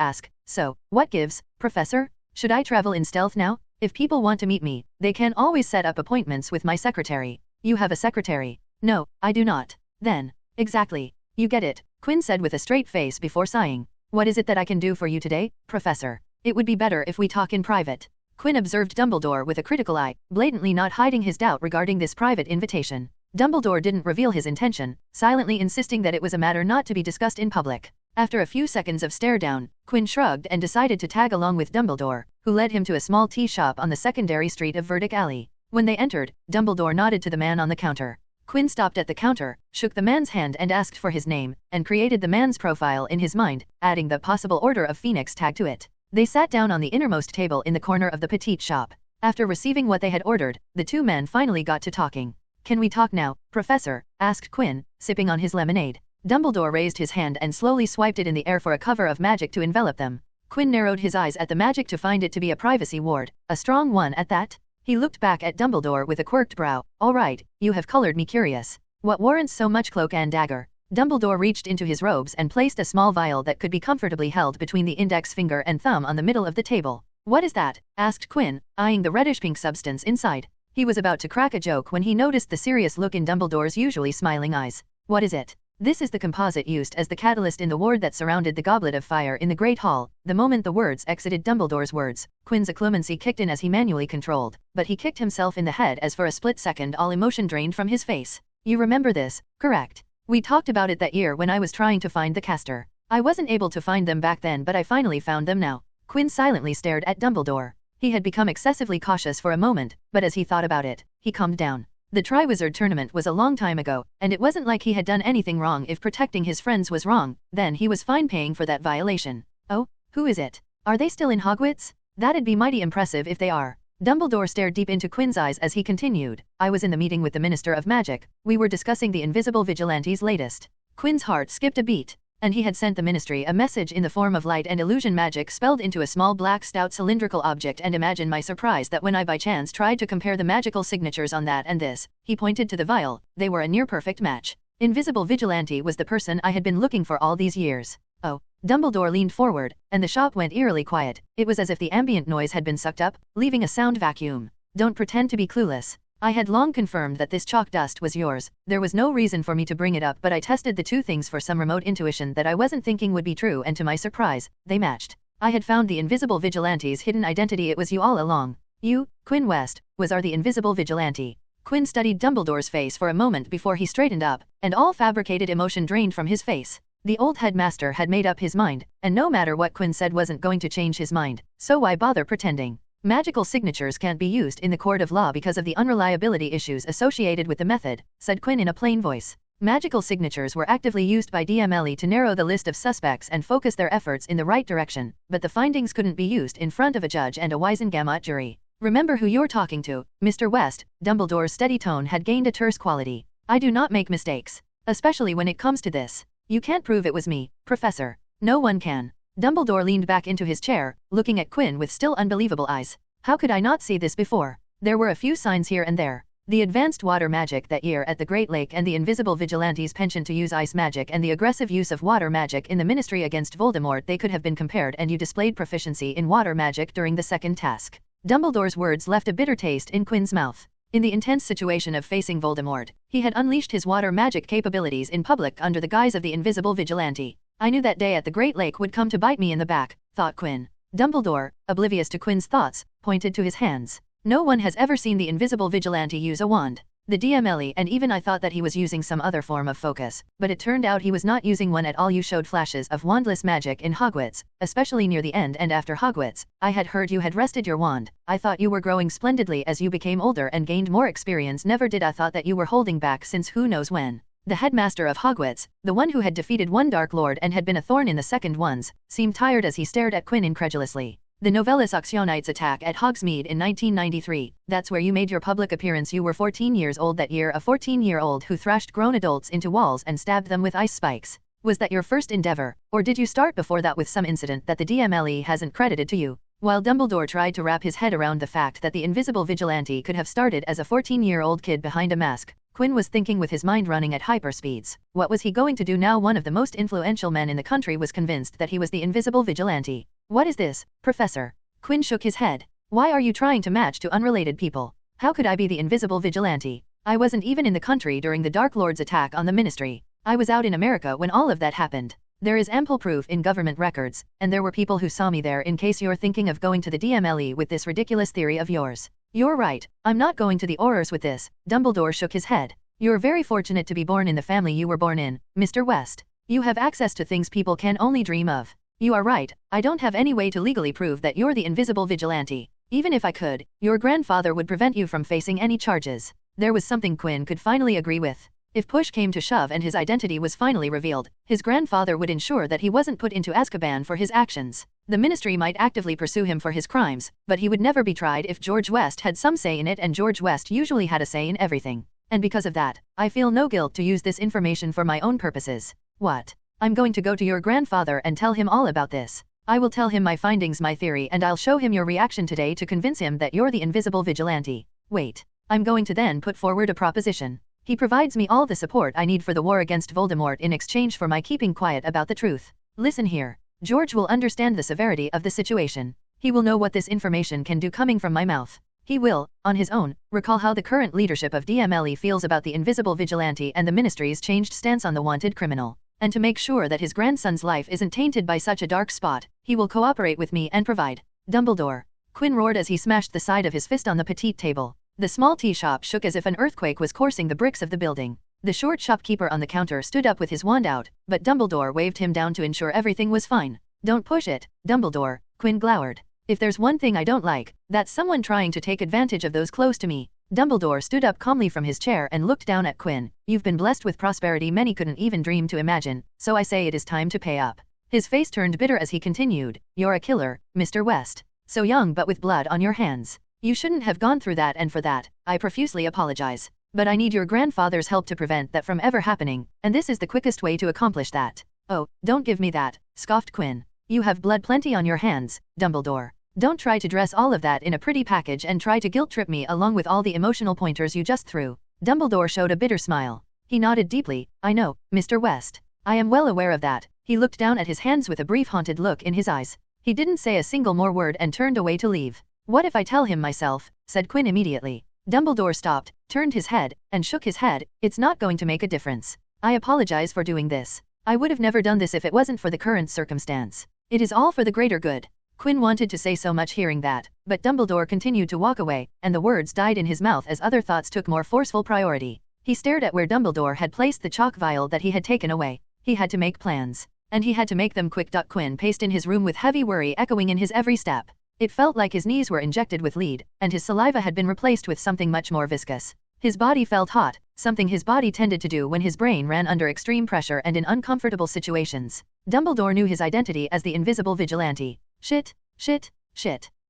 D: ask, so, what gives, Professor? Should I travel in stealth now? If people want to meet me, they can always set up appointments with my secretary. You have a secretary? No, I do not. Then. Exactly. You get it, Quinn said with a straight face before sighing. What is it that I can do for you today, Professor? It would be better if we talk in private. Quinn observed Dumbledore with a critical eye, blatantly not hiding his doubt regarding this private invitation. Dumbledore didn't reveal his intention, silently insisting that it was a matter not to be discussed in public. After a few seconds of stare-down, Quinn shrugged and decided to tag along with Dumbledore, who led him to a small tea shop on the secondary street of Verdict Alley. When they entered, Dumbledore nodded to the man on the counter. Quinn stopped at the counter, shook the man's hand and asked for his name, and created the man's profile in his mind, adding the possible Order of Phoenix tag to it. They sat down on the innermost table in the corner of the petite shop. After receiving what they had ordered, the two men finally got to talking. Can we talk now, Professor? Asked Quinn, sipping on his lemonade. Dumbledore raised his hand and slowly swiped it in the air for a cover of magic to envelop them. Quinn narrowed his eyes at the magic to find it to be a privacy ward, a strong one at that. He looked back at Dumbledore with a quirked brow. All right, you have colored me curious. What warrants so much cloak and dagger? Dumbledore reached into his robes and placed a small vial that could be comfortably held between the index finger and thumb on the middle of the table. What is that? Asked Quinn, eyeing the reddish-pink substance inside. He was about to crack a joke when he noticed the serious look in Dumbledore's usually smiling eyes. What is it? This is the composite used as the catalyst in the ward that surrounded the goblet of fire in the Great Hall. The moment the words exited Dumbledore's words, Quinn's acclimancy kicked in as he manually controlled, but he kicked himself in the head as for a split second all emotion drained from his face. You remember this, correct? We talked about it that year when I was trying to find the caster. I wasn't able to find them back then, but I finally found them now. Quinn silently stared at Dumbledore. He had become excessively cautious for a moment, but as he thought about it, he calmed down. The Triwizard Tournament was a long time ago, and it wasn't like he had done anything wrong. If protecting his friends was wrong, then he was fine paying for that violation. Oh, who is it? Are they still in Hogwarts? That'd be mighty impressive if they are. Dumbledore stared deep into Quinn's eyes as he continued. I was in the meeting with the Minister of Magic. We were discussing the Invisible Vigilante's latest. Quinn's heart skipped a beat, and he had sent the Ministry a message in the form of light and illusion magic spelled into a small black stout cylindrical object, and imagine my surprise that when I by chance tried to compare the magical signatures on that and this, he pointed to the vial, they were a near-perfect match. Invisible Vigilante was the person I had been looking for all these years. Oh. Dumbledore leaned forward, and the shop went eerily quiet. It was as if the ambient noise had been sucked up, leaving a sound vacuum. Don't pretend to be clueless. I had long confirmed that this chalk dust was yours. There was no reason for me to bring it up, but I tested the two things for some remote intuition that I wasn't thinking would be true, and to my surprise, they matched. I had found the Invisible Vigilante's hidden identity. It was you all along. You, Quinn West, are the Invisible Vigilante. Quinn studied Dumbledore's face for a moment before he straightened up, and all fabricated emotion drained from his face. The old headmaster had made up his mind, and no matter what Quinn said wasn't going to change his mind, so why bother pretending? Magical signatures can't be used in the court of law because of the unreliability issues associated with the method, said Quinn in a plain voice. Magical signatures were actively used by DMLE to narrow the list of suspects and focus their efforts in the right direction, but the findings couldn't be used in front of a judge and a Wisengamot jury. Remember who you're talking to, Mr. West. Dumbledore's steady tone had gained a terse quality. I do not make mistakes, especially when it comes to this. You can't prove it was me, Professor. No one can. Dumbledore leaned back into his chair, looking at Quinn with still unbelievable eyes. How could I not see this before? There were a few signs here and there. The advanced water magic that year at the Great Lake, and the Invisible Vigilante's penchant to use ice magic, and the aggressive use of water magic in the Ministry against Voldemort. They could have been compared, and you displayed proficiency in water magic during the second task. Dumbledore's words left a bitter taste in Quinn's mouth. In the intense situation of facing Voldemort, he had unleashed his water magic capabilities in public under the guise of the Invisible Vigilante. I knew that day at the Great Lake would come to bite me in the back, thought Quinn. Dumbledore, oblivious to Quinn's thoughts, pointed to his hands. No one has ever seen the Invisible Vigilante use a wand. The DMLE, and even I thought that he was using some other form of focus, but it turned out he was not using one at all. You showed flashes of wandless magic in Hogwarts, especially near the end and after Hogwarts. I had heard you had rested your wand. I thought you were growing splendidly as you became older and gained more experience. Never did I thought that you were holding back since who knows when. The headmaster of Hogwarts, the one who had defeated one Dark Lord and had been a thorn in the second one's, seemed tired as he stared at Quinn incredulously. The Novellus Oxyonites attack at Hogsmeade in 1993, that's where you made your public appearance. You were 14 years old that year, a 14-year-old who thrashed grown adults into walls and stabbed them with ice spikes. Was that your first endeavor, or did you start before that with some incident that the DMLE hasn't credited to you? While Dumbledore tried to wrap his head around the fact that the Invisible Vigilante could have started as a 14-year-old kid behind a mask, Quinn was thinking with his mind running at hyperspeeds. What was he going to do now? One of the most influential men in the country was convinced that he was the Invisible Vigilante. What is this, Professor? Quinn shook his head. Why are you trying to match to unrelated people? How could I be the Invisible Vigilante? I wasn't even in the country during the Dark Lord's attack on the Ministry. I was out in America when all of that happened. There is ample proof in government records, and there were people who saw me there. In case you're thinking of going to the DMLE with this ridiculous theory of yours. You're right, I'm not going to the Aurors with this. Dumbledore shook his head. You're very fortunate to be born in the family you were born in, Mr. West. You have access to things people can only dream of. You are right, I don't have any way to legally prove that you're the Invisible Vigilante. Even if I could, your grandfather would prevent you from facing any charges. There was something Quinn could finally agree with. If push came to shove and his identity was finally revealed, his grandfather would ensure that he wasn't put into Azkaban for his actions. The Ministry might actively pursue him for his crimes, but he would never be tried if George West had some say in it, and George West usually had a say in everything. And because of that, I feel no guilt to use this information for my own purposes. What? I'm going to go to your grandfather and tell him all about this. I will tell him my findings, my theory, and I'll show him your reaction today to convince him that you're the Invisible Vigilante. Wait. I'm going to then put forward a proposition. He provides me all the support I need for the war against Voldemort in exchange for my keeping quiet about the truth. Listen here. George will understand the severity of the situation. He will know what this information can do coming from my mouth. He will, on his own, recall how the current leadership of DMLE feels about the Invisible Vigilante and the Ministry's changed stance on the wanted criminal. And to make sure that his grandson's life isn't tainted by such a dark spot, he will cooperate with me and provide. Dumbledore. Quinn roared as he smashed the side of his fist on the petite table. The small tea shop shook as if an earthquake was coursing the bricks of the building. The short shopkeeper on the counter stood up with his wand out, but Dumbledore waved him down to ensure everything was fine. Don't push it, Dumbledore, Quinn glowered. If there's one thing I don't like, that's someone trying to take advantage of those close to me. Dumbledore stood up calmly from his chair and looked down at Quinn. You've been blessed with prosperity many couldn't even dream to imagine, so I say it is time to pay up. His face turned bitter as he continued, you're a killer, Mr. West. So young but with blood on your hands. You shouldn't have gone through that, and for that, I profusely apologize. But I need your grandfather's help to prevent that from ever happening, and this is the quickest way to accomplish that. Oh, don't give me that, scoffed Quinn. You have blood plenty on your hands, Dumbledore. Don't try to dress all of that in a pretty package and try to guilt-trip me along with all the emotional pointers you just threw. Dumbledore showed a bitter smile. He nodded deeply. I know, Mr. West. I am well aware of that. He looked down at his hands with a brief haunted look in his eyes. He didn't say a single more word and turned away to leave. What if I tell him myself, said Quinn immediately. Dumbledore stopped, turned his head, and shook his head. It's not going to make a difference. I apologize for doing this. I would have never done this if it wasn't for the current circumstance. It is all for the greater good. Quinn wanted to say so much hearing that, but Dumbledore continued to walk away, and the words died in his mouth as other thoughts took more forceful priority. He stared at where Dumbledore had placed the chalk vial that he had taken away. He had to make plans. And he had to make them quick. Quinn paced in his room with heavy worry echoing in his every step. It felt like his knees were injected with lead, and his saliva had been replaced with something much more viscous. His body felt hot, something his body tended to do when his brain ran under extreme pressure and in uncomfortable situations. Dumbledore knew his identity as the invisible vigilante. Shit.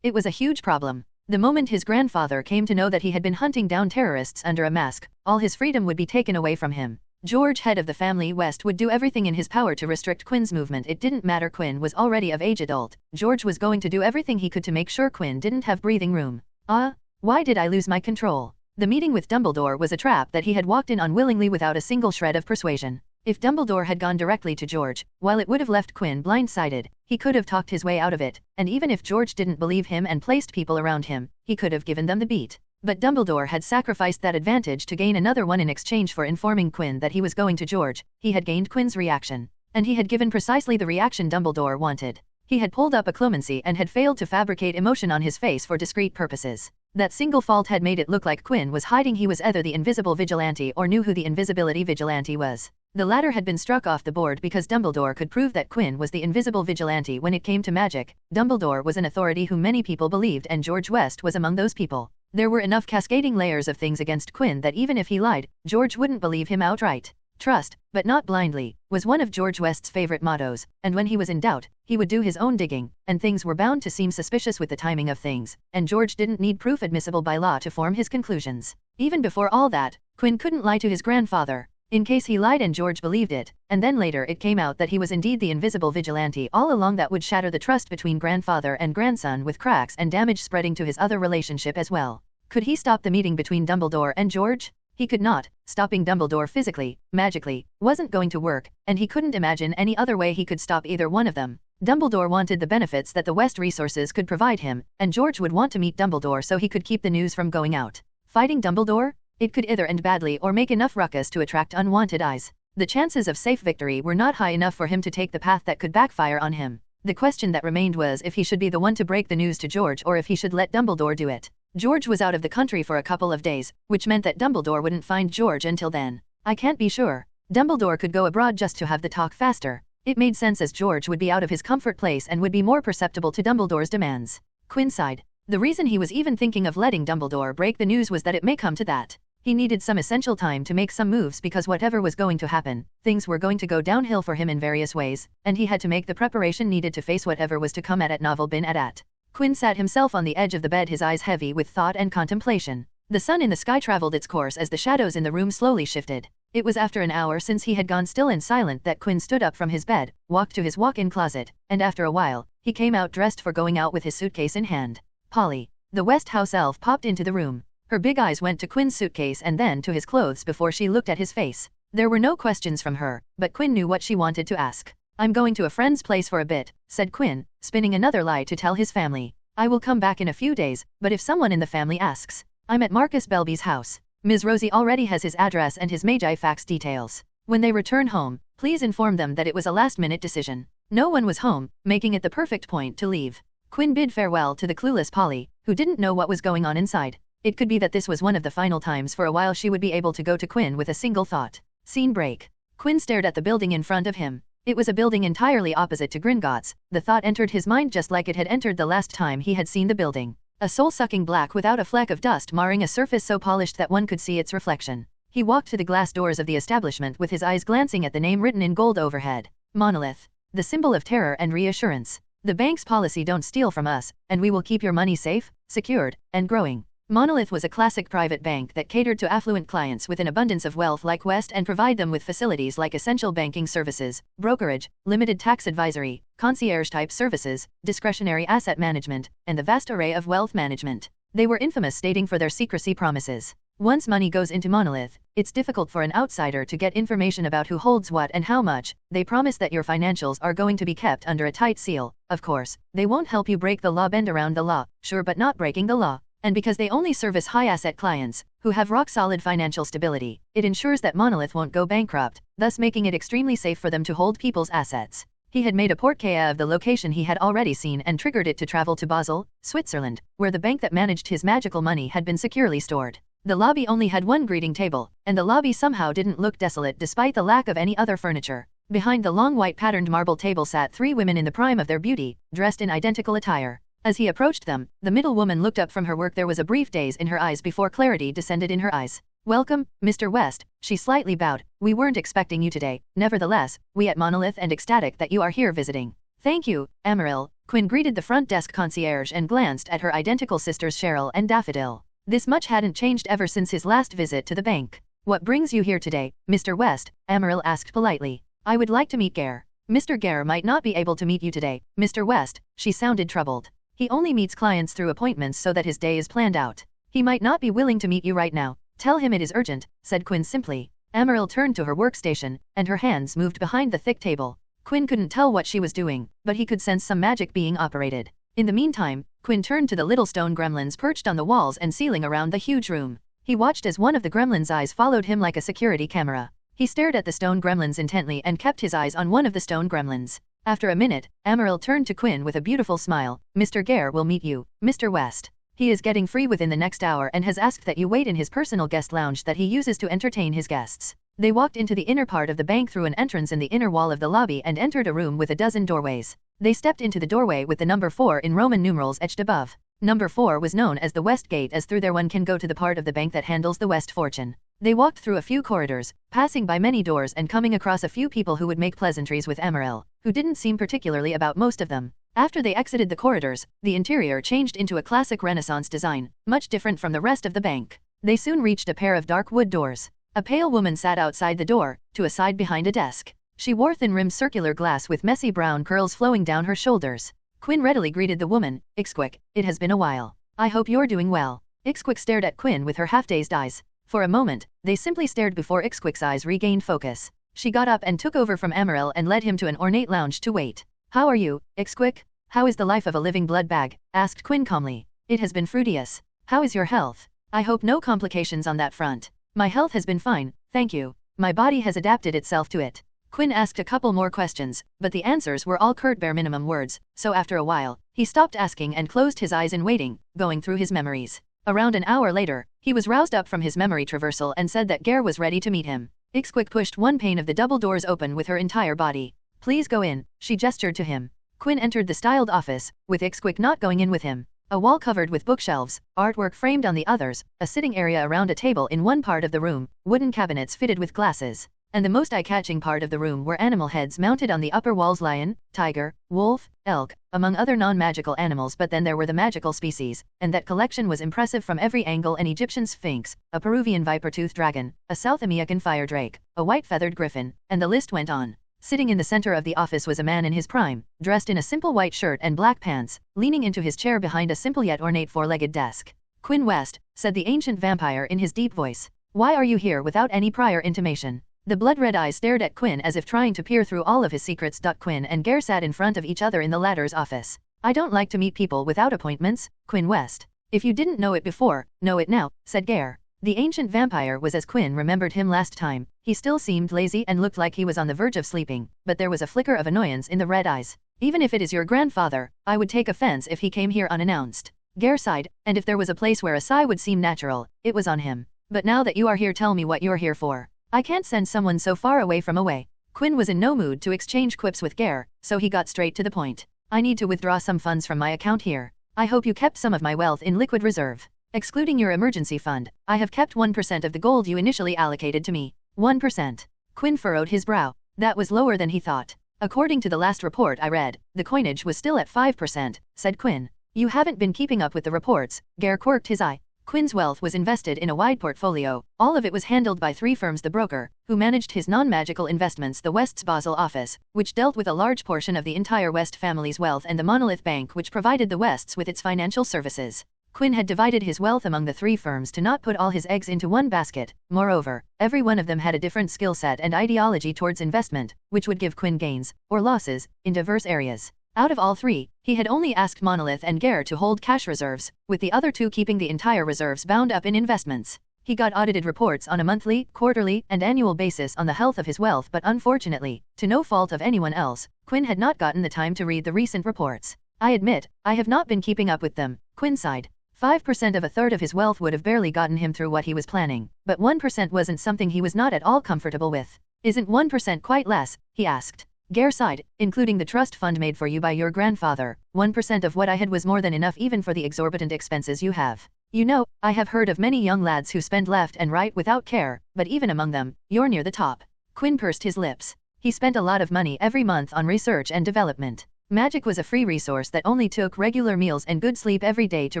D: It was a huge problem. The moment his grandfather came to know that he had been hunting down terrorists under a mask, all his freedom would be taken away from him. George, head of the family West, would do everything in his power to restrict Quinn's movement. It didn't matter. Quinn was already of age adult. George was going to do everything he could to make sure Quinn didn't have breathing room. Why did I lose my control? The meeting with Dumbledore was a trap that he had walked in unwillingly without a single shred of persuasion. If Dumbledore had gone directly to George, while it would have left Quinn blindsided, he could have talked his way out of it, and even if George didn't believe him and placed people around him, he could have given them the beat. But Dumbledore had sacrificed that advantage to gain another one in exchange for informing Quinn that he was going to George. He had gained Quinn's reaction. And he had given precisely the reaction Dumbledore wanted. He had pulled up a clemency and had failed to fabricate emotion on his face for discreet purposes. That single fault had made it look like Quinn was hiding. He was either the invisible vigilante or knew who the invisibility vigilante was. The latter had been struck off the board because Dumbledore could prove that Quinn was the invisible vigilante. When it came to magic, Dumbledore was an authority whom many people believed, and George West was among those people. There were enough cascading layers of things against Quinn that even if he lied, George wouldn't believe him outright. Trust, but not blindly, was one of George West's favorite mottos, and when he was in doubt, he would do his own digging, and things were bound to seem suspicious with the timing of things, and George didn't need proof admissible by law to form his conclusions. Even before all that, Quinn couldn't lie to his grandfather. In case he lied and George believed it, and then later it came out that he was indeed the invisible vigilante all along, that would shatter the trust between grandfather and grandson, with cracks and damage spreading to his other relationship as well. Could he stop the meeting between Dumbledore and George? He could not. Stopping Dumbledore physically, magically, wasn't going to work, and he couldn't imagine any other way he could stop either one of them. Dumbledore wanted the benefits that the West resources could provide him, and George would want to meet Dumbledore so he could keep the news from going out. Fighting Dumbledore? It could either end badly or make enough ruckus to attract unwanted eyes. The chances of safe victory were not high enough for him to take the path that could backfire on him. The question that remained was if he should be the one to break the news to George or if he should let Dumbledore do it. George was out of the country for a couple of days, which meant that Dumbledore wouldn't find George until then. I can't be sure. Dumbledore could go abroad just to have the talk faster. It made sense, as George would be out of his comfort place and would be more perceptible to Dumbledore's demands. Quinn sighed. The reason he was even thinking of letting Dumbledore break the news was that it may come to that. He needed some essential time to make some moves, because whatever was going to happen, things were going to go downhill for him in various ways, and he had to make the preparation needed to face whatever was to come at novel bin at. Quinn sat himself on the edge of the bed, his eyes heavy with thought and contemplation. The sun in the sky traveled its course as the shadows in the room slowly shifted. It was after an hour since he had gone still and silent that Quinn stood up from his bed, walked to his walk-in closet, and after a while, he came out dressed for going out with his suitcase in hand. Polly, the West house elf, popped into the room. Her big eyes went to Quinn's suitcase and then to his clothes before she looked at his face. There were no questions from her, but Quinn knew what she wanted to ask. I'm going to a friend's place for a bit, said Quinn, spinning another lie to tell his family. I will come back in a few days, but if someone in the family asks, I'm at Marcus Belby's house. Ms. Rosie already has his address and his Magi fax details. When they return home, please inform them that it was a last-minute decision. No one was home, making it the perfect point to leave. Quinn bid farewell to the clueless Polly, who didn't know what was going on inside. It could be that this was one of the final times for a while she would be able to go to Quinn with a single thought. Scene break. Quinn stared at the building in front of him. It was a building entirely opposite to Gringotts. The thought entered his mind just like it had entered the last time he had seen the building. A soul-sucking black without a fleck of dust marring a surface so polished that one could see its reflection. He walked to the glass doors of the establishment with his eyes glancing at the name written in gold overhead. Monolith. The symbol of terror and reassurance. The bank's policy: don't steal from us, and we will keep your money safe, secured, and growing. Monolith was a classic private bank that catered to affluent clients with an abundance of wealth like West and provide them with facilities like essential banking services, brokerage, limited tax advisory, concierge-type services, discretionary asset management, and the vast array of wealth management. They were infamous stating for their secrecy promises. Once money goes into Monolith, it's difficult for an outsider to get information about who holds what and how much. They promise that your financials are going to be kept under a tight seal. Of course, they won't help you break the law, bend around the law, sure, but not breaking the law. And because they only service high-asset clients, who have rock-solid financial stability, it ensures that Monolith won't go bankrupt, thus making it extremely safe for them to hold people's assets. He had made a portrait of the location he had already seen and triggered it to travel to Basel, Switzerland, where the bank that managed his magical money had been securely stored. The lobby only had one greeting table, and the lobby somehow didn't look desolate despite the lack of any other furniture. Behind the long white patterned marble table sat 3 women in the prime of their beauty, dressed in identical attire. As he approached them, the middle woman looked up from her work. There was a brief daze in her eyes before clarity descended in her eyes. "Welcome, Mr. West," she slightly bowed. "We weren't expecting you today. Nevertheless, we at Monolith and ecstatic that you are here visiting." "Thank you, Amaryl," Quinn greeted the front desk concierge and glanced at her identical sisters Cheryl and Daffodil. This much hadn't changed ever since his last visit to the bank. "What brings you here today, Mr. West?" Amaryl asked politely. "I would like to meet Gare." "Mr. Gare might not be able to meet you today, Mr. West," she sounded troubled. "He only meets clients through appointments so that his day is planned out. He might not be willing to meet you right now. Tell him it is urgent," said Quinn simply. Amaryl turned to her workstation, and her hands moved behind the thick table. Quinn couldn't tell what she was doing, but he could sense some magic being operated. In the meantime, Quinn turned to the little stone gremlins perched on the walls and ceiling around the huge room. He watched as one of the gremlins' eyes followed him like a security camera. He stared at the stone gremlins intently and kept his eyes on one of the stone gremlins. After a minute, Amaryl turned to Quinn with a beautiful smile. "Mr. Gare will meet you, Mr. West. He is getting free within the next hour and has asked that you wait in his personal guest lounge that he uses to entertain his guests." They walked into the inner part of the bank through an entrance in the inner wall of the lobby and entered a room with a dozen doorways. They stepped into the doorway with the number 4 in Roman numerals etched above. Number 4 was known as the West Gate, as through there one can go to the part of the bank that handles the West fortune. They walked through a few corridors, passing by many doors and coming across a few people who would make pleasantries with Amaryl, who didn't seem particularly about most of them. After they exited the corridors, the interior changed into a classic Renaissance design, much different from the rest of the bank. They soon reached a pair of dark wood doors. A pale woman sat outside the door, to a side behind a desk. She wore thin-rimmed circular glass with messy brown curls flowing down her shoulders. Quinn readily greeted the woman. "Ixquick, it has been a while. I hope you're doing well." Ixquick stared at Quinn with her half-dazed eyes. For a moment, they simply stared before Ixquick's eyes regained focus. She got up and took over from Amaryl and led him to an ornate lounge to wait. "How are you, Ixquick?" "How is the life of a living blood bag?" asked Quinn calmly. "It has been fruitious. How is your health?" "I hope no complications on that front." "My health has been fine, thank you. My body has adapted itself to it." Quinn asked a couple more questions, but the answers were all curt bare minimum words, so after a while, he stopped asking and closed his eyes in waiting, going through his memories. Around an hour later, he was roused up from his memory traversal and said that Gare was ready to meet him. Ixquick pushed one pane of the double doors open with her entire body. "Please go in," she gestured to him. Quinn entered the styled office, with Ixquick not going in with him. A wall covered with bookshelves, artwork framed on the others, a sitting area around a table in one part of the room, wooden cabinets fitted with glasses. And the most eye-catching part of the room were animal heads mounted on the upper walls: lion, tiger, wolf, elk, among other non-magical animals. But then there were the magical species, and that collection was impressive from every angle: an Egyptian sphinx, a Peruvian viper-toothed dragon, a South American fire drake, a white-feathered griffin, and the list went on. Sitting in the center of the office was a man in his prime, dressed in a simple white shirt and black pants, leaning into his chair behind a simple yet ornate four-legged desk. "Quinn West," said the ancient vampire in his deep voice. "Why are you here without any prior intimation?" The blood-red eyes stared at Quinn as if trying to peer through all of his secrets. Quinn and Gare sat in front of each other in the latter's office. "I don't like to meet people without appointments, Quinn West. If you didn't know it before, know it now," said Gare. The ancient vampire was as Quinn remembered him last time. He still seemed lazy and looked like he was on the verge of sleeping, but there was a flicker of annoyance in the red eyes. "Even if it is your grandfather, I would take offense if he came here unannounced." Gare sighed, and if there was a place where a sigh would seem natural, it was on him. "But now that you are here, tell me what you're here for." "I can't send someone so far away from away. Quinn was in no mood to exchange quips with Gare, so he got straight to the point. I need to withdraw some funds from my account here. I hope you kept some of my wealth in liquid reserve. Excluding your emergency fund, I have kept 1% of the gold you initially allocated to me. 1%. Quinn furrowed his brow. That was lower than he thought. According to the last report I read, the coinage was still at 5%, said Quinn. You haven't been keeping up with the reports. Gare quirked his eye. Quinn's wealth was invested in a wide portfolio. All of it was handled by 3 firms: the broker, who managed his non-magical investments, the West's Basel office, which dealt with a large portion of the entire West family's wealth, and the Monolith Bank, which provided the Wests with its financial services. Quinn had divided his wealth among the 3 firms to not put all his eggs into one basket. Moreover, every one of them had a different skill set and ideology towards investment, which would give Quinn gains, or losses, in diverse areas. Out of all 3, he had only asked Monolith and Gare to hold cash reserves, with the other 2 keeping the entire reserves bound up in investments. He got audited reports on a monthly, quarterly, and annual basis on the health of his wealth, but unfortunately, to no fault of anyone else, Quinn had not gotten the time to read the recent reports. I admit, I have not been keeping up with them, Quinn sighed. 5% of a third of his wealth would have barely gotten him through what he was planning, but 1% wasn't something he was not at all comfortable with. Isn't 1% quite less? He asked. Gare sighed. Including the trust fund made for you by your grandfather, 1% of what I had was more than enough even for the exorbitant expenses you have. You know, I have heard of many young lads who spend left and right without care, but even among them, you're near the top. Quinn pursed his lips. He spent a lot of money every month on research and development. Magic was a free resource that only took regular meals and good sleep every day to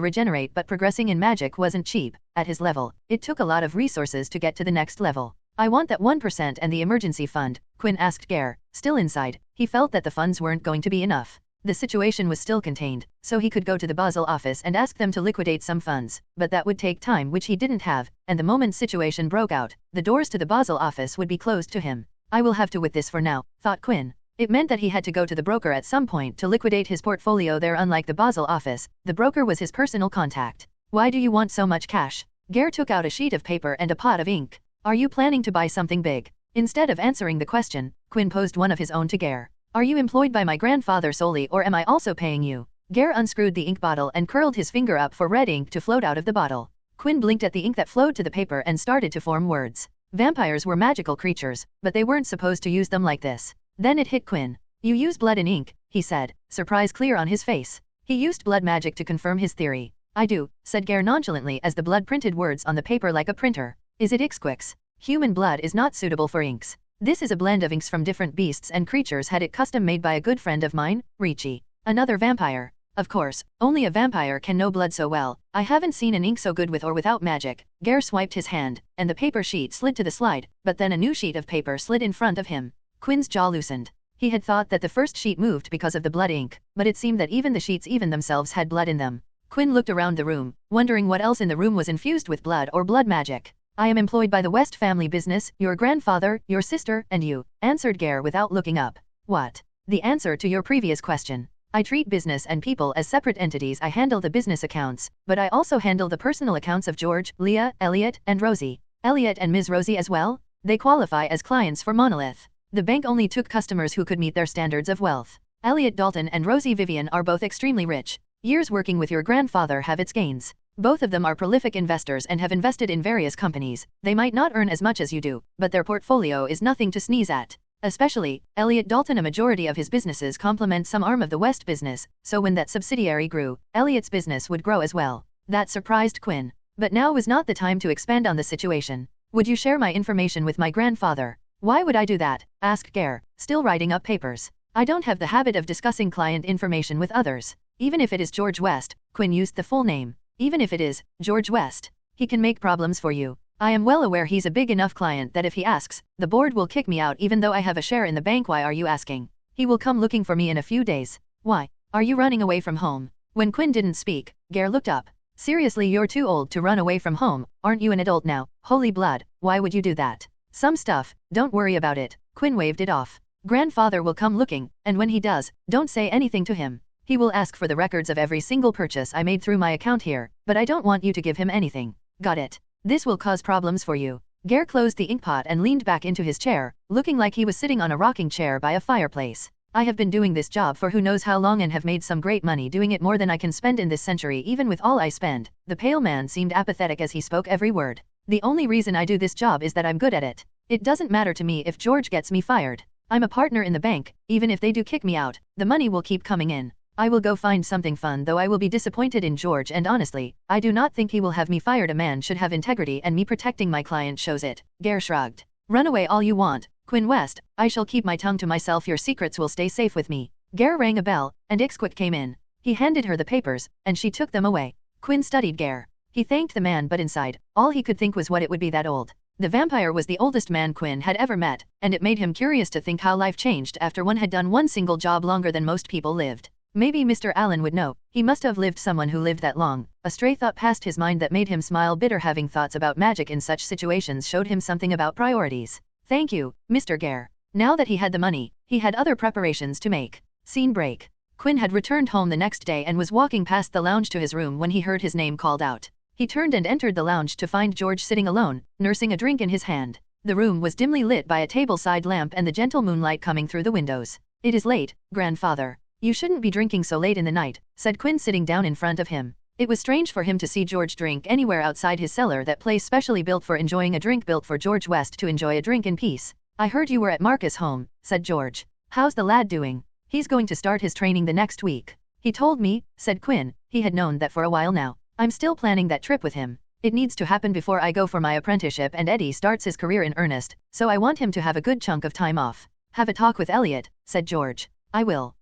D: regenerate, but progressing in magic wasn't cheap. At his level, it took a lot of resources to get to the next level. I want that 1% and the emergency fund, Quinn asked Gare. Still inside, he felt that the funds weren't going to be enough. The situation was still contained, so he could go to the Basel office and ask them to liquidate some funds, but that would take time, which he didn't have, and the moment situation broke out, the doors to the Basel office would be closed to him. I will have to with this for now, thought Quinn. It meant that he had to go to the broker at some point to liquidate his portfolio there. Unlike the Basel office, the broker was his personal contact. Why do you want so much cash? Gare took out a sheet of paper and a pot of ink. Are you planning to buy something big? Instead of answering the question, Quinn posed one of his own to Gare. Are you employed by my grandfather solely, or am I also paying you? Gare unscrewed the ink bottle and curled his finger up for red ink to float out of the bottle. Quinn blinked at the ink that flowed to the paper and started to form words. Vampires were magical creatures, but they weren't supposed to use them like this. Then it hit Quinn. You use blood in ink, he said, surprise clear on his face. He used blood magic to confirm his theory. I do, said Gare nonchalantly as the blood printed words on the paper like a printer. Is it Ixquix? Human blood is not suitable for inks. This is a blend of inks from different beasts and creatures, had it custom made by a good friend of mine, Ricci. Another vampire. Of course, only a vampire can know blood so well. I haven't seen an ink so good with or without magic. Gare swiped his hand, and the paper sheet slid to the slide, but then a new sheet of paper slid in front of him. Quinn's jaw loosened. He had thought that the first sheet moved because of the blood ink, but it seemed that even the sheets even themselves had blood in them. Quinn looked around the room, wondering what else in the room was infused with blood or blood magic. I am employed by the West family business, your grandfather, your sister, and you, answered Gare without looking up. What? The answer to your previous question. I treat business and people as separate entities. I handle the business accounts, but I also handle the personal accounts of George, Leah, Elliot, and Rosie. Elliot and Ms. Rosie as well? They qualify as clients for Monolith. The bank only took customers who could meet their standards of wealth. Elliot Dalton and Rosie Vivian are both extremely rich. Years working with your grandfather have its gains. Both of them are prolific investors and have invested in various companies. They might not earn as much as you do, but their portfolio is nothing to sneeze at. Especially, Elliot Dalton, a majority of his businesses complement some arm of the West business, so when that subsidiary grew, Elliot's business would grow as well. That surprised Quinn. But now was not the time to expand on the situation. Would you share my information with my grandfather? Why would I do that? Asked Gare, still writing up papers. I don't have the habit of discussing client information with others. Even if it is George West, Quinn used the full name. Even if it is George West, he can make problems for you. I am well aware he's a big enough client that if he asks, the board will kick me out even though I have a share in the bank. Why are you asking? He will come looking for me in a few days. Why? Are you running away from home? When Quinn didn't speak, Gare looked up. Seriously, you're too old to run away from home, aren't you an adult now? Holy blood, why would you do that? Some stuff, don't worry about it. Quinn waved it off. Grandfather will come looking, and when he does, don't say anything to him. He will ask for the records of every single purchase I made through my account here, but I don't want you to give him anything. Got it? This will cause problems for you. Gare closed the inkpot and leaned back into his chair, looking like he was sitting on a rocking chair by a fireplace. I have been doing this job for who knows how long and have made some great money doing it, more than I can spend in this century even with all I spend. The pale man seemed apathetic as he spoke every word. The only reason I do this job is that I'm good at it. It doesn't matter to me if George gets me fired. I'm a partner in the bank, even if they do kick me out, the money will keep coming in. I will go find something fun, though I will be disappointed in George, and honestly, I do not think he will have me fired. A man should have integrity, and me protecting my client shows it. Gare shrugged. Run away all you want, Quinn West, I shall keep my tongue to myself. Your secrets will stay safe with me. Gare rang a bell, and Ixquick came in. He handed her the papers, and she took them away. Quinn studied Gare. He thanked the man, but inside, all he could think was what it would be that old. The vampire was the oldest man Quinn had ever met, and it made him curious to think how life changed after one had done one single job longer than most people lived. Maybe Mr. Allen would know. He must have lived someone who lived that long. A stray thought passed his mind that made him smile bitter. Having thoughts about magic in such situations showed him something about priorities. Thank you, Mr. Gare. Now that he had the money, he had other preparations to make. Scene break. Quinn had returned home the next day and was walking past the lounge to his room when he heard his name called out. He turned and entered the lounge to find George sitting alone, nursing a drink in his hand. The room was dimly lit by a table-side lamp and the gentle moonlight coming through the windows. It is late, grandfather. You shouldn't be drinking so late in the night, said Quinn, sitting down in front of him. It was strange for him to see George drink anywhere outside his cellar, that place specially built for enjoying a drink, built for George West to enjoy a drink in peace. I heard you were at Marcus' home, said George. How's the lad doing? He's going to start his training the next week. He told me, said Quinn. He had known that for a while now. I'm still planning that trip with him. It needs to happen before I go for my apprenticeship and Eddie starts his career in earnest, so I want him to have a good chunk of time off. Have a talk with Elliot, said George. I will.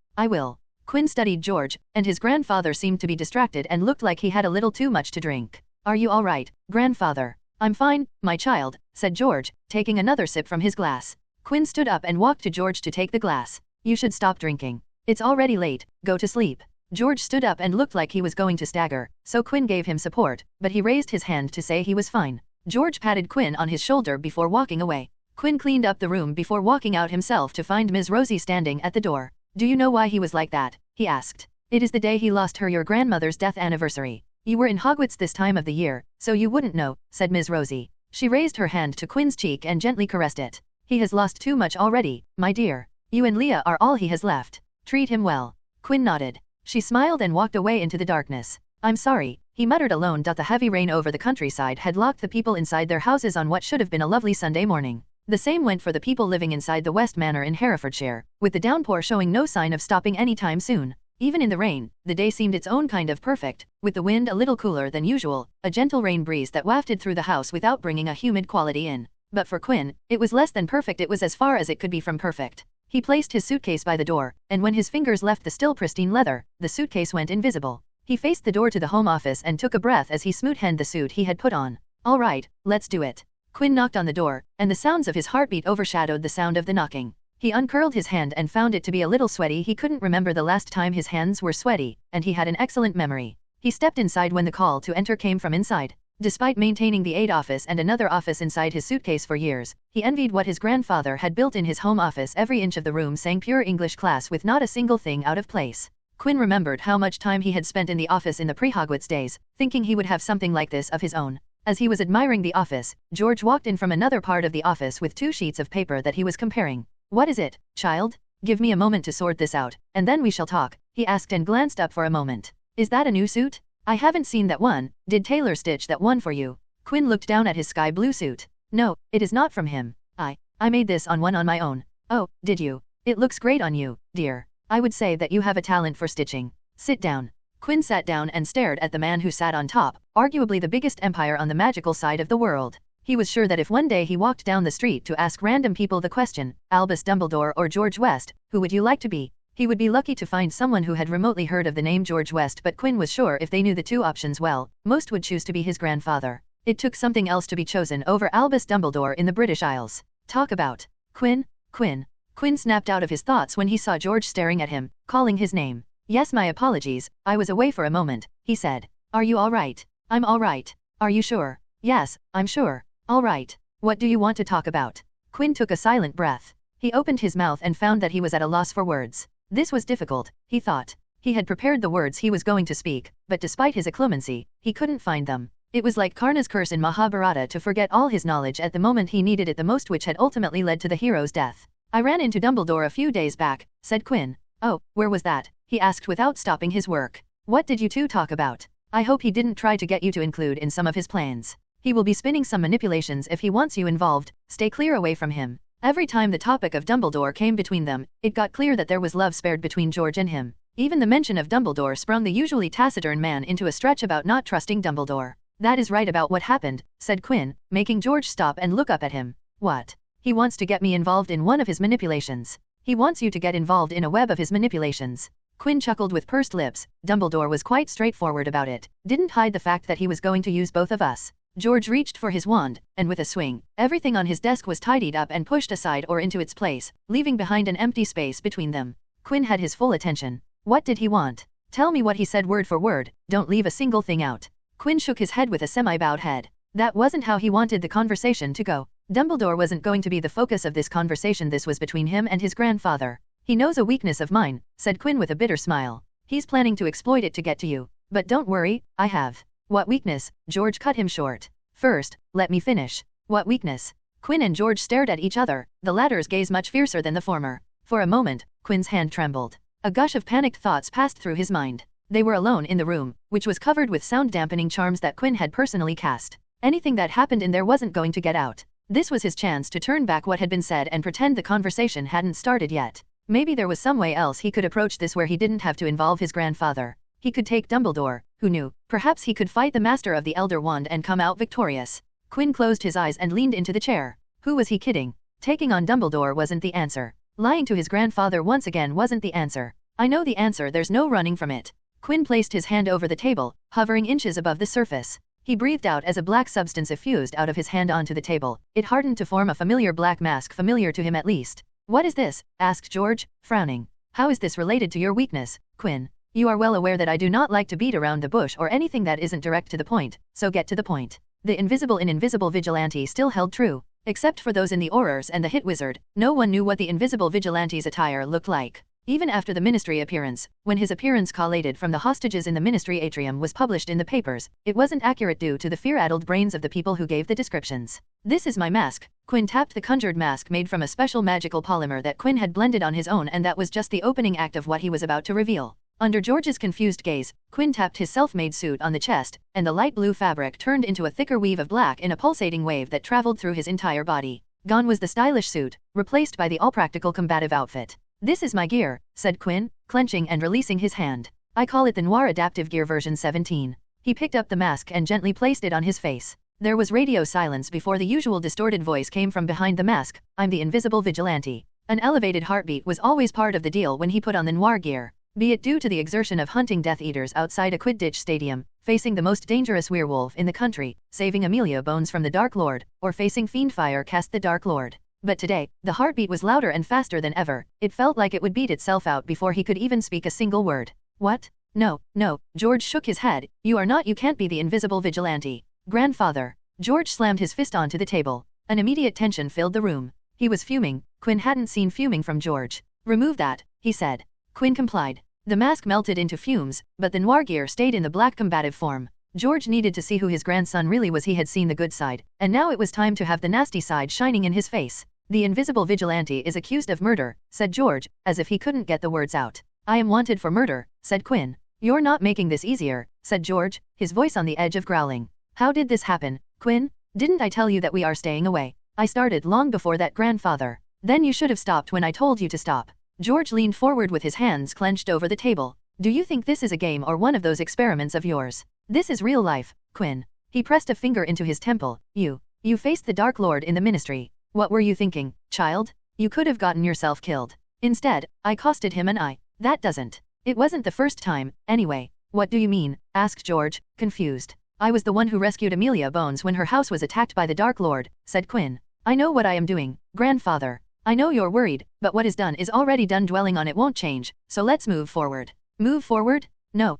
D: Quinn studied George, and his grandfather seemed to be distracted and looked like he had a little too much to drink. Are you all right, grandfather? I'm fine, my child, said George, taking another sip from his glass. Quinn stood up and walked to George to take the glass. You should stop drinking. It's already late, go to sleep. George stood up and looked like he was going to stagger, so Quinn gave him support, but he raised his hand to say he was fine. George patted Quinn on his shoulder before walking away. Quinn cleaned up the room before walking out himself to find Ms. Rosie standing at the door. Do you know why he was like that? He asked. It is the day he lost her, your grandmother's death anniversary. You were in Hogwarts this time of the year, so you wouldn't know, said Ms. Rosie. She raised her hand to Quinn's cheek and gently caressed it. He has lost too much already, my dear. You and Leah are all he has left. Treat him well. Quinn nodded. She smiled and walked away into the darkness. I'm sorry, he muttered alone. The heavy rain over the countryside had locked the people inside their houses on what should have been a lovely Sunday morning. The same went for the people living inside the West Manor in Herefordshire, with the downpour showing no sign of stopping anytime soon. Even in the rain, the day seemed its own kind of perfect, with the wind a little cooler than usual, a gentle rain breeze that wafted through the house without bringing a humid quality in. But for Quinn, it was less than perfect. It was as far as it could be from perfect. He placed his suitcase by the door, and when his fingers left the still pristine leather, the suitcase went invisible. He faced the door to the home office and took a breath as he smooth-handed the suit he had put on. All right, let's do it. Quinn knocked on the door, and the sounds of his heartbeat overshadowed the sound of the knocking. He uncurled his hand and found it to be a little sweaty. He couldn't remember the last time his hands were sweaty, and he had an excellent memory. He stepped inside when the call to enter came from inside. Despite maintaining the aide office and another office inside his suitcase for years, he envied what his grandfather had built in his home office. Every inch of the room sang pure English class with not a single thing out of place. Quinn remembered how much time he had spent in the office in the pre-Hogwarts days, thinking he would have something like this of his own. As he was admiring the office, George walked in from another part of the office with 2 sheets of paper that he was comparing. What is it, child? Give me a moment to sort this out, and then we shall talk, he asked and glanced up for a moment. Is that a new suit? I haven't seen that one. Did Taylor stitch that one for you? Quinn looked down at his sky blue suit. No, it is not from him. I made this on my own. Oh, did you? It looks great on you, dear. I would say that you have a talent for stitching. Sit down. Quinn sat down and stared at the man who sat on top, arguably the biggest empire on the magical side of the world. He was sure that if one day he walked down the street to ask random people the question, Albus Dumbledore or George West, who would you like to be? He would be lucky to find someone who had remotely heard of the name George West, but Quinn was sure if they knew the 2 options well, most would choose to be his grandfather. It took something else to be chosen over Albus Dumbledore in the British Isles. Talk about. Quinn. Quinn snapped out of his thoughts when he saw George staring at him, calling his name. Yes, my apologies, I was away for a moment, he said. Are you all right? I'm all right. Are you sure? Yes, I'm sure. All right. What do you want to talk about? Quinn took a silent breath. He opened his mouth and found that he was at a loss for words. This was difficult, he thought. He had prepared the words he was going to speak, but despite his inclemency, he couldn't find them. It was like Karna's curse in Mahabharata to forget all his knowledge at the moment he needed it the most, which had ultimately led to the hero's death. I ran into Dumbledore a few days back, said Quinn. Oh, where was that? He asked without stopping his work. What did you 2 talk about? I hope he didn't try to get you to include in some of his plans. He will be spinning some manipulations if he wants you involved. Stay clear away from him. Every time the topic of Dumbledore came between them, it got clear that there was love spared between George and him. Even the mention of Dumbledore sprung the usually taciturn man into a stretch about not trusting Dumbledore. That is right about what happened, said Quinn, making George stop and look up at him. What? He wants to get me involved in one of his manipulations. He wants you to get involved in a web of his manipulations. Quinn chuckled with pursed lips. Dumbledore was quite straightforward about it, didn't hide the fact that he was going to use both of us. George reached for his wand, and with a swing, everything on his desk was tidied up and pushed aside or into its place, leaving behind an empty space between them. Quinn had his full attention. What did he want? Tell me what he said word for word, don't leave a single thing out. Quinn shook his head with a semi-bowed head. That wasn't how he wanted the conversation to go. Dumbledore wasn't going to be the focus of this conversation. This was between him and his grandfather. He knows a weakness of mine, said Quinn with a bitter smile. He's planning to exploit it to get to you. But don't worry, I have. What weakness? George cut him short. First, let me finish. What weakness? Quinn and George stared at each other, the latter's gaze much fiercer than the former. For a moment, Quinn's hand trembled. A gush of panicked thoughts passed through his mind. They were alone in the room, which was covered with sound-dampening charms that Quinn had personally cast. Anything that happened in there wasn't going to get out. This was his chance to turn back what had been said and pretend the conversation hadn't started yet. Maybe there was some way else he could approach this where he didn't have to involve his grandfather. He could take Dumbledore, who knew. Perhaps he could fight the master of the Elder Wand and come out victorious. Quinn closed his eyes and leaned into the chair. Who was he kidding? Taking on Dumbledore wasn't the answer. Lying to his grandfather once again wasn't the answer. I know the answer, there's no running from it. Quinn placed his hand over the table, hovering inches above the surface. He breathed out as a black substance effused out of his hand onto the table. It hardened to form a familiar black mask, familiar to him at least. What is this? Asked George, frowning. How is this related to your weakness, Quinn? You are well aware that I do not like to beat around the bush or anything that isn't direct to the point, so get to the point. The invisible vigilante still held true. Except for those in the Aurors and the Hit Wizard, no one knew what the invisible vigilante's attire looked like. Even after the Ministry appearance, when his appearance collated from the hostages in the Ministry atrium was published in the papers, it wasn't accurate due to the fear-addled brains of the people who gave the descriptions. This is my mask. Quinn tapped the conjured mask made from a special magical polymer that Quinn had blended on his own, and that was just the opening act of what he was about to reveal. Under George's confused gaze, Quinn tapped his self-made suit on the chest, and the light blue fabric turned into a thicker weave of black in a pulsating wave that traveled through his entire body. Gone was the stylish suit, replaced by the all-practical combative outfit. This is my gear, said Quinn, clenching and releasing his hand. I call it the Noir Adaptive Gear version 17. He picked up the mask and gently placed it on his face. There was radio silence before the usual distorted voice came from behind the mask. I'm the invisible vigilante. An elevated heartbeat was always part of the deal when he put on the noir gear. Be it due to the exertion of hunting Death Eaters outside a Quidditch stadium, facing the most dangerous werewolf in the country, saving Amelia Bones from the Dark Lord, or facing Fiendfire cast the Dark Lord. But today, the heartbeat was louder and faster than ever. It felt like it would beat itself out before he could even speak a single word. What? No, no, George shook his head. You can't be the invisible vigilante. Grandfather. George slammed his fist onto the table. An immediate tension filled the room. He was fuming. Quinn hadn't seen fuming from George. Remove that, he said. Quinn complied. The mask melted into fumes, but the noir gear stayed in the black combative form. George needed to see who his grandson really was. He had seen the good side, and now it was time to have the nasty side shining in his face. The invisible vigilante is accused of murder, said George, as if he couldn't get the words out. I am wanted for murder, said Quinn. You're not making this easier, said George, his voice on the edge of growling. How did this happen, Quinn? Didn't I tell you that we are staying away? I started long before that, grandfather. Then you should have stopped when I told you to stop. George leaned forward with his hands clenched over the table. Do you think this is a game or one of those experiments of yours? This is real life, Quinn. He pressed a finger into his temple. You faced the Dark Lord in the Ministry. What were you thinking, child? You could have gotten yourself killed. Instead, I accosted him and that doesn't. It wasn't the first time, anyway. What do you mean? Asked George, confused. I was the one who rescued Amelia Bones when her house was attacked by the Dark Lord, said Quinn. I know what I am doing, grandfather. I know you're worried, but what is done is already done. Dwelling on it won't change, so let's move forward. Move forward? No,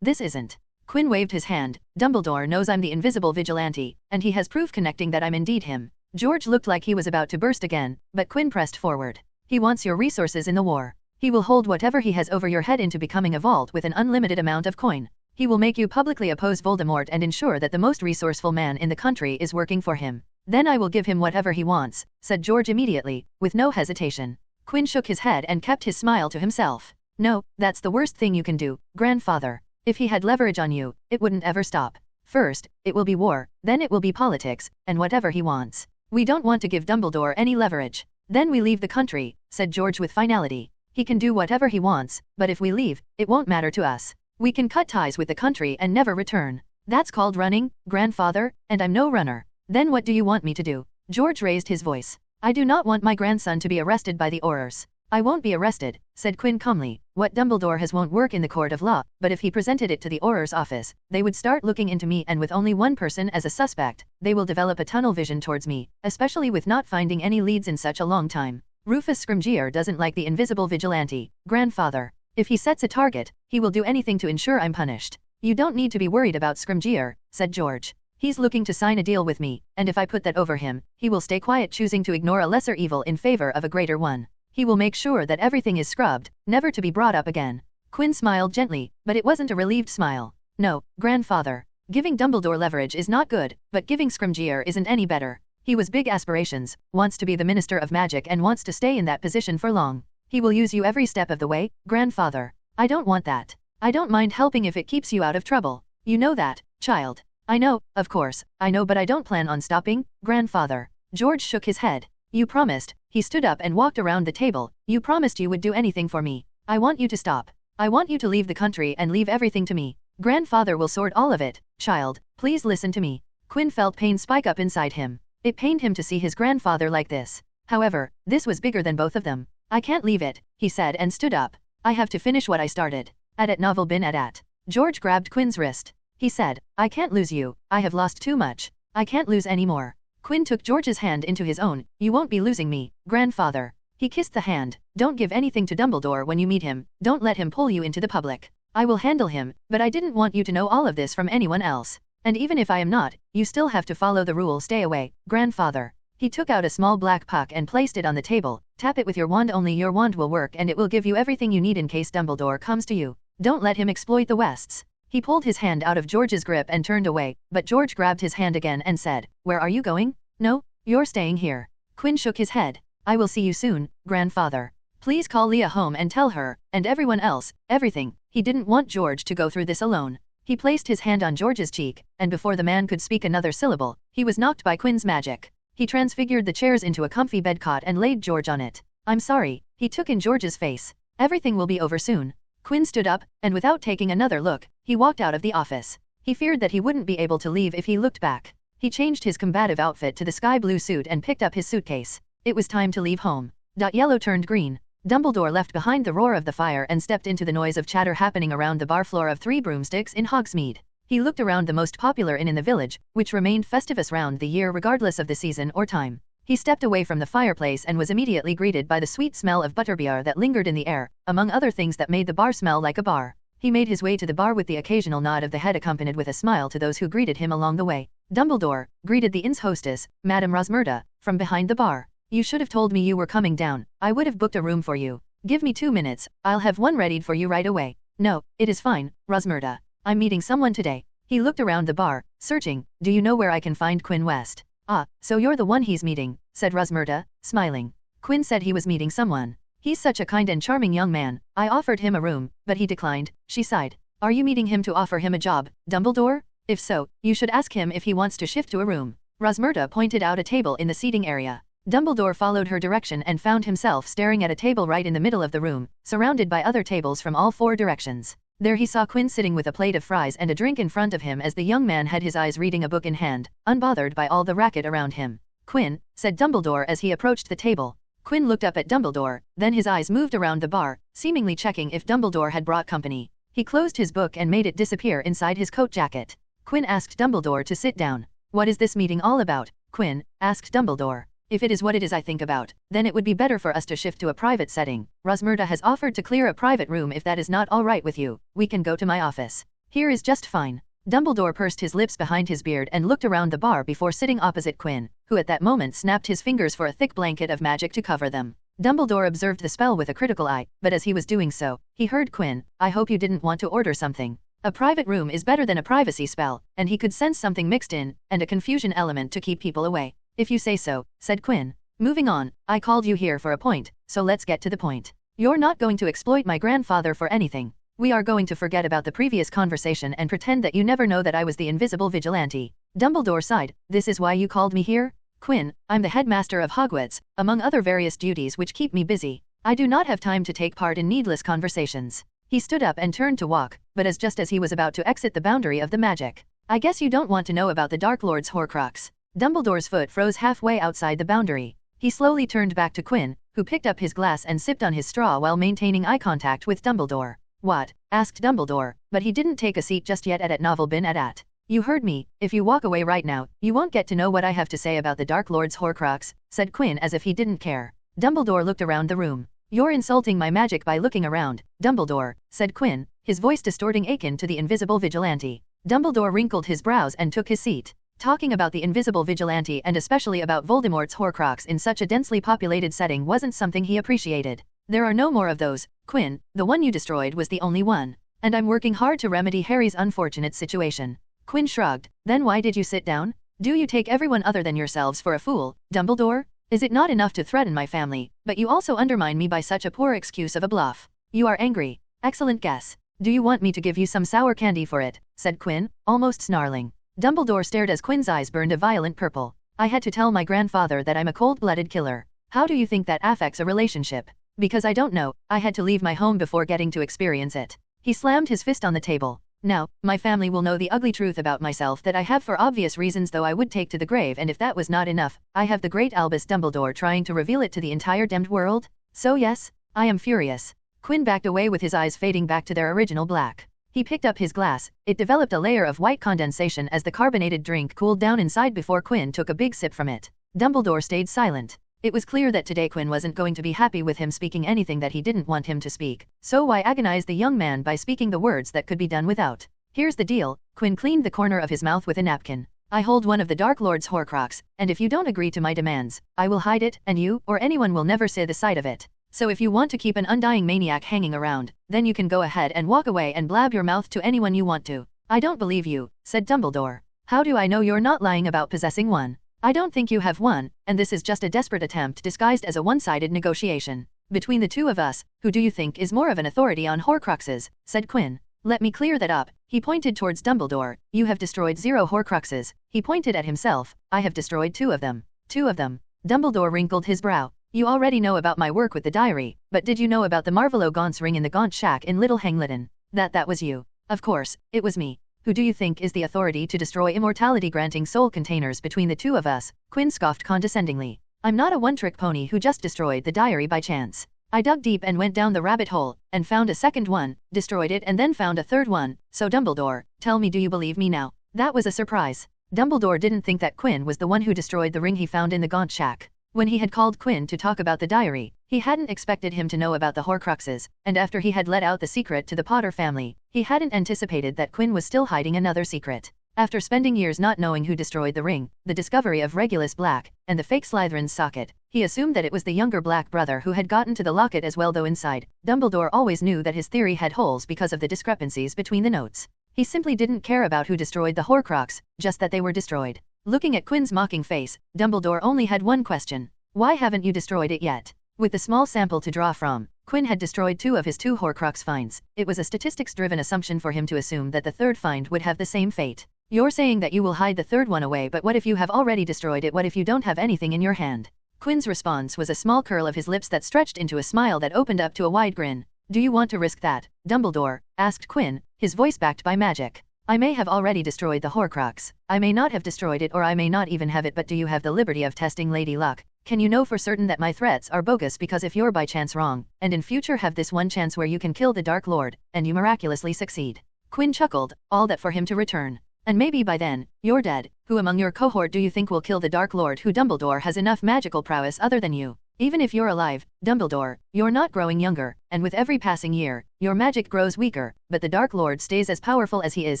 D: this isn't. Quinn waved his hand. Dumbledore knows I'm the invisible vigilante, and he has proof connecting that I'm indeed him. George looked like he was about to burst again, but Quinn pressed forward. He wants your resources in the war. He will hold whatever he has over your head into becoming a vault with an unlimited amount of coin. He will make you publicly oppose Voldemort and ensure that the most resourceful man in the country is working for him. Then I will give him whatever he wants, said George immediately, with no hesitation. Quinn shook his head and kept his smile to himself. No, that's the worst thing you can do, grandfather. If he had leverage on you, it wouldn't ever stop. First, it will be war, then it will be politics, and whatever he wants. We don't want to give Dumbledore any leverage. Then we leave the country, said George with finality. He can do whatever he wants, but if we leave, it won't matter to us. We can cut ties with the country and never return. That's called running, grandfather, and I'm no runner. Then what do you want me to do? George raised his voice. I do not want my grandson to be arrested by the Aurors. I won't be arrested, said Quinn calmly. What Dumbledore has won't work in the court of law, but if he presented it to the Aurors office, they would start looking into me, and with only one person as a suspect, they will develop a tunnel vision towards me, especially with not finding any leads in such a long time. Rufus Scrimgeour doesn't like the invisible vigilante, grandfather. If he sets a target, he will do anything to ensure I'm punished. You don't need to be worried about Scrimgeour, said George. He's looking to sign a deal with me, and if I put that over him, he will stay quiet, choosing to ignore a lesser evil in favor of a greater one. He will make sure that everything is scrubbed, never to be brought up again. Quinn smiled gently, but it wasn't a relieved smile. No, grandfather. Giving Dumbledore leverage is not good, but giving Scrimgeour isn't any better. He was big aspirations, wants to be the Minister of Magic and wants to stay in that position for long. He will use you every step of the way, grandfather. I don't want that. I don't mind helping if it keeps you out of trouble. You know that, child. I know, of course, I know, but I don't plan on stopping, grandfather. George shook his head. You promised. He stood up and walked around the table. You promised you would do anything for me. I want you to stop. I want you to leave the country and leave everything to me. Grandfather will sort all of it. Child, please listen to me. Quinn felt pain spike up inside him. It pained him to see his grandfather like this. However, this was bigger than both of them. I can't leave it, he said and stood up. I have to finish what I started. At novel bin at. George grabbed Quinn's wrist. He said, I can't lose you. I have lost too much. I can't lose any more. Quinn took George's hand into his own. You won't be losing me, grandfather. He kissed the hand. Don't give anything to Dumbledore when you meet him. Don't let him pull you into the public. I will handle him, but I didn't want you to know all of this from anyone else. And even if I am not, you still have to follow the rule. Stay away, grandfather. He took out a small black puck and placed it on the table. Tap it with your wand. Only your wand will work, and it will give you everything you need in case Dumbledore comes to you. Don't let him exploit the Wests. He pulled his hand out of George's grip and turned away, but George grabbed his hand again and said, Where are you going? No, you're staying here. Quinn shook his head. I will see you soon, grandfather. Please call Leah home and tell her, and everyone else, everything. He didn't want George to go through this alone. He placed his hand on George's cheek, and before the man could speak another syllable, he was knocked by Quinn's magic. He transfigured the chairs into a comfy bed cot and laid George on it. I'm sorry. He took in George's face. Everything will be over soon. Quinn stood up, and without taking another look, he walked out of the office. He feared that he wouldn't be able to leave if he looked back. He changed his combative outfit to the sky blue suit and picked up his suitcase. It was time to leave home. Yellow turned green. Dumbledore left behind the roar of the fire and stepped into the noise of chatter happening around the bar floor of Three Broomsticks in Hogsmeade. He looked around the most popular inn in the village, which remained festivus round the year regardless of the season or time. He stepped away from the fireplace and was immediately greeted by the sweet smell of butterbeer that lingered in the air, among other things that made the bar smell like a bar. He made his way to the bar with the occasional nod of the head accompanied with a smile to those who greeted him along the way. Dumbledore greeted the inn's hostess, Madame Rosmerta, from behind the bar. You should have told me you were coming down. I would have booked a room for you. Give me 2 minutes. I'll have one readied for you right away. No, it is fine, Rosmerta. I'm meeting someone today. He looked around the bar, searching. Do you know where I can find Quinn West? Ah, so you're the one he's meeting, said Rosmerta, smiling. Quinn said he was meeting someone. He's such a kind and charming young man. I offered him a room, but he declined. She sighed. Are you meeting him to offer him a job, Dumbledore? If so, you should ask him if he wants to shift to a room. Rosmerta pointed out a table in the seating area. Dumbledore followed her direction and found himself staring at a table right in the middle of the room, surrounded by other tables from all 4 directions. There he saw Quinn sitting with a plate of fries and a drink in front of him as the young man had his eyes reading a book in hand, unbothered by all the racket around him. Quinn, said Dumbledore as he approached the table. Quinn looked up at Dumbledore, then his eyes moved around the bar, seemingly checking if Dumbledore had brought company. He closed his book and made it disappear inside his coat jacket. Quinn asked Dumbledore to sit down. What is this meeting all about, Quinn? Asked Dumbledore. If it is what it is I think about, then it would be better for us to shift to a private setting. Rosmerta has offered to clear a private room. If that is not all right with you, we can go to my office. Here is just fine. Dumbledore pursed his lips behind his beard and looked around the bar before sitting opposite Quinn, who at that moment snapped his fingers for a thick blanket of magic to cover them. Dumbledore observed the spell with a critical eye, but as he was doing so, he heard Quinn, I hope you didn't want to order something. A private room is better than a privacy spell, and he could sense something mixed in, and a confusion element to keep people away. If you say so, said Quinn. Moving on, I called you here for a point, so let's get to the point. You're not going to exploit my grandfather for anything. We are going to forget about the previous conversation and pretend that you never know that I was the invisible vigilante. Dumbledore sighed. This is why you called me here? Quinn, I'm the headmaster of Hogwarts, among other various duties which keep me busy. I do not have time to take part in needless conversations. He stood up and turned to walk, but just as he was about to exit the boundary of the magic. I guess you don't want to know about the Dark Lord's horcrux. Dumbledore's foot froze halfway outside the boundary. He slowly turned back to Quinn, who picked up his glass and sipped on his straw while maintaining eye contact with Dumbledore. What? Asked Dumbledore, but he didn't take a seat just yet at novel bin at. You heard me, if you walk away right now, you won't get to know what I have to say about the Dark Lord's horcrux, said Quinn as if he didn't care. Dumbledore looked around the room. You're insulting my magic by looking around, Dumbledore, said Quinn, his voice distorting akin to the invisible vigilante. Dumbledore wrinkled his brows and took his seat. Talking about the invisible vigilante and especially about Voldemort's horcrux in such a densely populated setting wasn't something he appreciated. There are no more of those, Quinn, the one you destroyed was the only one. And I'm working hard to remedy Harry's unfortunate situation. Quinn shrugged. Then why did you sit down? Do you take everyone other than yourselves for a fool, Dumbledore? Is it not enough to threaten my family, but you also undermine me by such a poor excuse of a bluff? You are angry. Excellent guess. Do you want me to give you some sour candy for it? Said Quinn, almost snarling. Dumbledore stared as Quinn's eyes burned a violent purple. I had to tell my grandfather that I'm a cold-blooded killer. How do you think that affects a relationship? Because I don't know, I had to leave my home before getting to experience it. He slammed his fist on the table. Now, my family will know the ugly truth about myself that I have for obvious reasons though I would take to the grave, and if that was not enough, I have the great Albus Dumbledore trying to reveal it to the entire damned world. So yes, I am furious. Quinn backed away with his eyes fading back to their original black. He picked up his glass. It developed a layer of white condensation as the carbonated drink cooled down inside before Quinn took a big sip from it. Dumbledore stayed silent. It was clear that today Quinn wasn't going to be happy with him speaking anything that he didn't want him to speak, so why agonize the young man by speaking the words that could be done without? Here's the deal, Quinn cleaned the corner of his mouth with a napkin. I hold one of the Dark Lord's horcrux, and if you don't agree to my demands, I will hide it, and you, or anyone will never see the sight of it. So if you want to keep an undying maniac hanging around, then you can go ahead and walk away and blab your mouth to anyone you want to. I don't believe you, said Dumbledore. How do I know you're not lying about possessing one? I don't think you have one, and this is just a desperate attempt disguised as a one-sided negotiation. Between the two of us, who do you think is more of an authority on horcruxes? Said Quinn. Let me clear that up. He pointed towards Dumbledore. You have destroyed 0 horcruxes. He pointed at himself. I have destroyed 2 of them. 2 of them. Dumbledore wrinkled his brow. You already know about my work with the diary, but did you know about the Marvolo Gaunt's ring in the Gaunt Shack in Little Hangleton? That was you. Of course, it was me. Who do you think is the authority to destroy immortality-granting soul containers between the two of us? Quinn scoffed condescendingly. I'm not a one-trick pony who just destroyed the diary by chance. I dug deep and went down the rabbit hole, and found a second one, destroyed it and then found a third one. So Dumbledore, tell me, do you believe me now? That was a surprise. Dumbledore didn't think that Quinn was the one who destroyed the ring he found in the Gaunt Shack. When he had called Quinn to talk about the diary, he hadn't expected him to know about the horcruxes, and after he had let out the secret to the Potter family, he hadn't anticipated that Quinn was still hiding another secret. After spending years not knowing who destroyed the ring, the discovery of Regulus Black, and the fake Slytherin's socket, he assumed that it was the younger Black brother who had gotten to the locket as well, though inside, Dumbledore always knew that his theory had holes because of the discrepancies between the notes. He simply didn't care about who destroyed the horcrux, just that they were destroyed. Looking at Quinn's mocking face, Dumbledore only had one question. Why haven't you destroyed it yet? With the small sample to draw from, Quinn had destroyed 2 of his 2 horcrux finds. It was a statistics-driven assumption for him to assume that the third find would have the same fate. You're saying that you will hide the third one away, but what if you have already destroyed it? What if you don't have anything in your hand? Quinn's response was a small curl of his lips that stretched into a smile that opened up to a wide grin. Do you want to risk that, Dumbledore? Asked Quinn, his voice backed by magic. I may have already destroyed the horcrux. I may not have destroyed it, or I may not even have it, but do you have the liberty of testing Lady Luck? Can you know for certain that my threats are bogus? Because if you're by chance wrong, and in future have this one chance where you can kill the Dark Lord, and you miraculously succeed. Quinn chuckled, all that for him to return. And maybe by then, you're dead. Who among your cohort do you think will kill the Dark Lord? Who? Dumbledore has enough magical prowess other than you. Even if you're alive, Dumbledore, you're not growing younger, and with every passing year, your magic grows weaker, but the Dark Lord stays as powerful as he is.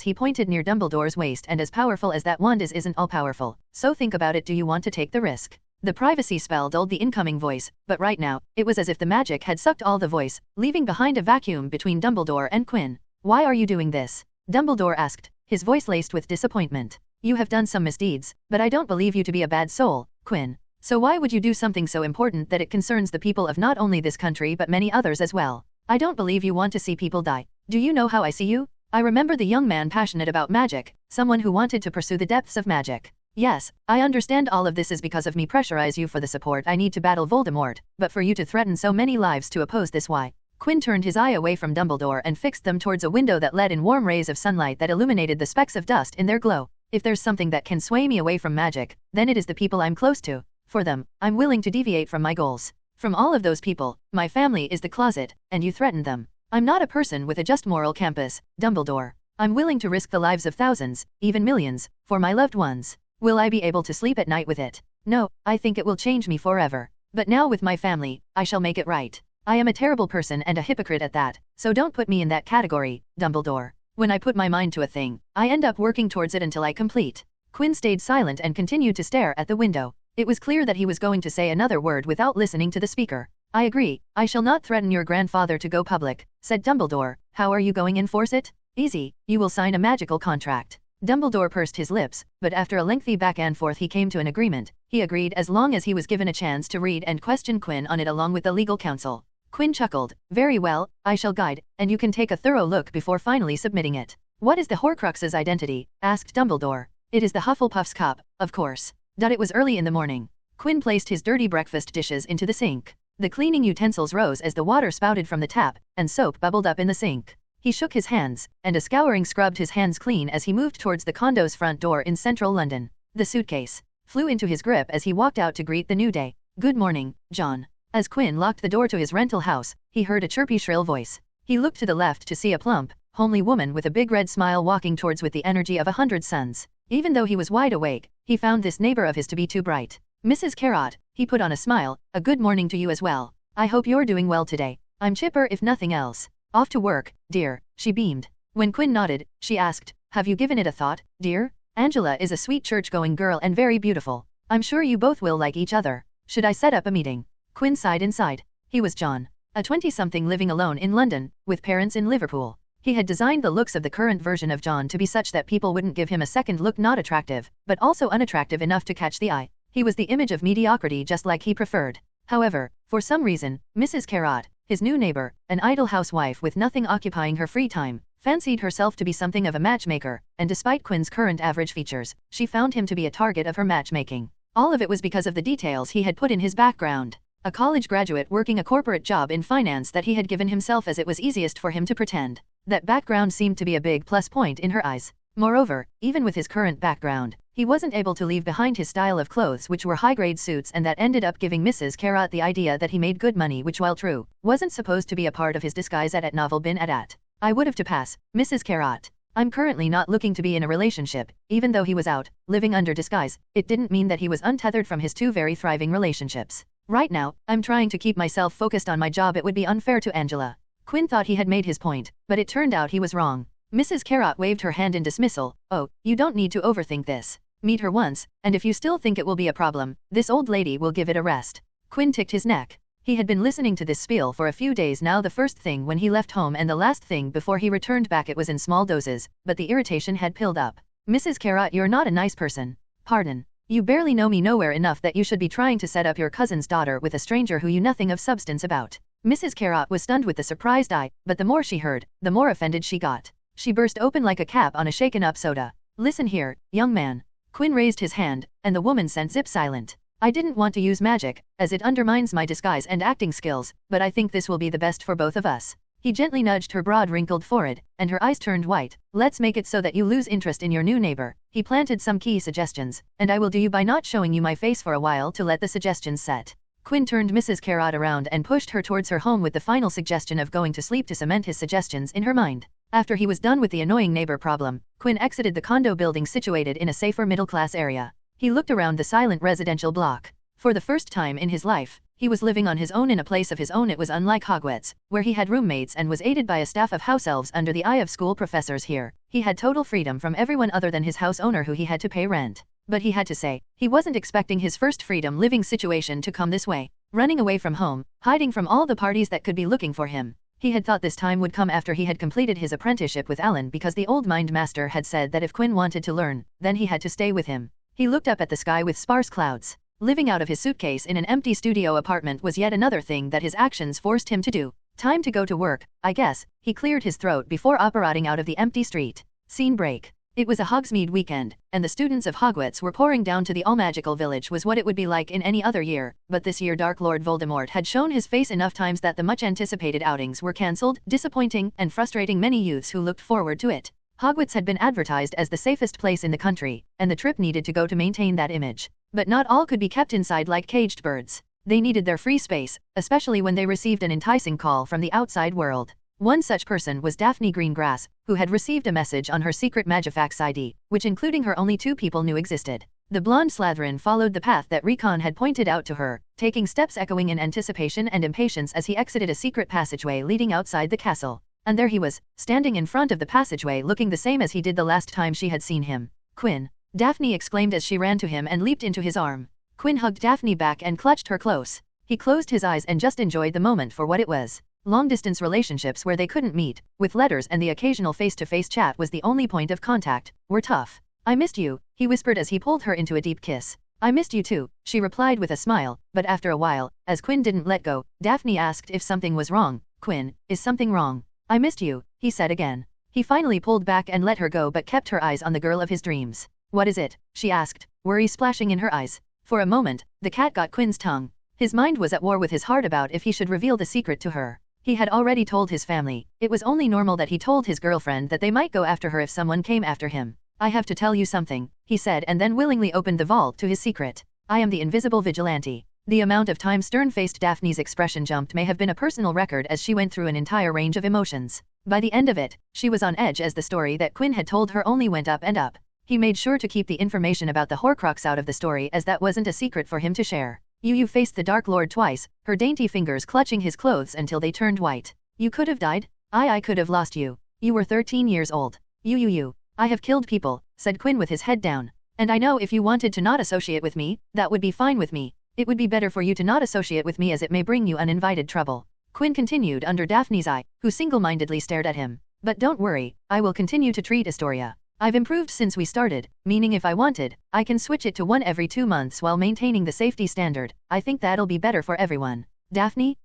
D: He pointed near Dumbledore's waist, and as powerful as that wand isn't all-powerful. So think about it, do you want to take the risk? The privacy spell dulled the incoming voice, but right now, it was as if the magic had sucked all the voice, leaving behind a vacuum between Dumbledore and Quinn. Why are you doing this? Dumbledore asked, his voice laced with disappointment. You have done some misdeeds, but I don't believe you to be a bad soul, Quinn. So why would you do something so important that it concerns the people of not only this country but many others as well? I don't believe you want to see people die. Do you know how I see you? I remember the young man passionate about magic, someone who wanted to pursue the depths of magic. Yes, I understand all of this is because of me pressurize you for the support I need to battle Voldemort, but for you to threaten so many lives to oppose this why? Quinn turned his eye away from Dumbledore and fixed them towards a window that let in warm rays of sunlight that illuminated the specks of dust in their glow. If there's something that can sway me away from magic, then it is the people I'm close to. For them, I'm willing to deviate from my goals. From all of those people, my family is the closet, and you threatened them. I'm not a person with a just moral compass, Dumbledore. I'm willing to risk the lives of thousands, even millions, for my loved ones. Will I be able to sleep at night with it? No, I think it will change me forever. But now with my family, I shall make it right. I am a terrible person and a hypocrite at that, so don't put me in that category, Dumbledore. When I put my mind to a thing, I end up working towards it until I complete. Quinn stayed silent and continued to stare at the window. It was clear that he was going to say another word without listening to the speaker. I agree, I shall not threaten your grandfather to go public, said Dumbledore. How are you going to enforce it? Easy, you will sign a magical contract. Dumbledore pursed his lips, but after a lengthy back and forth he came to an agreement. He agreed as long as he was given a chance to read and question Quinn on it along with the legal counsel. Quinn chuckled. Very well, I shall guide, and you can take a thorough look before finally submitting it. What is the Horcrux's identity? Asked Dumbledore. It is the Hufflepuff's cup, of course. It was early in the morning. Quinn placed his dirty breakfast dishes into the sink. The cleaning utensils rose as the water spouted from the tap, and soap bubbled up in the sink. He shook his hands, and a scouring scrubbed his hands clean as he moved towards the condo's front door in central London. The suitcase flew into his grip as he walked out to greet the new day. Good morning, John. As Quinn locked the door to his rental house, he heard a chirpy shrill voice. He looked to the left to see a plump, homely woman with a big red smile walking towards with the energy of 100 suns. Even though he was wide awake, he found this neighbor of his to be too bright. Mrs. Carrot, he put on a smile, a good morning to you as well. I hope you're doing well today. I'm chipper if nothing else. Off to work, dear, she beamed. When Quinn nodded, she asked, have you given it a thought, dear? Angela is a sweet church-going girl and very beautiful. I'm sure you both will like each other. Should I set up a meeting? Quinn sighed inside. He was John, a 20-something living alone in London, with parents in Liverpool. He had designed the looks of the current version of John to be such that people wouldn't give him a second look not attractive, but also unattractive enough to catch the eye. He was the image of mediocrity just like he preferred. However, for some reason, Mrs. Carrot, his new neighbor, an idle housewife with nothing occupying her free time, fancied herself to be something of a matchmaker, and despite Quinn's current average features, she found him to be a target of her matchmaking. All of it was because of the details he had put in his background. A college graduate working a corporate job in finance that he had given himself as it was easiest for him to pretend. That background seemed to be a big plus point in her eyes. Moreover, even with his current background, he wasn't able to leave behind his style of clothes which were high-grade suits and that ended up giving Mrs. Carrot the idea that he made good money which while true, wasn't supposed to be a part of his disguise at novel bin at. I would have to pass, Mrs. Carrot. I'm currently not looking to be in a relationship. Even though he was out, living under disguise, it didn't mean that he was untethered from his two very thriving relationships. Right now, I'm trying to keep myself focused on my job. It would be unfair to Angela. Quinn thought he had made his point, but it turned out he was wrong. Mrs. Carrot waved her hand in dismissal. Oh, you don't need to overthink this. Meet her once, and if you still think it will be a problem, this old lady will give it a rest. Quinn ticked his neck. He had been listening to this spiel for a few days now, the first thing when he left home and the last thing before he returned back. It was in small doses, but the irritation had piled up. Mrs. Carrot, you're not a nice person. Pardon. You barely know me nowhere enough that you should be trying to set up your cousin's daughter with a stranger who you nothing of substance about. Mrs. Carrot was stunned with the surprised eye, but the more she heard, the more offended she got. She burst open like a cap on a shaken-up soda. Listen here, young man. Quinn raised his hand, and the woman sent zip silent. I didn't want to use magic, as it undermines my disguise and acting skills, but I think this will be the best for both of us. He gently nudged her broad wrinkled forehead, and her eyes turned white. Let's make it so that you lose interest in your new neighbor. He planted some key suggestions, and I will do you by not showing you my face for a while to let the suggestions set. Quinn turned Mrs. Carrot around and pushed her towards her home with the final suggestion of going to sleep to cement his suggestions in her mind. After he was done with the annoying neighbor problem, Quinn exited the condo building situated in a safer middle-class area. He looked around the silent residential block. For the first time in his life, he was living on his own in a place of his own. It was unlike Hogwarts, where he had roommates and was aided by a staff of house elves under the eye of school professors. Here, he had total freedom from everyone other than his house owner who he had to pay rent. But he had to say, he wasn't expecting his first freedom living situation to come this way. Running away from home, hiding from all the parties that could be looking for him. He had thought this time would come after he had completed his apprenticeship with Alan because the old mind master had said that if Quinn wanted to learn, then he had to stay with him. He looked up at the sky with sparse clouds. Living out of his suitcase in an empty studio apartment was yet another thing that his actions forced him to do. Time to go to work, I guess. He cleared his throat before operating out of the empty street. Scene break. It was a Hogsmeade weekend, and the students of Hogwarts were pouring down to the all-magical village was what it would be like in any other year, but this year Dark Lord Voldemort had shown his face enough times that the much-anticipated outings were cancelled, disappointing and frustrating many youths who looked forward to it. Hogwarts had been advertised as the safest place in the country, and the trip needed to go to maintain that image. But not all could be kept inside like caged birds. They needed their free space, especially when they received an enticing call from the outside world. One such person was Daphne Greengrass, who had received a message on her secret Magifax ID, which including her only 2 people knew existed. The blonde Slytherin followed the path that Recon had pointed out to her, taking steps echoing in anticipation and impatience as he exited a secret passageway leading outside the castle. And there he was, standing in front of the passageway looking the same as he did the last time she had seen him. "Quinn!" Daphne exclaimed as she ran to him and leaped into his arm. Quinn hugged Daphne back and clutched her close. He closed his eyes and just enjoyed the moment for what it was. Long-distance relationships where they couldn't meet, with letters and the occasional face-to-face chat was the only point of contact, were tough. "I missed you," he whispered as he pulled her into a deep kiss. "I missed you too," she replied with a smile, but after a while, as Quinn didn't let go, Daphne asked if something was wrong. "Quinn, is something wrong?" "I missed you," he said again. He finally pulled back and let her go but kept her eyes on the girl of his dreams. "What is it?" she asked, worry splashing in her eyes. For a moment, the cat got Quinn's tongue. His mind was at war with his heart about if he should reveal the secret to her. He had already told his family. It was only normal that he told his girlfriend that they might go after her if someone came after him. "I have to tell you something," he said and then willingly opened the vault to his secret. "I am the invisible vigilante." The amount of time stern-faced Daphne's expression jumped may have been a personal record as she went through an entire range of emotions. By the end of it, she was on edge as the story that Quinn had told her only went up and up. He made sure to keep the information about the horcrux out of the story as that wasn't a secret for him to share. You faced the Dark Lord twice, her dainty fingers clutching his clothes until they turned white. "You could have died? I could have lost you. You were 13 years old. You. "I have killed people," said Quinn with his head down. "And I know if you wanted to not associate with me, that would be fine with me. It would be better for you to not associate with me as it may bring you uninvited trouble." Quinn continued under Daphne's eye, who single-mindedly stared at him. "But don't worry, I will continue to treat Astoria. I've improved since we started, meaning if I wanted, I can switch it to 1 every 2 months while maintaining the safety standard. I think that'll be better for everyone." Daphne,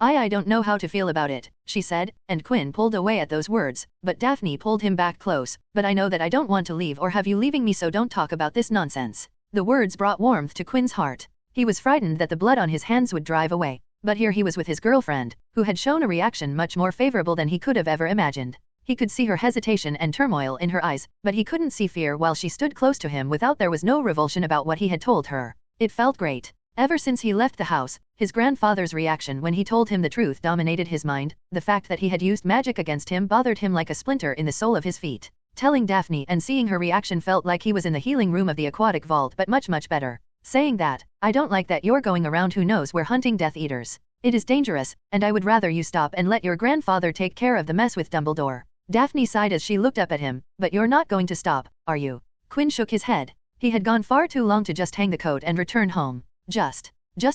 D: I don't know how to feel about it," she said, and Quinn pulled away at those words, but Daphne pulled him back close. "But I know that I don't want to leave or have you leaving me, so don't talk about this nonsense." The words brought warmth to Quinn's heart. He was frightened that the blood on his hands would drive away, but here he was with his girlfriend, who had shown a reaction much more favorable than he could have ever imagined. He could see her hesitation and turmoil in her eyes, but he couldn't see fear while she stood close to him without there was no revulsion about what he had told her. It felt great. Ever since he left the house, his grandfather's reaction when he told him the truth dominated his mind. The fact that he had used magic against him bothered him like a splinter in the sole of his feet. Telling Daphne and seeing her reaction felt like he was in the healing room of the aquatic vault, but much better. Saying that, "I don't like that you're going around who knows where hunting Death Eaters. It is dangerous, and I would rather you stop and let your grandfather take care of the mess with Dumbledore." Daphne sighed as she looked up at him. "But you're not going to stop, are you?" Quinn shook his head. He had gone far too long to just hang the coat and return home. Just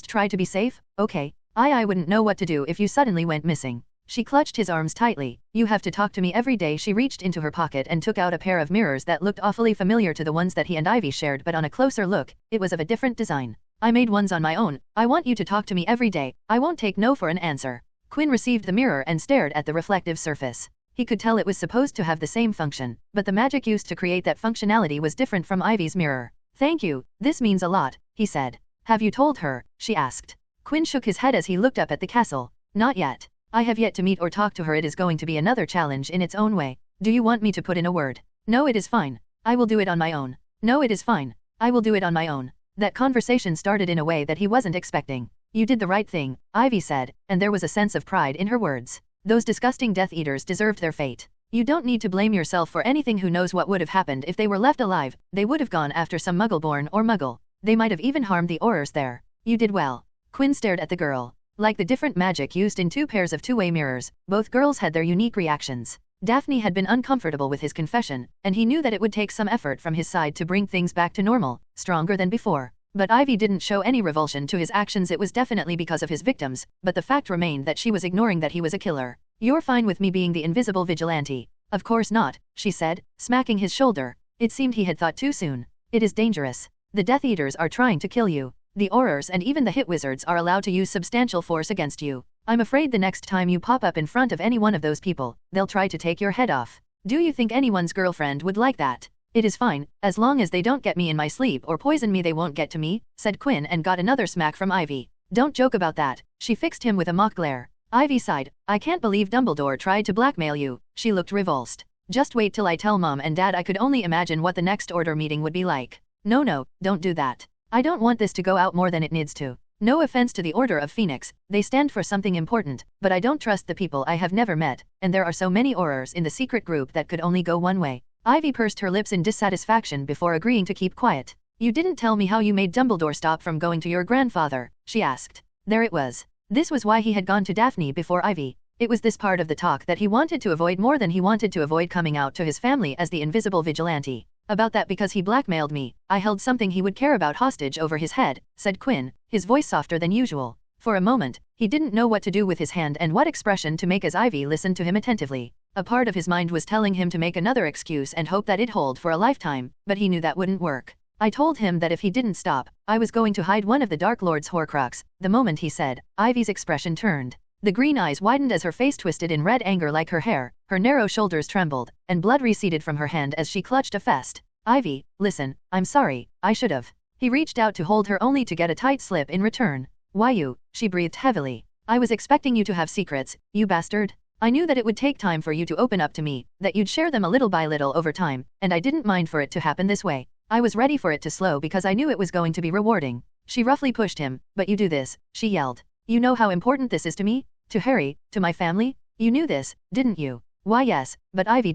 D: try to be safe, okay? I wouldn't know what to do if you suddenly went missing." She clutched his arms tightly. "You have to talk to me every day." She reached into her pocket and took out a pair of mirrors that looked awfully familiar to the ones that he and Ivy shared, but on a closer look, it was of a different design. "I made ones on my own. I want you to talk to me every day. I won't take no for an answer." Quinn received the mirror and stared at the reflective surface. He could tell it was supposed to have the same function, but the magic used to create that functionality was different from Ivy's mirror. "Thank you, this means a lot," he said. "Have you told her?" she asked. Quinn shook his head as he looked up at the castle. "Not yet. I have yet to meet or talk to her. It is going to be another challenge in its own way. Do you want me to put in a word?" "No, it is fine. I will do it on my own." "No, it is fine. I will do it on my own." That conversation started in a way that he wasn't expecting. "You did the right thing," Ivy said, and there was a sense of pride in her words. "Those disgusting Death Eaters deserved their fate. You don't need to blame yourself for anything. Who knows what would have happened if they were left alive? They would have gone after some Muggle-born or Muggle. They might have even harmed the Aurors there. You did well." Quinn stared at the girl. Like the different magic used in 2 pairs of two-way mirrors, both girls had their unique reactions. Daphne had been uncomfortable with his confession, and he knew that it would take some effort from his side to bring things back to normal, stronger than before. But Ivy didn't show any revulsion to his actions. It was definitely because of his victims, but the fact remained that she was ignoring that he was a killer. "You're fine with me being the invisible vigilante?" "Of course not," she said, smacking his shoulder. It seemed he had thought too soon. "It is dangerous. The Death Eaters are trying to kill you. The Aurors and even the Hit Wizards are allowed to use substantial force against you. I'm afraid the next time you pop up in front of any one of those people, they'll try to take your head off." Do you think anyone's girlfriend would like that? It is fine, as long as they don't get me in my sleep or poison me they won't get to me, said Quinn and got another smack from Ivy. Don't joke about that, she fixed him with a mock glare. Ivy sighed. I can't believe Dumbledore tried to blackmail you, she looked revulsed. Just wait till I tell Mom and Dad. I could only imagine what the next order meeting would be like. No, don't do that. I don't want this to go out more than it needs to. No offense to the Order of Phoenix, they stand for something important, but I don't trust the people I have never met, and there are so many Aurors in the secret group that could only go one way. Ivy pursed her lips in dissatisfaction before agreeing to keep quiet. You didn't tell me how you made Dumbledore stop from going to your grandfather, she asked. There it was. This was why he had gone to Daphne before Ivy. It was this part of the talk that he wanted to avoid more than he wanted to avoid coming out to his family as the invisible vigilante. About that because he blackmailed me, I held something he would care about hostage over his head, said Quinn, his voice softer than usual. For a moment, he didn't know what to do with his hand and what expression to make as Ivy listened to him attentively. A part of his mind was telling him to make another excuse and hope that it'd hold for a lifetime, but he knew that wouldn't work. I told him that if he didn't stop, I was going to hide one of the Dark Lord's horcrux. The moment he said, Ivy's expression turned. The green eyes widened as her face twisted in red anger like her hair, her narrow shoulders trembled, and blood receded from her hand as she clutched a fist. Ivy, listen, I'm sorry, I should've. He reached out to hold her only to get a tight slip in return. Why you? She breathed heavily. I was expecting you to have secrets, you bastard. I knew that it would take time for you to open up to me, that you'd share them a little by little over time, and I didn't mind for it to happen this way. I was ready for it to slow because I knew it was going to be rewarding. She roughly pushed him. But you do this, she yelled. You know how important this is to me? To Harry, to my family? You knew this, didn't you? Why yes, but Ivy.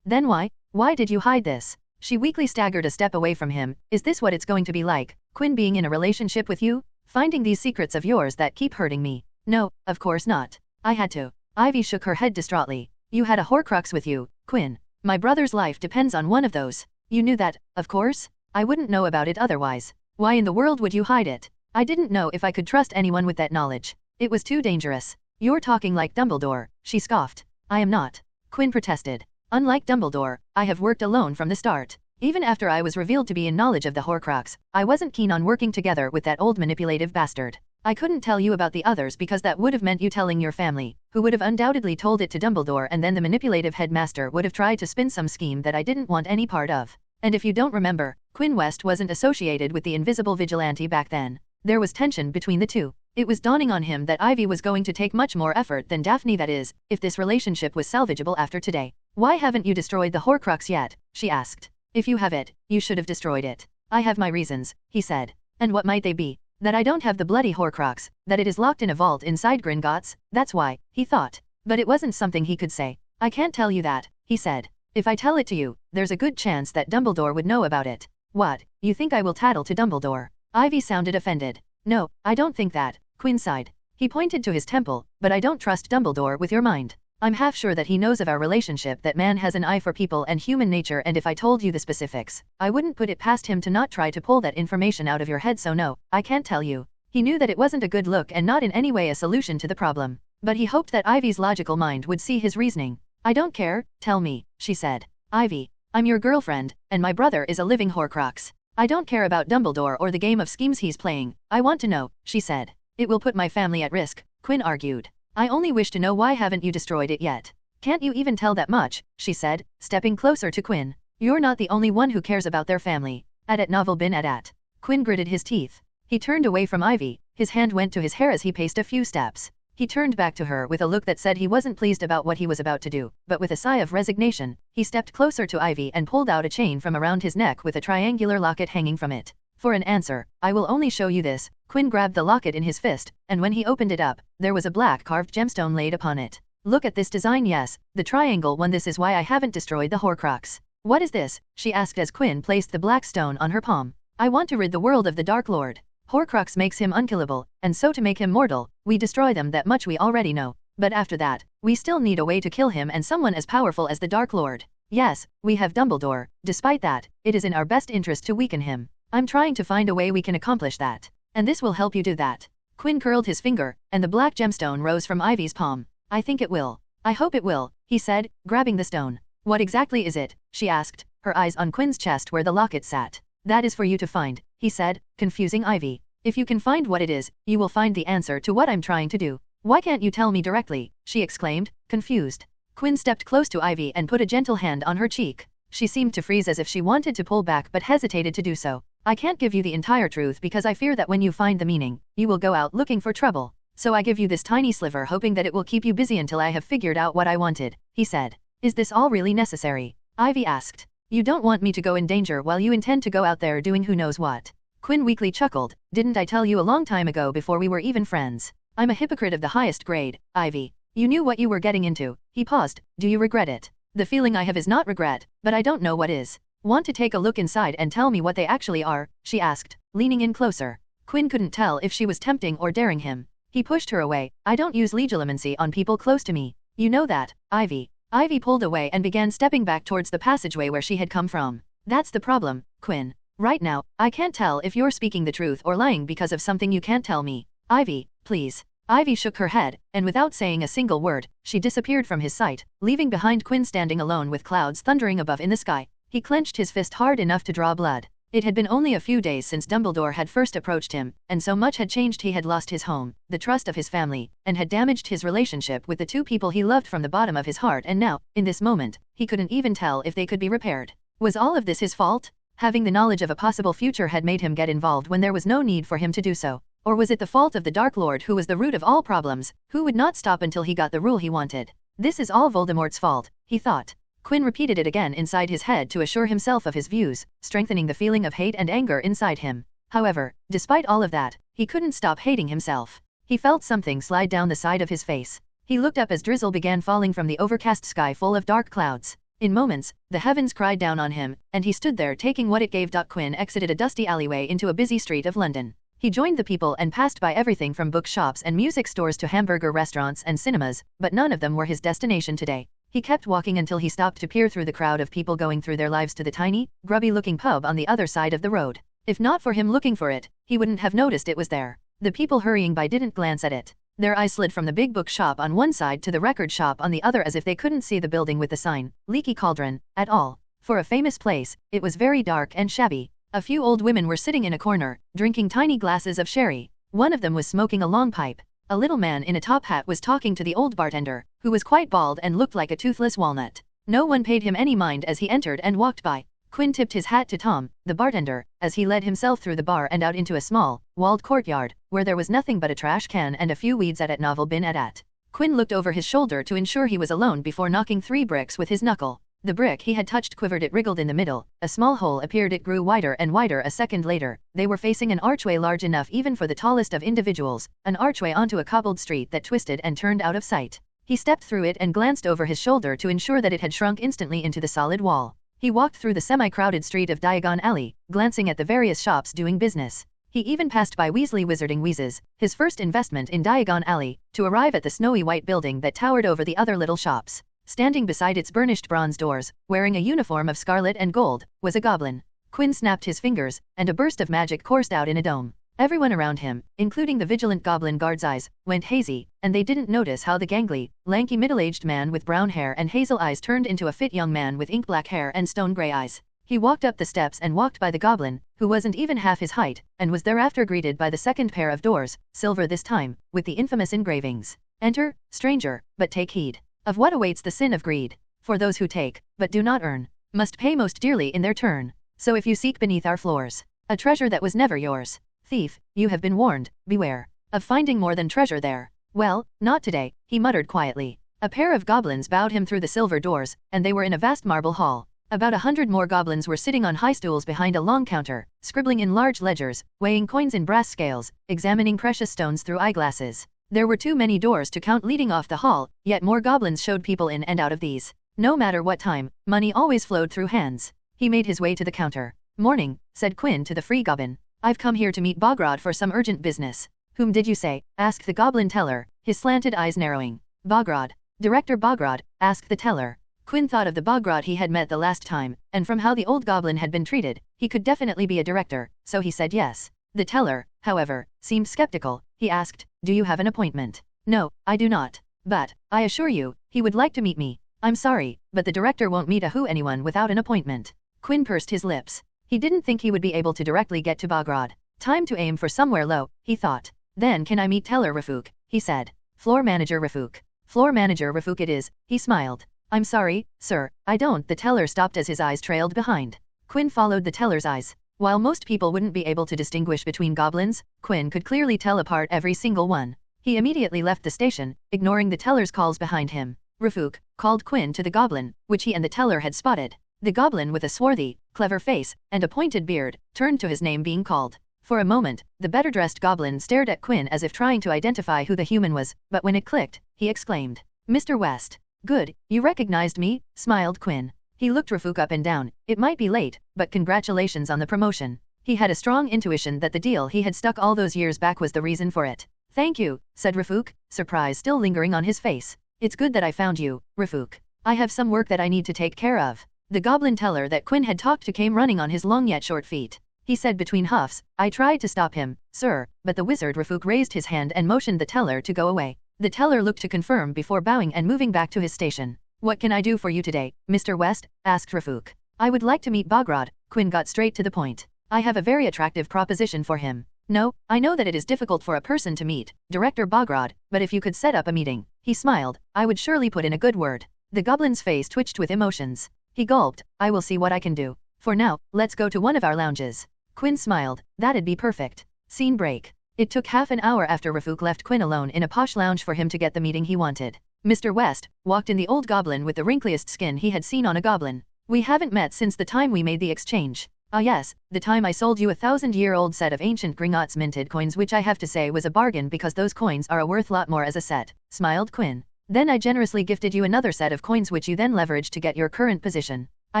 D: Then why? Why did you hide this? She weakly staggered a step away from him. Is this what it's going to be like, Quinn being in a relationship with you? Finding these secrets of yours that keep hurting me? No, of course not. I had to. Ivy shook her head distraughtly. You had a horcrux with you, Quinn. My brother's life depends on one of those. You knew that, of course? I wouldn't know about it otherwise. Why in the world would you hide it? I didn't know if I could trust anyone with that knowledge. It was too dangerous. You're talking like Dumbledore, she scoffed. I am not. Quinn protested. Unlike Dumbledore, I have worked alone from the start. Even after I was revealed to be in knowledge of the horcrux, I wasn't keen on working together with that old manipulative bastard. I couldn't tell you about the others because that would have meant you telling your family, who would have undoubtedly told it to Dumbledore, and then the manipulative headmaster would have tried to spin some scheme that I didn't want any part of. And if you don't remember, Quinn West wasn't associated with the invisible vigilante back then. There was tension between the two. It was dawning on him that Ivy was going to take much more effort than Daphne, that is, if this relationship was salvageable after today. Why haven't you destroyed the horcrux yet? She asked. If you have it, you should have destroyed it. I have my reasons, he said. And what might they be? That I don't have the bloody horcrux, that it is locked in a vault inside Gringotts, that's why, he thought. But it wasn't something he could say. I can't tell you that, he said. If I tell it to you, there's a good chance that Dumbledore would know about it. What, you think I will tattle to Dumbledore? Ivy sounded offended. No, I don't think that, Quinn sighed. He pointed to his temple, but I don't trust Dumbledore with your mind. I'm half sure that he knows of our relationship, that man has an eye for people and human nature, and if I told you the specifics, I wouldn't put it past him to not try to pull that information out of your head, so no, I can't tell you. He knew that it wasn't a good look and not in any way a solution to the problem. But he hoped that Ivy's logical mind would see his reasoning. I don't care, tell me, she said. Ivy, I'm your girlfriend, and my brother is a living horcrux. I don't care about Dumbledore or the game of schemes he's playing. I want to know, she said. It will put my family at risk, Quinn argued. I only wish to know why haven't you destroyed it yet? Can't you even tell that much, she said, stepping closer to Quinn. You're not the only one who cares about their family. At novel bin at. Quinn gritted his teeth. He turned away from Ivy, his hand went to his hair as he paced a few steps. He turned back to her with a look that said he wasn't pleased about what he was about to do, but with a sigh of resignation, he stepped closer to Ivy and pulled out a chain from around his neck with a triangular locket hanging from it. For an answer, I will only show you this. Quinn grabbed the locket in his fist, and when he opened it up, there was a black carved gemstone laid upon it. Look at this design. Yes, the triangle one. This is why I haven't destroyed the horcrux. What is this? She asked as Quinn placed the black stone on her palm. I want to rid the world of the Dark Lord. Horcrux makes him unkillable, and so to make him mortal, we destroy them. That much we already know. But after that, we still need a way to kill him and someone as powerful as the Dark Lord. Yes, we have Dumbledore. Despite that, it is in our best interest to weaken him. I'm trying to find a way we can accomplish that. And this will help you do that. Quinn curled his finger, and the black gemstone rose from Ivy's palm. I think it will. I hope it will, he said, grabbing the stone. What exactly is it? She asked, her eyes on Quinn's chest where the locket sat. That is for you to find, he said, confusing Ivy. If you can find what it is, you will find the answer to what I'm trying to do. Why can't you tell me directly? She exclaimed, confused. Quinn stepped close to Ivy and put a gentle hand on her cheek. She seemed to freeze as if she wanted to pull back but hesitated to do so. I can't give you the entire truth because I fear that when you find the meaning, you will go out looking for trouble. So I give you this tiny sliver hoping that it will keep you busy until I have figured out what I wanted, he said. Is this all really necessary? Ivy asked. You don't want me to go in danger while you intend to go out there doing who knows what. Quinn weakly chuckled. Didn't I tell you a long time ago before we were even friends? I'm a hypocrite of the highest grade, Ivy. You knew what you were getting into. He paused. Do you regret it? The feeling I have is not regret, but I don't know what is. Want to take a look inside and tell me what they actually are? She asked, leaning in closer. Quinn couldn't tell if she was tempting or daring him. He pushed her away. I don't use legilimency on people close to me. You know that, Ivy. Ivy pulled away and began stepping back towards the passageway where she had come from. That's the problem, Quinn. Right now, I can't tell if you're speaking the truth or lying because of something you can't tell me. Ivy, please. Ivy shook her head, and without saying a single word, she disappeared from his sight, leaving behind Quinn standing alone with clouds thundering above in the sky. He clenched his fist hard enough to draw blood. It had been only a few days since Dumbledore had first approached him, and so much had changed. He had lost his home, the trust of his family, and had damaged his relationship with the two people he loved from the bottom of his heart, and now, in this moment, he couldn't even tell if they could be repaired. Was all of this his fault? Having the knowledge of a possible future had made him get involved when there was no need for him to do so. Or was it the fault of the Dark Lord who was the root of all problems, who would not stop until he got the rule he wanted? This is all Voldemort's fault, he thought. Quinn repeated it again inside his head to assure himself of his views, strengthening the feeling of hate and anger inside him. However, despite all of that, he couldn't stop hating himself. He felt something slide down the side of his face. He looked up as drizzle began falling from the overcast sky full of dark clouds. In moments, the heavens cried down on him, and he stood there taking what it gave. Quinn exited a dusty alleyway into a busy street of London. He joined the people and passed by everything from bookshops and music stores to hamburger restaurants and cinemas, but none of them were his destination today. He kept walking until he stopped to peer through the crowd of people going through their lives to the tiny, grubby-looking pub on the other side of the road. If not for him looking for it, he wouldn't have noticed it was there. The people hurrying by didn't glance at it. Their eyes slid from the big bookshop on one side to the record shop on the other as if they couldn't see the building with the sign, Leaky Cauldron, at all. For a famous place, it was very dark and shabby. A few old women were sitting in a corner, drinking tiny glasses of sherry. One of them was smoking a long pipe. A little man in a top hat was talking to the old bartender, who was quite bald and looked like a toothless walnut. No one paid him any mind as he entered and walked by. Quinn tipped his hat to Tom, the bartender, as he led himself through the bar and out into a small, walled courtyard, where there was nothing but a trash can and a few weeds at a novel bin at. Quinn looked over his shoulder to ensure he was alone before knocking 3 bricks with his knuckle. The brick he had touched quivered. It wriggled in the middle. A small hole appeared. It grew wider and wider. A second later, they were facing an archway large enough even for the tallest of individuals, an archway onto a cobbled street that twisted and turned out of sight. He stepped through it and glanced over his shoulder to ensure that it had shrunk instantly into the solid wall. He walked through the semi-crowded street of Diagon Alley, glancing at the various shops doing business. He even passed by Weasley Wizarding Wheezes, his first investment in Diagon Alley, to arrive at the snowy white building that towered over the other little shops. Standing beside its burnished bronze doors, wearing a uniform of scarlet and gold, was a goblin. Quinn snapped his fingers, and a burst of magic coursed out in a dome. Everyone around him, including the vigilant goblin guard's eyes, went hazy, and they didn't notice how the gangly, lanky middle-aged man with brown hair and hazel eyes turned into a fit young man with ink-black hair and stone-gray eyes. He walked up the steps and walked by the goblin, who wasn't even half his height, and was thereafter greeted by the second pair of doors, silver this time, with the infamous engravings. Enter, stranger, but take heed of what awaits. The sin of greed. For those who take, but do not earn, must pay most dearly in their turn. So if you seek beneath our floors a treasure that was never yours, thief, you have been warned, beware of finding more than treasure there. Well, not today, he muttered quietly. A pair of goblins bowed him through the silver doors, and they were in a vast marble hall. About 100 more goblins were sitting on high stools behind a long counter, scribbling in large ledgers, weighing coins in brass scales, examining precious stones through eyeglasses. There were too many doors to count leading off the hall, yet more goblins showed people in and out of these. No matter what time, money always flowed through hands. He made his way to the counter. Morning, said Quinn to the free goblin. I've come here to meet Bogrod for some urgent business. Whom did you say? Asked the goblin teller, his slanted eyes narrowing. Bogrod. Director Bogrod, asked the teller. Quinn thought of the Bogrod he had met the last time, and from how the old goblin had been treated, he could definitely be a director, so he said yes. The teller, however, seemed skeptical. He asked, do you have an appointment? No, I do not. But, I assure you, he would like to meet me. I'm sorry, but the director won't meet anyone without an appointment. Quinn pursed his lips. He didn't think he would be able to directly get to Bogrod. Time to aim for somewhere low, he thought. Then can I meet Teller Rafuk? He said. Floor manager Rafuk. Floor manager Rafuk it is, he smiled. I'm sorry, sir, I don't. The teller stopped as his eyes trailed behind. Quinn followed the teller's eyes. While most people wouldn't be able to distinguish between goblins, Quinn could clearly tell apart every single one. He immediately left the station, ignoring the teller's calls behind him. Rafuk called Quinn to the goblin, which he and the teller had spotted. The goblin, with a swarthy, clever face and a pointed beard, turned to his name being called. For a moment, the better-dressed goblin stared at Quinn as if trying to identify who the human was, but when it clicked, he exclaimed, "Mr. West." "Good, you recognized me," smiled Quinn. He looked Rafuk up and down. It might be late, but congratulations on the promotion. He had a strong intuition that the deal he had stuck all those years back was the reason for it. "Thank you," said Rafuk, surprise still lingering on his face. "It's good that I found you, Rafuk. I have some work that I need to take care of." The goblin teller that Quinn had talked to came running on his long yet short feet. He said between huffs, "I tried to stop him, sir," but the wizard Rafuk raised his hand and motioned the teller to go away. The teller looked to confirm before bowing and moving back to his station. "What can I do for you today, Mr. West?" asked Rafuk. "I would like to meet Bogrod." Quinn got straight to the point. "I have a very attractive proposition for him." "No, I know that it is difficult for a person to meet Director Bogrod, but if you could set up a meeting," he smiled, "I would surely put in a good word." The goblin's face twitched with emotions. He gulped, "I will see what I can do. For now, let's go to one of our lounges." Quinn smiled, "That'd be perfect." Scene break. It took half an hour after Rafuk left Quinn alone in a posh lounge for him to get the meeting he wanted. Mr. West walked in the old goblin with the wrinkliest skin he had seen on a goblin. "We haven't met since the time we made the exchange." "Ah yes, the time I sold you a 1,000-year-old set of ancient Gringotts minted coins, which I have to say was a bargain because those coins are worth a lot more as a set," smiled Quinn. "Then I generously gifted you another set of coins which you then leveraged to get your current position. I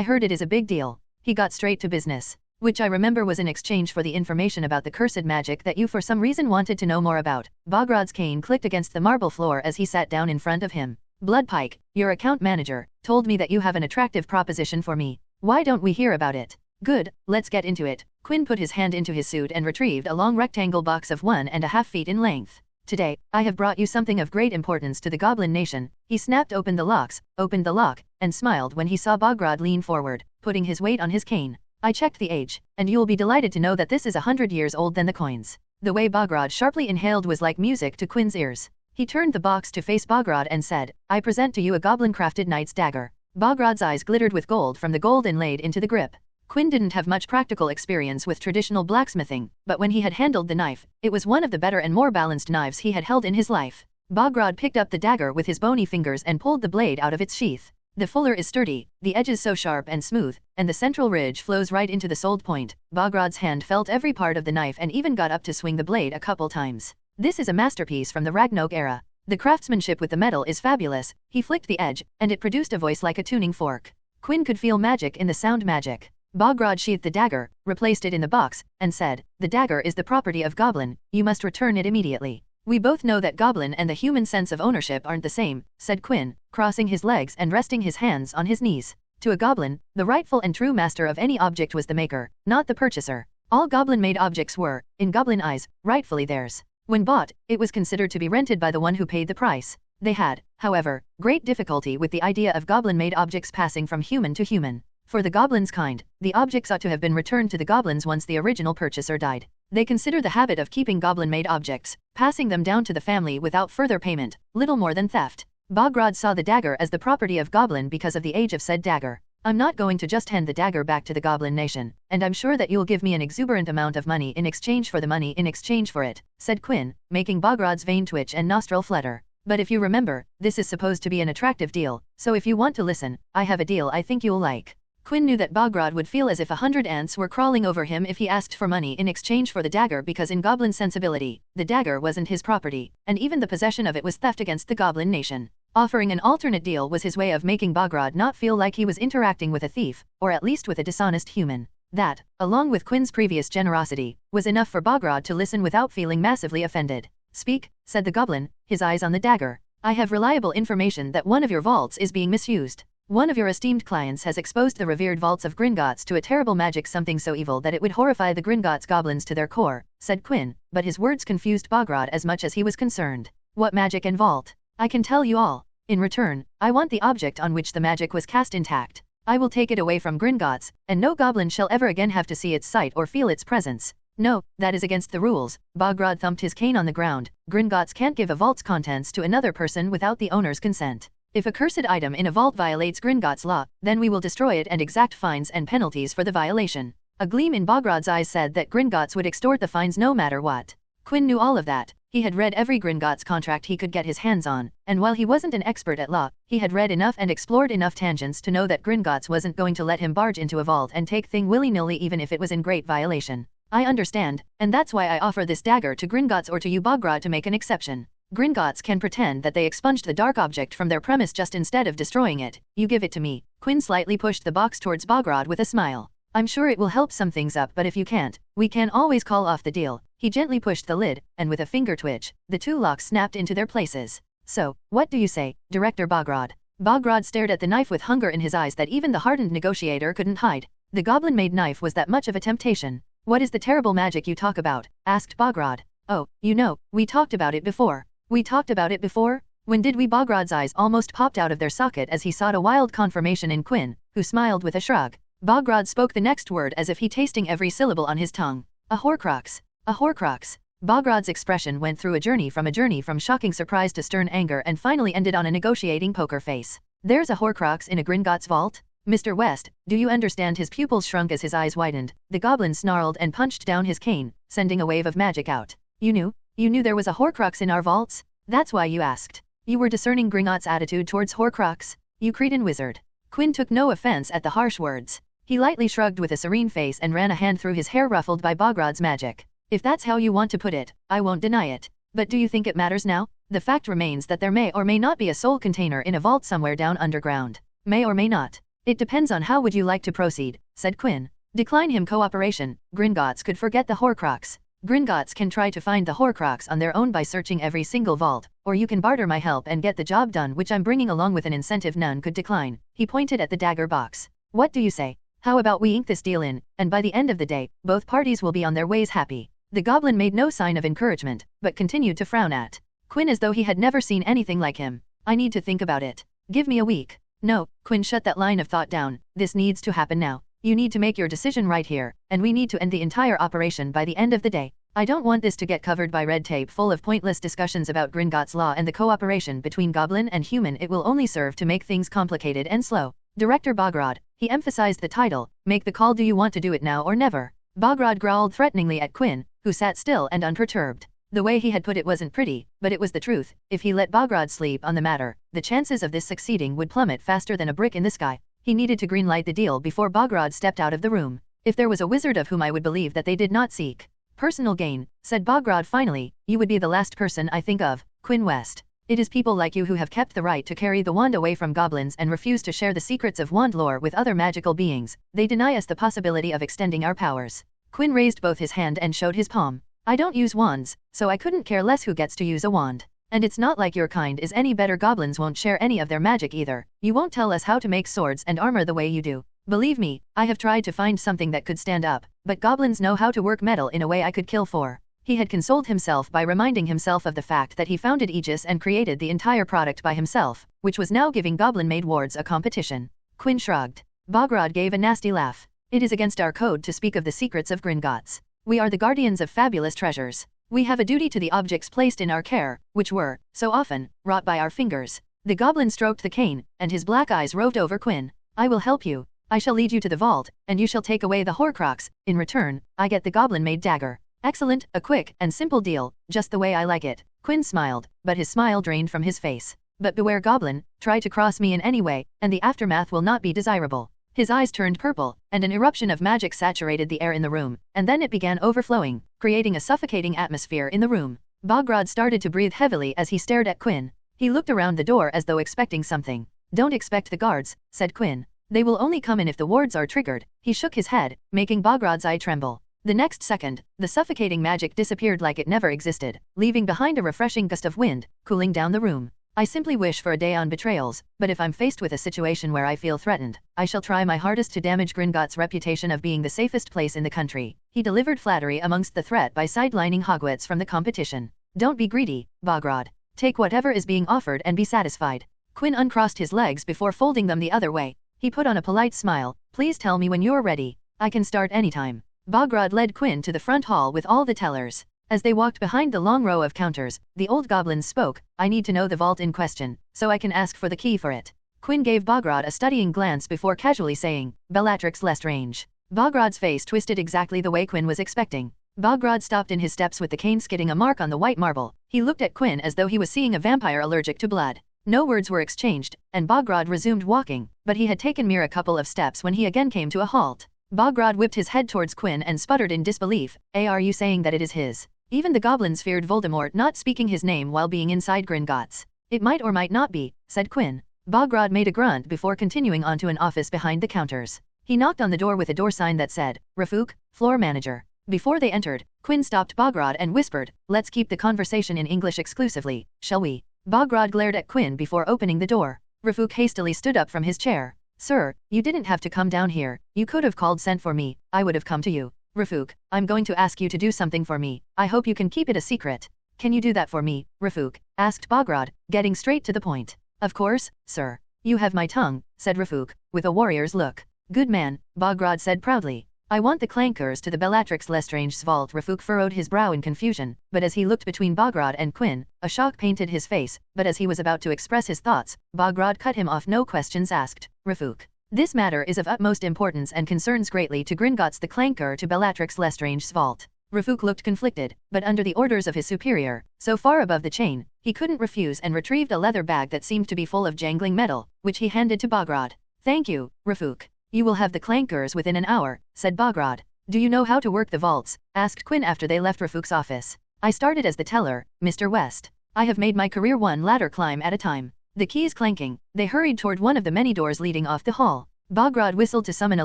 D: heard it is a big deal." He got straight to business. "Which I remember was in exchange for the information about the cursed magic that you for some reason wanted to know more about." Bogrod's cane clicked against the marble floor as he sat down in front of him. "Bloodpike, your account manager, told me that you have an attractive proposition for me. Why don't we hear about it?" "Good, let's get into it." Quinn put his hand into his suit and retrieved a long rectangle box of 1.5 feet in length. "Today, I have brought you something of great importance to the Goblin Nation." He snapped open the lock, and smiled when he saw Bogrod lean forward, putting his weight on his cane. "I checked the age, and you'll be delighted to know that this is 100 years old than the coins." The way Bogrod sharply inhaled was like music to Quinn's ears. He turned the box to face Bogrod and said, "I present to you a goblin-crafted knight's dagger." Bogrod's eyes glittered with gold from the gold inlaid into the grip. Quinn didn't have much practical experience with traditional blacksmithing, but when he had handled the knife, it was one of the better and more balanced knives he had held in his life. Bogrod picked up the dagger with his bony fingers and pulled the blade out of its sheath. The fuller is sturdy, the edges so sharp and smooth, and the central ridge flows right into the sold point. Bogrod's hand felt every part of the knife and even got up to swing the blade a couple times. "This is a masterpiece from the Ragnarok era. The craftsmanship with the metal is fabulous." He flicked the edge, and it produced a voice like a tuning fork. Quinn could feel magic in the sound magic. Bogrod sheathed the dagger, replaced it in the box, and said, "The dagger is the property of Goblin. You must return it immediately." "We both know that Goblin and the human sense of ownership aren't the same," said Quinn, crossing his legs and resting his hands on his knees. To a Goblin, the rightful and true master of any object was the maker, not the purchaser. All Goblin-made objects were, in Goblin eyes, rightfully theirs. When bought, it was considered to be rented by the one who paid the price. They had, however, great difficulty with the idea of Goblin-made objects passing from human to human. For the Goblin's kind, the objects ought to have been returned to the Goblins once the original purchaser died. They consider the habit of keeping Goblin-made objects, passing them down to the family without further payment, little more than theft. Bogrod saw the dagger as the property of Goblin because of the age of said dagger. "I'm not going to just hand the dagger back to the Goblin Nation, and I'm sure that you'll give me an exuberant amount of money in exchange for the money in exchange for it," said Quinn, making Bogrod's vein twitch and nostril flutter. "But if you remember, this is supposed to be an attractive deal, so if you want to listen, I have a deal I think you'll like." Quinn knew that Bogrod would feel as if 100 ants were crawling over him if he asked for money in exchange for the dagger, because in Goblin sensibility, the dagger wasn't his property, and even the possession of it was theft against the Goblin Nation. Offering an alternate deal was his way of making Bogrod not feel like he was interacting with a thief, or at least with a dishonest human. That, along with Quinn's previous generosity, was enough for Bogrod to listen without feeling massively offended. "Speak," said the Goblin, his eyes on the dagger. "I have reliable information that one of your vaults is being misused. One of your esteemed clients has exposed the revered vaults of Gringotts to a terrible magic, something so evil that it would horrify the Gringotts goblins to their core," said Quinn, but his words confused Bogrod as much as he was concerned. "What magic and vault?" "I can tell you all. In return, I want the object on which the magic was cast intact. I will take it away from Gringotts, and no goblin shall ever again have to see its sight or feel its presence." "No, that is against the rules." Bogrod thumped his cane on the ground. "Gringotts can't give a vault's contents to another person without the owner's consent. If a cursed item in a vault violates Gringotts law, then we will destroy it and exact fines and penalties for the violation. A gleam in Bogrod's eyes said that Gringotts would extort the fines no matter what. Quinn knew all of that. He had read every Gringotts contract he could get his hands on, and while he wasn't an expert at law, he had read enough and explored enough tangents to know that Gringotts wasn't going to let him barge into a vault and take thing willy-nilly even if it was in great violation. I understand, and that's why I offer this dagger to Gringotts or to you Bogrod to make an exception. Gringotts can pretend that they expunged the dark object from their premise just instead of destroying it. You give it to me. Quinn slightly pushed the box towards Bogrod with a smile. I'm sure it will help some things up, but if you can't, we can always call off the deal. He gently pushed the lid, and with a finger twitch, the two locks snapped into their places. So, what do you say, Director Bogrod? Bogrod stared at the knife with hunger in his eyes that even the hardened negotiator couldn't hide. The goblin-made knife was that much of a temptation. What is the terrible magic you talk about? Asked Bogrod. Oh, you know, we talked about it before. We talked about it before? When did we? Bogrod's eyes almost popped out of their socket as he sought a wild confirmation in Quinn, who smiled with a shrug. Bogrod spoke the next word as if he tasting every syllable on his tongue. A horcrux. A horcrux. Bogrod's expression went through a journey from shocking surprise to stern anger and finally ended on a negotiating poker face. There's a horcrux in a Gringotts vault? Mr. West, do you understand? His pupils shrunk as his eyes widened. The goblin snarled and punched down his cane, sending a wave of magic out. You knew? You knew there was a horcrux in our vaults? That's why you asked. You were discerning Gringotts' attitude towards horcrux? You cretin wizard. Quinn took no offense at the harsh words. He lightly shrugged with a serene face and ran a hand through his hair ruffled by Bogrod's magic. If that's how you want to put it, I won't deny it. But do you think it matters now? The fact remains that there may or may not be a soul container in a vault somewhere down underground. May or may not. It depends on how would you like to proceed, said Quinn. Decline him cooperation. Gringotts could forget the horcrux. Gringotts can try to find the horcrux on their own by searching every single vault, or you can barter my help and get the job done, which I'm bringing along with an incentive none could decline. He pointed at the dagger box. What do you say? How about we ink this deal in, and by the end of the day, both parties will be on their ways happy. The goblin made no sign of encouragement, but continued to frown at Quinn as though he had never seen anything like him. I need to think about it. Give me a week. No, Quinn shut that line of thought down. This needs to happen now. You need to make your decision right here, and we need to end the entire operation by the end of the day. I don't want this to get covered by red tape full of pointless discussions about Gringotts law and the cooperation between goblin and human. It will only serve to make things complicated and slow. Director Bogrod, he emphasized the title, make the call. Do you want to do it now or never? Bogrod growled threateningly at Quinn, who sat still and unperturbed. The way he had put it wasn't pretty, but it was the truth. If he let Bogrod sleep on the matter, the chances of this succeeding would plummet faster than a brick in the sky. He needed to greenlight the deal before Bogrod stepped out of the room. If there was a wizard of whom I would believe that they did not seek personal gain, said Bogrod finally, you would be the last person I think of, Quinn West. It is people like you who have kept the right to carry the wand away from goblins and refuse to share the secrets of wand lore with other magical beings. They deny us the possibility of extending our powers. Quinn raised both his hand and showed his palm. I don't use wands, so I couldn't care less who gets to use a wand. And it's not like your kind is any better. Goblins won't share any of their magic either. You won't tell us how to make swords and armor the way you do. Believe me, I have tried to find something that could stand up, but goblins know how to work metal in a way I could kill for. He had consoled himself by reminding himself of the fact that he founded Aegis and created the entire product by himself, which was now giving goblin-made wards a competition. Quinn shrugged. Bogrod gave a nasty laugh. It is against our code to speak of the secrets of Gringotts. We are the guardians of fabulous treasures. We have a duty to the objects placed in our care, which were, so often, wrought by our fingers. The goblin stroked the cane, and his black eyes roved over Quinn. I will help you. I shall lead you to the vault, and you shall take away the horcrux. In return, I get the goblin-made dagger. Excellent, a quick and simple deal, just the way I like it. Quinn smiled, but his smile drained from his face. But beware, goblin, try to cross me in any way, and the aftermath will not be desirable. His eyes turned purple, and an eruption of magic saturated the air in the room, and then it began overflowing, creating a suffocating atmosphere in the room. Bogrod started to breathe heavily as he stared at Quinn. He looked around the door as though expecting something. Don't expect the guards, said Quinn. They will only come in if the wards are triggered. He shook his head, making Bogrod's eye tremble. The next second, the suffocating magic disappeared like it never existed, leaving behind a refreshing gust of wind, cooling down the room. I simply wish for a day on betrayals, but if I'm faced with a situation where I feel threatened, I shall try my hardest to damage Gringotts' reputation of being the safest place in the country. He delivered flattery amongst the threat by sidelining Hogwarts from the competition. Don't be greedy, Bogrod. Take whatever is being offered and be satisfied. Quinn uncrossed his legs before folding them the other way. He put on a polite smile. Please tell me when you're ready. I can start anytime. Bogrod led Quinn to the front hall with all the tellers. As they walked behind the long row of counters, the old goblins spoke. I need to know the vault in question, so I can ask for the key for it. Quinn gave Bogrod a studying glance before casually saying, Bellatrix Lestrange. Bogrod's face twisted exactly the way Quinn was expecting. Bogrod stopped in his steps with the cane skidding a mark on the white marble. He looked at Quinn as though he was seeing a vampire allergic to blood. No words were exchanged, and Bogrod resumed walking, but he had taken mere a couple of steps when he again came to a halt. Bogrod whipped his head towards Quinn and sputtered in disbelief. Are you saying that it is his? Even the goblins feared Voldemort not speaking his name while being inside Gringotts. It might or might not be, said Quinn. Bogrod made a grunt before continuing on to an office behind the counters. He knocked on the door with a door sign that said, Rafuk, floor manager. Before they entered, Quinn stopped Bogrod and whispered, let's keep the conversation in English exclusively, shall we? Bogrod glared at Quinn before opening the door. Rafuk hastily stood up from his chair. Sir, you didn't have to come down here. You could have sent for me. I would have come to you. Rafuk, I'm going to ask you to do something for me. I hope you can keep it a secret. Can you do that for me, Rafuk? Asked Bogrod, getting straight to the point. Of course, sir. You have my tongue, said Rafuk, with a warrior's look. Good man, Bogrod said proudly. I want the clankers to the Bellatrix Lestrange's vault. Rafuk furrowed his brow in confusion, but as he looked between Bogrod and Quinn, a shock painted his face, but as he was about to express his thoughts, Bogrod cut him off. No questions asked, Rafuk. This matter is of utmost importance and concerns greatly to Gringotts the clanker to Bellatrix Lestrange's vault. Rafuk looked conflicted, but under the orders of his superior, so far above the chain, he couldn't refuse and retrieved a leather bag that seemed to be full of jangling metal, which he handed to Bogrod. Thank you, Rafuk. You will have the clankers within an hour, said Bogrod. Do you know how to work the vaults? Asked Quinn after they left Rafuk's office. I started as the teller, Mr. West. I have made my career one ladder climb at a time. The keys clanking, they hurried toward one of the many doors leading off the hall. Bogrod whistled to summon a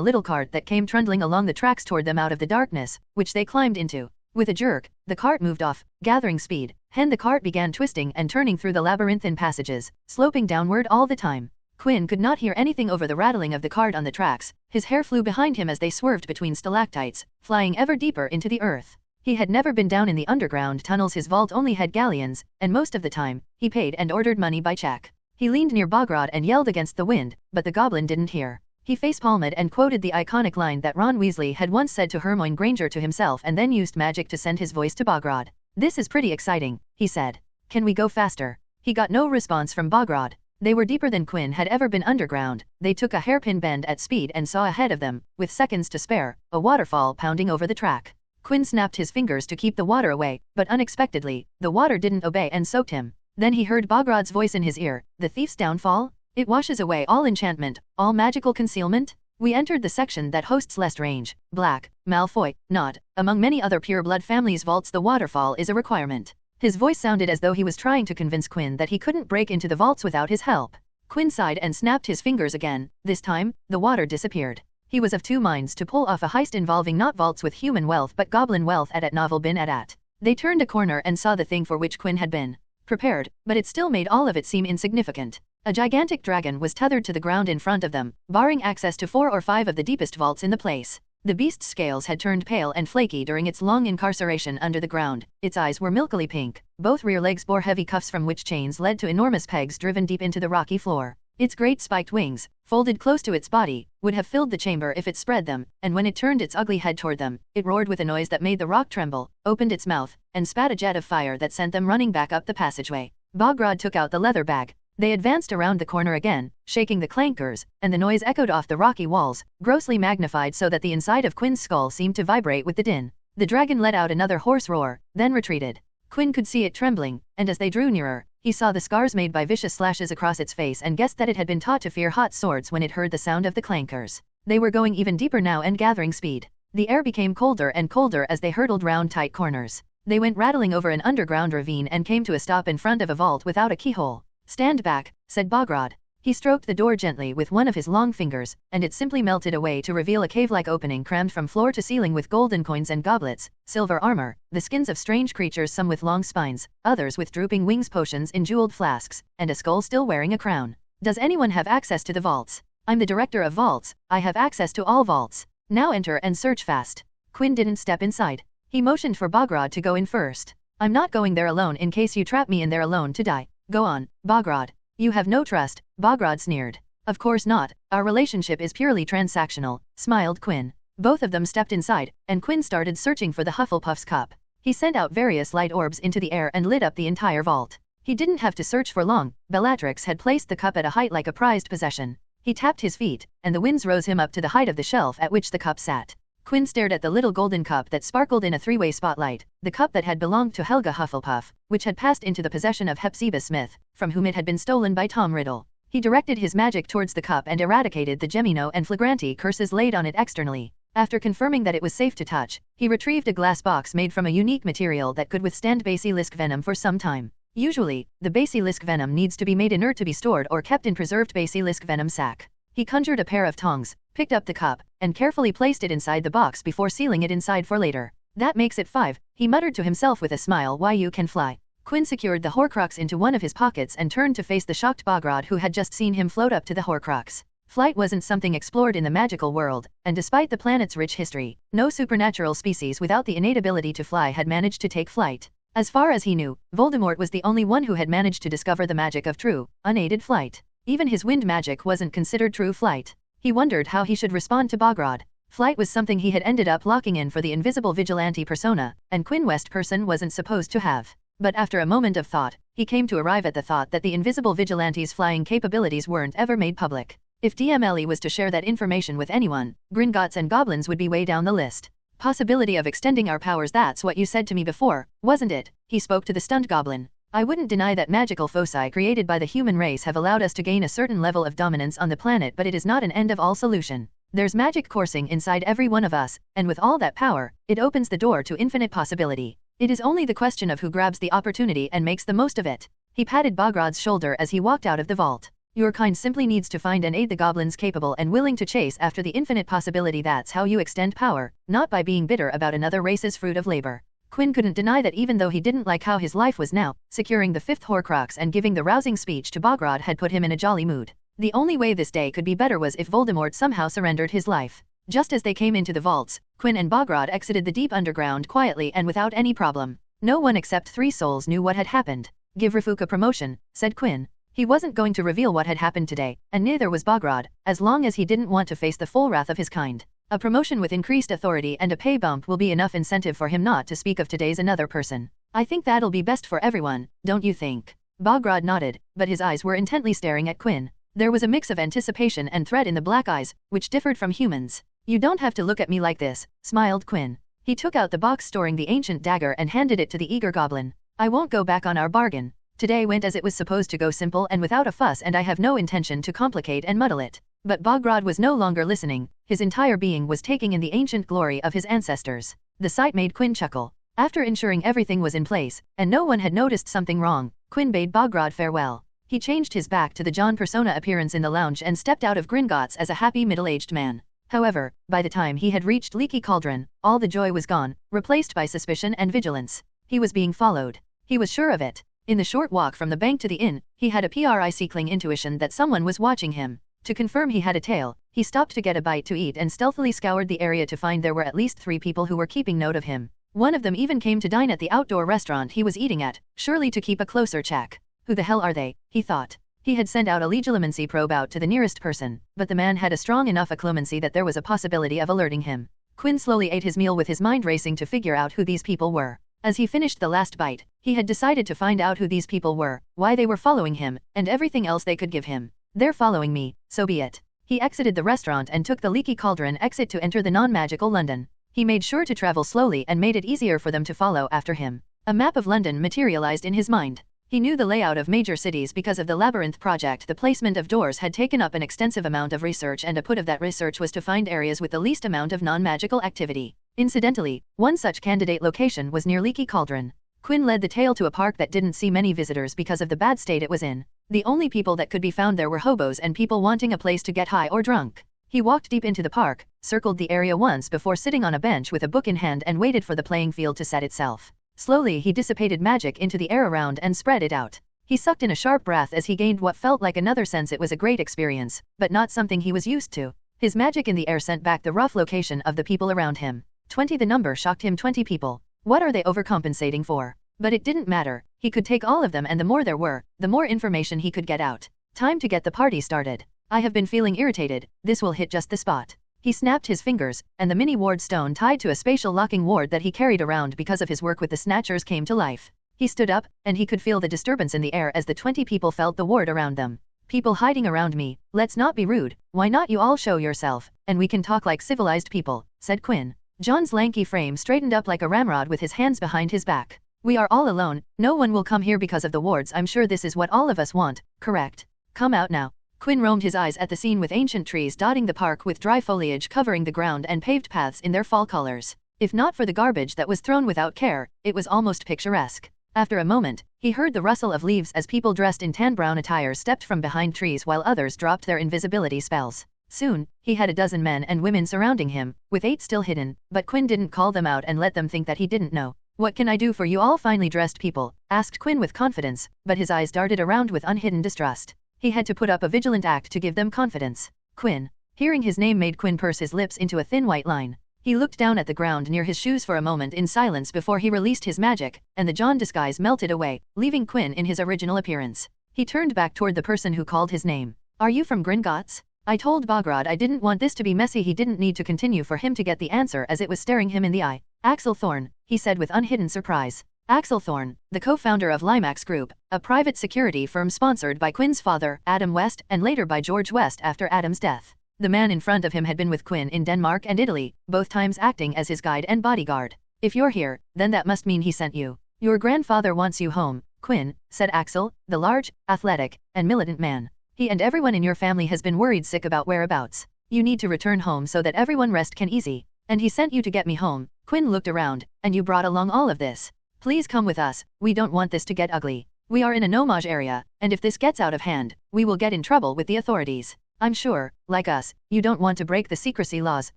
D: little cart that came trundling along the tracks toward them out of the darkness, which they climbed into. With a jerk, the cart moved off, gathering speed. The cart began twisting and turning through the labyrinthine passages, sloping downward all the time. Quinn could not hear anything over the rattling of the cart on the tracks. His hair flew behind him as they swerved between stalactites, flying ever deeper into the earth. He had never been down in the underground tunnels. His vault only had galleons, and most of the time, he paid and ordered money by check. He leaned near Bogrod and yelled against the wind, but the goblin didn't hear. He face-palmed and quoted the iconic line that Ron Weasley had once said to Hermione Granger to himself and then used magic to send his voice to Bogrod. This is pretty exciting, he said. Can we go faster? He got no response from Bogrod. They were deeper than Quinn had ever been underground. They took a hairpin bend at speed and saw ahead of them, with seconds to spare, a waterfall pounding over the track. Quinn snapped his fingers to keep the water away, but unexpectedly, the water didn't obey and soaked him. Then he heard Bogrod's voice in his ear, the thief's downfall? It washes away all enchantment, all magical concealment? We entered the section that hosts Lestrange, Black, Malfoy, not, among many other pure-blood families' vaults. The waterfall is a requirement. His voice sounded as though he was trying to convince Quinn that he couldn't break into the vaults without his help. Quinn sighed and snapped his fingers again. This time, the water disappeared. He was of two minds to pull off a heist involving not vaults with human wealth but goblin wealth at novel bin at. They turned a corner and saw the thing for which Quinn had been prepared, but it still made all of it seem insignificant. A gigantic dragon was tethered to the ground in front of them, barring access to 4 or 5 of the deepest vaults in the place. The beast's scales had turned pale and flaky during its long incarceration under the ground. Its eyes were milkily pink. Both rear legs bore heavy cuffs from which chains led to enormous pegs driven deep into the rocky floor. Its great spiked wings, folded close to its body, would have filled the chamber if it spread them, and when it turned its ugly head toward them, it roared with a noise that made the rock tremble, opened its mouth, and spat a jet of fire that sent them running back up the passageway. Bogrod took out the leather bag. They advanced around the corner again, shaking the clankers, and the noise echoed off the rocky walls, grossly magnified so that the inside of Quinn's skull seemed to vibrate with the din. The dragon let out another hoarse roar, then retreated. Quinn could see it trembling, and as they drew nearer, he saw the scars made by vicious slashes across its face and guessed that it had been taught to fear hot swords when it heard the sound of the clankers. They were going even deeper now and gathering speed. The air became colder and colder as they hurtled round tight corners. They went rattling over an underground ravine and came to a stop in front of a vault without a keyhole. Stand back, said Bogrod. He stroked the door gently with one of his long fingers, and it simply melted away to reveal a cave-like opening crammed from floor to ceiling with golden coins and goblets, silver armor, the skins of strange creatures, some with long spines, others with drooping wings, potions in jeweled flasks, and a skull still wearing a crown. Does anyone have access to the vaults? I'm the director of vaults. I have access to all vaults. Now enter and search fast. Quinn didn't step inside. He motioned for Bogrod to go in first. I'm not going there alone in case you trap me in there alone to die. Go on, Bogrod. You have no trust, Bogrod sneered. Of course not, our relationship is purely transactional, smiled Quinn. Both of them stepped inside, and Quinn started searching for the Hufflepuff's cup. He sent out various light orbs into the air and lit up the entire vault. He didn't have to search for long. Bellatrix had placed the cup at a height like a prized possession. He tapped his feet, and the winds rose him up to the height of the shelf at which the cup sat. Quinn stared at the little golden cup that sparkled in a three-way spotlight, the cup that had belonged to Helga Hufflepuff, which had passed into the possession of Hepzibah Smith, from whom it had been stolen by Tom Riddle. He directed his magic towards the cup and eradicated the Gemino and Flagranti curses laid on it externally. After confirming that it was safe to touch, he retrieved a glass box made from a unique material that could withstand basilisk venom for some time. Usually, the basilisk venom needs to be made inert to be stored or kept in preserved basilisk venom sac. He conjured a pair of tongs, picked up the cup, and carefully placed it inside the box before sealing it inside for later. That makes it 5, he muttered to himself with a smile. Why you can fly. Quinn secured the horcrux into one of his pockets and turned to face the shocked Bogrod who had just seen him float up to the horcrux. Flight wasn't something explored in the magical world, and despite the planet's rich history, no supernatural species without the innate ability to fly had managed to take flight. As far as he knew, Voldemort was the only one who had managed to discover the magic of true, unaided flight. Even his wind magic wasn't considered true flight. He wondered how he should respond to Bogrod. Flight was something he had ended up locking in for the invisible vigilante persona, and Quinn West person wasn't supposed to have. But after a moment of thought, he came to arrive at the thought that the invisible vigilante's flying capabilities weren't ever made public. If DMLE was to share that information with anyone, Gringotts and goblins would be way down the list. Possibility of extending our powers, that's what you said to me before, wasn't it? He spoke to the stunned goblin. I wouldn't deny that magical foci created by the human race have allowed us to gain a certain level of dominance on the planet, but it is not an end-of-all solution. There's magic coursing inside every one of us, and with all that power, it opens the door to infinite possibility. It is only the question of who grabs the opportunity and makes the most of it. He patted Bogrod's shoulder as he walked out of the vault. Your kind simply needs to find and aid the goblins capable and willing to chase after the infinite possibility. That's how you extend power, not by being bitter about another race's fruit of labor. Quinn couldn't deny that even though he didn't like how his life was now, securing the 5th horcrux and giving the rousing speech to Bogrod had put him in a jolly mood. The only way this day could be better was if Voldemort somehow surrendered his life. Just as they came into the vaults, Quinn and Bogrod exited the deep underground quietly and without any problem. No one except 3 souls knew what had happened. Give Rafuk a promotion, said Quinn. He wasn't going to reveal what had happened today, and neither was Bogrod, as long as he didn't want to face the full wrath of his kind. A promotion with increased authority and a pay bump will be enough incentive for him not to speak of today's another person. I think that'll be best for everyone, don't you think? Bogrod nodded, but his eyes were intently staring at Quinn. There was a mix of anticipation and dread in the black eyes, which differed from humans. You don't have to look at me like this, smiled Quinn. He took out the box storing the ancient dagger and handed it to the eager goblin. I won't go back on our bargain. Today went as it was supposed to go, simple and without a fuss, and I have no intention to complicate and muddle it. But Bogrod was no longer listening. His entire being was taking in the ancient glory of his ancestors. The sight made Quinn chuckle. After ensuring everything was in place, and no one had noticed something wrong, Quinn bade Bogrod farewell. He changed his back to the John persona appearance in the lounge and stepped out of Gringotts as a happy middle-aged man. However, by the time he had reached Leaky Cauldron, all the joy was gone, replaced by suspicion and vigilance. He was being followed. He was sure of it. In the short walk from the bank to the inn, he had a prickling intuition that someone was watching him. To confirm he had a tail, he stopped to get a bite to eat and stealthily scoured the area to find there were at least 3 people who were keeping note of him. One of them even came to dine at the outdoor restaurant he was eating at, surely to keep a closer check. Who the hell are they? He thought. He had sent out a legilimency probe out to the nearest person, but the man had a strong enough occlumency that there was a possibility of alerting him. Quinn slowly ate his meal with his mind racing to figure out who these people were. As he finished the last bite, he had decided to find out who these people were, why they were following him, and everything else they could give him. They're following me, so be it. He exited the restaurant and took the Leaky Cauldron exit to enter the non-magical London. He made sure to travel slowly and made it easier for them to follow after him. A map of London materialized in his mind. He knew the layout of major cities because of the Labyrinth project. The placement of doors had taken up an extensive amount of research, and a put of that research was to find areas with the least amount of non-magical activity. Incidentally, one such candidate location was near Leaky Cauldron. Quinn led the tail to a park that didn't see many visitors because of the bad state it was in. The only people that could be found there were hobos and people wanting a place to get high or drunk. He walked deep into the park, circled the area once before sitting on a bench with a book in hand and waited for the playing field to set itself. Slowly he dissipated magic into the air around and spread it out. He sucked in a sharp breath as he gained what felt like another sense. It was a great experience, but not something he was used to. His magic in the air sent back the rough location of the people around him. 20, the number shocked him. 20 people. What are they overcompensating for? But it didn't matter. He could take all of them, and the more there were, the more information he could get out. Time to get the party started. I have been feeling irritated. This will hit just the spot. He snapped his fingers, and the mini ward stone tied to a spatial locking ward that he carried around because of his work with the Snatchers came to life. He stood up, and he could feel the disturbance in the air as the 20 people felt the ward around them. People hiding around me, let's not be rude, why not you all show yourself, and we can talk like civilized people, said Quinn. John's lanky frame straightened up like a ramrod with his hands behind his back. We are all alone, no one will come here because of the wards. I'm sure this is what all of us want, correct? Come out now. Quinn roamed his eyes at the scene with ancient trees dotting the park with dry foliage covering the ground and paved paths in their fall colors. If not for the garbage that was thrown without care, it was almost picturesque. After a moment, he heard the rustle of leaves as people dressed in tan-brown attire stepped from behind trees while others dropped their invisibility spells. Soon, he had a dozen men and women surrounding him, with 8 still hidden, but Quinn didn't call them out and let them think that he didn't know. What can I do for you all finely dressed people? Asked Quinn with confidence, but his eyes darted around with unhidden distrust. He had to put up a vigilant act to give them confidence. Quinn. Hearing his name made Quinn purse his lips into a thin white line. He looked down at the ground near his shoes for a moment in silence before he released his magic, and the John disguise melted away, leaving Quinn in his original appearance. He turned back toward the person who called his name. Are you from Gringotts? I told Bogrod I didn't want this to be messy. He didn't need to continue for him to get the answer as it was staring him in the eye. Axel Thorne, he said with unhidden surprise. Axel Thorne, the co-founder of Limax Group, a private security firm sponsored by Quinn's father, Adam West, and later by George West after Adam's death. The man in front of him had been with Quinn in Denmark and Italy, both times acting as his guide and bodyguard. If you're here, then that must mean he sent you. Your grandfather wants you home, Quinn, said Axel, the large, athletic, and militant man. He and everyone in your family has been worried sick about whereabouts. You need to return home so that everyone rest can easy. And he sent you to get me home. Quinn looked around, and you brought along all of this. Please come with us, we don't want this to get ugly. We are in a nomage area, and if this gets out of hand, we will get in trouble with the authorities. I'm sure, like us, you don't want to break the secrecy laws,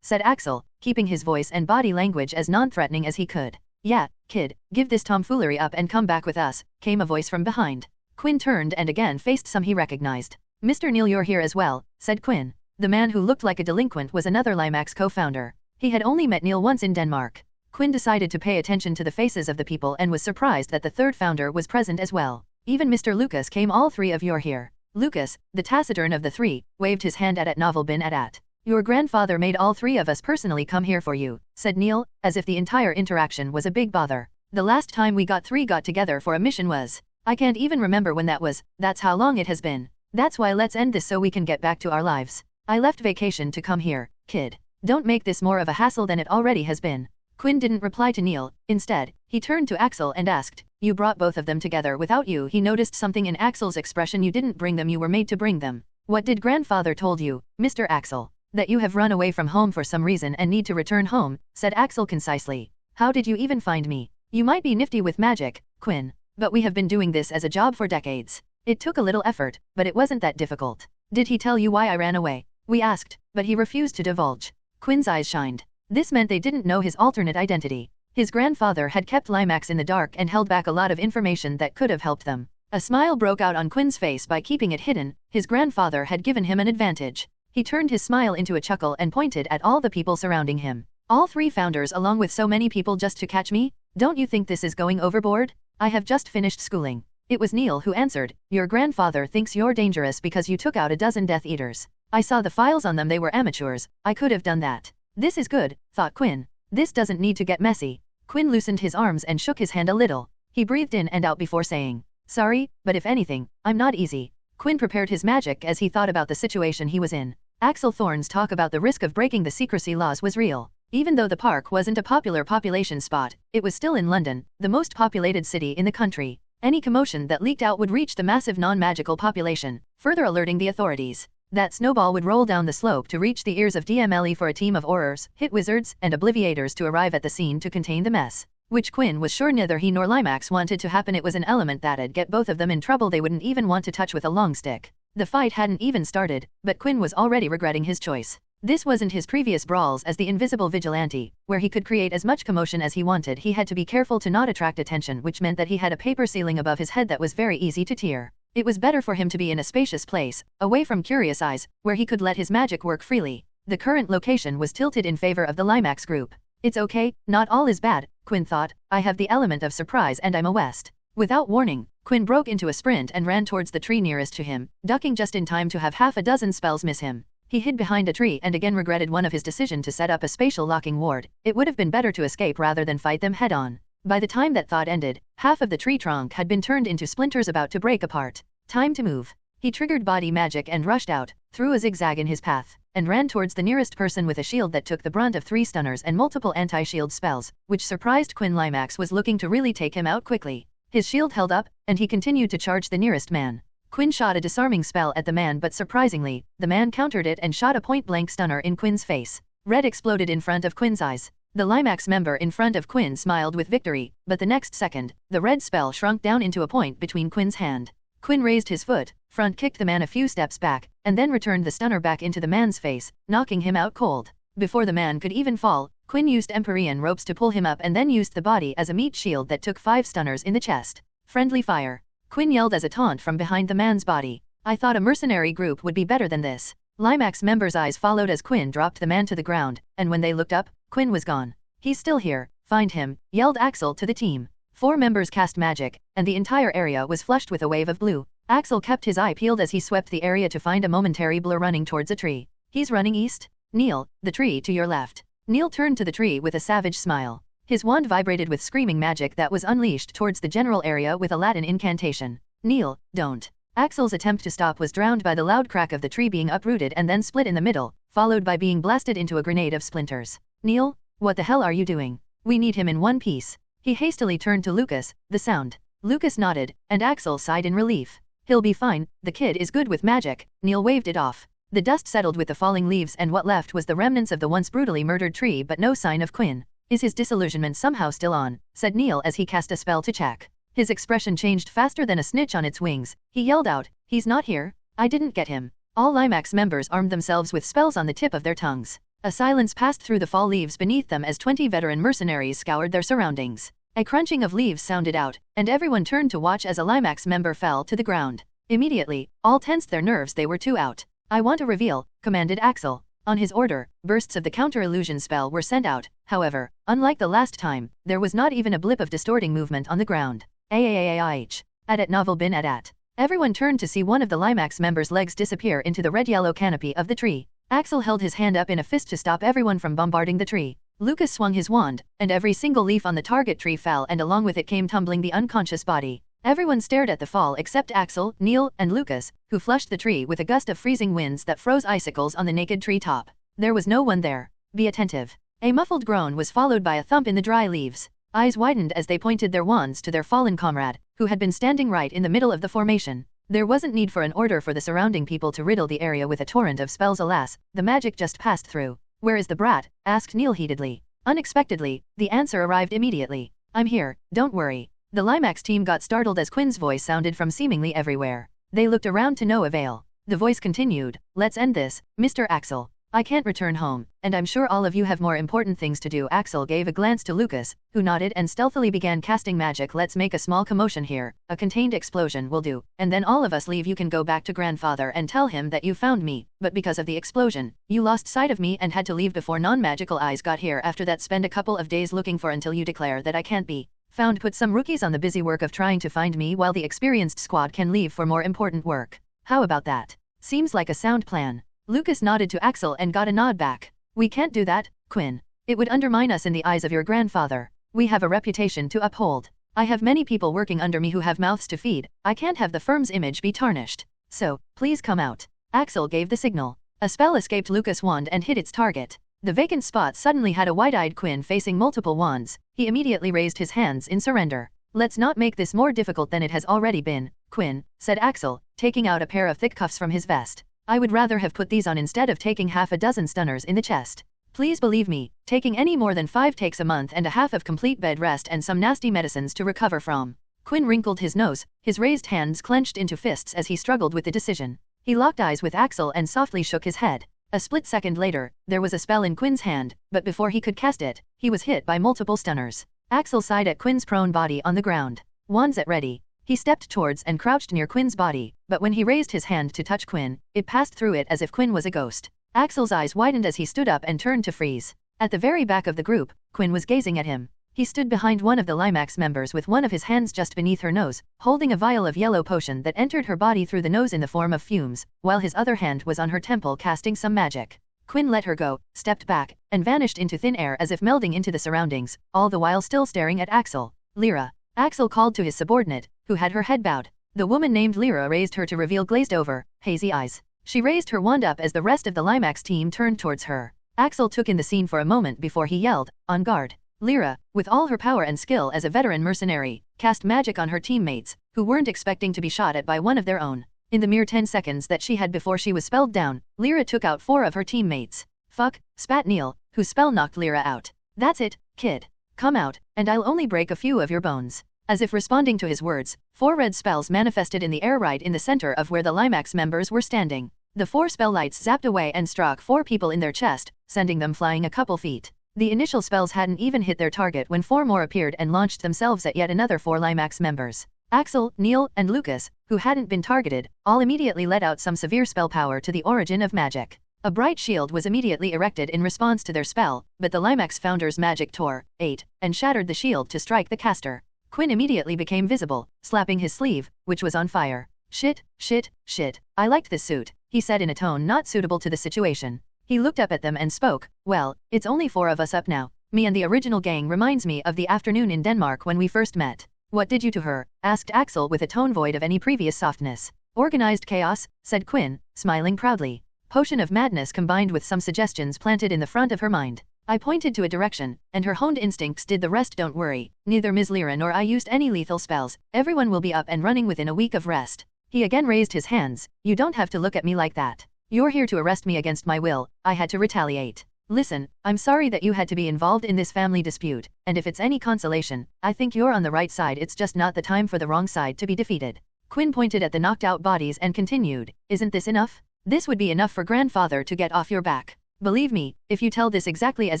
D: said Axel, keeping his voice and body language as non-threatening as he could. Yeah, kid, give this tomfoolery up and come back with us, came a voice from behind. Quinn turned and again faced some he recognized. Mr. Neal, you're here as well, said Quinn. The man who looked like a delinquent was another Limax co-founder. He had only met Neal once in Denmark. Quinn decided to pay attention to the faces of the people and was surprised that the third founder was present as well. Even Mr. Lucas came. All 3 of you are here. Lucas, the taciturn of the 3, waved his hand at Novel bin at. Your grandfather made all 3 of us personally come here for you, said Neal, as if the entire interaction was a big bother. The last time we got together for a mission was, I can't even remember when that was, that's how long it has been. That's why let's end this so we can get back to our lives. I left vacation to come here, kid. Don't make this more of a hassle than it already has been. Quinn didn't reply to Neal. Instead, he turned to Axel and asked, you brought both of them together without you. He noticed something in Axel's expression. You didn't bring them, you were made to bring them. What did grandfather told you, Mr. Axel? That you have run away from home for some reason and need to return home, said Axel concisely. How did you even find me? You might be nifty with magic, Quinn, but we have been doing this as a job for decades. It took a little effort, but it wasn't that difficult. Did he tell you why I ran away? We asked, but he refused to divulge. Quinn's eyes shined. This meant they didn't know his alternate identity. His grandfather had kept Limax in the dark and held back a lot of information that could have helped them. A smile broke out on Quinn's face. By keeping it hidden, his grandfather had given him an advantage. He turned his smile into a chuckle and pointed at all the people surrounding him. All 3 founders along with so many people just to catch me? Don't you think this is going overboard? I have just finished schooling. It was Neal who answered, your grandfather thinks you're dangerous because you took out a dozen Death Eaters. I saw the files on them, they were amateurs. I could have done that. This is good, thought Quinn. This doesn't need to get messy. Quinn loosened his arms and shook his hand a little. He breathed in and out before saying, sorry, but if anything, I'm not easy. Quinn prepared his magic as he thought about the situation he was in. Axel Thorne's talk about the risk of breaking the secrecy laws was real. Even though the park wasn't a popular population spot, it was still in London, the most populated city in the country. Any commotion that leaked out would reach the massive non-magical population, further alerting the authorities. That snowball would roll down the slope to reach the ears of DMLE for a team of Aurors, Hit Wizards, and Obliviators to arrive at the scene to contain the mess. Which Quinn was sure neither he nor Limax wanted to happen. It was an element that'd get both of them in trouble they wouldn't even want to touch with a long stick. The fight hadn't even started, but Quinn was already regretting his choice. This wasn't his previous brawls as the invisible vigilante, where he could create as much commotion as he wanted. He had to be careful to not attract attention, which meant that he had a paper ceiling above his head that was very easy to tear. It was better for him to be in a spacious place, away from curious eyes, where he could let his magic work freely. The current location was tilted in favor of the Limax group. It's okay, not all is bad, Quinn thought. I have the element of surprise and I'm a West. Without warning, Quinn broke into a sprint and ran towards the tree nearest to him, ducking just in time to have half a dozen spells miss him. He hid behind a tree and again regretted one of his decision to set up a spatial locking ward. It would have been better to escape rather than fight them head-on. By the time that thought ended, half of the tree trunk had been turned into splinters about to break apart. Time to move. He triggered body magic and rushed out, threw a zigzag in his path, and ran towards the nearest person with a shield that took the brunt of 3 stunners and multiple anti-shield spells, which surprised Quinn. Limax was looking to really take him out quickly. His shield held up, and he continued to charge the nearest man. Quinn shot a disarming spell at the man, but surprisingly, the man countered it and shot a point-blank stunner in Quinn's face. Red exploded in front of Quinn's eyes. The Limax member in front of Quinn smiled with victory, but the next second, the red spell shrunk down into a point between Quinn's hand. Quinn raised his foot, front-kicked the man a few steps back, and then returned the stunner back into the man's face, knocking him out cold. Before the man could even fall, Quinn used Empyrean ropes to pull him up and then used the body as a meat shield that took 5 stunners in the chest. Friendly fire. Quinn yelled as a taunt from behind the man's body. I thought a mercenary group would be better than this. Limax members' eyes followed as Quinn dropped the man to the ground, and when they looked up, Quinn was gone. He's still here, find him, yelled Axel to the team. 4 members cast magic, and the entire area was flushed with a wave of blue. Axel kept his eye peeled as he swept the area to find a momentary blur running towards a tree. He's running east. Neil, the tree to your left. Neil turned to the tree with a savage smile. His wand vibrated with screaming magic that was unleashed towards the general area with a Latin incantation. Neil, don't. Axel's attempt to stop was drowned by the loud crack of the tree being uprooted and then split in the middle, followed by being blasted into a grenade of splinters. Neil, what the hell are you doing? We need him in one piece. He hastily turned to Lucas, the sound. Lucas nodded, and Axel sighed in relief. He'll be fine, the kid is good with magic. Neil waved it off. The dust settled with the falling leaves and what left was the remnants of the once brutally murdered tree but no sign of Quinn. Is his disillusionment somehow still on? Said Neil as he cast a spell to check. His expression changed faster than a snitch on its wings. He yelled out, he's not here. I didn't get him. All Limax members armed themselves with spells on the tip of their tongues. A silence passed through the fall leaves beneath them as 20 veteran mercenaries scoured their surroundings. A crunching of leaves sounded out, and everyone turned to watch as a Limax member fell to the ground. Immediately, all tensed their nerves. They were 2 out. I want a reveal, commanded Axel. On his order, bursts of the counter-illusion spell were sent out. However, unlike the last time, there was not even a blip of distorting movement on the ground. Aaah. At novel bin at. Everyone turned to see one of the Limax members' legs disappear into the red-yellow canopy of the tree. Axel held his hand up in a fist to stop everyone from bombarding the tree. Lucas swung his wand, and every single leaf on the target tree fell, and along with it came tumbling the unconscious body. Everyone stared at the fall except Axel, Neil, and Lucas, who flushed the tree with a gust of freezing winds that froze icicles on the naked tree top. There was no one there. Be attentive. A muffled groan was followed by a thump in the dry leaves. Eyes widened as they pointed their wands to their fallen comrade, who had been standing right in the middle of the formation. There wasn't need for an order for the surrounding people to riddle the area with a torrent of spells. Alas, the magic just passed through. Where is the brat? Asked Neil heatedly. Unexpectedly, the answer arrived immediately. I'm here, don't worry. The Limax team got startled as Quinn's voice sounded from seemingly everywhere. They looked around to no avail. The voice continued, let's end this, Mr. Axel. I can't return home, and I'm sure all of you have more important things to do. Axel gave a glance to Lucas, who nodded and stealthily began casting magic. Let's make a small commotion here. A contained explosion will do, and then all of us leave. You can go back to grandfather and tell him that you found me, but because of the explosion, you lost sight of me and had to leave before non-magical eyes got here. After that, spend a couple of days looking for until you declare that I can't be found. Put some rookies on the busy work of trying to find me while the experienced squad can leave for more important work. How about that? Seems like a sound plan. Lucas nodded to Axel and got a nod back. We can't do that, Quinn. It would undermine us in the eyes of your grandfather. We have a reputation to uphold. I have many people working under me who have mouths to feed. I can't have the firm's image be tarnished. So, please come out. Axel gave the signal. A spell escaped Lucas' wand and hit its target. The vacant spot suddenly had a wide-eyed Quinn facing multiple wands. He immediately raised his hands in surrender. Let's not make this more difficult than it has already been, Quinn, said Axel, taking out a pair of thick cuffs from his vest. I would rather have put these on instead of taking half a dozen stunners in the chest. Please believe me, taking any more than 5 takes a month and a half of complete bed rest and some nasty medicines to recover from. Quinn wrinkled his nose, his raised hands clenched into fists as he struggled with the decision. He locked eyes with Axel and softly shook his head. A split second later, there was a spell in Quinn's hand, but before he could cast it, he was hit by multiple stunners. Axel sighed at Quinn's prone body on the ground. Wands at ready. He stepped towards and crouched near Quinn's body, but when he raised his hand to touch Quinn, it passed through it as if Quinn was a ghost. Axel's eyes widened as he stood up and turned to freeze. At the very back of the group, Quinn was gazing at him. He stood behind one of the Limax members with one of his hands just beneath her nose, holding a vial of yellow potion that entered her body through the nose in the form of fumes, while his other hand was on her temple casting some magic. Quinn let her go, stepped back, and vanished into thin air as if melding into the surroundings, all the while still staring at Axel. Lyra. Axel called to his subordinate, who had her head bowed. The woman named Lyra raised her to reveal glazed-over, hazy eyes. She raised her wand up as the rest of the Limax team turned towards her. Axel took in the scene for a moment before he yelled, "On guard!" Lyra, with all her power and skill as a veteran mercenary, cast magic on her teammates, who weren't expecting to be shot at by one of their own. In the mere 10 seconds that she had before she was spelled down, Lyra took out 4 of her teammates. "Fuck," spat Neil, who spell knocked Lyra out. "That's it, kid. Come out, and I'll only break a few of your bones." As if responding to his words, 4 red spells manifested in the air right in the center of where the Limax members were standing. The 4 spell lights zapped away and struck 4 people in their chest, sending them flying a couple feet. The initial spells hadn't even hit their target when 4 more appeared and launched themselves at yet another 4 Limax members. Axel, Neil, and Lucas, who hadn't been targeted, all immediately let out some severe spell power to the origin of magic. A bright shield was immediately erected in response to their spell, but the Limax founder's magic tore, ate, and shattered the shield to strike the caster. Quinn immediately became visible, slapping his sleeve, which was on fire. "Shit, shit, shit. I liked this suit," he said in a tone not suitable to the situation. He looked up at them and spoke, "Well, it's only 4 of us up now. Me and the original gang reminds me of the afternoon in Denmark when we first met." "What did you to her?" asked Axel with a tone void of any previous softness. "Organized chaos," said Quinn, smiling proudly. Potion of madness combined with some suggestions planted in the front of her mind. "I pointed to a direction, and her honed instincts did the rest. Don't worry, neither Ms. Lyra nor I used any lethal spells. Everyone will be up and running within a week of rest." He again raised his hands. "You don't have to look at me like that. You're here to arrest me against my will. I had to retaliate. Listen, I'm sorry that you had to be involved in this family dispute, and if it's any consolation, I think you're on the right side. It's just not the time for the wrong side to be defeated." Quinn pointed at the knocked out bodies and continued, "Isn't this enough? This would be enough for grandfather to get off your back. Believe me, if you tell this exactly as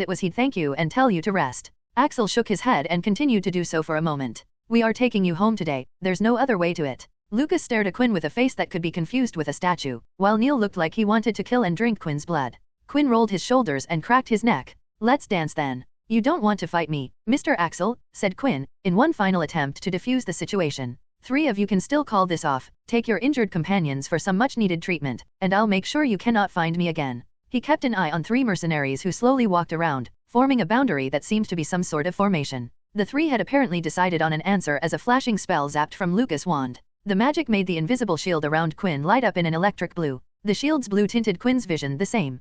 D: it was, he'd thank you and tell you to rest." Axel shook his head and continued to do so for a moment. "We are taking you home today, there's no other way to it." Lucas stared at Quinn with a face that could be confused with a statue, while Neil looked like he wanted to kill and drink Quinn's blood. Quinn rolled his shoulders and cracked his neck. "Let's dance then." "You don't want to fight me, Mr. Axel," said Quinn, in one final attempt to defuse the situation. "3 of you can still call this off, take your injured companions for some much-needed treatment, and I'll make sure you cannot find me again." He kept an eye on 3 mercenaries who slowly walked around, forming a boundary that seemed to be some sort of formation. The 3 had apparently decided on an answer as a flashing spell zapped from Lucas' wand. The magic made the invisible shield around Quinn light up in an electric blue. The shield's blue tinted Quinn's vision the same.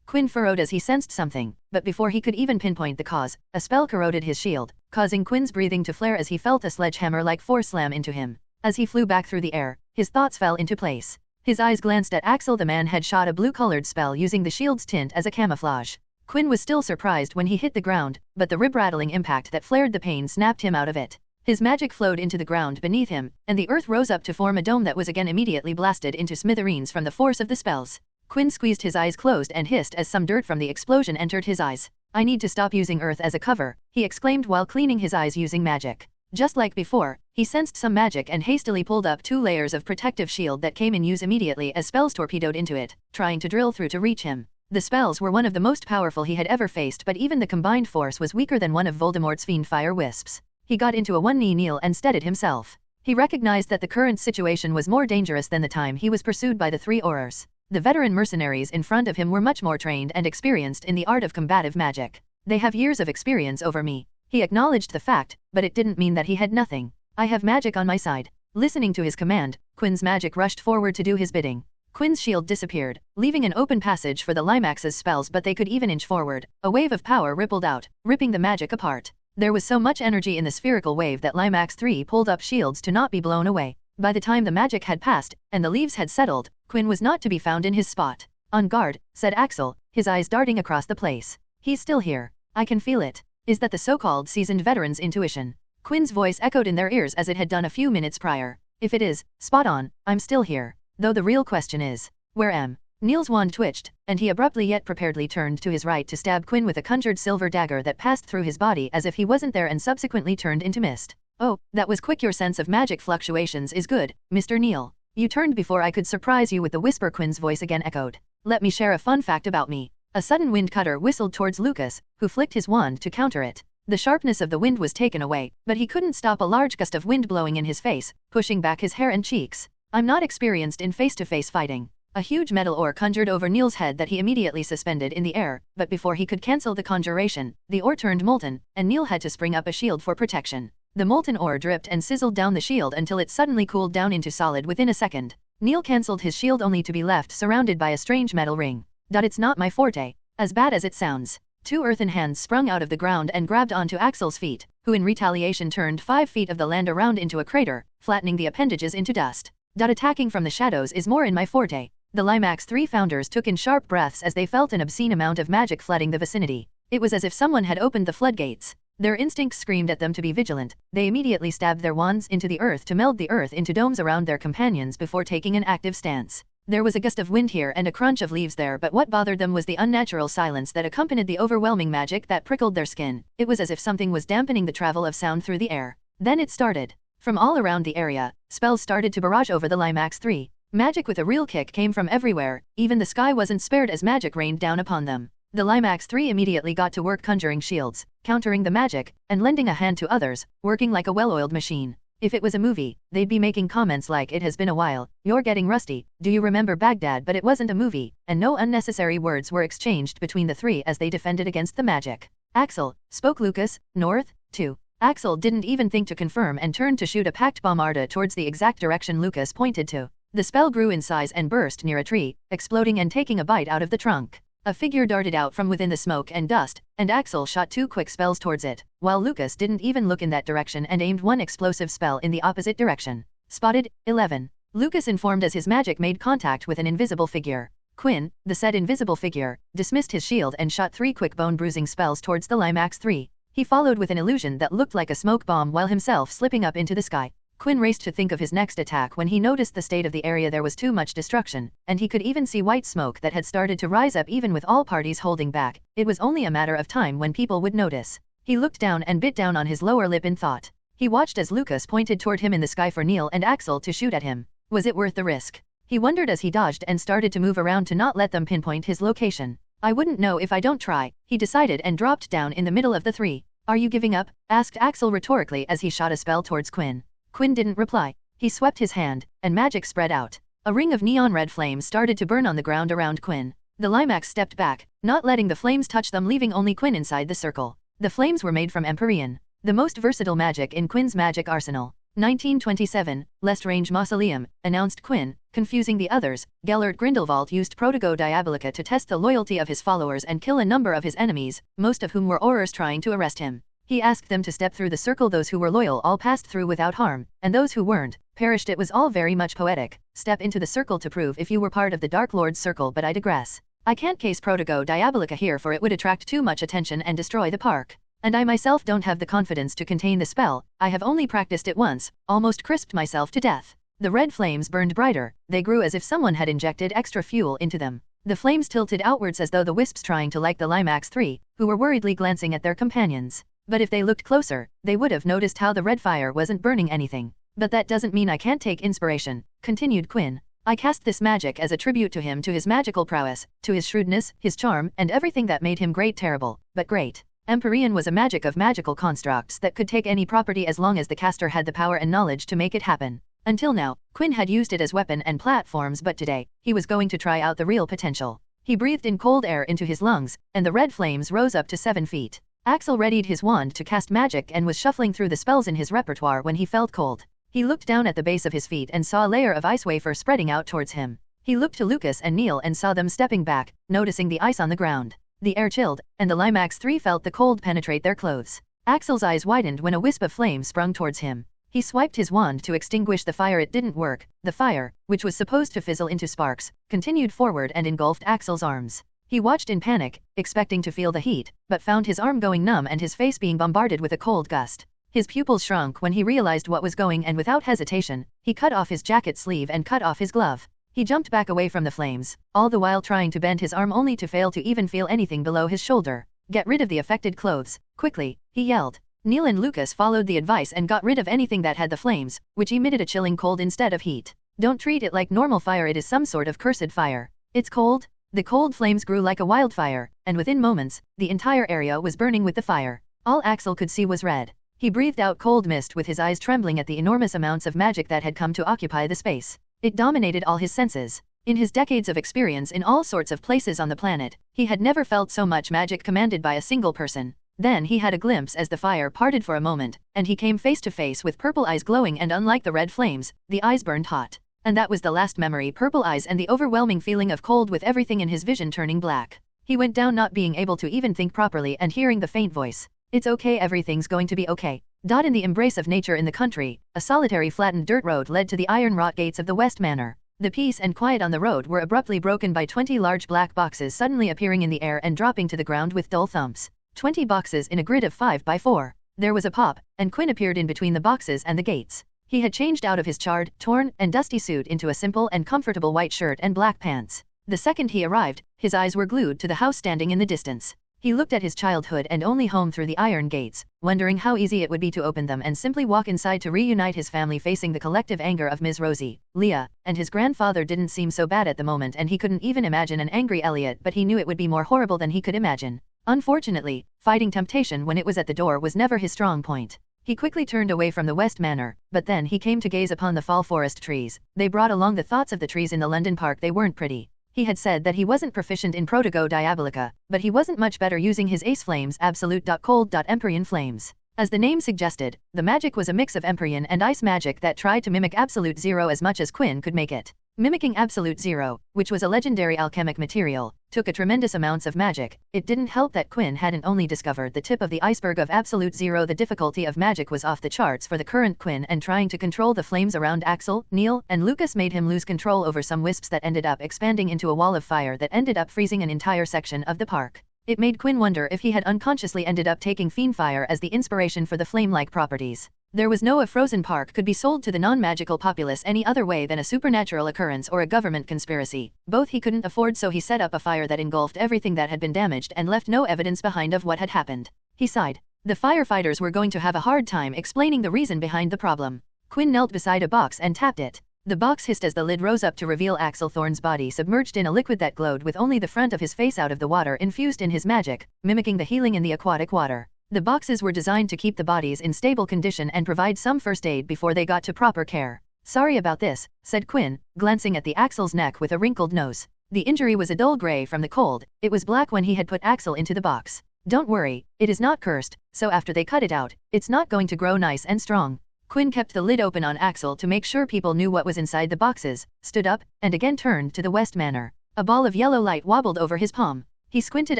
D: Quinn furrowed as he sensed something, but before he could even pinpoint the cause, a spell corroded his shield, causing Quinn's breathing to flare as he felt a sledgehammer-like force slam into him. As he flew back through the air, his thoughts fell into place. His eyes glanced at Axel. The man had shot a blue-colored spell using the shield's tint as a camouflage. Quinn was still surprised when he hit the ground, but the rib-rattling impact that flared the pain snapped him out of it. His magic flowed into the ground beneath him, and the earth rose up to form a dome that was again immediately blasted into smithereens from the force of the spells. Quinn squeezed his eyes closed and hissed as some dirt from the explosion entered his eyes. "I need to stop using earth as a cover," he exclaimed while cleaning his eyes using magic. Just like before, he sensed some magic and hastily pulled up 2 layers of protective shield that came in use immediately as spells torpedoed into it, trying to drill through to reach him. The spells were one of the most powerful he had ever faced, but even the combined force was weaker than one of Voldemort's fiend fire wisps. He got into a one-knee kneel and steadied himself. He recognized that the current situation was more dangerous than the time he was pursued by the 3 Aurors. The veteran mercenaries in front of him were much more trained and experienced in the art of combative magic. "They have years of experience over me." He acknowledged the fact, but it didn't mean that he had nothing. "I have magic on my side." Listening to his command, Quinn's magic rushed forward to do his bidding. Quinn's shield disappeared, leaving an open passage for the Limax's spells, but they could even inch forward. A wave of power rippled out, ripping the magic apart. There was so much energy in the spherical wave that Limax 3 pulled up shields to not be blown away. By the time the magic had passed, and the leaves had settled, Quinn was not to be found in his spot. "On guard," said Axel, his eyes darting across the place. "He's still here. I can feel it." Is that the so-called seasoned veteran's intuition? Quinn's voice echoed in their ears as it had done a few minutes prior. "If it is, spot on, I'm still here. Though the real question is, where am?" Neil's wand twitched, and he abruptly yet preparedly turned to his right to stab Quinn with a conjured silver dagger that passed through his body as if he wasn't there and subsequently turned into mist. "Oh, that was quick. Your sense of magic fluctuations is good, Mr. Neil. You turned before I could surprise you with the whisper." Quinn's voice again echoed. "Let me share a fun fact about me." A sudden wind cutter whistled towards Lucas, who flicked his wand to counter it. The sharpness of the wind was taken away, but he couldn't stop a large gust of wind blowing in his face, pushing back his hair and cheeks. I'm not experienced in face-to-face fighting. A huge metal ore conjured over Neil's head that he immediately suspended in the air, but before he could cancel the conjuration, the ore turned molten, and Neil had to spring up a shield for protection. The molten ore dripped and sizzled down the shield until it suddenly cooled down into solid within a second. Neil cancelled his shield only to be left surrounded by a strange metal ring. It's not my forte. As bad as it sounds. 2 earthen hands sprung out of the ground and grabbed onto Axel's feet, who in retaliation turned 5 feet of the land around into a crater, flattening the appendages into dust. Attacking from the shadows is more in my forte. The Limax 3 founders took in sharp breaths as they felt an obscene amount of magic flooding the vicinity. It was as if someone had opened the floodgates. Their instincts screamed at them to be vigilant. They immediately stabbed their wands into the earth to meld the earth into domes around their companions before taking an active stance. There was a gust of wind here and a crunch of leaves there, but what bothered them was the unnatural silence that accompanied the overwhelming magic that prickled their skin. It was as if something was dampening the travel of sound through the air. Then it started. From all around the area, spells started to barrage over the Limax 3. Magic with a real kick came from everywhere, even the sky wasn't spared as magic rained down upon them. The Limax 3 immediately got to work conjuring shields, countering the magic, and lending a hand to others, working like a well-oiled machine. If it was a movie, they'd be making comments like "It has been a while, you're getting rusty, do you remember Baghdad?" But it wasn't a movie, and no unnecessary words were exchanged between the 3 as they defended against the magic. "Axel," spoke Lucas, "north, 2. Axel didn't even think to confirm and turned to shoot a packed bombarda towards the exact direction Lucas pointed to. The spell grew in size and burst near a tree, exploding and taking a bite out of the trunk. A figure darted out from within the smoke and dust, and Axel shot 2 quick spells towards it, while Lucas didn't even look in that direction and aimed 1 explosive spell in the opposite direction. "Spotted, 11. Lucas informed as his magic made contact with an invisible figure. Quinn, the said invisible figure, dismissed his shield and shot 3 quick bone-bruising spells towards the Limax 3. He followed with an illusion that looked like a smoke bomb while himself slipping up into the sky. Quinn raced to think of his next attack when he noticed the state of the area. There was too much destruction, and he could even see white smoke that had started to rise up even with all parties holding back. It was only a matter of time when people would notice. He looked down and bit down on his lower lip in thought. He watched as Lucas pointed toward him in the sky for Neil and Axel to shoot at him. Was it worth the risk? He wondered as he dodged and started to move around to not let them pinpoint his location. "I wouldn't know if I don't try," he decided and dropped down in the middle of the 3. "Are you giving up?" asked Axel rhetorically as he shot a spell towards Quinn. Quinn didn't reply. He swept his hand, and magic spread out. A ring of neon red flames started to burn on the ground around Quinn. The Limax stepped back, not letting the flames touch them, leaving only Quinn inside the circle. The flames were made from Empyrean, the most versatile magic in Quinn's magic arsenal. 1927, Lestrange Mausoleum, announced Quinn, confusing the others. Gellert Grindelwald used Protego Diabolica to test the loyalty of his followers and kill a number of his enemies, most of whom were Aurors trying to arrest him. He asked them to step through the circle. Those who were loyal all passed through without harm, and those who weren't, perished. It was all very much poetic. Step into the circle to prove if you were part of the Dark Lord's circle, but I digress. I can't case Protego Diabolica here, for it would attract too much attention and destroy the park. And I myself don't have the confidence to contain the spell. I have only practiced it once, almost crisped myself to death. The red flames burned brighter. They grew as if someone had injected extra fuel into them. The flames tilted outwards as though the wisps trying to light the Limax 3, who were worriedly glancing at their companions. But if they looked closer, they would have noticed how the red fire wasn't burning anything. "But that doesn't mean I can't take inspiration," continued Quinn. "I cast this magic as a tribute to him, to his magical prowess, to his shrewdness, his charm, and everything that made him great. Terrible, but great." Empyrean was a magic of magical constructs that could take any property as long as the caster had the power and knowledge to make it happen. Until now, Quinn had used it as weapon and platforms, but today, he was going to try out the real potential. He breathed in cold air into his lungs, and the red flames rose up to 7 feet. Axel readied his wand to cast magic and was shuffling through the spells in his repertoire when he felt cold. He looked down at the base of his feet and saw a layer of ice wafer spreading out towards him. He looked to Lucas and Neil and saw them stepping back, noticing the ice on the ground. The air chilled, and the Limax 3 felt the cold penetrate their clothes. Axel's eyes widened when a wisp of flame sprung towards him. He swiped his wand to extinguish the fire. It didn't work. The fire, which was supposed to fizzle into sparks, continued forward and engulfed Axel's arms. He watched in panic, expecting to feel the heat, but found his arm going numb and his face being bombarded with a cold gust. His pupils shrunk when he realized what was going, and without hesitation, he cut off his jacket sleeve and cut off his glove. He jumped back away from the flames, all the while trying to bend his arm only to fail to even feel anything below his shoulder. "Get rid of the affected clothes, quickly," he yelled. Neil and Lucas followed the advice and got rid of anything that had the flames, which emitted a chilling cold instead of heat. "Don't treat it like normal fire. It is some sort of cursed fire. It's cold." The cold flames grew like a wildfire, and within moments, the entire area was burning with the fire. All Axel could see was red. He breathed out cold mist with his eyes trembling at the enormous amounts of magic that had come to occupy the space. It dominated all his senses. In his decades of experience in all sorts of places on the planet, he had never felt so much magic commanded by a single person. Then he had a glimpse as the fire parted for a moment, and he came face to face with purple eyes glowing, and unlike the red flames, the eyes burned hot. And that was the last memory, purple eyes and the overwhelming feeling of cold with everything in his vision turning black. He went down, not being able to even think properly, and hearing the faint voice. It's okay, everything's going to be okay. In the embrace of nature in the country, a solitary flattened dirt road led to the iron-wrought gates of the West Manor. The peace and quiet on the road were abruptly broken by 20 large black boxes suddenly appearing in the air and dropping to the ground with dull thumps. 20 boxes in a grid of 5 by 4. There was a pop, and Quinn appeared in between the boxes and the gates. He had changed out of his charred, torn, and dusty suit into a simple and comfortable white shirt and black pants. The second he arrived, his eyes were glued to the house standing in the distance. He looked at his childhood and only home through the iron gates, wondering how easy it would be to open them and simply walk inside to reunite his family, facing the collective anger of Ms. Rosie, Leah, and his grandfather didn't seem so bad at the moment, and he couldn't even imagine an angry Elliot, but he knew it would be more horrible than he could imagine. Unfortunately, fighting temptation when it was at the door was never his strong point. He quickly turned away from the West Manor, but then he came to gaze upon the fall forest trees. They brought along the thoughts of the trees in the London park. They weren't pretty. He had said that he wasn't proficient in Protego Diabolica, but he wasn't much better using his ace flames, absolute cold Empyrean flames. As the name suggested, the magic was a mix of Empyrean and ice magic that tried to mimic Absolute Zero as much as Quinn could make it. Mimicking Absolute Zero, which was a legendary alchemic material, took a tremendous amounts of magic. It didn't help that Quinn hadn't only discovered the tip of the iceberg of Absolute Zero. The difficulty of magic was off the charts for the current Quinn, and trying to control the flames around Axel, Neil, and Lucas made him lose control over some wisps that ended up expanding into a wall of fire that ended up freezing an entire section of the park. It made Quinn wonder if he had unconsciously ended up taking fiend fire as the inspiration for the flame-like properties. There was no a frozen park could be sold to the non-magical populace any other way than a supernatural occurrence or a government conspiracy. Both he couldn't afford, so he set up a fire that engulfed everything that had been damaged and left no evidence behind of what had happened. He sighed. The firefighters were going to have a hard time explaining the reason behind the problem. Quinn knelt beside a box and tapped it. The box hissed as the lid rose up to reveal Axel Thorne's body submerged in a liquid that glowed with only the front of his face out of the water infused in his magic, mimicking the healing in the aquatic water. The boxes were designed to keep the bodies in stable condition and provide some first aid before they got to proper care. Sorry about this, said Quinn, glancing at the Axel's neck with a wrinkled nose. The injury was a dull gray from the cold. It was black when he had put Axel into the box. Don't worry, it is not cursed, so after they cut it out, it's not going to grow nice and strong. Quinn kept the lid open on Axel to make sure people knew what was inside the boxes, stood up, and again turned to the West Manor. A ball of yellow light wobbled over his palm. He squinted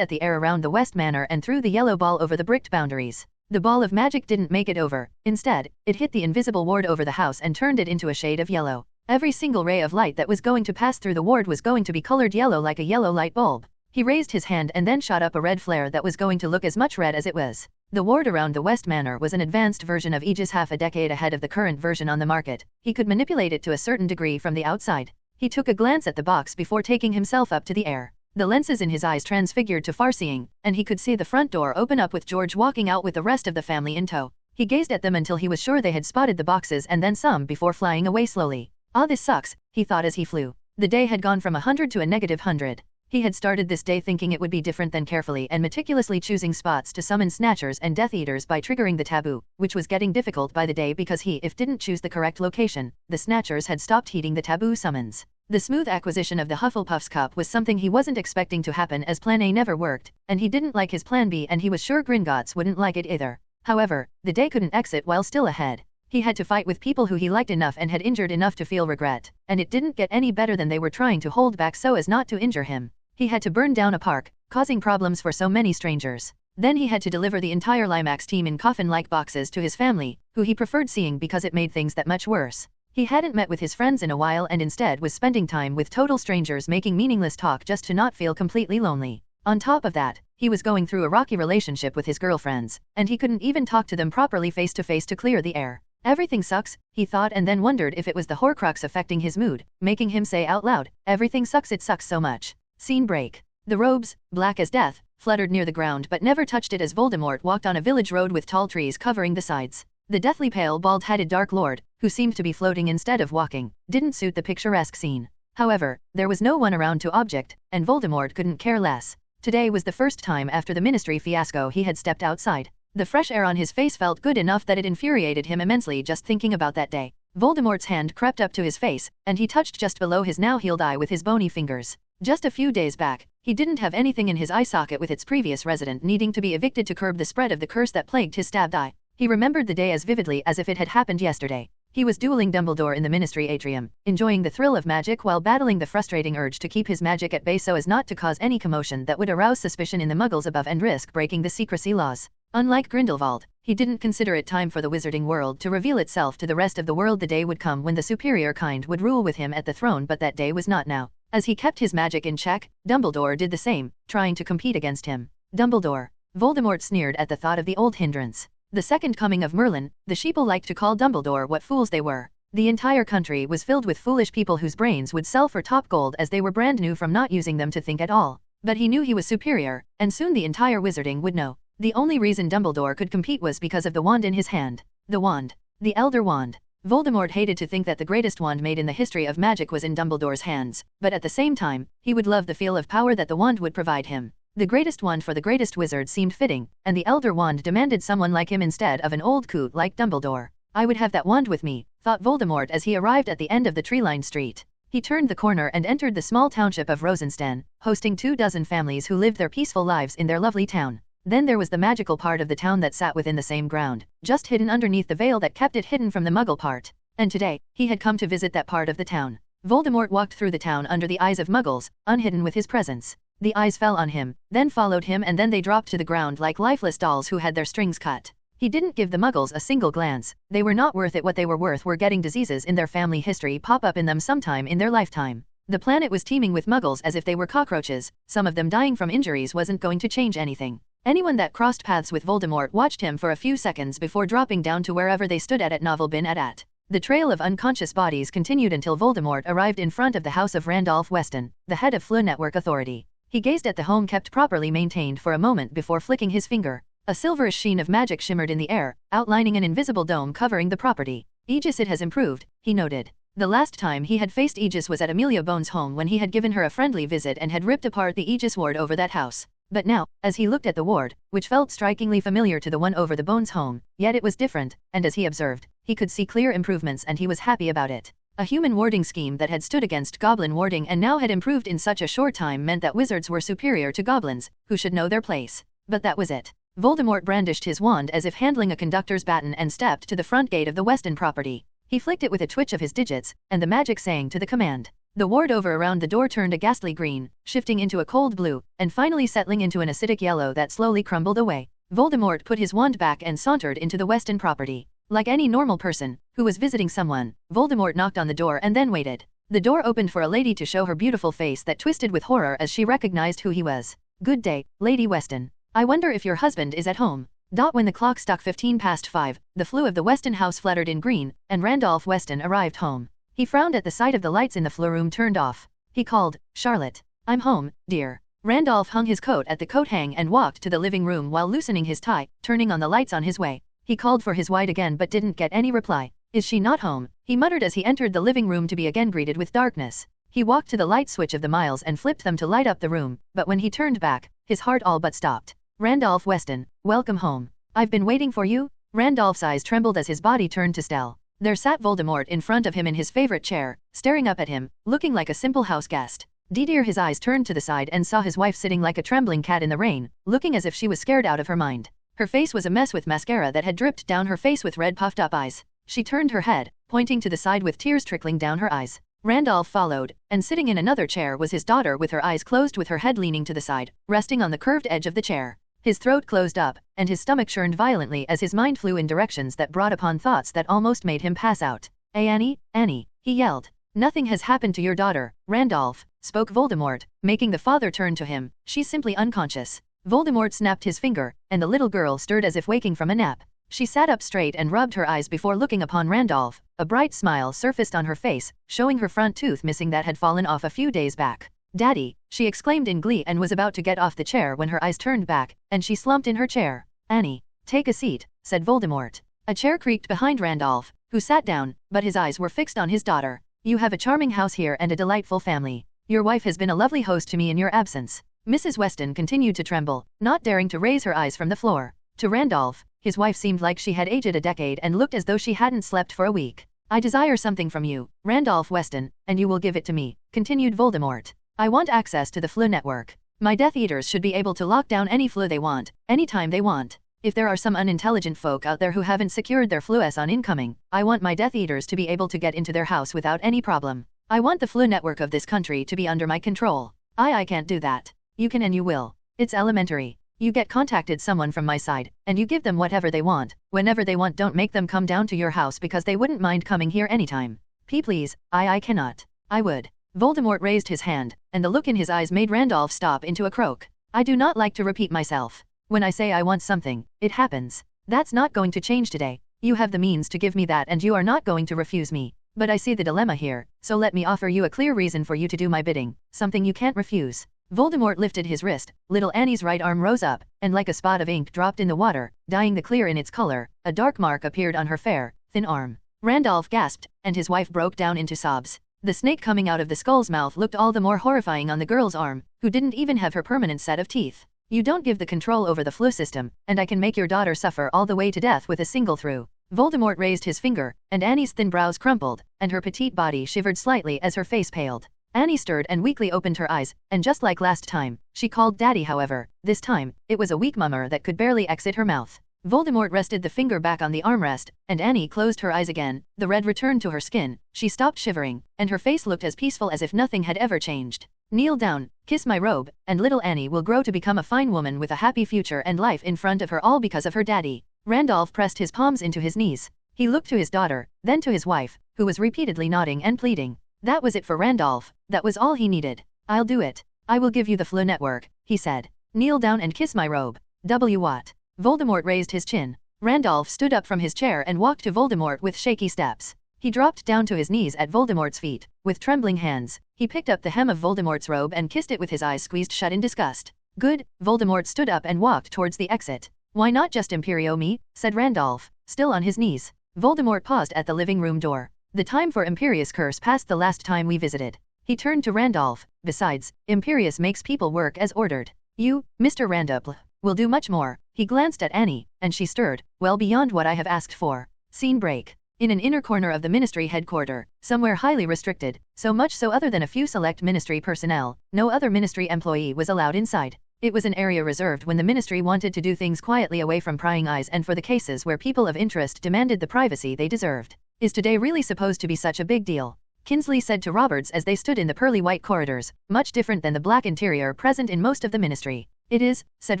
D: at the air around the West Manor and threw the yellow ball over the bricked boundaries. The ball of magic didn't make it over. Instead, it hit the invisible ward over the house and turned it into a shade of yellow. Every single ray of light that was going to pass through the ward was going to be colored yellow like a yellow light bulb. He raised his hand and then shot up a red flare that was going to look as much red as it was. The ward around the West Manor was an advanced version of Aegis, half a decade ahead of the current version on the market. He could manipulate it to a certain degree from the outside. He took a glance at the box before taking himself up to the air. The lenses in his eyes transfigured to far-seeing, and he could see the front door open up with George walking out with the rest of the family in tow. He gazed at them until he was sure they had spotted the boxes and then some before flying away slowly. Ah, this sucks, he thought as he flew. The day had gone from 100 to a -100. He had started this day thinking it would be different, than carefully and meticulously choosing spots to summon snatchers and Death Eaters by triggering the taboo, which was getting difficult by the day because if didn't choose the correct location, the snatchers had stopped heeding the taboo summons. The smooth acquisition of the Hufflepuff's cup was something he wasn't expecting to happen, as Plan A never worked, and he didn't like his Plan B, and he was sure Gringotts wouldn't like it either. However, the day couldn't exit while still ahead. He had to fight with people who he liked enough and had injured enough to feel regret, and it didn't get any better than they were trying to hold back so as not to injure him. He had to burn down a park, causing problems for so many strangers. Then he had to deliver the entire Limax team in coffin-like boxes to his family, who he preferred seeing because it made things that much worse. He hadn't met with his friends in a while and instead was spending time with total strangers making meaningless talk just to not feel completely lonely. On top of that, he was going through a rocky relationship with his girlfriends, and he couldn't even talk to them properly face to face to clear the air. Everything sucks, he thought, and then wondered if it was the horcrux affecting his mood, making him say out loud, everything sucks, it sucks so much. Scene break. The robes, black as death, fluttered near the ground but never touched it as Voldemort walked on a village road with tall trees covering the sides. The deathly pale, bald-headed Dark Lord, who seemed to be floating instead of walking, didn't suit the picturesque scene. However, there was no one around to object, and Voldemort couldn't care less. Today was the first time after the Ministry fiasco he had stepped outside. The fresh air on his face felt good enough that it infuriated him immensely just thinking about that day. Voldemort's hand crept up to his face, and he touched just below his now healed eye with his bony fingers. Just a few days back, he didn't have anything in his eye socket with its previous resident needing to be evicted to curb the spread of the curse that plagued his stabbed eye. He remembered the day as vividly as if it had happened yesterday. He was dueling Dumbledore in the Ministry Atrium, enjoying the thrill of magic while battling the frustrating urge to keep his magic at bay so as not to cause any commotion that would arouse suspicion in the Muggles above and risk breaking the secrecy laws. Unlike Grindelwald, he didn't consider it time for the wizarding world to reveal itself to the rest of the world. The day would come when the superior kind would rule with him at the throne, but that day was not now. As he kept his magic in check, Dumbledore did the same, trying to compete against him. Dumbledore. Voldemort sneered at the thought of the old hindrance. The second coming of Merlin, the sheeple liked to call Dumbledore what fools they were. The entire country was filled with foolish people whose brains would sell for top gold as they were brand new from not using them to think at all. But he knew he was superior, and soon the entire wizarding would know. The only reason Dumbledore could compete was because of the wand in his hand. The wand. The Elder Wand. Voldemort hated to think that the greatest wand made in the history of magic was in Dumbledore's hands, but at the same time, he would love the feel of power that the wand would provide him. The greatest wand for the greatest wizard seemed fitting, and the Elder Wand demanded someone like him instead of an old coot like Dumbledore. I would have that wand with me, thought Voldemort as he arrived at the end of the tree-lined street. He turned the corner and entered the small township of Rosenstein, hosting 24 families who lived their peaceful lives in their lovely town. Then there was the magical part of the town that sat within the same ground, just hidden underneath the veil that kept it hidden from the Muggle part. And today, he had come to visit that part of the town. Voldemort walked through the town under the eyes of Muggles, unhidden with his presence. The eyes fell on him, then followed him, and then they dropped to the ground like lifeless dolls who had their strings cut. He didn't give the Muggles a single glance. They were not worth it. What they were worth were getting diseases in their family history pop up in them sometime in their lifetime. The planet was teeming with Muggles as if they were cockroaches. Some of them dying from injuries wasn't going to change anything. Anyone that crossed paths with Voldemort watched him for a few seconds before dropping down to wherever they stood at novel bin at. The trail of unconscious bodies continued until Voldemort arrived in front of the house of Randolph Weston, the head of Floo Network Authority. He gazed at the home kept properly maintained for a moment before flicking his finger. A silverish sheen of magic shimmered in the air, outlining an invisible dome covering the property. Aegis, it has improved, he noted. The last time he had faced Aegis was at Amelia Bones' home when he had given her a friendly visit and had ripped apart the Aegis ward over that house. But now, as he looked at the ward, which felt strikingly familiar to the one over the Bones home, yet it was different, and as he observed, he could see clear improvements and he was happy about it. A human warding scheme that had stood against goblin warding and now had improved in such a short time meant that wizards were superior to goblins, who should know their place. But that was it. Voldemort brandished his wand as if handling a conductor's baton and stepped to the front gate of the Weston property. He flicked it with a twitch of his digits, and the magic sang to the command. The ward over around the door turned a ghastly green, shifting into a cold blue, and finally settling into an acidic yellow that slowly crumbled away. Voldemort put his wand back and sauntered into the Weston property. Like any normal person who was visiting someone, Voldemort knocked on the door and then waited. The door opened for a lady to show her beautiful face that twisted with horror as she recognized who he was. "Good day, Lady Weston. I wonder if your husband is at home." When the clock struck 5:15, the flue of the Weston house fluttered in green, and Randolph Weston arrived home. He frowned at the sight of the lights in the flue room turned off. He called, "Charlotte. I'm home, dear." Randolph hung his coat at the coat hang and walked to the living room while loosening his tie, turning on the lights on his way. He called for his wife again but didn't get any reply. "Is she not home?" he muttered as he entered the living room to be again greeted with darkness. He walked to the light switch of the miles and flipped them to light up the room, but when he turned back, his heart all but stopped. "Randolph Weston, welcome home. I've been waiting for you." Randolph's eyes trembled as his body turned to steel. There sat Voldemort in front of him in his favorite chair, staring up at him, looking like a simple house guest. Dear, his eyes turned to the side and saw his wife sitting like a trembling cat in the rain, looking as if she was scared out of her mind. Her face was a mess with mascara that had dripped down her face with red puffed up eyes. She turned her head, pointing to the side with tears trickling down her eyes. Randolph followed, and sitting in another chair was his daughter with her eyes closed with her head leaning to the side, resting on the curved edge of the chair. His throat closed up, and his stomach churned violently as his mind flew in directions that brought upon thoughts that almost made him pass out. Annie, Annie," he yelled. "Nothing has happened to your daughter, Randolph," spoke Voldemort, making the father turn to him. "She's simply unconscious." Voldemort snapped his finger, and the little girl stirred as if waking from a nap. She sat up straight and rubbed her eyes before looking upon Randolph. A bright smile surfaced on her face, showing her front tooth missing that had fallen off a few days back. "Daddy," she exclaimed in glee and was about to get off the chair when her eyes turned back, and she slumped in her chair. "Annie, take a seat," said Voldemort. A chair creaked behind Randolph, who sat down, but his eyes were fixed on his daughter. "You have a charming house here and a delightful family. Your wife has been a lovely host to me in your absence." Mrs. Weston continued to tremble, not daring to raise her eyes from the floor. To Randolph, his wife seemed like she had aged a decade and looked as though she hadn't slept for a week. I desire something from you, Randolph Weston, and you will give it to me, continued Voldemort. I want access to the Floo network. My Death Eaters should be able to lock down any Floo they want, anytime they want. If there are some unintelligent folk out there who haven't secured their Flues on incoming, I want my Death Eaters to be able to get into their house without any problem. I want the Floo network of this country to be under my control. I can't do that. You can and you will. It's elementary. You get contacted someone from my side, and you give them whatever they want, whenever they want. Don't make them come down to your house because they wouldn't mind coming here anytime. Please, I cannot. I would. Voldemort raised his hand, and the look in his eyes made Randolph stop into a croak. I do not like to repeat myself. When I say I want something, it happens. That's not going to change today. You have the means to give me that and you are not going to refuse me. But I see the dilemma here, so let me offer you a clear reason for you to do my bidding, something you can't refuse. Voldemort lifted his wrist, little Annie's right arm rose up, and like a spot of ink dropped in the water, dyeing the clear in its color, a dark mark appeared on her fair, thin arm. Randolph gasped, and his wife broke down into sobs. The snake coming out of the skull's mouth looked all the more horrifying on the girl's arm, who didn't even have her permanent set of teeth. You don't give the control over the Floo system, and I can make your daughter suffer all the way to death with a single through. Voldemort raised his finger, and Annie's thin brows crumpled, and her petite body shivered slightly as her face paled. Annie stirred and weakly opened her eyes, and just like last time, she called Daddy. However, this time, it was a weak murmur that could barely exit her mouth. Voldemort rested the finger back on the armrest, and Annie closed her eyes again. The red returned to her skin, she stopped shivering, and her face looked as peaceful as if nothing had ever changed. Kneel down, kiss my robe, and little Annie will grow to become a fine woman with a happy future and life in front of her, all because of her daddy. Randolph pressed his palms into his knees. He looked to his daughter, then to his wife, who was repeatedly nodding and pleading. That was it for Randolph, that was all he needed. I'll do it. I will give you the Floo network, he said. Kneel down and kiss my robe. What? Voldemort raised his chin. Randolph stood up from his chair and walked to Voldemort with shaky steps. He dropped down to his knees at Voldemort's feet. With trembling hands, he picked up the hem of Voldemort's robe and kissed it with his eyes squeezed shut in disgust. Good. Voldemort stood up and walked towards the exit. Why not just Imperio me? Said Randolph, still on his knees. Voldemort paused at the living room door. The time for Imperius curse passed the last time we visited. He turned to Randolph. Besides, Imperius makes people work as ordered. You, Mr. Randolph, will do much more. He glanced at Annie, and she stirred, well beyond what I have asked for. Scene break. In an inner corner of the ministry headquarters, somewhere highly restricted, so much so other than a few select ministry personnel, no other ministry employee was allowed inside. It was an area reserved when the ministry wanted to do things quietly away from prying eyes and for the cases where people of interest demanded the privacy they deserved. Is today really supposed to be such a big deal? Kinsley said to Roberts as they stood in the pearly white corridors, much different than the black interior present in most of the ministry. It is, said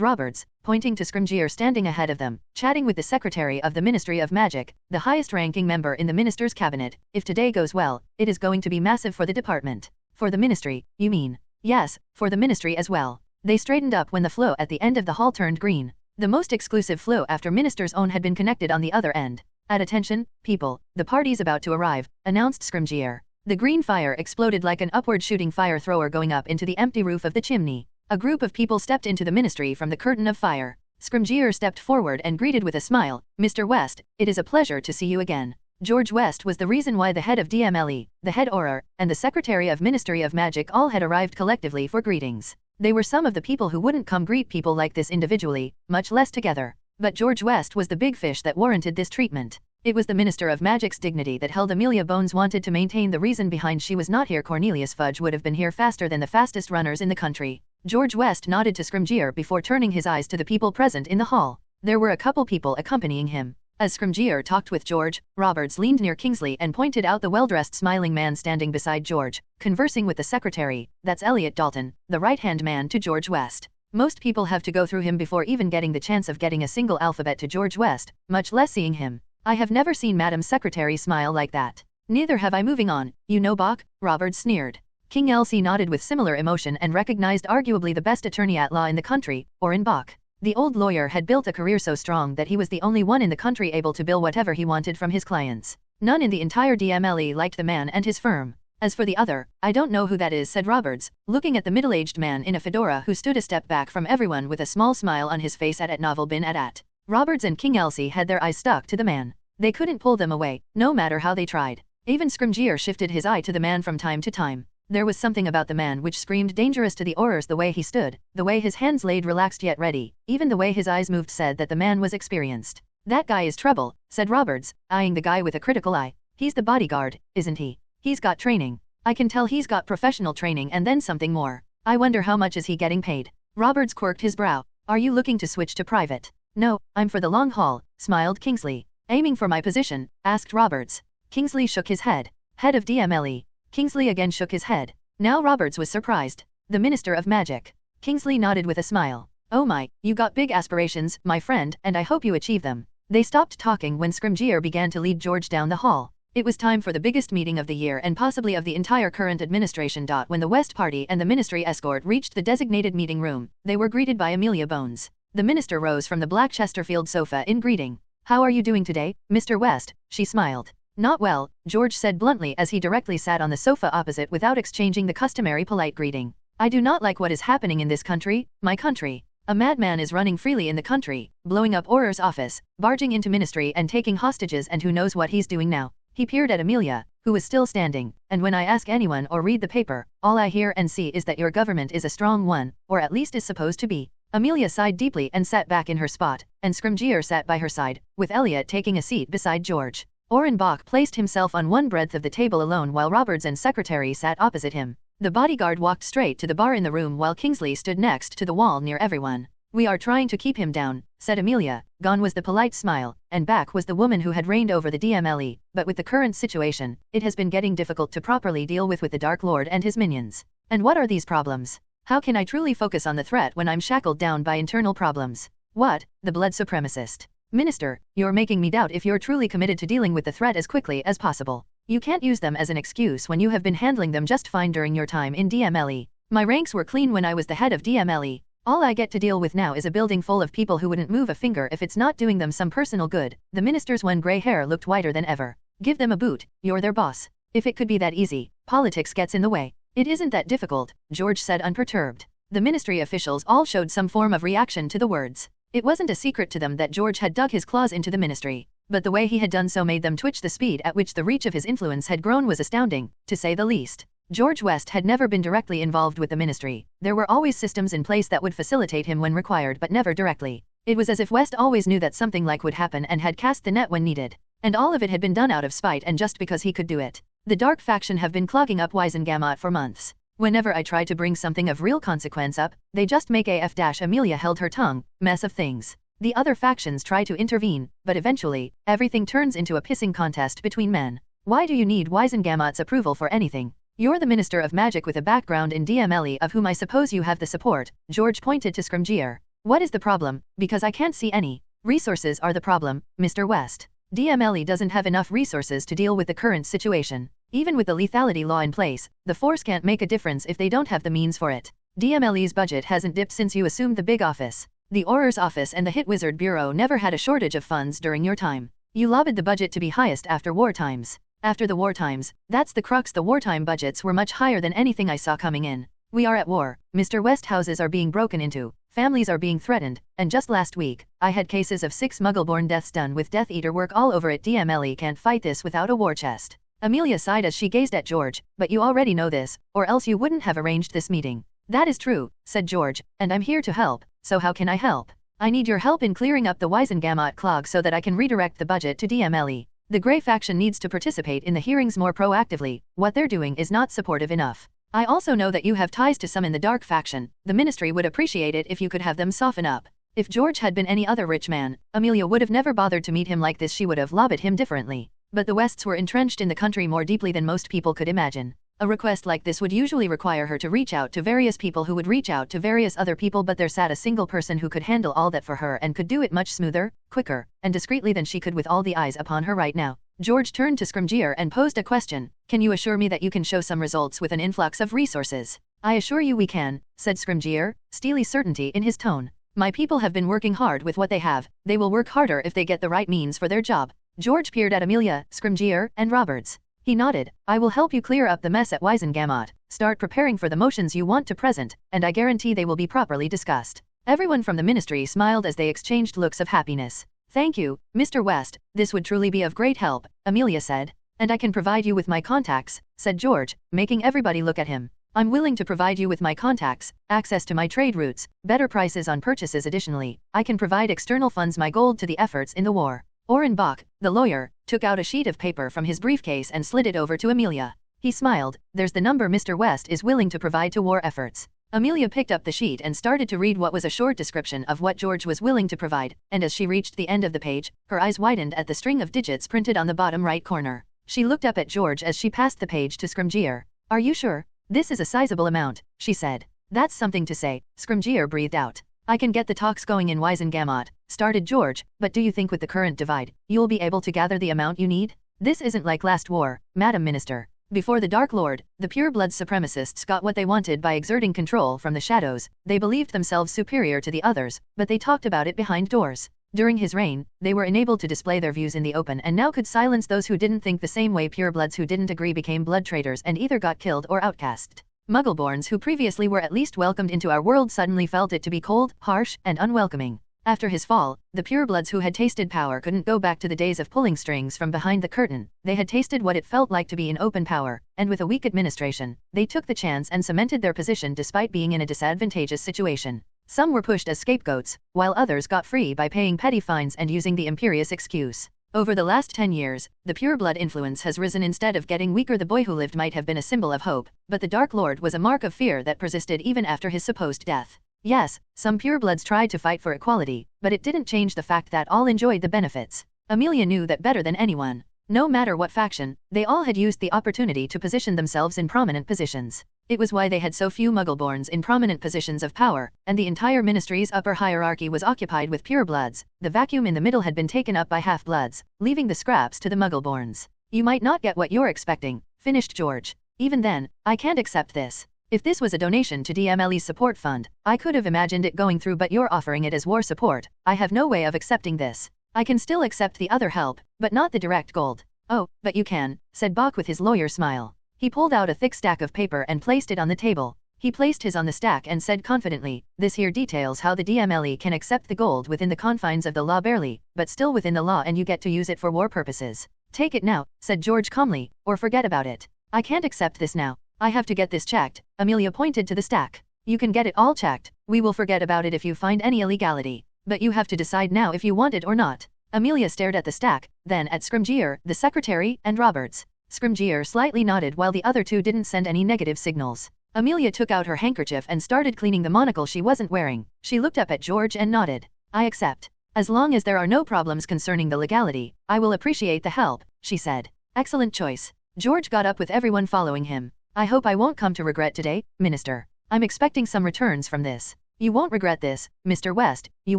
D: Roberts, pointing to Scrimgeour standing ahead of them, chatting with the Secretary of the Ministry of Magic, the highest-ranking member in the minister's cabinet. If today goes well, it is going to be massive for the department. For the ministry, you mean? Yes, for the ministry as well. They straightened up when the flow at the end of the hall turned green. The most exclusive flow after Minister's Own had been connected on the other end. At attention, people, the party's about to arrive, announced Scrimgeour. The green fire exploded like an upward shooting fire thrower going up into the empty roof of the chimney. A group of people stepped into the ministry from the curtain of fire. Scrimgeour stepped forward and greeted with a smile, Mr. West, it is a pleasure to see you again. George West was the reason why the head of DMLE, the head Auror, and the Secretary of Ministry of Magic all had arrived collectively for greetings. They were some of the people who wouldn't come greet people like this individually, much less together. But George West was the big fish that warranted this treatment. It was the Minister of Magic's dignity that held Amelia Bones wanted to maintain. The reason behind she was not here. Cornelius Fudge would have been here faster than the fastest runners in the country. George West nodded to Scrimgeour before turning his eyes to the people present in the hall. There were a couple people accompanying him. As Scrimgeour talked with George, Roberts leaned near Kingsley and pointed out the well-dressed smiling man standing beside George, conversing with the secretary. That's Elliot Dalton, the right-hand man to George West. Most people have to go through him before even getting the chance of getting a single alphabet to George West, much less seeing him. I have never seen Madam Secretary smile like that. Neither have I. Moving on, you know Bach? Roberts sneered. King Elsie nodded with similar emotion and recognized arguably the best attorney at law in the country, Orrin Bach. The old lawyer had built a career so strong that he was the only one in the country able to bill whatever he wanted from his clients. None in the entire DMLE liked the man and his firm. As for the other, I don't know who that is, said Roberts, looking at the middle-aged man in a fedora who stood a step back from everyone with a small smile on his face at novel bin at. Roberts and King Elsie had their eyes stuck to the man. They couldn't pull them away, no matter how they tried. Even Scrimgeour shifted his eye to the man from time to time. There was something about the man which screamed dangerous to the Aurors, the way he stood, the way his hands laid relaxed yet ready, even the way his eyes moved said that the man was experienced. That guy is trouble, said Roberts, eyeing the guy with a critical eye. He's the bodyguard, isn't he? He's got training. I can tell he's got professional training and then something more. I wonder how much is he getting paid? Roberts quirked his brow. Are you looking to switch to private? No, I'm for the long haul, smiled Kingsley. Aiming for my position? Asked Roberts. Kingsley shook his head. Head of DMLE. Kingsley again shook his head. Now Roberts was surprised. The Minister of Magic. Kingsley nodded with a smile. Oh my, you got big aspirations, my friend, and I hope you achieve them. They stopped talking when Scrimgeour began to lead George down the hall. It was time for the biggest meeting of the year and possibly of the entire current administration. When the West Party and the Ministry escort reached the designated meeting room, they were greeted by Amelia Bones. The minister rose from the black Chesterfield sofa in greeting. How are you doing today, Mr. West? She smiled. Not well, George said bluntly as he directly sat on the sofa opposite without exchanging the customary polite greeting. I do not like what is happening in this country, my country. A madman is running freely in the country, blowing up Auror's office, barging into ministry and taking hostages, and who knows what he's doing now. He peered at Amelia, who was still standing, and when I ask anyone or read the paper, all I hear and see is that your government is a strong one, or at least is supposed to be. Amelia sighed deeply and sat back in her spot, and Scrimgeour sat by her side, with Elliot taking a seat beside George. Orenbach placed himself on one breadth of the table alone while Roberts and Secretary sat opposite him. The bodyguard walked straight to the bar in the room while Kingsley stood next to the wall near everyone. We are trying to keep him down, said Amelia. Gone was the polite smile, and back was the woman who had reigned over the DMLE, but with the current situation, it has been getting difficult to properly deal with the Dark Lord and his minions. And what are these problems? How can I truly focus on the threat when I'm shackled down by internal problems? What? The blood supremacist. Minister, you're making me doubt if you're truly committed to dealing with the threat as quickly as possible. You can't use them as an excuse when you have been handling them just fine during your time in DMLE. My ranks were clean when I was the head of DMLE. All I get to deal with now is a building full of people who wouldn't move a finger if it's not doing them some personal good. The minister's one gray hair looked whiter than ever. Give them a boot, you're their boss. If it could be that easy, politics gets in the way. It isn't that difficult, George said unperturbed. The ministry officials all showed some form of reaction to the words. It wasn't a secret to them that George had dug his claws into the ministry, but the way he had done so made them twitch. The speed at which the reach of his influence had grown was astounding, to say the least. George West had never been directly involved with the ministry. There were always systems in place that would facilitate him when required, but never directly. It was as if West always knew that something like would happen and had cast the net when needed. And all of it had been done out of spite and just because he could do it. The Dark Faction have been clogging up Wisengamot for months. Whenever I try to bring something of real consequence up, they just make AF- Amelia held her tongue, mess of things. The other factions try to intervene, but eventually, everything turns into a pissing contest between men. Why do you need Wisengamot's approval for anything? You're the Minister of Magic with a background in DMLE, of whom I suppose you have the support. George pointed to Scrimgeour. What is the problem? Because I can't see any. Resources are the problem, Mr. West. DMLE doesn't have enough resources to deal with the current situation. Even with the lethality law in place, the force can't make a difference if they don't have the means for it. DMLE's budget hasn't dipped since you assumed the big office. The Auror's office and the Hit Wizard Bureau never had a shortage of funds during your time. You lobbied the budget to be highest after war times. After the war times, that's the crux. The wartime budgets were much higher than anything I saw coming in. We are at war, Mr. West. Houses are being broken into, families are being threatened, and just last week, I had cases of 6 Muggle-born deaths done with Death Eater work all over it. DMLE can't fight this without a war chest. Amelia sighed as she gazed at George. But you already know this, or else you wouldn't have arranged this meeting. That is true, said George, and I'm here to help, so how can I help? I need your help in clearing up the Wisengamot clog so that I can redirect the budget to DMLE. The Grey Faction needs to participate in the hearings more proactively. What they're doing is not supportive enough. I also know that you have ties to some in the Dark Faction. The Ministry would appreciate it if you could have them soften up. If George had been any other rich man, Amelia would have never bothered to meet him like this. She would have lobbied him differently. But the Wests were entrenched in the country more deeply than most people could imagine. A request like this would usually require her to reach out to various people who would reach out to various other people, but there sat a single person who could handle all that for her and could do it much smoother, quicker, and discreetly than she could with all the eyes upon her right now. George turned to Scrimgeour and posed a question. Can you assure me that you can show some results with an influx of resources? I assure you we can, said Scrimgeour, steely certainty in his tone. My people have been working hard with what they have. They will work harder if they get the right means for their job. George peered at Amelia, Scrimgeour, and Roberts. He nodded. I will help you clear up the mess at Wisengamot. Start preparing for the motions you want to present, and I guarantee they will be properly discussed. Everyone from the ministry smiled as they exchanged looks of happiness. Thank you, Mr. West. This would truly be of great help, Amelia said. And I can provide you with my contacts, said George, making everybody look at him. I'm willing to provide you with my contacts, access to my trade routes, better prices on purchases. Additionally, I can provide external funds my gold to the efforts in the war. Orrin Bach, the lawyer, took out a sheet of paper from his briefcase and slid it over to Amelia. He smiled. There's the number Mr. West is willing to provide to war efforts. Amelia picked up the sheet and started to read what was a short description of what George was willing to provide, and as she reached the end of the page, her eyes widened at the string of digits printed on the bottom right corner. She looked up at George as she passed the page to Scrimgeour. Are you sure? This is a sizable amount, she said. That's something to say, Scrimgeour breathed out. I can get the talks going in Wisengamot, started George, but do you think with the current divide, you'll be able to gather the amount you need? This isn't like last war, Madam Minister. Before the Dark Lord, the pure-blood supremacists got what they wanted by exerting control from the shadows. They believed themselves superior to the others, but they talked about it behind doors. During his reign, they were enabled to display their views in the open and now could silence those who didn't think the same way. Purebloods who didn't agree became blood traitors and either got killed or outcast. Muggleborns who previously were at least welcomed into our world suddenly felt it to be cold, harsh, and unwelcoming. After his fall, the purebloods who had tasted power couldn't go back to the days of pulling strings from behind the curtain. They had tasted what it felt like to be in open power, and with a weak administration, they took the chance and cemented their position despite being in a disadvantageous situation. Some were pushed as scapegoats, while others got free by paying petty fines and using the imperious excuse. Over the last 10 years, the pureblood influence has risen. Instead of getting weaker, the boy who lived might have been a symbol of hope, but the Dark Lord was a mark of fear that persisted even after his supposed death. Yes, some purebloods tried to fight for equality, but it didn't change the fact that all enjoyed the benefits. Amelia knew that better than anyone. No matter what faction, they all had used the opportunity to position themselves in prominent positions. It was why they had so few Muggleborns in prominent positions of power, and the entire ministry's upper hierarchy was occupied with purebloods. The vacuum in the middle had been taken up by half-bloods, leaving the scraps to the Muggleborns. You might not get what you're expecting, finished George. Even then, I can't accept this. If this was a donation to DMLE's support fund, I could have imagined it going through, but you're offering it as war support. I have no way of accepting this. I can still accept the other help, but not the direct gold. Oh, but you can, said Bach with his lawyer smile. He pulled out a thick stack of paper and placed it on the table. He placed his on the stack and said confidently, this here details how the DMLE can accept the gold within the confines of the law, barely, but still within the law, and you get to use it for war purposes. Take it now, said George calmly, or forget about it. I can't accept this now. I have to get this checked. Amelia pointed to the stack. You can get it all checked. We will forget about it if you find any illegality. But you have to decide now if you want it or not. Amelia stared at the stack, then at Scrimgeour, the secretary, and Roberts. Scrimgeour slightly nodded while the other two didn't send any negative signals. Amelia took out her handkerchief and started cleaning the monocle she wasn't wearing. She looked up at George and nodded. I accept. As long as there are no problems concerning the legality, I will appreciate the help, she said. Excellent choice. George got up with everyone following him. I hope I won't come to regret today, Minister. I'm expecting some returns from this. You won't regret this, Mr. West, you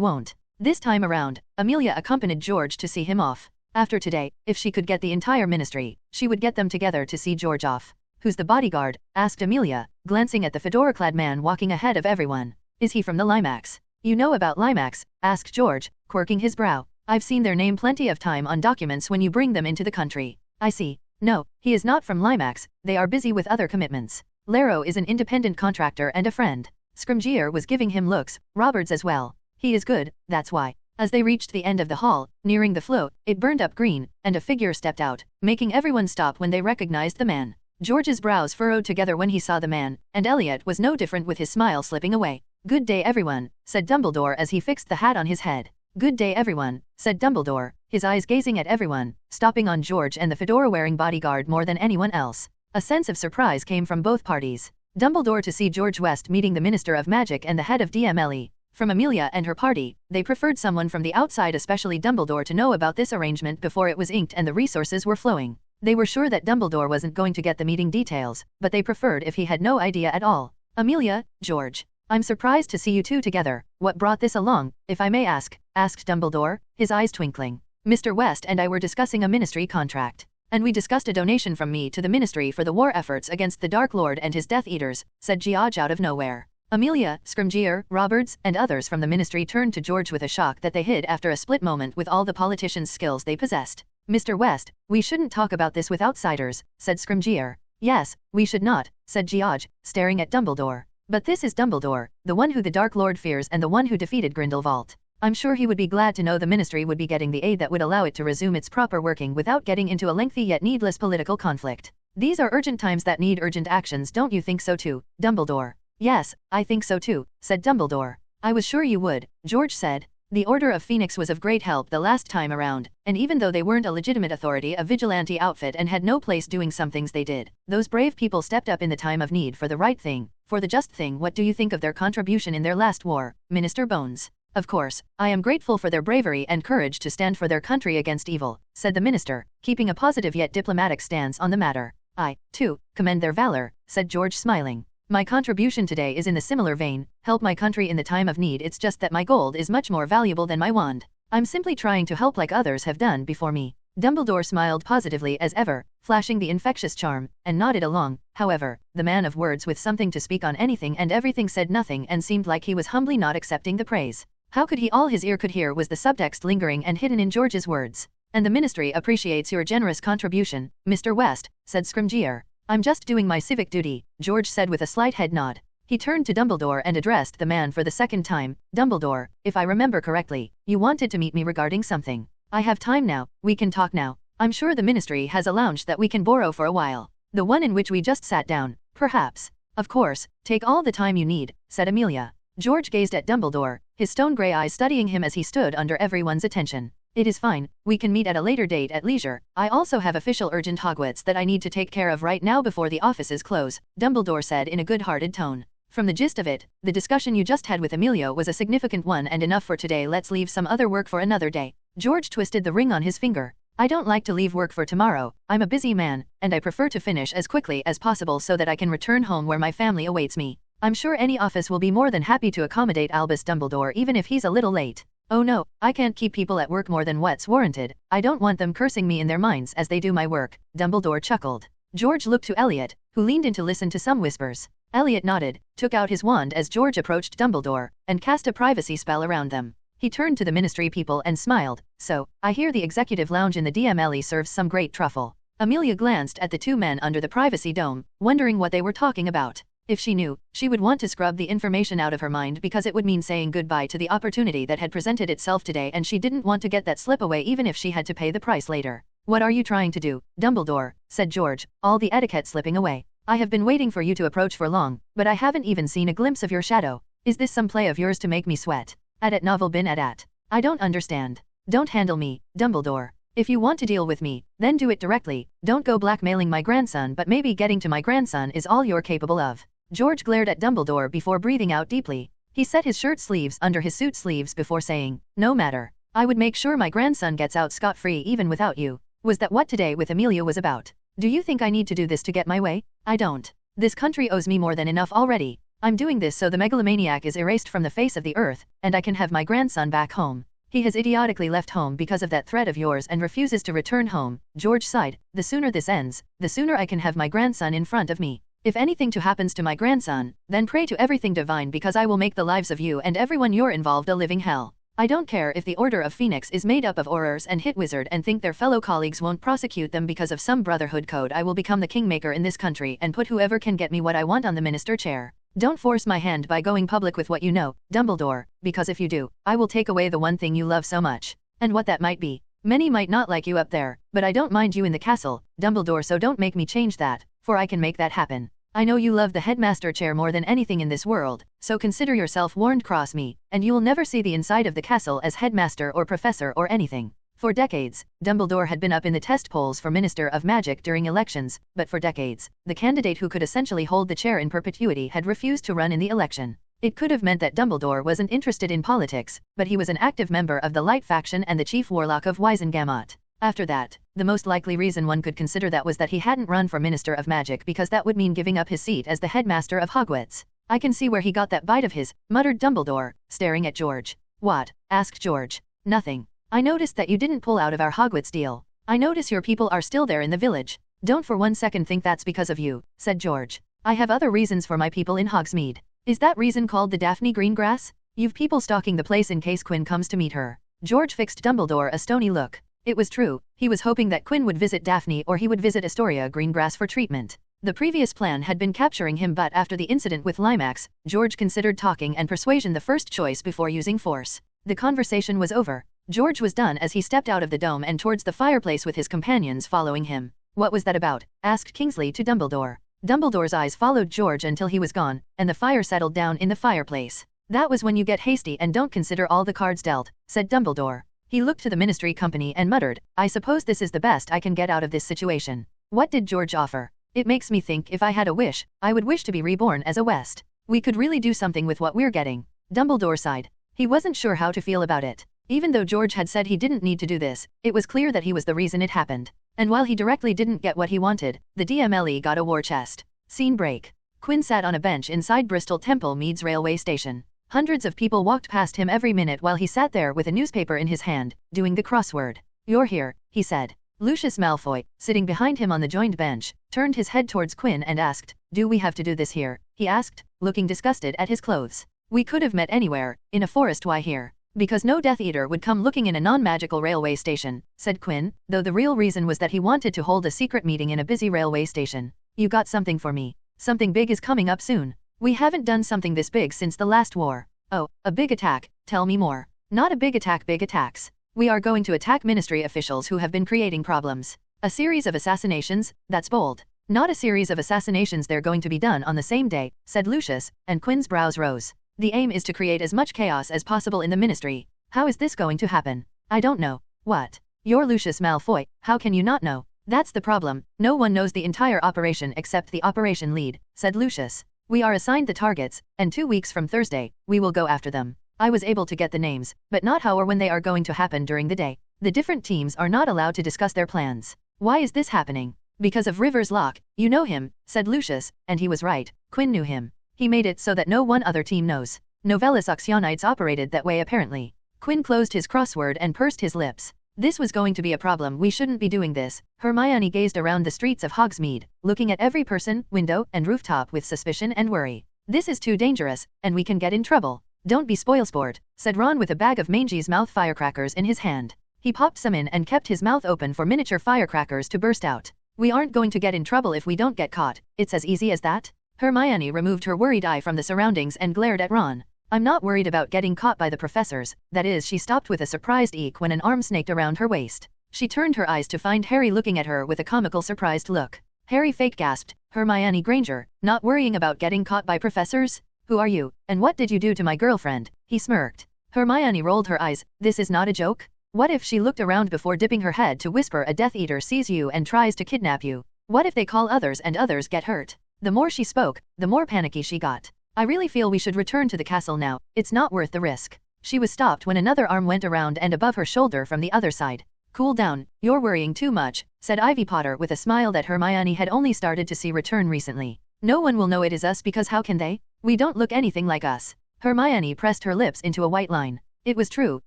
D: won't. This time around, Amelia accompanied George to see him off. After today, if she could get the entire ministry, she would get them together to see George off. Who's the bodyguard? Asked Amelia, glancing at the fedora-clad man walking ahead of everyone. Is he from the Limax? You know about Limax? Asked George, quirking his brow. I've seen their name plenty of time on documents when you bring them into the country. I see. No, he is not from Limax, they are busy with other commitments. Laro is an independent contractor and a friend. Scrimgeour was giving him looks, Roberts as well. He is good, that's why. As they reached the end of the hall, nearing the float, it burned up green, and a figure stepped out, making everyone stop when they recognized the man. George's brows furrowed together when he saw the man, and Elliot was no different with his smile slipping away. Good day everyone, said Dumbledore as he fixed the hat on his head. Good day everyone, said Dumbledore, his eyes gazing at everyone, stopping on George and the fedora-wearing bodyguard more than anyone else. A sense of surprise came from both parties. Dumbledore to see George West meeting the Minister of Magic and the head of DMLE. From Amelia and her party, they preferred someone from the outside, especially Dumbledore, to know about this arrangement before it was inked and the resources were flowing. They were sure that Dumbledore wasn't going to get the meeting details, but they preferred if he had no idea at all. Amelia, George. I'm surprised to see you two together. What brought this along, if I may ask? Asked Dumbledore, his eyes twinkling. Mr. West and I were discussing a ministry contract. And we discussed a donation from me to the ministry for the war efforts against the Dark Lord and his Death Eaters, said George out of nowhere. Amelia, Scrimgeour, Roberts, and others from the ministry turned to George with a shock that they hid after a split moment with all the politicians' skills they possessed. Mr. West, we shouldn't talk about this with outsiders, said Scrimgeour. Yes, we should not, said George, staring at Dumbledore. But this is Dumbledore, the one who the Dark Lord fears and the one who defeated Grindelwald. I'm sure he would be glad to know the ministry would be getting the aid that would allow it to resume its proper working without getting into a lengthy yet needless political conflict. These are urgent times that need urgent actions, don't you think so too, Dumbledore? Yes, I think so too, said Dumbledore. I was sure you would, George said. The Order of Phoenix was of great help the last time around, and even though they weren't a legitimate authority, a vigilante outfit, and had no place doing some things they did, those brave people stepped up in the time of need for the right thing, for the just thing. What do you think of their contribution in their last war, Minister Bones? Of course, I am grateful for their bravery and courage to stand for their country against evil, said the minister, keeping a positive yet diplomatic stance on the matter. I, too, commend their valor, said George, smiling. My contribution today is in the similar vein, help my country in the time of need. It's just that my gold is much more valuable than my wand. I'm simply trying to help like others have done before me. Dumbledore smiled positively as ever, flashing the infectious charm, and nodded along. However, the man of words with something to speak on anything and everything said nothing and seemed like he was humbly not accepting the praise. How could he? All his ear could hear was the subtext lingering and hidden in George's words. And the ministry appreciates your generous contribution, Mr. West, said Scrimgeour. I'm just doing my civic duty, George said with a slight head nod. He turned to Dumbledore and addressed the man for the second time. Dumbledore, if I remember correctly, you wanted to meet me regarding something. I have time now, we can talk now. I'm sure the ministry has a lounge that we can borrow for a while. The one in which we just sat down, perhaps. Of course, take all the time you need, said Amelia. George gazed at Dumbledore, his stone-grey eyes studying him as he stood under everyone's attention. It is fine, we can meet at a later date at leisure. I also have official urgent Hogwarts that I need to take care of right now before the offices close, Dumbledore said in a good-hearted tone. From the gist of it, the discussion you just had with Amelia was a significant one and enough for today. Let's leave some other work for another day. George twisted the ring on his finger. I don't like to leave work for tomorrow. I'm a busy man, and I prefer to finish as quickly as possible so that I can return home where my family awaits me. I'm sure any office will be more than happy to accommodate Albus Dumbledore even if he's a little late. Oh no, I can't keep people at work more than what's warranted. I don't want them cursing me in their minds as they do my work, Dumbledore chuckled. George looked to Elliot, who leaned in to listen to some whispers. Elliot nodded, took out his wand as George approached Dumbledore, and cast a privacy spell around them. He turned to the ministry people and smiled. So, I hear the executive lounge in the DMLE serves some great truffle. Amelia glanced at the two men under the privacy dome, wondering what they were talking about. If she knew, she would want to scrub the information out of her mind because it would mean saying goodbye to the opportunity that had presented itself today, and she didn't want to get that slip away even if she had to pay the price later. What are you trying to do, Dumbledore? Said George, all the etiquette slipping away. I have been waiting for you to approach for long, but I haven't even seen a glimpse of your shadow. Is this some play of yours to make me sweat? At novel bin at. I don't understand. Don't handle me, Dumbledore. If you want to deal with me, then do it directly. Don't go blackmailing my grandson, but maybe getting to my grandson is all you're capable of. George glared at Dumbledore before breathing out deeply. He set his shirt sleeves under his suit sleeves before saying, no matter. I would make sure my grandson gets out scot-free even without you. Was that what today with Amelia was about? Do you think I need to do this to get my way? I don't. This country owes me more than enough already. I'm doing this so the megalomaniac is erased from the face of the earth, and I can have my grandson back home. He has idiotically left home because of that threat of yours and refuses to return home. George sighed. The sooner this ends, the sooner I can have my grandson in front of me. If anything to happens to my grandson, then pray to everything divine because I will make the lives of you and everyone you're involved a living hell. I don't care if the Order of Phoenix is made up of Aurors and hit wizard and think their fellow colleagues won't prosecute them because of some brotherhood code. I will become the kingmaker in this country and put whoever can get me what I want on the minister chair. Don't force my hand by going public with what you know, Dumbledore, because if you do, I will take away the one thing you love so much. And what that might be. Many might not like you up there, but I don't mind you in the castle, Dumbledore, so don't make me change that, for I can make that happen. I know you love the headmaster chair more than anything in this world, so consider yourself warned. Cross me, and you will never see the inside of the castle as headmaster or professor or anything. For decades, Dumbledore had been up in the test polls for Minister of Magic during elections, but for decades, the candidate who could essentially hold the chair in perpetuity had refused to run in the election. It could have meant that Dumbledore wasn't interested in politics, but he was an active member of the Light faction and the chief warlock of Wizengamot. After that, the most likely reason one could consider that was that he hadn't run for Minister of Magic because that would mean giving up his seat as the headmaster of Hogwarts. I can see where he got that bite of his, muttered Dumbledore, staring at George. What? Asked George. Nothing. I noticed that you didn't pull out of our Hogwarts deal. I notice your people are still there in the village. Don't for one second think that's because of you, said George. I have other reasons for my people in Hogsmeade. Is that reason called the Daphne Greengrass? You've people stalking the place in case Quinn comes to meet her. George fixed Dumbledore a stony look. It was true, he was hoping that Quinn would visit Daphne or he would visit Astoria Greengrass for treatment. The previous plan had been capturing him, but after the incident with Limax, George considered talking and persuasion the first choice before using force. The conversation was over. George was done as he stepped out of the dome and towards the fireplace with his companions following him. What was that about? Asked Kingsley to Dumbledore. Dumbledore's eyes followed George until he was gone, and the fire settled down in the fireplace. That was when you get hasty and don't consider all the cards dealt, said Dumbledore. He looked to the Ministry Company and muttered, I suppose this is the best I can get out of this situation. What did George offer? It makes me think if I had a wish, I would wish to be reborn as a West. We could really do something with what we're getting. Dumbledore sighed. He wasn't sure how to feel about it. Even though George had said he didn't need to do this, it was clear that he was the reason it happened. And while he directly didn't get what he wanted, the DMLE got a war chest. Scene break. Quinn sat on a bench inside Bristol Temple Meads railway station. Hundreds of people walked past him every minute while he sat there with a newspaper in his hand, doing the crossword. You're here, he said. Lucius Malfoy, sitting behind him on the joined bench, turned his head towards Quinn and asked, Do we have to do this here? He asked, looking disgusted at his clothes. We could have met anywhere, in a forest. Why here? Because no Death Eater would come looking in a non-magical railway station, said Quinn, though the real reason was that he wanted to hold a secret meeting in a busy railway station. You got something for me. Something big is coming up soon. We haven't done something this big since the last war. Oh, a big attack, tell me more. Not a big attack, big attacks. We are going to attack ministry officials who have been creating problems. A series of assassinations, that's bold. Not a series of assassinations, they're going to be done on the same day, said Lucius, and Quinn's brows rose. The aim is to create as much chaos as possible in the ministry. How is this going to happen? I don't know. What? You're Lucius Malfoy, how can you not know? That's the problem, no one knows the entire operation except the operation lead, said Lucius. We are assigned the targets, and 2 weeks from Thursday, we will go after them. I was able to get the names, but not how or when they are going to happen during the day. The different teams are not allowed to discuss their plans. Why is this happening? Because of Rivers Locke, you know him, said Lucius, and he was right, Quinn knew him. He made it so that no one other team knows. Novellus Oxyonites operated that way apparently. Quinn closed his crossword and pursed his lips. This was going to be a problem, we shouldn't be doing this. Hermione gazed around the streets of Hogsmeade, looking at every person, window, and rooftop with suspicion and worry. This is too dangerous, and we can get in trouble. Don't be spoilsport, said Ron with a bag of Mangy's mouth firecrackers in his hand. He popped some in and kept his mouth open for miniature firecrackers to burst out. We aren't going to get in trouble if we don't get caught, it's as easy as that. Hermione removed her worried eye from the surroundings and glared at Ron. I'm not worried about getting caught by the professors, that is. She stopped with a surprised eek when an arm snaked around her waist. She turned her eyes to find Harry looking at her with a comical surprised look. Harry fake gasped, Hermione Granger, not worrying about getting caught by professors? Who are you, and what did you do to my girlfriend? He smirked. Hermione rolled her eyes, this is not a joke? What if she looked around before dipping her head to whisper a Death Eater sees you and tries to kidnap you? What if they call others and others get hurt? The more she spoke, the more panicky she got. I really feel we should return to the castle now, it's not worth the risk. She was stopped when another arm went around and above her shoulder from the other side. Cool down, you're worrying too much, said Ivy Potter with a smile that Hermione had only started to see return recently. No one will know it is us because how can they? We don't look anything like us. Hermione pressed her lips into a white line. It was true,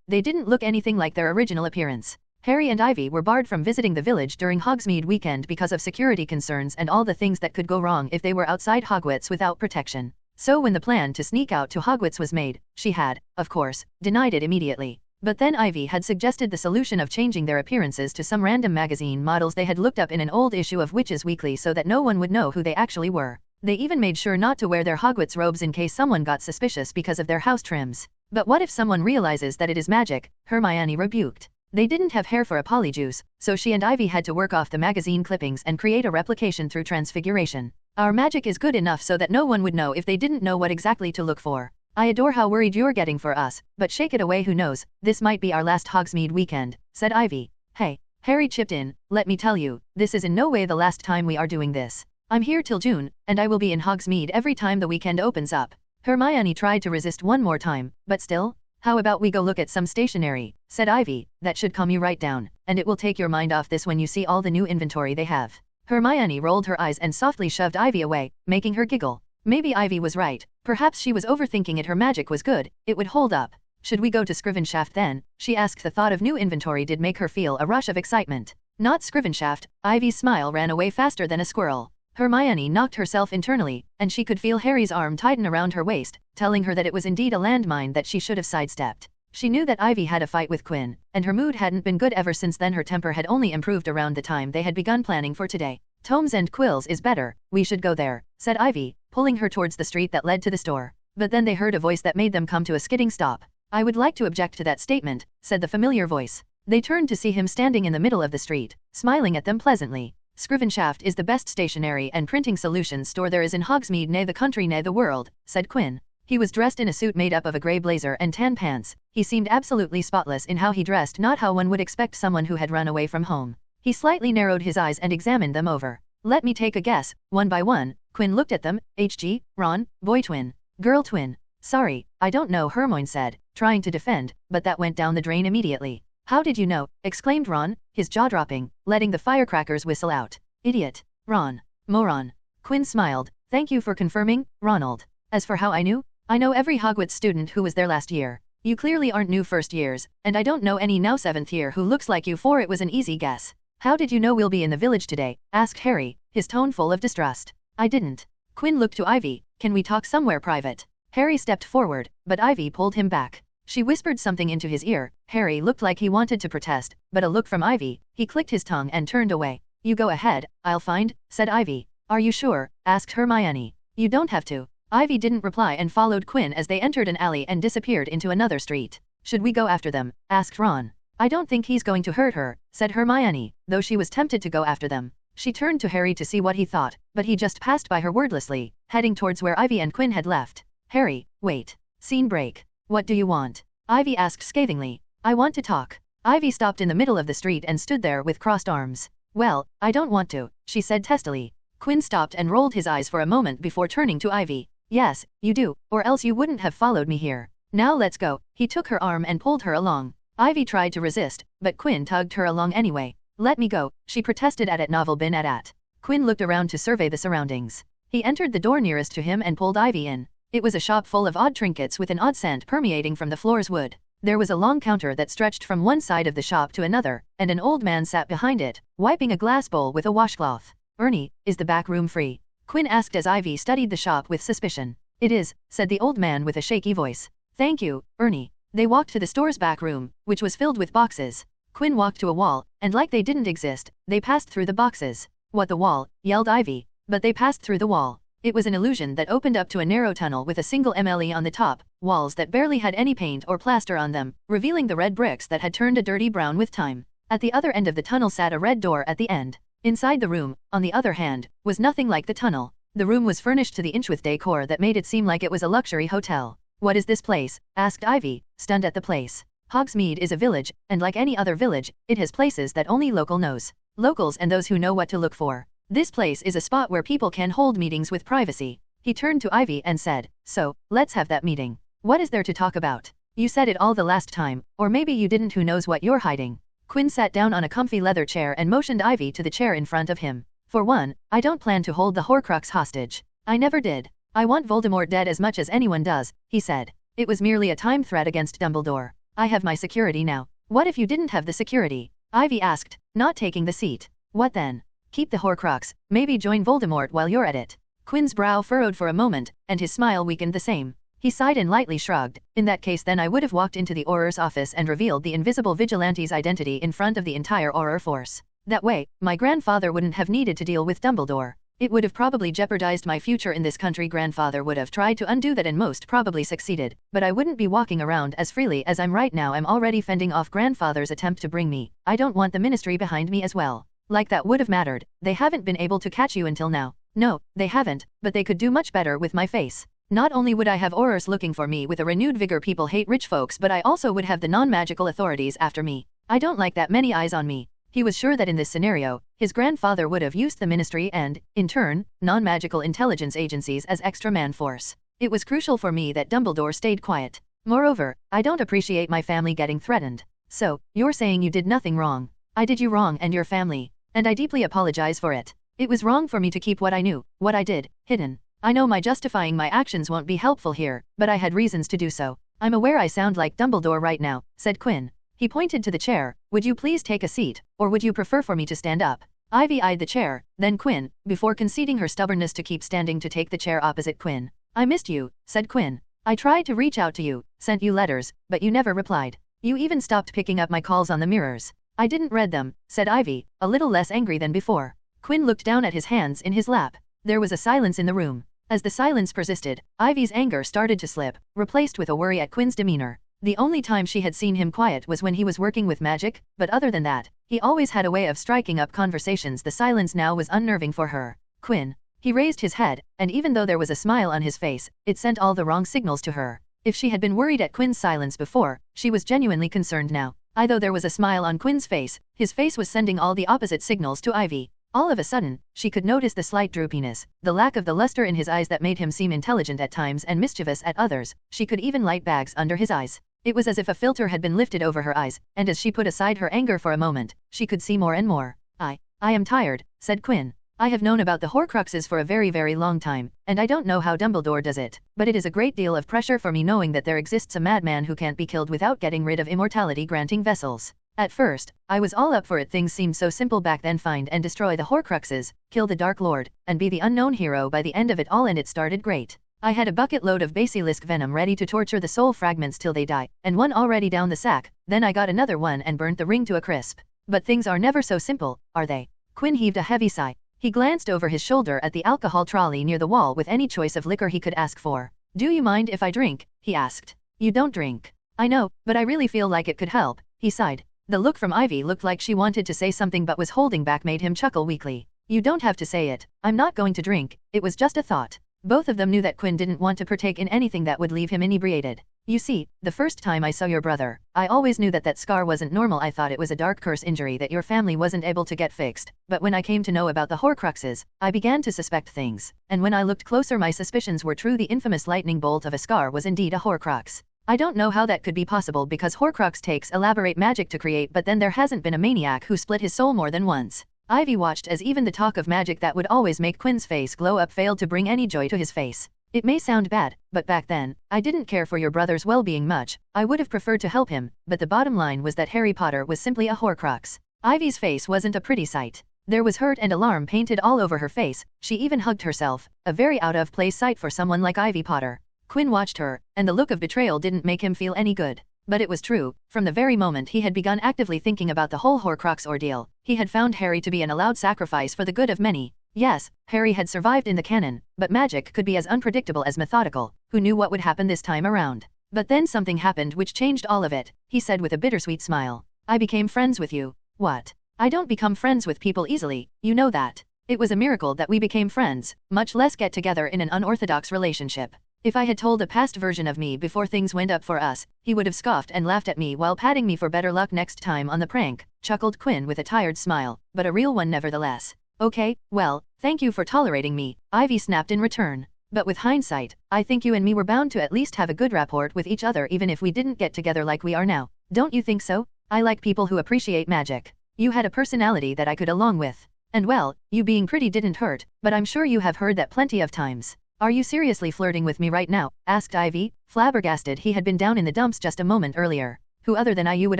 D: they didn't look anything like their original appearance. Harry and Ivy were barred from visiting the village during Hogsmeade weekend because of security concerns and all the things that could go wrong if they were outside Hogwarts without protection. So when the plan to sneak out to Hogwarts was made, she had, of course, denied it immediately. But then Ivy had suggested the solution of changing their appearances to some random magazine models they had looked up in an old issue of Witches Weekly so that no one would know who they actually were. They even made sure not to wear their Hogwarts robes in case someone got suspicious because of their house trims. But what if someone realizes that it is magic? Hermione rebuked. They didn't have hair for a polyjuice, so she and Ivy had to work off the magazine clippings and create a replication through transfiguration. Our magic is good enough so that no one would know if they didn't know what exactly to look for. I adore how worried you're getting for us, but shake it away, who knows, this might be our last Hogsmeade weekend, said Ivy. Hey, Harry chipped in, let me tell you, this is in no way the last time we are doing this. I'm here till June, and I will be in Hogsmeade every time the weekend opens up. Hermione tried to resist one more time, but still. How about we go look at some stationery, said Ivy, that should calm you right down, and it will take your mind off this when you see all the new inventory they have. Hermione rolled her eyes and softly shoved Ivy away, making her giggle. Maybe Ivy was right, perhaps she was overthinking it, her magic was good, it would hold up. Should we go to Scrivenshaft then? She asked. The thought of new inventory did make her feel a rush of excitement. Not Scrivenshaft, Ivy's smile ran away faster than a squirrel. Hermione knocked herself internally, and she could feel Harry's arm tighten around her waist, telling her that it was indeed a landmine that she should have sidestepped. She knew that Ivy had a fight with Quinn, and her mood hadn't been good ever since then. Her temper had only improved around the time they had begun planning for today. Tomes and Quills is better, we should go there, said Ivy, pulling her towards the street that led to the store. But then they heard a voice that made them come to a skidding stop. I would like to object to that statement, said the familiar voice. They turned to see him standing in the middle of the street, smiling at them pleasantly. Scrivenshaft is the best stationery and printing solutions store there is in Hogsmeade nay the country nay the world, said Quinn. He was dressed in a suit made up of a grey blazer and tan pants. He seemed absolutely spotless in how he dressed, not how one would expect someone who had run away from home. He slightly narrowed his eyes and examined them over. Let me take a guess. One by one, Quinn looked at them. HG, Ron, boy twin, girl twin. Sorry, I don't know, Hermione said, trying to defend, but that went down the drain immediately. How did you know? Exclaimed Ron, his jaw dropping, letting the firecrackers whistle out. Idiot. Ron. Moron. Quinn smiled. Thank you for confirming, Ronald. As for how I knew, I know every Hogwarts student who was there last year. You clearly aren't new first years, and I don't know any now 7th year who looks like you, for it was an easy guess. How did you know we'll be in the village today? Asked Harry, his tone full of distrust. I didn't. Quinn looked to Ivy. Can we talk somewhere private? Harry stepped forward, but Ivy pulled him back. She whispered something into his ear. Harry looked like he wanted to protest, but a look from Ivy, he clicked his tongue and turned away. You go ahead, I'll find, said Ivy. Are you sure? Asked Hermione. You don't have to. Ivy didn't reply and followed Quinn as they entered an alley and disappeared into another street. Should we go after them? Asked Ron. I don't think he's going to hurt her, said Hermione, though she was tempted to go after them. She turned to Harry to see what he thought, but he just passed by her wordlessly, heading towards where Ivy and Quinn had left. Harry, wait. Scene break. What do you want? Ivy asked scathingly. I want to talk. Ivy stopped in the middle of the street and stood there with crossed arms. Well, I don't want to, she said testily. Quinn stopped and rolled his eyes for a moment before turning to Ivy. Yes, you do, or else you wouldn't have followed me here. Now let's go. He took her arm and pulled her along. Ivy tried to resist, but Quinn tugged her along anyway. Let me go, she protested at novel bin at. Quinn looked around to survey the surroundings. He entered the door nearest to him and pulled Ivy in. It was a shop full of odd trinkets with an odd scent permeating from the floor's wood. There was a long counter that stretched from one side of the shop to another, and an old man sat behind it, wiping a glass bowl with a washcloth. Ernie, is the back room free? Quinn asked as Ivy studied the shop with suspicion. It is, said the old man with a shaky voice. Thank you, Ernie. They walked to the store's back room, which was filled with boxes. Quinn walked to a wall, and like they didn't exist, they passed through the boxes. What, the wall? Yelled Ivy. But they passed through the wall. It was an illusion that opened up to a narrow tunnel with a single MLE on the top, walls that barely had any paint or plaster on them, revealing the red bricks that had turned a dirty brown with time. At the other end of the tunnel sat a red door at the end. Inside the room, on the other hand, was nothing like the tunnel. The room was furnished to the inch with decor that made it seem like it was a luxury hotel. What is this place? Asked Ivy, stunned at the place. Hogsmeade is a village, and like any other village, it has places that only local knows. Locals and those who know what to look for. This place is a spot where people can hold meetings with privacy. He turned to Ivy and said, so, let's have that meeting. What is there to talk about? You said it all the last time, or maybe you didn't. Who knows what you're hiding? Quinn sat down on a comfy leather chair and motioned Ivy to the chair in front of him. For one, I don't plan to hold the horcrux hostage. I never did. I want Voldemort dead as much as anyone does, he said. It was merely a time threat against Dumbledore. I have my security now. What if you didn't have the security? Ivy asked, not taking the seat. What then? Keep the horcrux, maybe join Voldemort while you're at it. Quinn's brow furrowed for a moment, and his smile weakened the same. He sighed and lightly shrugged. In that case then I would have walked into the Auror's office and revealed the invisible vigilante's identity in front of the entire Auror force. That way, my grandfather wouldn't have needed to deal with Dumbledore. It would have probably jeopardized my future in this country. Grandfather would have tried to undo that and most probably succeeded, but I wouldn't be walking around as freely as I'm right now. I'm already fending off grandfather's attempt to bring me. I don't want the ministry behind me as well. Like that would have mattered. They haven't been able to catch you until now. No, they haven't, but they could do much better with my face. Not only would I have Aurors looking for me with a renewed vigor, people hate rich folks, but I also would have the non-magical authorities after me. I don't like that many eyes on me. He was sure that in this scenario, his grandfather would have used the ministry and, in turn, non-magical intelligence agencies as extra man-force. It was crucial for me that Dumbledore stayed quiet. Moreover, I don't appreciate my family getting threatened. So, you're saying you did nothing wrong. I did you wrong and your family. And I deeply apologize for it. It was wrong for me to keep what I knew, what I did, hidden. I know my justifying my actions won't be helpful here, but I had reasons to do so. I'm aware I sound like Dumbledore right now, said Quinn. He pointed to the chair. Would you please take a seat, or would you prefer for me to stand up? Ivy eyed the chair, then Quinn, before conceding her stubbornness to keep standing to take the chair opposite Quinn. I missed you, said Quinn. I tried to reach out to you, sent you letters, but you never replied. You even stopped picking up my calls on the mirrors. I didn't read them, said Ivy, a little less angry than before. Quinn looked down at his hands in his lap. There was a silence in the room. As the silence persisted, Ivy's anger started to slip, replaced with a worry at Quinn's demeanor. The only time she had seen him quiet was when he was working with magic, but other than that, he always had a way of striking up conversations. The silence now was unnerving for her. Quinn. He raised his head, and even though there was a smile on his face, it sent all the wrong signals to her. If she had been worried at Quinn's silence before, she was genuinely concerned now. Although there was a smile on Quinn's face, his face was sending all the opposite signals to Ivy. All of a sudden, she could notice the slight droopiness, the lack of the luster in his eyes that made him seem intelligent at times and mischievous at others. She could even light bags under his eyes. It was as if a filter had been lifted over her eyes, and as she put aside her anger for a moment, she could see more and more. I am tired, said Quinn. I have known about the horcruxes for a very long time, and I don't know how Dumbledore does it, but it is a great deal of pressure for me knowing that there exists a madman who can't be killed without getting rid of immortality-granting vessels. At first, I was all up for it. Things seemed so simple back then. Find and destroy the horcruxes, kill the Dark Lord, and be the unknown hero by the end of it all, and it started great. I had a bucket load of basilisk venom ready to torture the soul fragments till they die, and one already down the sack. Then I got another one and burnt the ring to a crisp. But things are never so simple, are they? Quinn heaved a heavy sigh. He glanced over his shoulder at the alcohol trolley near the wall with any choice of liquor he could ask for. Do you mind if I drink? He asked. You don't drink. I know, but I really feel like it could help, he sighed. The look from Ivy looked like she wanted to say something but was holding back made him chuckle weakly. You don't have to say it. I'm not going to drink. It was just a thought. Both of them knew that Quinn didn't want to partake in anything that would leave him inebriated. You see, the first time I saw your brother, I always knew that scar wasn't normal. I thought it was a dark curse injury that your family wasn't able to get fixed. But when I came to know about the horcruxes, I began to suspect things. And when I looked closer, my suspicions were true. The infamous lightning bolt of a scar was indeed a horcrux. I don't know how that could be possible because horcrux takes elaborate magic to create, but then there hasn't been a maniac who split his soul more than once. Ivy watched as even the talk of magic that would always make Quinn's face glow up failed to bring any joy to his face. It may sound bad, but back then, I didn't care for your brother's well-being much. I would have preferred to help him, but the bottom line was that Harry Potter was simply a horcrux. Ivy's face wasn't a pretty sight. There was hurt and alarm painted all over her face. She even hugged herself, a very out-of-place sight for someone like Ivy Potter. Quinn watched her, and the look of betrayal didn't make him feel any good. But it was true. From the very moment he had begun actively thinking about the whole horcrux ordeal, he had found Harry to be an allowed sacrifice for the good of many. Yes, Harry had survived in the canon, but magic could be as unpredictable as methodical. Who knew what would happen this time around? But then something happened which changed all of it, he said with a bittersweet smile. I became friends with you. What? I don't become friends with people easily, you know that. It was a miracle that we became friends, much less get together in an unorthodox relationship. If I had told a past version of me before things went up for us, he would have scoffed and laughed at me while patting me for better luck next time on the prank, chuckled Quinn with a tired smile, but a real one nevertheless. Okay, well, thank you for tolerating me, Ivy snapped in return. But with hindsight, I think you and me were bound to at least have a good rapport with each other even if we didn't get together like we are now. Don't you think so? I like people who appreciate magic. You had a personality that I could along with. And well, you being pretty didn't hurt, but I'm sure you have heard that plenty of times. Are you seriously flirting with me right now? Asked Ivy, flabbergasted. He had been down in the dumps just a moment earlier. Who other than you would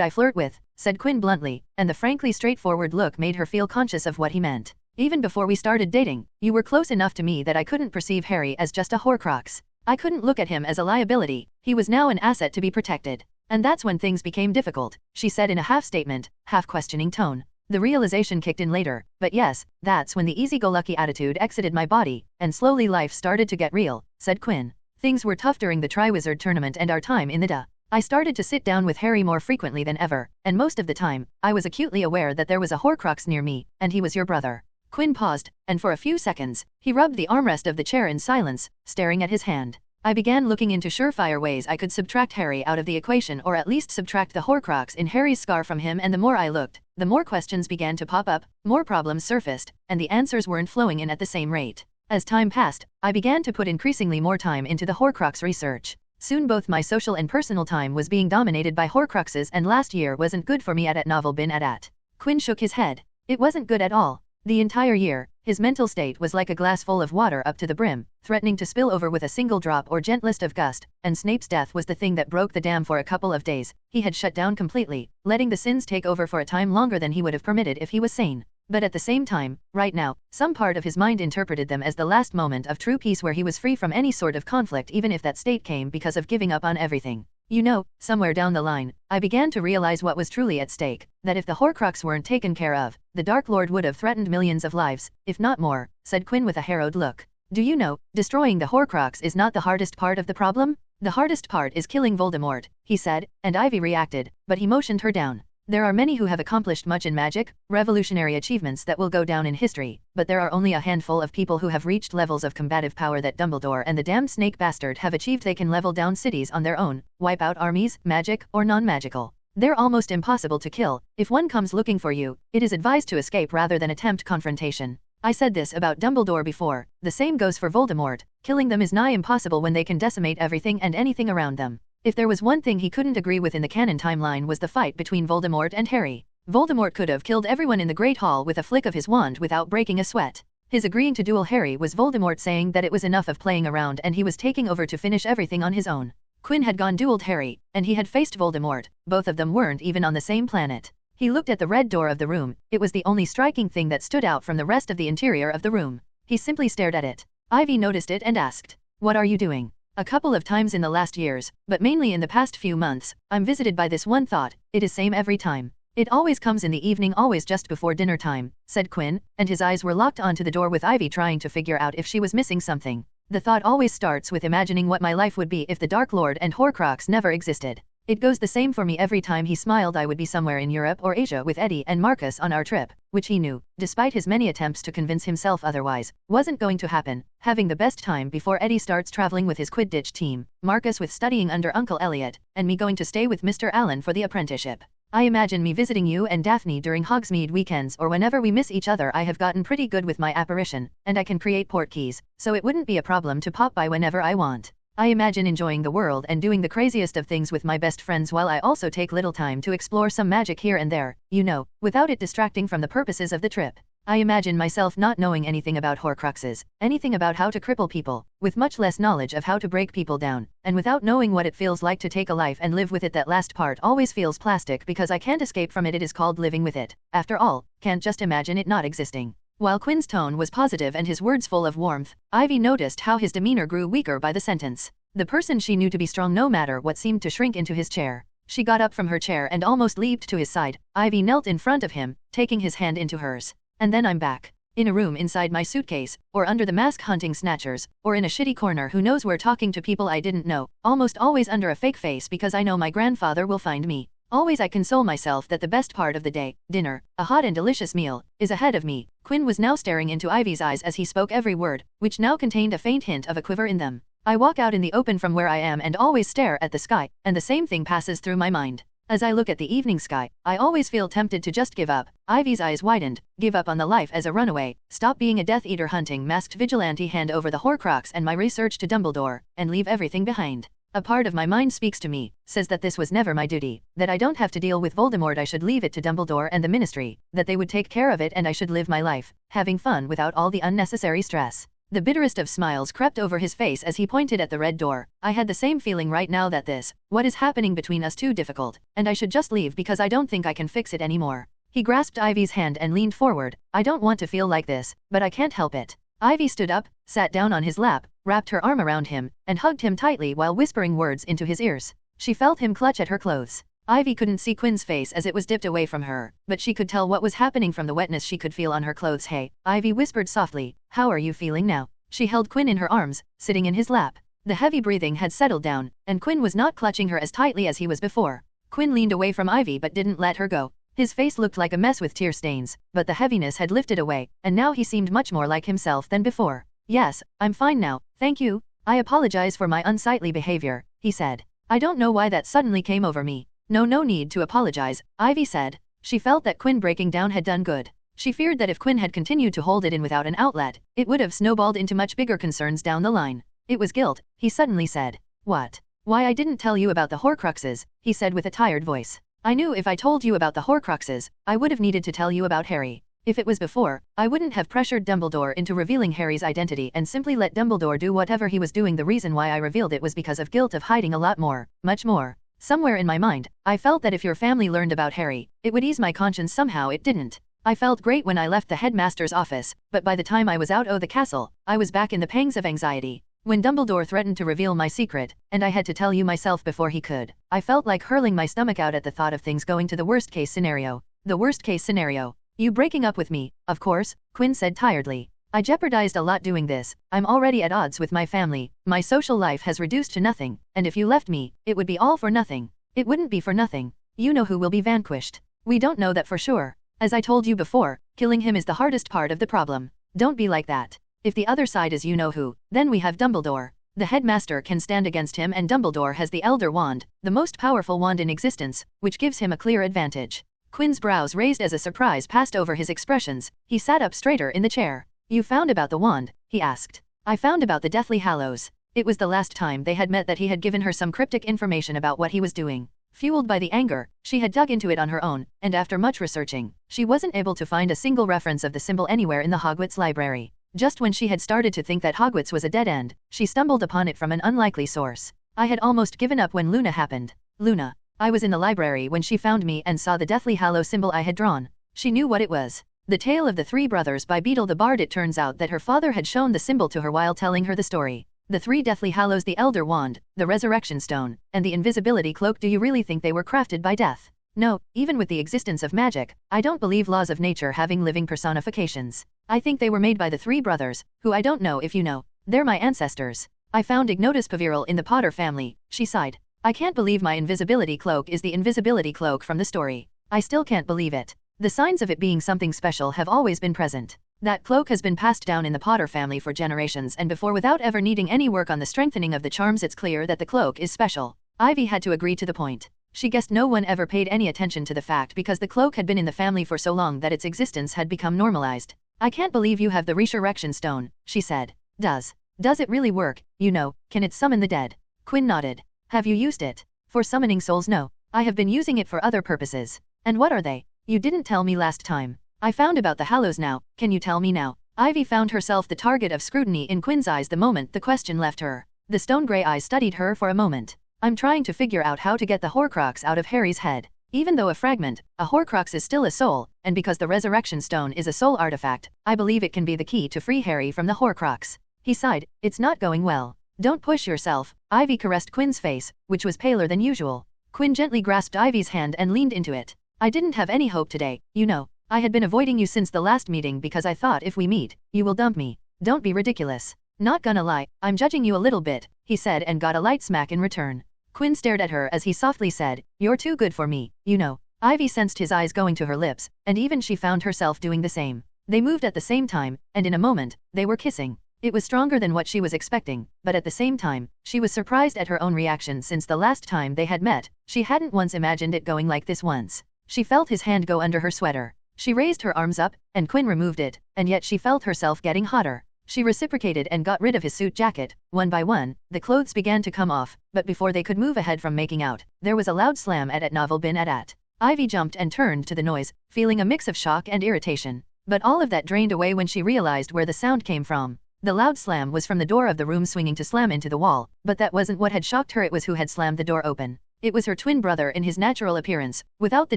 D: I flirt with? Said Quinn bluntly, and the frankly straightforward look made her feel conscious of what he meant. Even before we started dating, you were close enough to me that I couldn't perceive Harry as just a horcrux. I couldn't look at him as a liability. He was now an asset to be protected. And that's when things became difficult, she said in a half-statement, half-questioning tone. The realization kicked in later, but yes, that's when the easy-go-lucky attitude exited my body, and slowly life started to get real, said Quinn. Things were tough during the Triwizard Tournament and our time in the DA. I started to sit down with Harry more frequently than ever, and most of the time, I was acutely aware that there was a horcrux near me, and he was your brother. Quinn paused, and for a few seconds, he rubbed the armrest of the chair in silence, staring at his hand. I began looking into surefire ways I could subtract Harry out of the equation, or at least subtract the horcrux in Harry's scar from him, and the more I looked, the more questions began to pop up, more problems surfaced, and the answers weren't flowing in at the same rate. As time passed, I began to put increasingly more time into the horcrux research. Soon both my social and personal time was being dominated by horcruxes, and last year wasn't good for me at novel bin at. Quinn shook his head. It wasn't good at all. The entire year, his mental state was like a glass full of water up to the brim, threatening to spill over with a single drop or gentlest of gust, and Snape's death was the thing that broke the dam. For a couple of days, he had shut down completely, letting the sins take over for a time longer than he would have permitted if he was sane. But at the same time, right now, some part of his mind interpreted them as the last moment of true peace where he was free from any sort of conflict, even if that state came because of giving up on everything. You know, somewhere down the line, I began to realize what was truly at stake, that if the horcrux weren't taken care of, the Dark Lord would have threatened millions of lives, if not more, said Quinn with a harrowed look. Do you know, destroying the horcrux is not the hardest part of the problem? The hardest part is killing Voldemort, he said, and Ivy reacted, but he motioned her down. There are many who have accomplished much in magic, revolutionary achievements that will go down in history, but there are only a handful of people who have reached levels of combative power that Dumbledore and the damned snake bastard have achieved. They can level down cities on their own, wipe out armies, magic or non-magical. They're almost impossible to kill. If one comes looking for you, it is advised to escape rather than attempt confrontation. I said this about Dumbledore before, the same goes for Voldemort. Killing them is nigh impossible when they can decimate everything and anything around them. If there was one thing he couldn't agree with in the canon timeline was the fight between Voldemort and Harry. Voldemort could have killed everyone in the Great Hall with a flick of his wand without breaking a sweat. His agreeing to duel Harry was Voldemort saying that it was enough of playing around and he was taking over to finish everything on his own. Quinn had gone dueled Harry, and he had faced Voldemort. Both of them weren't even on the same planet. He looked at the red door of the room. It was the only striking thing that stood out from the rest of the interior of the room. He simply stared at it. Ivy noticed it and asked, "What are you doing?" A couple of times in the last years, but mainly in the past few months, I'm visited by this one thought. It is same every time. It always comes in the evening, always just before dinner time, said Quinn, and his eyes were locked onto the door with Ivy trying to figure out if she was missing something. The thought always starts with imagining what my life would be if the Dark Lord and Horcrux never existed. It goes the same for me every time he smiled. I would be somewhere in Europe or Asia with Eddie and Marcus on our trip, which he knew, despite his many attempts to convince himself otherwise, wasn't going to happen, having the best time before Eddie starts traveling with his Quidditch team, Marcus with studying under Uncle Elliot, and me going to stay with Mr. Allen for the apprenticeship. I imagine me visiting you and Daphne during Hogsmeade weekends or whenever we miss each other. I have gotten pretty good with my apparition, and I can create portkeys, so it wouldn't be a problem to pop by whenever I want. I imagine enjoying the world and doing the craziest of things with my best friends while I also take little time to explore some magic here and there, you know, without it distracting from the purposes of the trip. I imagine myself not knowing anything about horcruxes, anything about how to cripple people, with much less knowledge of how to break people down, and without knowing what it feels like to take a life and live with it. That last part always feels plastic because I can't escape from it. It is called living with it. After all, can't just imagine it not existing. While Quinn's tone was positive and his words full of warmth, Ivy noticed how his demeanor grew weaker by the sentence. The person she knew to be strong no matter what seemed to shrink into his chair. She got up from her chair and almost leaped to his side. Ivy knelt in front of him, taking his hand into hers. And then I'm back. In a room inside my suitcase, or under the mask hunting snatchers, or in a shitty corner who knows where talking to people I didn't know, almost always under a fake face because I know my grandfather will find me. Always I console myself that the best part of the day, dinner, a hot and delicious meal, is ahead of me. Quinn was now staring into Ivy's eyes as he spoke every word, which now contained a faint hint of a quiver in them. I walk out in the open from where I am and always stare at the sky, and the same thing passes through my mind. As I look at the evening sky, I always feel tempted to just give up. Ivy's eyes widened. Give up on the life as a runaway, stop being a Death Eater hunting masked vigilante, hand over the Horcrux and my research to Dumbledore, and leave everything behind. A part of my mind speaks to me, says that this was never my duty, that I don't have to deal with Voldemort. I should leave it to Dumbledore and the Ministry, that they would take care of it and I should live my life, having fun without all the unnecessary stress. The bitterest of smiles crept over his face as he pointed at the red door. I had the same feeling right now that what is happening between us too difficult, and I should just leave because I don't think I can fix it anymore. He grasped Ivy's hand and leaned forward. I don't want to feel like this, but I can't help it. Ivy stood up, sat down on his lap, wrapped her arm around him, and hugged him tightly while whispering words into his ears. She felt him clutch at her clothes. Ivy couldn't see Quinn's face as it was dipped away from her, but she could tell what was happening from the wetness she could feel on her clothes. Hey, Ivy whispered softly, how are you feeling now? She held Quinn in her arms, sitting in his lap. The heavy breathing had settled down, and Quinn was not clutching her as tightly as he was before. Quinn leaned away from Ivy but didn't let her go. His face looked like a mess with tear stains, but the heaviness had lifted away, and now he seemed much more like himself than before. Yes, I'm fine now, thank you. I apologize for my unsightly behavior, he said. I don't know why that suddenly came over me. No need to apologize, Ivy said. She felt that Quinn breaking down had done good. She feared that if Quinn had continued to hold it in without an outlet, it would have snowballed into much bigger concerns down the line. It was guilt, he suddenly said. What? Why I didn't tell you about the Horcruxes, he said with a tired voice. I knew if I told you about the Horcruxes, I would have needed to tell you about Harry. If it was before, I wouldn't have pressured Dumbledore into revealing Harry's identity and simply let Dumbledore do whatever he was doing. The reason why I revealed it was because of guilt of hiding a lot more, much more. Somewhere in my mind, I felt that if your family learned about Harry, it would ease my conscience. Somehow it didn't. I felt great when I left the headmaster's office, but by the time I was out of the castle, I was back in the pangs of anxiety. When Dumbledore threatened to reveal my secret, and I had to tell you myself before he could, I felt like hurling my stomach out at the thought of things going to the worst-case scenario. The worst-case scenario. You breaking up with me, of course, Quinn said tiredly. I jeopardized a lot doing this. I'm already at odds with my family, my social life has reduced to nothing, and if you left me, it would be all for nothing. It wouldn't be for nothing. You know who will be vanquished. We don't know that for sure. As I told you before, killing him is the hardest part of the problem. Don't be like that. If the other side is you know who, then we have Dumbledore. The headmaster can stand against him and Dumbledore has the Elder Wand, the most powerful wand in existence, which gives him a clear advantage. Quinn's brows raised as a surprise passed over his expressions. He sat up straighter in the chair. You found about the wand? He asked. I found about the Deathly Hallows. It was the last time they had met that he had given her some cryptic information about what he was doing. Fueled by the anger, she had dug into it on her own, and after much researching, she wasn't able to find a single reference of the symbol anywhere in the Hogwarts library. Just when she had started to think that Hogwarts was a dead end, she stumbled upon it from an unlikely source. I had almost given up when Luna happened. Luna. I was in the library when she found me and saw the Deathly Hallow symbol I had drawn. She knew what it was. The Tale of the Three Brothers by Beetle the Bard. It turns out that her father had shown the symbol to her while telling her the story. The three Deathly Hallows, the Elder Wand, the Resurrection Stone, and the Invisibility Cloak. Do you really think they were crafted by death? No, even with the existence of magic, I don't believe laws of nature having living personifications. I think they were made by the three brothers, who I don't know if you know. They're my ancestors. I found Ignotus Paviril in the Potter family, she sighed. I can't believe my invisibility cloak is the invisibility cloak from the story. I still can't believe it. The signs of it being something special have always been present. That cloak has been passed down in the Potter family for generations and before without ever needing any work on the strengthening of the charms. It's clear that the cloak is special. Ivy had to agree to the point. She guessed no one ever paid any attention to the fact because the cloak had been in the family for so long that its existence had become normalized. I can't believe you have the Resurrection Stone, she said. Does it really work? You know, can it summon the dead? Quinn nodded. Have you used it? For summoning souls? No. I have been using it for other purposes. And what are they? You didn't tell me last time. I found about the Hallows now, can you tell me now? Ivy found herself the target of scrutiny in Quinn's eyes the moment the question left her. The stone-grey eyes studied her for a moment. I'm trying to figure out how to get the horcrux out of Harry's head. Even though a fragment, a horcrux is still a soul, and because the Resurrection Stone is a soul artifact, I believe it can be the key to free Harry from the horcrux. He sighed. It's not going well. Don't push yourself. Ivy caressed Quinn's face, which was paler than usual. Quinn gently grasped Ivy's hand and leaned into it. I didn't have any hope today, you know. I had been avoiding you since the last meeting because I thought if we meet, you will dump me. Don't be ridiculous. Not gonna lie, I'm judging you a little bit, he said and got a light smack in return. Quinn stared at her as he softly said, you're too good for me, you know. Ivy sensed his eyes going to her lips, and even she found herself doing the same. They moved at the same time, and in a moment, they were kissing. It was stronger than what she was expecting, but at the same time, she was surprised at her own reaction since the last time they had met, she hadn't once imagined it going like this once. She felt his hand go under her sweater. She raised her arms up, and Quinn removed it, and yet she felt herself getting hotter. She reciprocated and got rid of his suit jacket. One by one, the clothes began to come off, but before they could move ahead from making out, there was a loud slam at novel bin at. Ivy jumped and turned to the noise, feeling a mix of shock and irritation. But all of that drained away when she realized where the sound came from. The loud slam was from the door of the room swinging to slam into the wall, but that wasn't what had shocked her. It was who had slammed the door open. It was her twin brother in his natural appearance, without the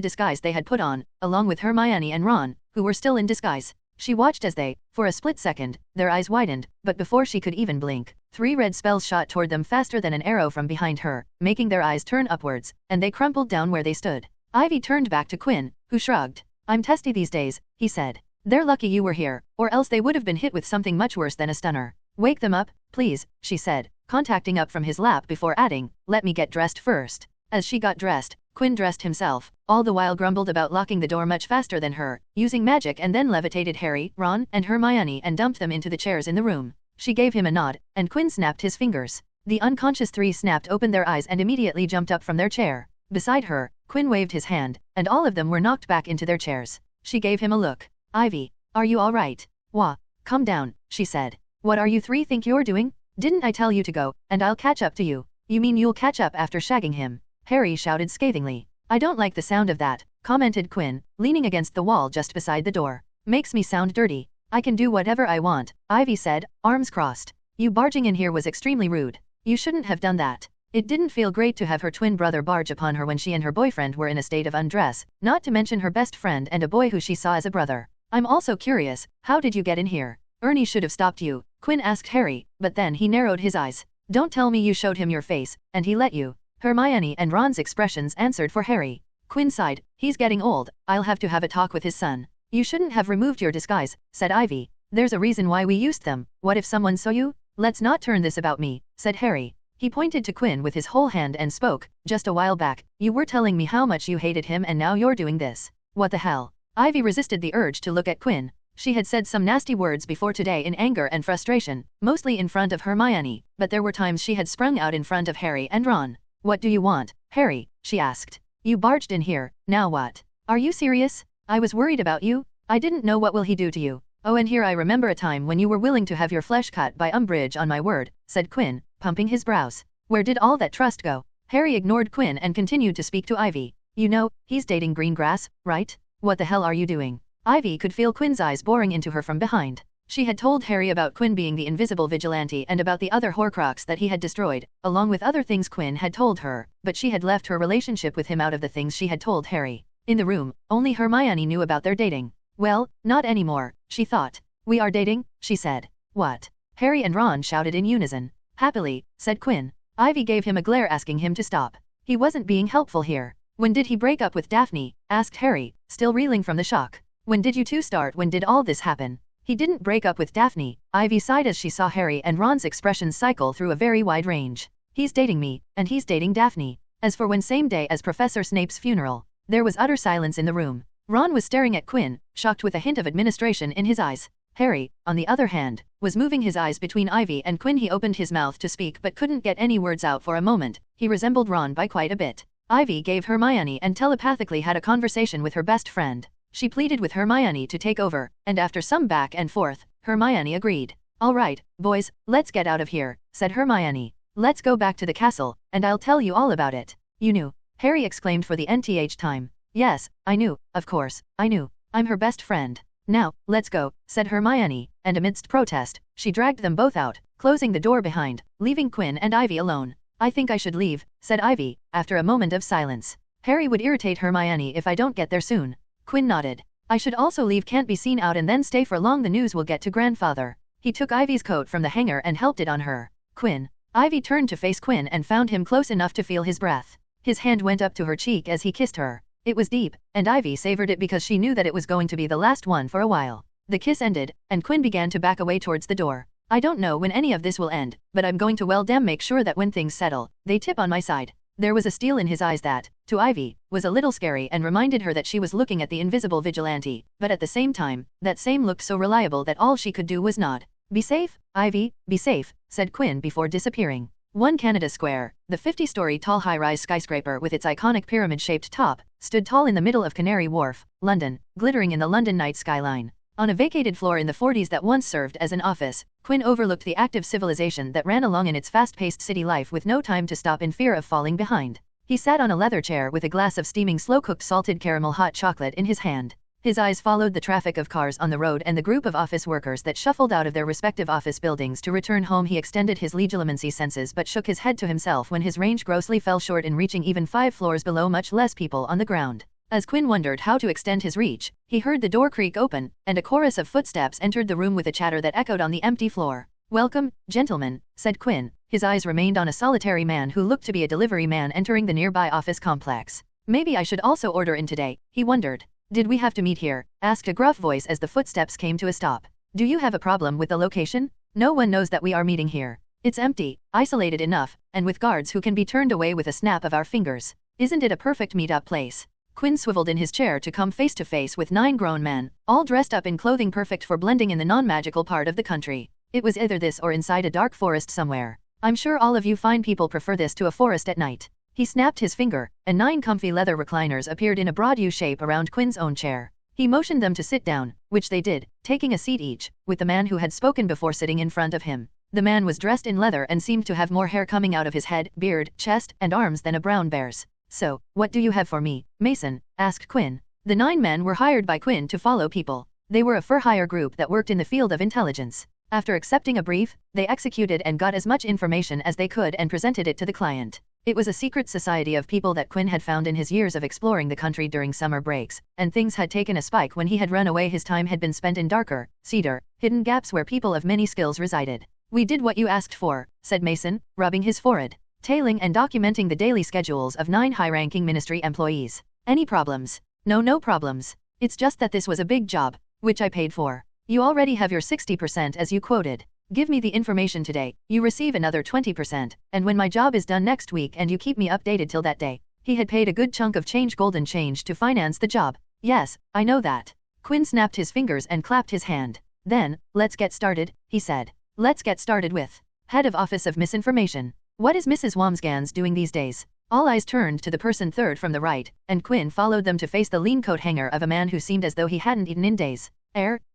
D: disguise they had put on, along with Hermione and Ron, who were still in disguise. She watched as they, for a split second, their eyes widened, but before she could even blink, 3 red spells shot toward them faster than an arrow from behind her, making their eyes turn upwards, and they crumpled down where they stood. Ivy turned back to Quinn, who shrugged. I'm testy these days, he said. They're lucky you were here, or else they would have been hit with something much worse than a stunner. Wake them up, please, she said, contacting up from his lap before adding, let me get dressed first. As she got dressed, Quinn dressed himself, all the while grumbled about locking the door much faster than her, using magic, and then levitated Harry, Ron, and Hermione and dumped them into the chairs in the room. She gave him a nod, and Quinn snapped his fingers. The unconscious 3 snapped open their eyes and immediately jumped up from their chair. Beside her, Quinn waved his hand, and all of them were knocked back into their chairs. She gave him a look. Ivy, are you all right? Wah, calm down, she said. What are you 3 think you're doing? Didn't I tell you to go, and I'll catch up to you? You mean you'll catch up after shagging him? Harry shouted scathingly. I don't like the sound of that, commented Quinn, leaning against the wall just beside the door. Makes me sound dirty. I can do whatever I want, Ivy said, arms crossed. You barging in here was extremely rude. You shouldn't have done that. It didn't feel great to have her twin brother barge upon her when she and her boyfriend were in a state of undress, not to mention her best friend and a boy who she saw as a brother. I'm also curious, how did you get in here? Ernie should have stopped you, Quinn asked Harry, but then he narrowed his eyes. Don't tell me you showed him your face, and he let you. Hermione and Ron's expressions answered for Harry. Quinn sighed. He's getting old, I'll have to have a talk with his son. You shouldn't have removed your disguise, said Ivy. There's a reason why we used them. What if someone saw you? Let's not turn this about me, said Harry. He pointed to Quinn with his whole hand and spoke. Just a while back, you were telling me how much you hated him and now you're doing this. What the hell? Ivy resisted the urge to look at Quinn. She had said some nasty words before today in anger and frustration, mostly in front of Hermione, but there were times she had sprung out in front of Harry and Ron. What do you want, Harry? She asked. You barged in here, now what? Are you serious? I was worried about you. I didn't know what will he do to you. Oh, and here I remember a time when you were willing to have your flesh cut by Umbridge on my word, said Quinn, pumping his brows. Where did all that trust go? Harry ignored Quinn and continued to speak to Ivy. You know, he's dating Greengrass, right? What the hell are you doing? Ivy could feel Quinn's eyes boring into her from behind. She had told Harry about Quinn being the invisible vigilante and about the other horcrux that he had destroyed, along with other things Quinn had told her, but she had left her relationship with him out of the things she had told Harry. In the room, only Hermione knew about their dating. Well, not anymore, she thought. We are dating, she said. What? Harry and Ron shouted in unison. Happily, said Quinn. Ivy gave him a glare asking him to stop. He wasn't being helpful here. When did he break up with Daphne? Asked Harry, still reeling from the shock. When did you two start? When did all this happen? He didn't break up with Daphne. Ivy sighed as she saw Harry and Ron's expressions cycle through a very wide range. He's dating me, and he's dating Daphne. As for when same day as Professor Snape's funeral, there was utter silence in the room. Ron was staring at Quinn, shocked with a hint of administration in his eyes. Harry, on the other hand, was moving his eyes between Ivy and Quinn. He opened his mouth to speak but couldn't get any words out for a moment. He resembled Ron by quite a bit. Ivy gave Hermione and telepathically had a conversation with her best friend. She pleaded with Hermione to take over, and after some back and forth, Hermione agreed. All right, boys, let's get out of here, said Hermione. Let's go back to the castle, and I'll tell you all about it. You knew? Harry exclaimed for the nth time. Yes, I knew, of course, I knew. I'm her best friend. Now, let's go, said Hermione, and amidst protest, she dragged them both out, closing the door behind, leaving Quinn and Ivy alone. I think I should leave, said Ivy, after a moment of silence. Harry would irritate Hermione if I don't get there soon. Quinn nodded. I should also leave. Can't be seen out and then stay for long. The news will get to grandfather. He took Ivy's coat from the hanger and helped it on her. Quinn. Ivy turned to face Quinn and found him close enough to feel his breath. His hand went up to her cheek as he kissed her. It was deep, and Ivy savored it because she knew that it was going to be the last one for a while. The kiss ended, and Quinn began to back away towards the door. I don't know when any of this will end, but I'm going to well damn make sure that when things settle, they tip on my side. There was a steel in his eyes that, to Ivy, was a little scary and reminded her that she was looking at the invisible vigilante, but at the same time, that same looked so reliable that all she could do was nod. Be safe, Ivy, be safe, said Quinn before disappearing. 1 Canada Square, the 50-story tall high-rise skyscraper with its iconic pyramid-shaped top, stood tall in the middle of Canary Wharf, London, glittering in the London night skyline. On a vacated floor in the 40s that once served as an office, Quinn overlooked the active civilization that ran along in its fast-paced city life with no time to stop in fear of falling behind. He sat on a leather chair with a glass of steaming slow-cooked salted caramel hot chocolate in his hand. His eyes followed the traffic of cars on the road and the group of office workers that shuffled out of their respective office buildings to return home. He extended his legilimency senses but shook his head to himself when his range grossly fell short in reaching even 5 floors below, much less people on the ground. As Quinn wondered how to extend his reach, he heard the door creak open, and a chorus of footsteps entered the room with a chatter that echoed on the empty floor. Welcome, gentlemen, said Quinn. His eyes remained on a solitary man who looked to be a delivery man entering the nearby office complex. Maybe I should also order in today, he wondered. Did we have to meet here? Asked a gruff voice as the footsteps came to a stop. Do you have a problem with the location? No one knows that we are meeting here. It's empty, isolated enough, and with guards who can be turned away with a snap of our fingers. Isn't it a perfect meet-up place? Quinn swiveled in his chair to come face to face with 9 grown men, all dressed up in clothing perfect for blending in the non-magical part of the country. It was either this or inside a dark forest somewhere. I'm sure all of you fine people prefer this to a forest at night. He snapped his finger, and 9 comfy leather recliners appeared in a broad U shape around Quinn's own chair. He motioned them to sit down, which they did, taking a seat each, with the man who had spoken before sitting in front of him. The man was dressed in leather and seemed to have more hair coming out of his head, beard, chest, and arms than a brown bear's. So, what do you have for me, Mason? Asked Quinn. The 9 men were hired by Quinn to follow people. They were a for-hire group that worked in the field of intelligence. After accepting a brief, they executed and got as much information as they could and presented it to the client. It was a secret society of people that Quinn had found in his years of exploring the country during summer breaks, and things had taken a spike when he had run away. His time had been spent in darker, cedar, hidden gaps where people of many skills resided. We did what you asked for, said Mason, rubbing his forehead, tailing and documenting the daily schedules of 9 high-ranking ministry employees. Any problems? No problems. It's just that this was a big job, which I paid for. You already have your 60% as you quoted. Give me the information today, you receive another 20%, and when my job is done next week and you keep me updated till that day. He had paid a good chunk of golden change to finance the job. Yes, I know that. Quinn snapped his fingers and clapped his hand. Then, let's get started, he said. Let's get started with Head of Office of Misinformation. What is Mrs. Wamsgans doing these days? All eyes turned to the person third from the right, and Quinn followed them to face the lean coat hanger of a man who seemed as though he hadn't eaten in days.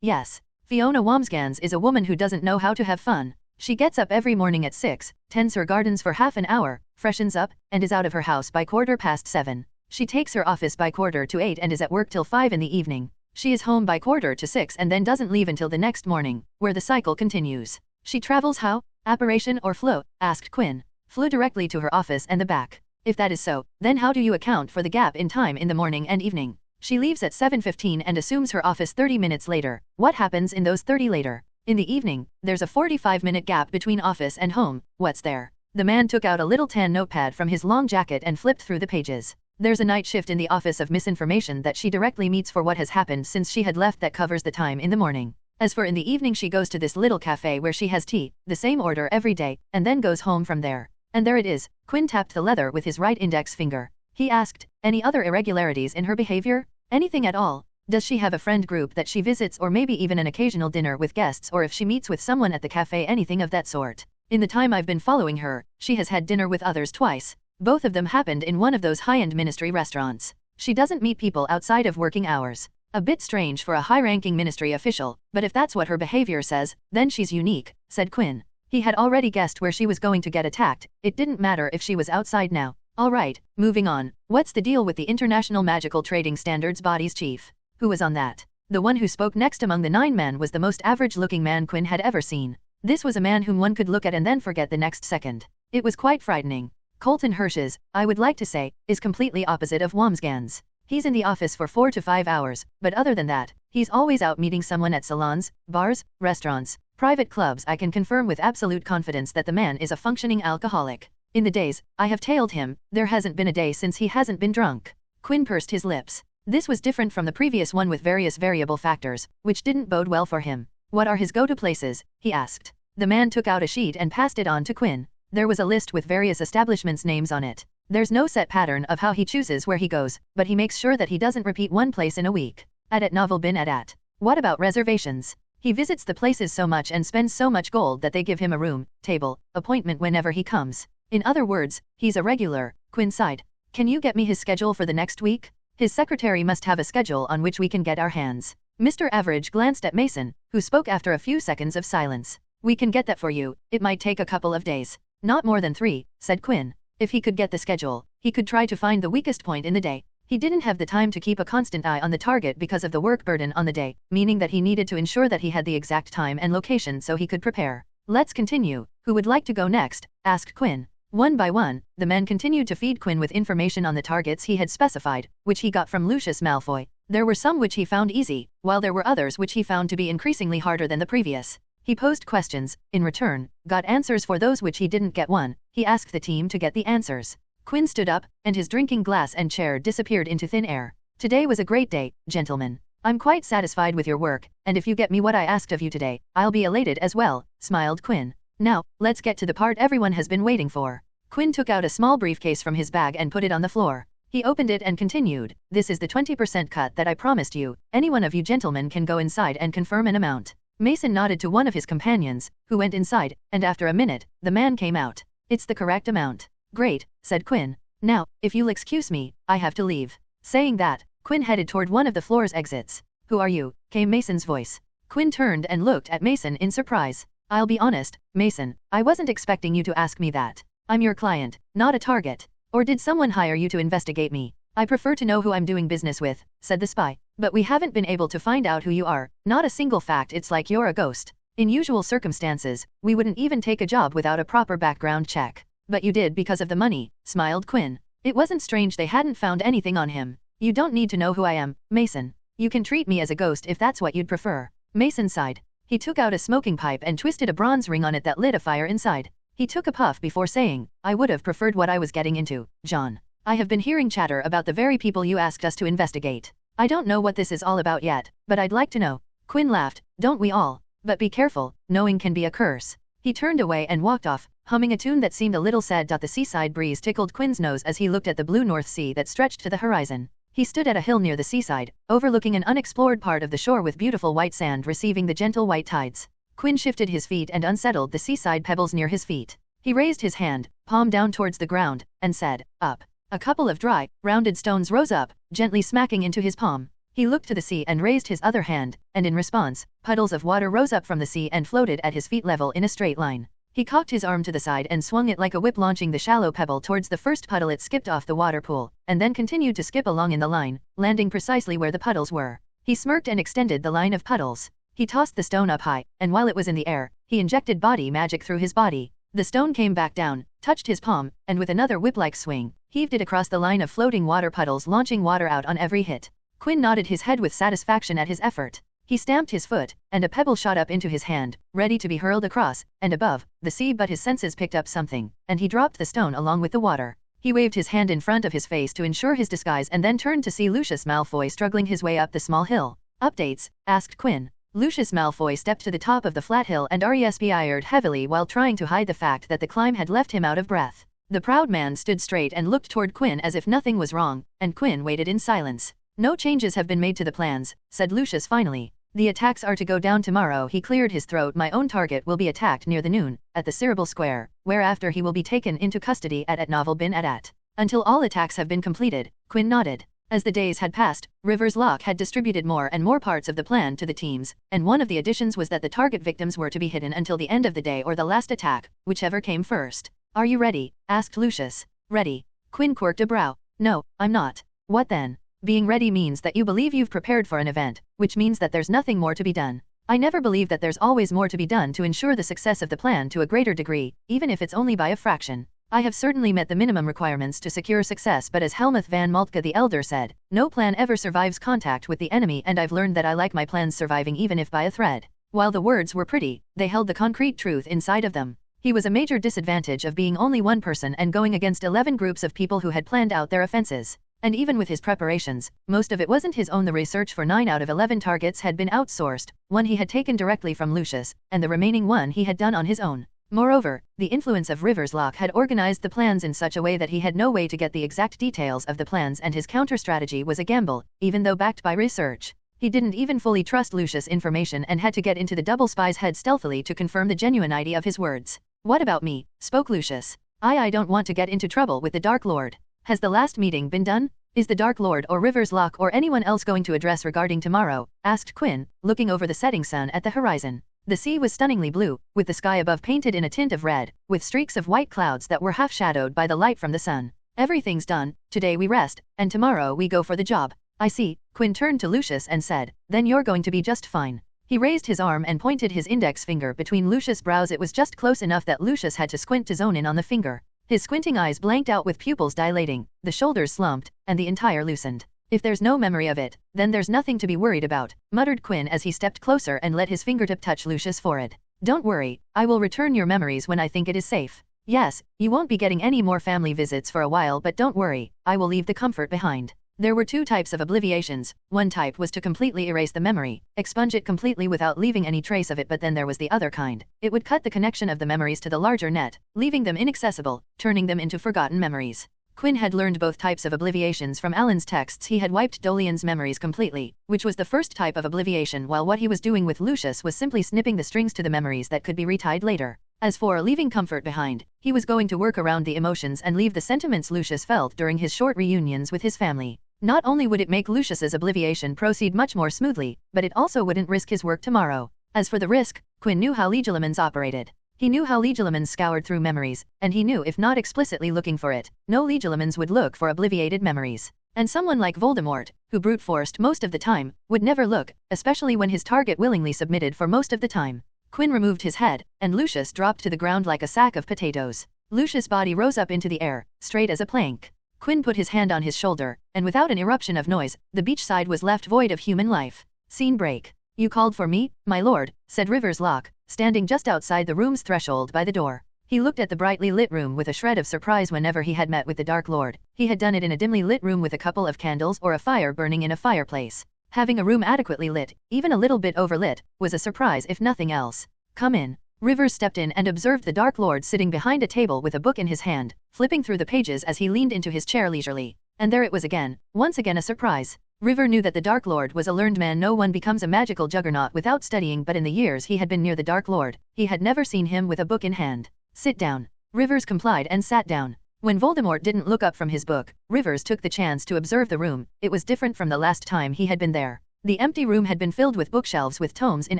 D: Yes. Fiona Wamsgans is a woman who doesn't know how to have fun. She gets up every morning at 6, tends her gardens for half an hour, freshens up, and is out of her house by 7:15. She takes her office by 7:45 and is at work till 5 in the evening. She is home by 5:45 and then doesn't leave until the next morning, where the cycle continues. She travels how? Apparition or float? Asked Quinn. Flew directly to her office and the back. If that is so, then how do you account for the gap in time in the morning and evening? She leaves at 7:15 and assumes her office 30 minutes later. What happens in those 30 later? In the evening, there's a 45-minute gap between office and home. What's there? The man took out a little tan notepad from his long jacket and flipped through the pages. There's a night shift in the Office of Misinformation that she directly meets for what has happened since she had left that covers the time in the morning. As for in the evening, she goes to this little cafe where she has tea, the same order every day, and then goes home from there. And there it is. Quinn tapped the leather with his right index finger. He asked, any other irregularities in her behavior? Anything at all? Does she have a friend group that she visits, or maybe even an occasional dinner with guests, or if she meets with someone at the cafe, anything of that sort? In the time I've been following her, she has had dinner with others twice. Both of them happened in one of those high-end ministry restaurants. She doesn't meet people outside of working hours. A bit strange for a high-ranking ministry official, but if that's what her behavior says, then she's unique, said Quinn. He had already guessed where she was going to get attacked. It didn't matter if she was outside now. All right, moving on. What's the deal with the International Magical Trading Standards Body's chief? Who was on that? The one who spoke next among the 9 men was the most average-looking man Quinn had ever seen. This was a man whom one could look at and then forget the next second. It was quite frightening. Colton Hirsch's, I would like to say, is completely opposite of Wamsgans. He's in the office for 4 to 5 hours, but other than that, he's always out meeting someone at salons, bars, restaurants, private clubs. I can confirm with absolute confidence that the man is a functioning alcoholic. In the days I have tailed him, there hasn't been a day since he hasn't been drunk. Quinn pursed his lips. This was different from the previous one with various variable factors, which didn't bode well for him. What are his go-to places? He asked. The man took out a sheet and passed it on to Quinn. There was a list with various establishments' names on it. There's no set pattern of how he chooses where he goes, but he makes sure that he doesn't repeat one place in a week. At novel bin at. What about reservations? He visits the places so much and spends so much gold that they give him a room, table, appointment whenever he comes. In other words, he's a regular, Quinn sighed. Can you get me his schedule for the next week? His secretary must have a schedule on which we can get our hands. Mr. Average glanced at Mason, who spoke after a few seconds of silence. We can get that for you, it might take a couple of days. Not more than 3, said Quinn. If he could get the schedule, he could try to find the weakest point in the day. He didn't have the time to keep a constant eye on the target because of the work burden on the day, meaning that he needed to ensure that he had the exact time and location so he could prepare. Let's continue. Who would like to go next? Asked Quinn. One by one, the men continued to feed Quinn with information on the targets he had specified, which he got from Lucius Malfoy. There were some which he found easy, while there were others which he found to be increasingly harder than the previous. He posed questions, in return, got answers for those which he didn't get. He asked the team to get the answers. Quinn stood up, and his drinking glass and chair disappeared into thin air. Today was a great day, gentlemen. I'm quite satisfied with your work, and if you get me what I asked of you today, I'll be elated as well, smiled Quinn. Now, let's get to the part everyone has been waiting for. Quinn took out a small briefcase from his bag and put it on the floor. He opened it and continued, this is the 20% cut that I promised you. Any one of you gentlemen can go inside and confirm an amount. Mason nodded to one of his companions, who went inside, and after a minute, the man came out. It's the correct amount. Great, said Quinn. Now, if you'll excuse me, I have to leave. Saying that, Quinn headed toward one of the floor's exits. Who are you? Came Mason's voice. Quinn turned and looked at Mason in surprise. I'll be honest, Mason, I wasn't expecting you to ask me that. I'm your client, not a target. Or did someone hire you to investigate me? I prefer to know who I'm doing business with, said the spy. But we haven't been able to find out who you are, not a single fact. It's like you're a ghost. In usual circumstances, we wouldn't even take a job without a proper background check. But you did because of the money, smiled Quinn. It wasn't strange they hadn't found anything on him. You don't need to know who I am, Mason. You can treat me as a ghost if that's what you'd prefer. Mason sighed. He took out a smoking pipe and twisted a bronze ring on it that lit a fire inside. He took a puff before saying, I would have preferred what I was getting into, John. I have been hearing chatter about the very people you asked us to investigate. I don't know what this is all about yet, but I'd like to know. Quinn laughed. Don't we all? But be careful, knowing can be a curse. He turned away and walked off, humming a tune that seemed a little sad. The seaside breeze tickled Quinn's nose as he looked at the blue North Sea that stretched to the horizon. He stood at a hill near the seaside, overlooking an unexplored part of the shore with beautiful white sand receiving the gentle white tides. Quinn shifted his feet and unsettled the seaside pebbles near his feet. He raised his hand, palm down towards the ground, and said, "Up." A couple of dry, rounded stones rose up, gently smacking into his palm. He looked to the sea and raised his other hand, and in response, puddles of water rose up from the sea and floated at his feet level in a straight line. He cocked his arm to the side and swung it like a whip, launching the shallow pebble towards the first puddle. It skipped off the water pool, and then continued to skip along in the line, landing precisely where the puddles were. He smirked and extended the line of puddles. He tossed the stone up high, and while it was in the air, he injected body magic through his body. The stone came back down, touched his palm, and with another whip-like swing, heaved it across the line of floating water puddles, launching water out on every hit. Quinn nodded his head with satisfaction at his effort. He stamped his foot, and a pebble shot up into his hand, ready to be hurled across, and above, the sea. But his senses picked up something, and he dropped the stone along with the water. He waved his hand in front of his face to ensure his disguise and then turned to see Lucius Malfoy struggling his way up the small hill. "Updates?" asked Quinn. Lucius Malfoy stepped to the top of the flat hill and respired heavily while trying to hide the fact that the climb had left him out of breath. The proud man stood straight and looked toward Quinn as if nothing was wrong, and Quinn waited in silence. "No changes have been made to the plans," said Lucius finally. "The attacks are to go down tomorrow." He cleared his throat. "My own target will be attacked near the noon, at the Cerebral Square, whereafter he will be taken into custody at Novel Bin At. Until all attacks have been completed." Quinn nodded. As the days had passed, Rivers Locke had distributed more and more parts of the plan to the teams, and one of the additions was that the target victims were to be hidden until the end of the day or the last attack, whichever came first. "Are you ready?" asked Lucius. "Ready." Quinn quirked a brow. "No, I'm not." "What then?" "Being ready means that you believe you've prepared for an event, which means that there's nothing more to be done. I never believe that there's always more to be done to ensure the success of the plan to a greater degree, even if it's only by a fraction. I have certainly met the minimum requirements to secure success, but as Helmuth van Maltke the Elder said, no plan ever survives contact with the enemy, and I've learned that I like my plans surviving even if by a thread." While the words were pretty, they held the concrete truth inside of them. He was a major disadvantage of being only one person and going against 11 groups of people who had planned out their offenses. And even with his preparations, most of it wasn't his own. The research for 9 out of 11 targets had been outsourced, one he had taken directly from Lucius, and the remaining one he had done on his own. Moreover, the influence of Rivers Locke had organized the plans in such a way that he had no way to get the exact details of the plans, and his counter-strategy was a gamble, even though backed by research. He didn't even fully trust Lucius' information and had to get into the double spy's head stealthily to confirm the genuinity of his words. "What about me?" spoke Lucius. I don't want to get into trouble with the Dark Lord. Has the last meeting been done? Is the Dark Lord or Rivers Locke or anyone else going to address regarding tomorrow?" asked Quinn, looking over the setting sun at the horizon. The sea was stunningly blue, with the sky above painted in a tint of red, with streaks of white clouds that were half-shadowed by the light from the sun. "Everything's done, today we rest, and tomorrow we go for the job." "I see." Quinn turned to Lucius and said, "Then you're going to be just fine." He raised his arm and pointed his index finger between Lucius' brows. It was just close enough that Lucius had to squint to zone in on the finger. His squinting eyes blanked out with pupils dilating, the shoulders slumped, and the entire loosened. "If there's no memory of it, then there's nothing to be worried about," muttered Quinn as he stepped closer and let his fingertip touch Lucius' forehead. "Don't worry, I will return your memories when I think it is safe. Yes, you won't be getting any more family visits for a while, but don't worry, I will leave the comfort behind." There were 2 types of obliviations. One type was to completely erase the memory, expunge it completely without leaving any trace of it, but then there was the other kind. It would cut the connection of the memories to the larger net, leaving them inaccessible, turning them into forgotten memories. Quinn had learned both types of obliviations from Alan's texts. He had wiped Dolian's memories completely, which was the first type of obliviation, while what he was doing with Lucius was simply snipping the strings to the memories that could be retied later. As for leaving comfort behind, he was going to work around the emotions and leave the sentiments Lucius felt during his short reunions with his family. Not only would it make Lucius's obliviation proceed much more smoothly, but it also wouldn't risk his work tomorrow. As for the risk, Quinn knew how Legilimens operated. He knew how Legilimens scoured through memories, and he knew if not explicitly looking for it, no Legilimens would look for obliviated memories. And someone like Voldemort, who brute-forced most of the time, would never look, especially when his target willingly submitted for most of the time. Quinn removed his head, and Lucius dropped to the ground like a sack of potatoes. Lucius' body rose up into the air, straight as a plank. Quinn put his hand on his shoulder, and without an eruption of noise, the beach side was left void of human life. Scene break. "You called for me, my lord," said Rivers Locke, standing just outside the room's threshold by the door. He looked at the brightly lit room with a shred of surprise. Whenever he had met with the Dark Lord, he had done it in a dimly lit room with a couple of candles or a fire burning in a fireplace. Having a room adequately lit, even a little bit overlit, was a surprise if nothing else. Come in. Rivers stepped in and observed the Dark Lord sitting behind a table with a book in his hand, flipping through the pages as he leaned into his chair leisurely. And there it was again, once again a surprise. River knew that the Dark Lord was a learned man. No one becomes a magical juggernaut without studying, but in the years he had been near the Dark Lord, he had never seen him with a book in hand. Sit down. Rivers complied and sat down. When Voldemort didn't look up from his book, Rivers took the chance to observe the room. It was different from the last time he had been there. The empty room had been filled with bookshelves with tomes in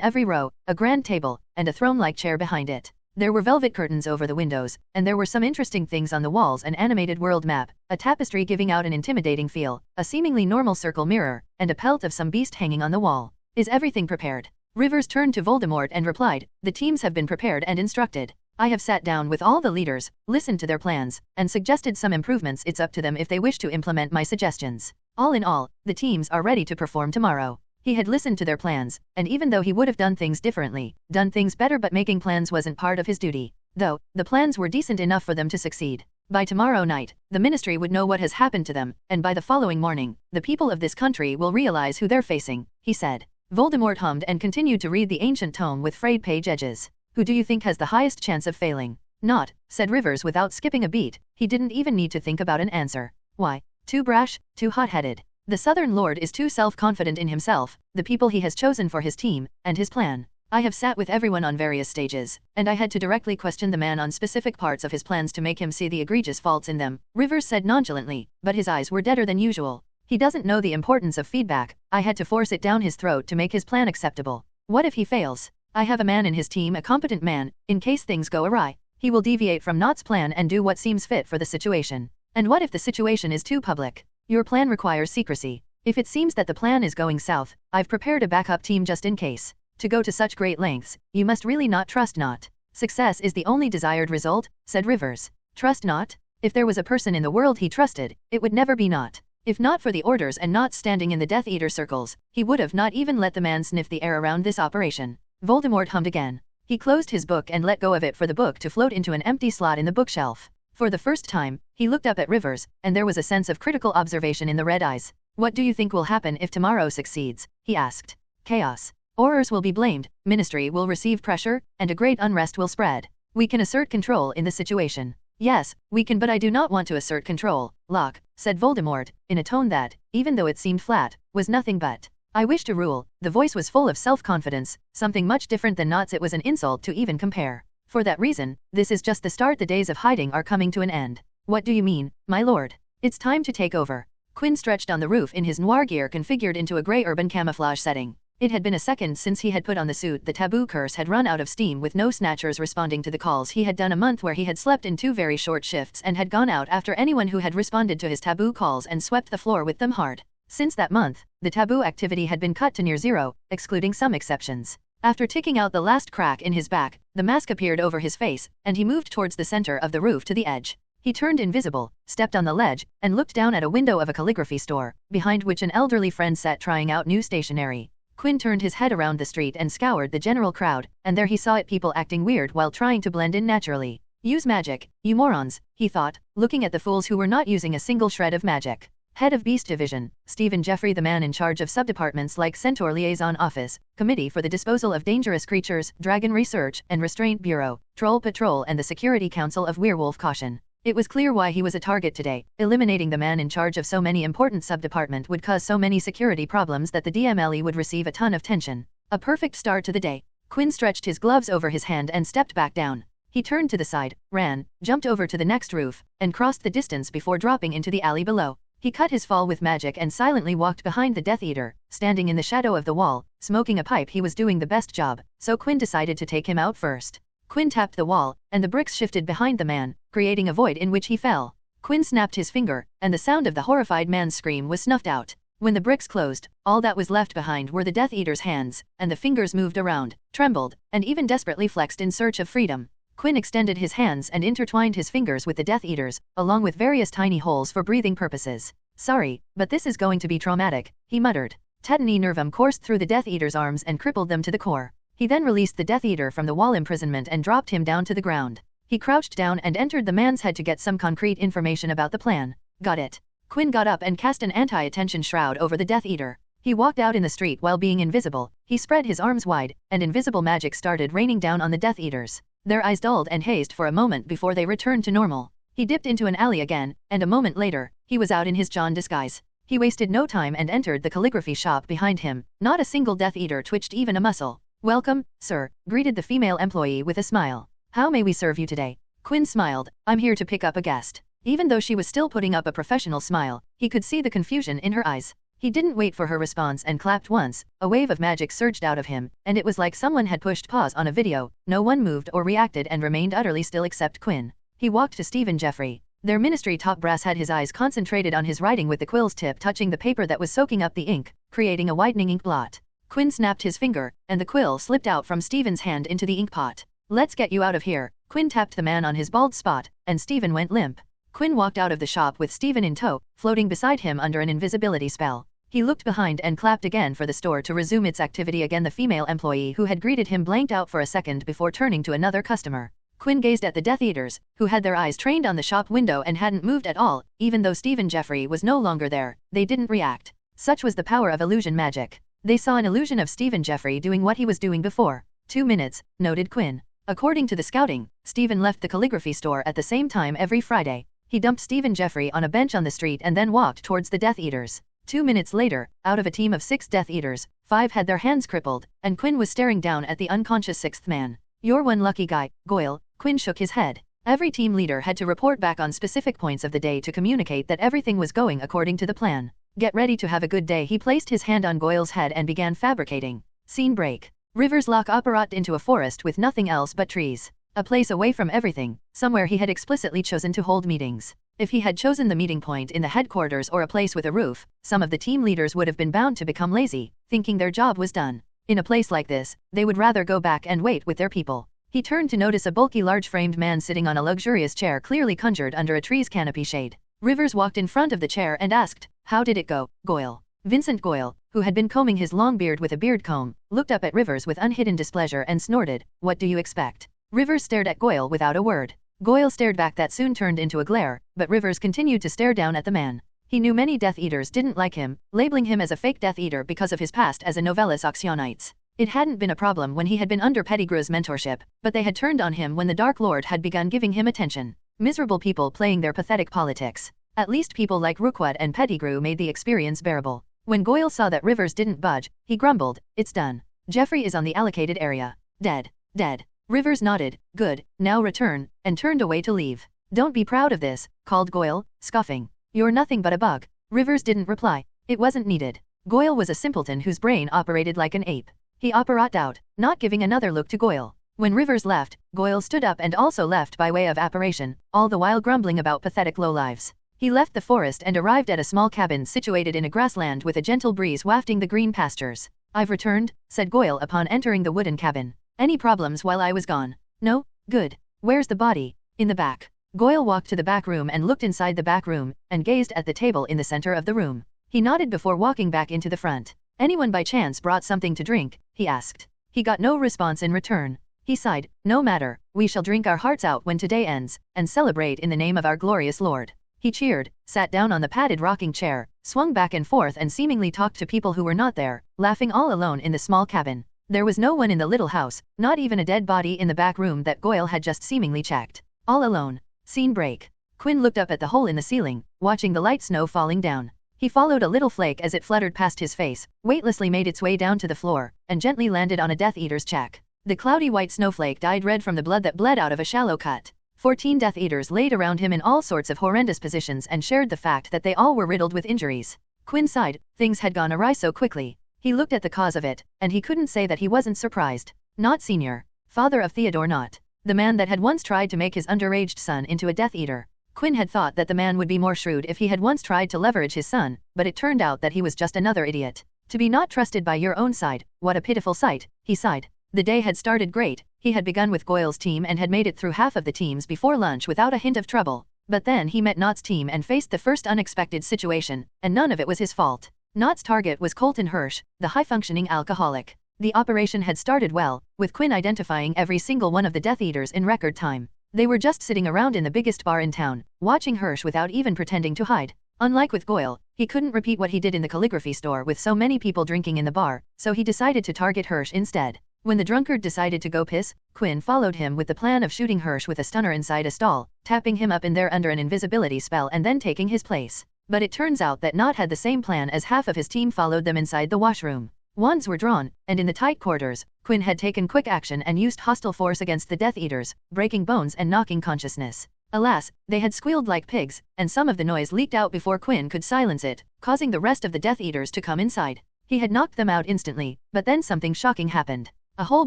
D: every row, a grand table, and a throne-like chair behind it. There were velvet curtains over the windows, and there were some interesting things on the walls: an animated world map, a tapestry giving out an intimidating feel, a seemingly normal circle mirror, and a pelt of some beast hanging on the wall. Is everything prepared? Rivers turned to Voldemort and replied, the teams have been prepared and instructed. I have sat down with all the leaders, listened to their plans, and suggested some improvements. It's up to them if they wish to implement my suggestions. All in all, the teams are ready to perform tomorrow. He had listened to their plans, and even though he would have done things differently, done things better, but making plans wasn't part of his duty. Though, the plans were decent enough for them to succeed. By tomorrow night, the ministry would know what has happened to them, and by the following morning, the people of this country will realize who they're facing, he said. Voldemort hummed and continued to read the ancient tome with frayed page edges. Who do you think has the highest chance of failing? Not, said Rivers without skipping a beat. He didn't even need to think about an answer. Why? Too brash, too hot-headed. The Southern Lord is too self-confident in himself, the people he has chosen for his team, and his plan. I have sat with everyone on various stages, and I had to directly question the man on specific parts of his plans to make him see the egregious faults in them, Rivers said nonchalantly, but his eyes were deader than usual. He doesn't know the importance of feedback. I had to force it down his throat to make his plan acceptable. What if he fails? I have a man in his team, a competent man, in case things go awry. He will deviate from Nott's plan and do what seems fit for the situation. And what if the situation is too public? Your plan requires secrecy. If it seems that the plan is going south, I've prepared a backup team just in case. To go to such great lengths, you must really not trust Nott. Success is the only desired result, said Rivers. Trust Nott? If there was a person in the world he trusted, it would never be Nott. If not for the orders and Nott standing in the Death Eater circles, he would have not even let the man sniff the air around this operation. Voldemort hummed again. He closed his book and let go of it for the book to float into an empty slot in the bookshelf. For the first time, he looked up at Rivers, and there was a sense of critical observation in the red eyes. What do you think will happen if tomorrow succeeds? He asked. Chaos. Horrors will be blamed, ministry will receive pressure, and a great unrest will spread. We can assert control in the situation. Yes, we can, but I do not want to assert control, Locke, said Voldemort, in a tone that, even though it seemed flat, was nothing but. I wish to rule. The voice was full of self-confidence, something much different than Nott's. It was an insult to even compare. For that reason, this is just the start. The days of hiding are coming to an end. What do you mean, my lord? It's time to take over. Quinn stretched on the roof in his noir gear configured into a grey urban camouflage setting. It had been a second since he had put on the suit. The taboo curse had run out of steam, with no snatchers responding to the calls. He had done a month where he had slept in 2 very short shifts and had gone out after anyone who had responded to his taboo calls and swept the floor with them hard. Since that month, the taboo activity had been cut to near zero, excluding some exceptions. After ticking out the last crack in his back, the mask appeared over his face, and he moved towards the center of the roof to the edge. He turned invisible, stepped on the ledge, and looked down at a window of a calligraphy store, behind which an elderly friend sat trying out new stationery. Quinn turned his head around the street and scoured the general crowd, and there he saw it, people acting weird while trying to blend in naturally. Use magic, you morons, he thought, looking at the fools who were not using a single shred of magic. Head of Beast Division, Stephen Jeffrey, the man in charge of subdepartments like Centaur Liaison Office, Committee for the Disposal of Dangerous Creatures, Dragon Research and Restraint Bureau, Troll Patrol and the Security Council of Werewolf Caution. It was clear why he was a target today. Eliminating the man in charge of so many important subdepartment would cause so many security problems that the DMLE would receive a ton of tension. A perfect start to the day. Quinn stretched his gloves over his hand and stepped back down. He turned to the side, ran, jumped over to the next roof, and crossed the distance before dropping into the alley below. He cut his fall with magic and silently walked behind the Death Eater, standing in the shadow of the wall, smoking a pipe. He was doing the best job, so Quinn decided to take him out first. Quinn tapped the wall, and the bricks shifted behind the man, creating a void in which he fell. Quinn snapped his finger, and the sound of the horrified man's scream was snuffed out. When the bricks closed, all that was left behind were the Death Eater's hands, and the fingers moved around, trembled, and even desperately flexed in search of freedom. Quinn extended his hands and intertwined his fingers with the Death Eater's, along with various tiny holes for breathing purposes. Sorry, but this is going to be traumatic, he muttered. Tetany nervum coursed through the Death Eater's arms and crippled them to the core. He then released the Death Eater from the wall imprisonment and dropped him down to the ground. He crouched down and entered the man's head to get some concrete information about the plan. Got it. Quinn got up and cast an anti-attention shroud over the Death Eater. He walked out in the street while being invisible. He spread his arms wide, and invisible magic started raining down on the Death Eaters. Their eyes dulled and hazed for a moment before they returned to normal. He dipped into an alley again, and a moment later, he was out in his John disguise. He wasted no time and entered the calligraphy shop behind him. Not a single Death Eater twitched even a muscle. "Welcome, sir," greeted the female employee with a smile. "How may we serve you today?" Quinn smiled. "I'm here to pick up a guest." Even though she was still putting up a professional smile, he could see the confusion in her eyes. He didn't wait for her response and clapped once. A wave of magic surged out of him, and it was like someone had pushed pause on a video. No one moved or reacted and remained utterly still except Quinn. He walked to Stephen Jeffrey. Their ministry top brass had his eyes concentrated on his writing with the quill's tip touching the paper that was soaking up the ink, creating a widening ink blot. Quinn snapped his finger, and the quill slipped out from Stephen's hand into the ink pot. "Let's get you out of here." Quinn tapped the man on his bald spot, and Stephen went limp. Quinn walked out of the shop with Stephen in tow, floating beside him under an invisibility spell. He looked behind and clapped again for the store to resume its activity again. The female employee who had greeted him blanked out for a second before turning to another customer. Quinn gazed at the Death Eaters, who had their eyes trained on the shop window and hadn't moved at all. Even though Stephen Jeffrey was no longer there, they didn't react. Such was the power of illusion magic. They saw an illusion of Stephen Jeffrey doing what he was doing before. 2 minutes, noted Quinn. According to the scouting, Stephen left the calligraphy store at the same time every Friday. He dumped Stephen Jeffrey on a bench on the street and then walked towards the Death Eaters. 2 minutes later, out of a team of 6 Death Eaters, 5 had their hands crippled, and Quinn was staring down at the unconscious 6th man. "You're one lucky guy, Goyle." Quinn shook his head. Every team leader had to report back on specific points of the day to communicate that everything was going according to the plan. "Get ready to have a good day." He placed his hand on Goyle's head and began fabricating. Scene break. Rivers Lock operated into a forest with nothing else but trees. A place away from everything, somewhere he had explicitly chosen to hold meetings. If he had chosen the meeting point in the headquarters or a place with a roof, some of the team leaders would have been bound to become lazy, thinking their job was done. In a place like this, they would rather go back and wait with their people. He turned to notice a bulky large-framed man sitting on a luxurious chair clearly conjured under a tree's canopy shade. Rivers walked in front of the chair and asked, "How did it go, Goyle?" Vincent Goyle, who had been combing his long beard with a beard comb, looked up at Rivers with unhidden displeasure and snorted, "What do you expect?" Rivers stared at Goyle without a word. Goyle stared back. That soon turned into a glare, but Rivers continued to stare down at the man. He knew many Death Eaters didn't like him, labeling him as a fake Death Eater because of his past as a Novellus Oxyonites. It hadn't been a problem when he had been under Pettigrew's mentorship, but they had turned on him when the Dark Lord had begun giving him attention. Miserable people playing their pathetic politics. At least people like Rookwood and Pettigrew made the experience bearable. When Goyle saw that Rivers didn't budge, he grumbled, "It's done. Jeffrey is on the allocated area. Dead. Dead." Rivers nodded, "Good, now return," and turned away to leave. "Don't be proud of this," called Goyle, scoffing. "You're nothing but a bug." Rivers didn't reply. It wasn't needed. Goyle was a simpleton whose brain operated like an ape. He operated out, not giving another look to Goyle. When Rivers left, Goyle stood up and also left by way of apparition, all the while grumbling about pathetic lowlives. He left the forest and arrived at a small cabin situated in a grassland with a gentle breeze wafting the green pastures. "I've returned," said Goyle upon entering the wooden cabin. "Any problems while I was gone?" "No." "Good. Where's the body?" "In the back." Goyle walked to the back room and looked inside the back room, and gazed at the table in the center of the room. He nodded before walking back into the front. "Anyone by chance brought something to drink?" he asked. He got no response in return. He sighed, "No matter, we shall drink our hearts out when today ends, and celebrate in the name of our glorious Lord." He cheered, sat down on the padded rocking chair, swung back and forth and seemingly talked to people who were not there, laughing all alone in the small cabin. There was no one in the little house, not even a dead body in the back room that Goyle had just seemingly checked. All alone. Scene break. Quinn looked up at the hole in the ceiling, watching the light snow falling down. He followed a little flake as it fluttered past his face, weightlessly made its way down to the floor, and gently landed on a Death Eater's cheek. The cloudy white snowflake dyed red from the blood that bled out of a shallow cut. 14 Death Eaters laid around him in all sorts of horrendous positions and shared the fact that they all were riddled with injuries. Quinn sighed. Things had gone awry so quickly. He looked at the cause of it, and he couldn't say that he wasn't surprised. Not Senior. Father of Theodore Not. The man that had once tried to make his underaged son into a Death Eater. Quinn had thought that the man would be more shrewd if he had once tried to leverage his son, but it turned out that he was just another idiot. To be not trusted by your own side, what a pitiful sight, he sighed. The day had started great. He had begun with Goyle's team and had made it through half of the teams before lunch without a hint of trouble. But then he met Not's team and faced the first unexpected situation, and none of it was his fault. Not's target was Colton Hirsch, the high-functioning alcoholic. The operation had started well, with Quinn identifying every single one of the Death Eaters in record time. They were just sitting around in the biggest bar in town, watching Hirsch without even pretending to hide. Unlike with Goyle, he He couldn't repeat what he did in the calligraphy store with so many people drinking in the bar, so he decided to target Hirsch instead. When the drunkard decided to go piss, Quinn followed him with the plan of shooting Hirsch with a stunner inside a stall, tapping him up in there under an invisibility spell and then taking his place. But it turns out that Nott had the same plan, as half of his team followed them inside the washroom. Wands were drawn, and in the tight quarters, Quinn had taken quick action and used hostile force against the Death Eaters, breaking bones and knocking consciousness. Alas, they had squealed like pigs, and some of the noise leaked out before Quinn could silence it, causing the rest of the Death Eaters to come inside. He had knocked them out instantly, but then something shocking happened. A hole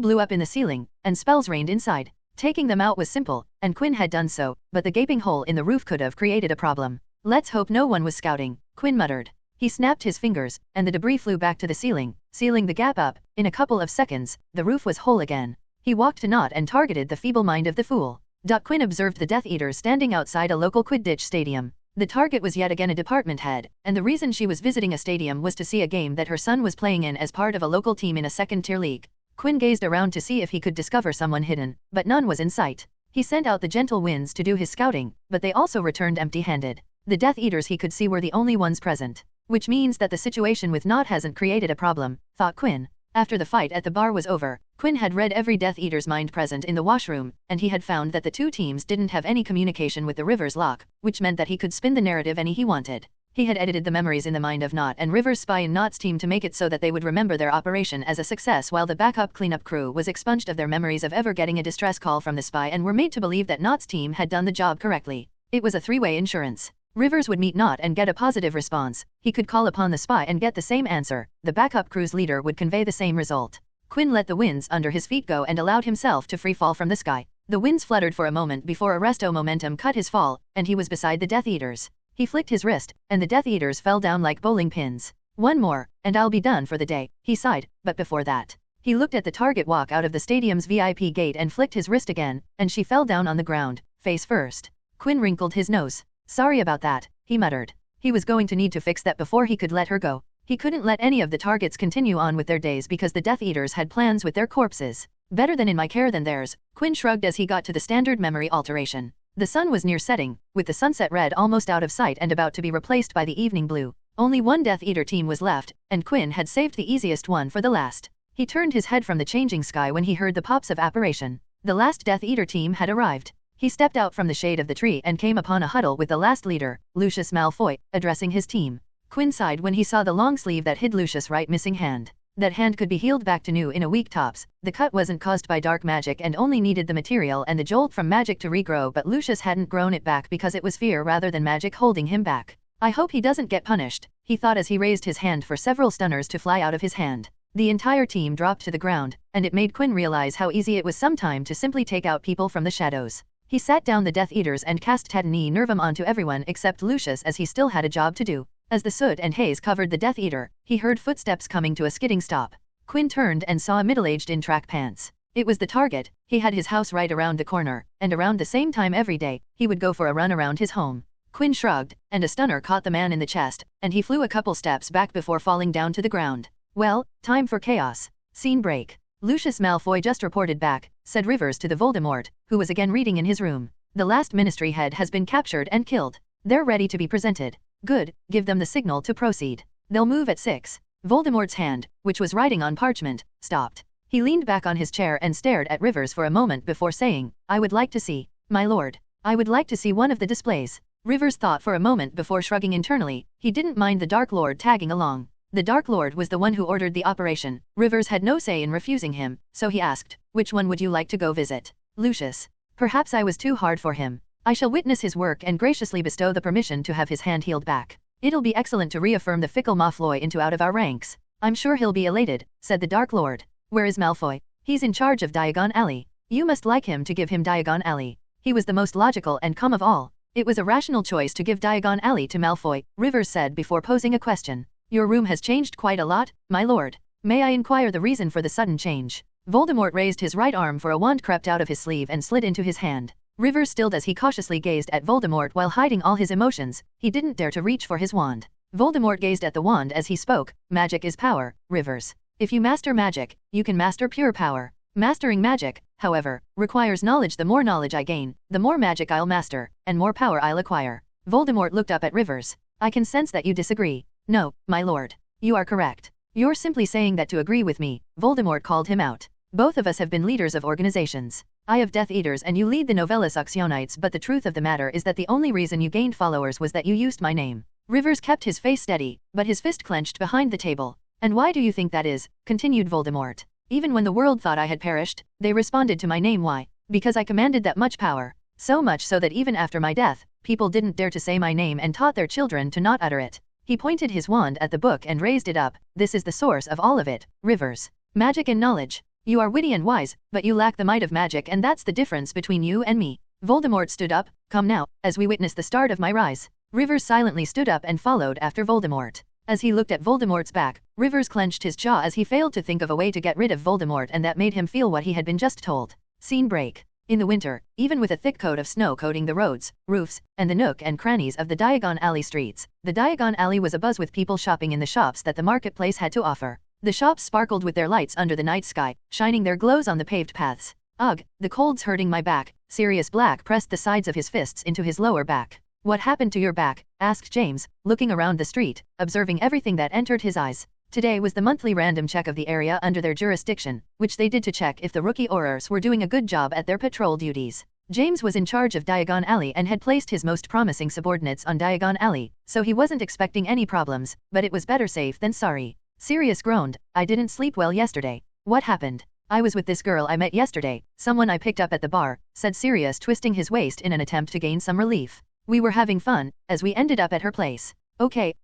D: blew up in the ceiling, and spells rained inside. Taking them out was simple, and Quinn had done so, but the gaping hole in the roof could have created a problem. Let's hope no one was scouting, Quinn muttered. He snapped his fingers, and the debris flew back to the ceiling, sealing the gap up. In a couple of seconds, the roof was whole again. He walked to Nott and targeted the feeble mind of the fool. Quinn observed the Death Eaters standing outside a local Quidditch stadium. The target was yet again a department head, and the reason she was visiting a stadium was to see a game that her son was playing in as part of a local team in a second-tier league. Quinn gazed around to see if he could discover someone hidden, but none was in sight. He sent out the gentle winds to do his scouting, but they also returned empty-handed. The Death Eaters he could see were the only ones present. Which means that the situation with Nott hasn't created a problem, thought Quinn. After the fight at the bar was over, Quinn had read every Death Eater's mind present in the washroom, and he had found that the two teams didn't have any communication with the River's lock, which meant that he could spin the narrative any he wanted. He had edited the memories in the mind of Nott and River's spy in Nott's team to make it so that they would remember their operation as a success, while the backup cleanup crew was expunged of their memories of ever getting a distress call from the spy and were made to believe that Nott's team had done the job correctly. It was a three-way insurance. Rivers would meet Nott and get a positive response. He could call upon the spy and get the same answer. The backup crew's leader would convey the same result. Quinn let the winds under his feet go and allowed himself to free fall from the sky. The winds fluttered for a moment before arresto momentum cut his fall, and he was beside the Death Eaters. He flicked his wrist, and the Death Eaters fell down like bowling pins. One more, and I'll be done for the day, he sighed, but before that, he looked at the target walk out of the stadium's VIP gate and flicked his wrist again, and she fell down on the ground, face first. Quinn wrinkled his nose. Sorry about that, he muttered. He was going to need to fix that before he could let her go. He couldn't let any of the targets continue on with their days because the Death Eaters had plans with their corpses. Better than in my care than theirs, Quinn shrugged as he got to the standard memory alteration. The sun was near setting, with the sunset red almost out of sight and about to be replaced by the evening blue. Only one Death Eater team was left, and Quinn had saved the easiest one for the last. He turned his head from the changing sky when he heard the pops of apparition. The last Death Eater team had arrived. He stepped out from the shade of the tree and came upon a huddle with the last leader, Lucius Malfoy, addressing his team. Quinn sighed when he saw the long sleeve that hid Lucius' right missing hand. That hand could be healed back to new in a week tops. The cut wasn't caused by dark magic and only needed the material and the jolt from magic to regrow, but Lucius hadn't grown it back because it was fear rather than magic holding him back. I hope he doesn't get punished, he thought as he raised his hand for several stunners to fly out of his hand. The entire team dropped to the ground, and it made Quinn realize how easy it was sometimes to simply take out people from the shadows. He sat down the Death Eaters and cast Tetany Nervum onto everyone except Lucius, as he still had a job to do. As the soot and haze covered the Death Eater, he heard footsteps coming to a skidding stop. Quinn turned and saw a middle-aged in track pants. It was the target. He had his house right around the corner, and around the same time every day, he would go for a run around his home. Quinn shrugged, and a stunner caught the man in the chest, and he flew a couple steps back before falling down to the ground. Well, time for chaos. Scene break. Lucius Malfoy just reported back, said Rivers to the Voldemort, who was again reading in his room. The last ministry head has been captured and killed. They're ready to be presented. Good, give them the signal to proceed. They'll move at 6. Voldemort's hand, which was writing on parchment, stopped. He leaned back on his chair and stared at Rivers for a moment before saying, I would like to see, my lord. I would like to see one of the displays. Rivers thought for a moment before shrugging internally. He didn't mind the Dark Lord tagging along. The Dark Lord was the one who ordered the operation. Rivers had no say in refusing him, so he asked, which one would you like to go visit? Lucius. Perhaps I was too hard for him. I shall witness his work and graciously bestow the permission to have his hand healed back. It'll be excellent to reaffirm the fickle Malfoy into out of our ranks. I'm sure he'll be elated, said the Dark Lord. Where is Malfoy? He's in charge of Diagon Alley. You must like him to give him Diagon Alley. He was the most logical and calm of all. It was a rational choice to give Diagon Alley to Malfoy, Rivers said before posing a question. Your room has changed quite a lot, my lord. May I inquire the reason for the sudden change? Voldemort raised his right arm for a wand crept out of his sleeve and slid into his hand. Rivers stilled as he cautiously gazed at Voldemort while hiding all his emotions. He didn't dare to reach for his wand. Voldemort gazed at the wand as he spoke. Magic is power, Rivers. If you master magic, you can master pure power. Mastering magic, however, requires knowledge. The more knowledge I gain, the more magic I'll master, and more power I'll acquire. Voldemort looked up at Rivers. I can sense that you disagree. No, my lord. You are correct. You're simply saying that to agree with me. Voldemort called him out. Both of us have been leaders of organizations. I have Death Eaters and you lead the Novellus Actionites, but the truth of the matter is that the only reason you gained followers was that you used my name. Rivers kept his face steady, but his fist clenched behind the table. And why do you think that is? Continued Voldemort. Even when the world thought I had perished, they responded to my name. Why? Because I commanded that much power. So much so that even after my death, people didn't dare to say my name and taught their children to not utter it. He pointed his wand at the book and raised it up. This is the source of all of it, Rivers. Magic and knowledge. You are witty and wise, but you lack the might of magic, and that's the difference between you and me. Voldemort stood up. Come now, as we witness the start of my rise. Rivers silently stood up and followed after Voldemort. As he looked at Voldemort's back, Rivers clenched his jaw as he failed to think of a way to get rid of Voldemort, and that made him feel what he had been just told. Scene break. In the winter, even with a thick coat of snow coating the roads, roofs, and the nook and crannies of the Diagon Alley streets, the Diagon Alley was abuzz with people shopping in the shops that the marketplace had to offer. The shops sparkled with their lights under the night sky, shining their glows on the paved paths. Ugh, the cold's hurting my back. Sirius Black pressed the sides of his fists into his lower back. What happened to your back? Asked James, looking around the street, observing everything that entered his eyes. Today was the monthly random check of the area under their jurisdiction, which they did to check if the rookie Aurors were doing a good job at their patrol duties. James was in charge of Diagon Alley and had placed his most promising subordinates on Diagon Alley, so he wasn't expecting any problems, but it was better safe than sorry. Sirius groaned. I didn't sleep well yesterday. What happened? I was with this girl I met yesterday, someone I picked up at the bar, said Sirius, twisting his waist in an attempt to gain some relief. We were having fun, as we ended up at her place. Okay,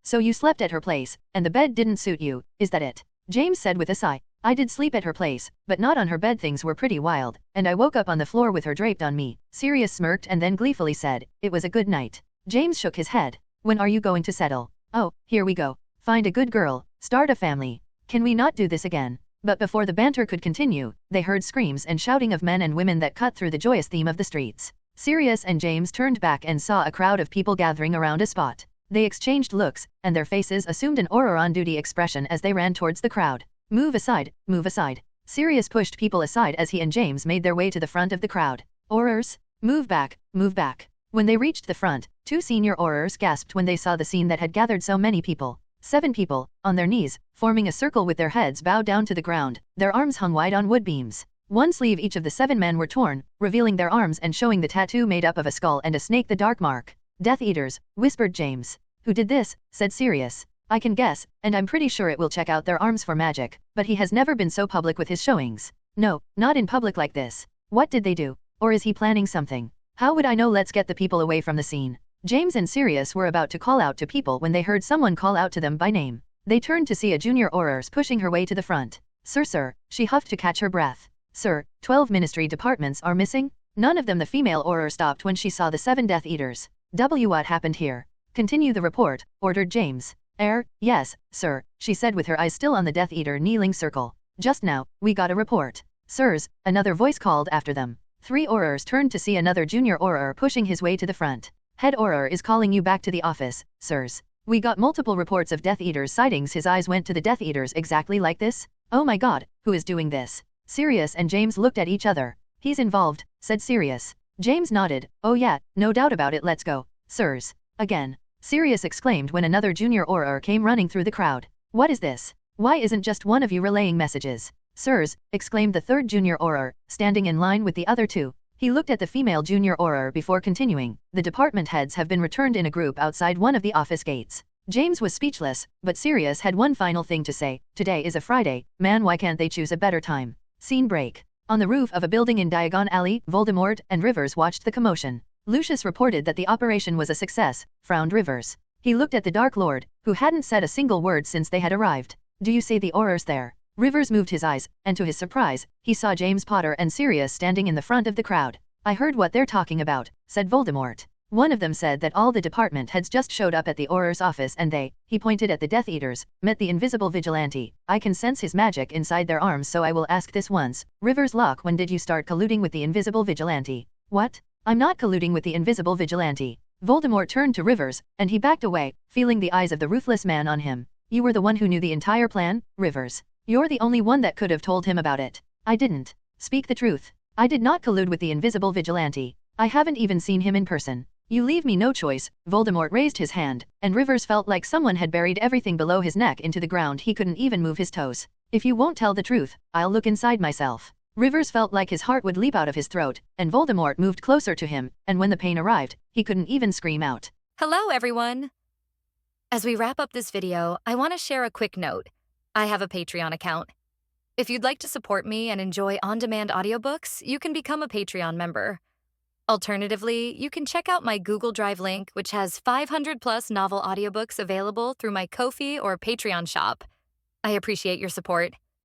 D: so you slept at her place, and the bed didn't suit you, is that it? James said with a sigh. I did sleep at her place, but not on her bed. Things were pretty wild, and I woke up on the floor with her draped on me. Sirius smirked and then gleefully said, it was a good night. James shook his head. When are you going to settle? Oh, here we go. Find a good girl, start a family. Can we not do this again? But before the banter could continue, they heard screams and shouting of men and women that cut through the joyous theme of the streets. Sirius and James turned back and saw a crowd of people gathering around a spot. They exchanged looks, and their faces assumed an Auror on duty expression as they ran towards the crowd. Move aside, move aside. Sirius pushed people aside as he and James made their way to the front of the crowd. Aurors, move back, move back. When they reached the front, 2 senior Aurors gasped when they saw the scene that had gathered so many people. 7 people, on their knees, forming a circle with their heads bowed down to the ground, their arms hung wide on wood beams. One sleeve each of the 7 men were torn, revealing their arms and showing the tattoo made up of a skull and a snake, the dark mark. Death Eaters, whispered James. Who did this? Said Sirius. I can guess, and I'm pretty sure it will check out their arms for magic, but he has never been so public with his showings. No, not in public like this. What did they do? Or is he planning something? How would I know? Let's get the people away from the scene. James and Sirius were about to call out to people when they heard someone call out to them by name. They turned to see a junior Aurors pushing her way to the front. Sir, she huffed to catch her breath. Sir, 12 ministry departments are missing? None of them. The female Auror stopped when she saw the 7 Death Eaters. What happened here? Continue the report, ordered James. Yes, sir, she said with her eyes still on the Death Eater kneeling circle. Just now, we got a report. Sirs, another voice called after them. 3 Aurors turned to see another junior Auror pushing his way to the front. Head Auror is calling you back to the office, sirs. We got multiple reports of Death Eaters sightings. His eyes went to the Death Eaters exactly like this. Oh my god, who is doing this? Sirius and James looked at each other. He's involved, said Sirius. James nodded. Oh yeah, no doubt about it. Let's go. Sirs. Again. Sirius exclaimed when another junior Auror came running through the crowd. What is this? Why isn't just one of you relaying messages? Sirs, exclaimed the 3rd junior Auror, standing in line with the other 2. He looked at the female junior Auror before continuing. The department heads have been returned in a group outside one of the office gates. James was speechless, but Sirius had one final thing to say. Today is a Friday, man, why can't they choose a better time? Scene break. On the roof of a building in Diagon Alley, Voldemort and Rivers watched the commotion. Lucius reported that the operation was a success, frowned Rivers. He looked at the Dark Lord, who hadn't said a single word since they had arrived. Do you see the Aurors there? Rivers moved his eyes, and to his surprise, he saw James Potter and Sirius standing in the front of the crowd. I heard what they're talking about, said Voldemort. One of them said that all the department heads just showed up at the Aurors' office and they, he pointed at the Death Eaters, met the invisible vigilante. I can sense his magic inside their arms, so I will ask this once. Rivers Locke, when did you start colluding with the invisible vigilante? What? I'm not colluding with the invisible vigilante. Voldemort turned to Rivers, and he backed away, feeling the eyes of the ruthless man on him. You were the one who knew the entire plan, Rivers. You're the only one that could have told him about it. I didn't. Speak the truth. I did not collude with the invisible vigilante. I haven't even seen him in person. You leave me no choice. Voldemort raised his hand, and Rivers felt like someone had buried everything below his neck into the ground. He couldn't even move his toes. If you won't tell the truth, I'll look inside myself. Rivers felt like his heart would leap out of his throat, and Voldemort moved closer to him, and when the pain arrived, he couldn't even scream out.
C: Hello, everyone! As we wrap up this video, I want to share a quick note. I have a Patreon account. If you'd like to support me and enjoy on-demand audiobooks, you can become a Patreon member. Alternatively, you can check out my Google Drive link, which has 500+ novel audiobooks available through my Ko-fi or Patreon shop. I appreciate your support.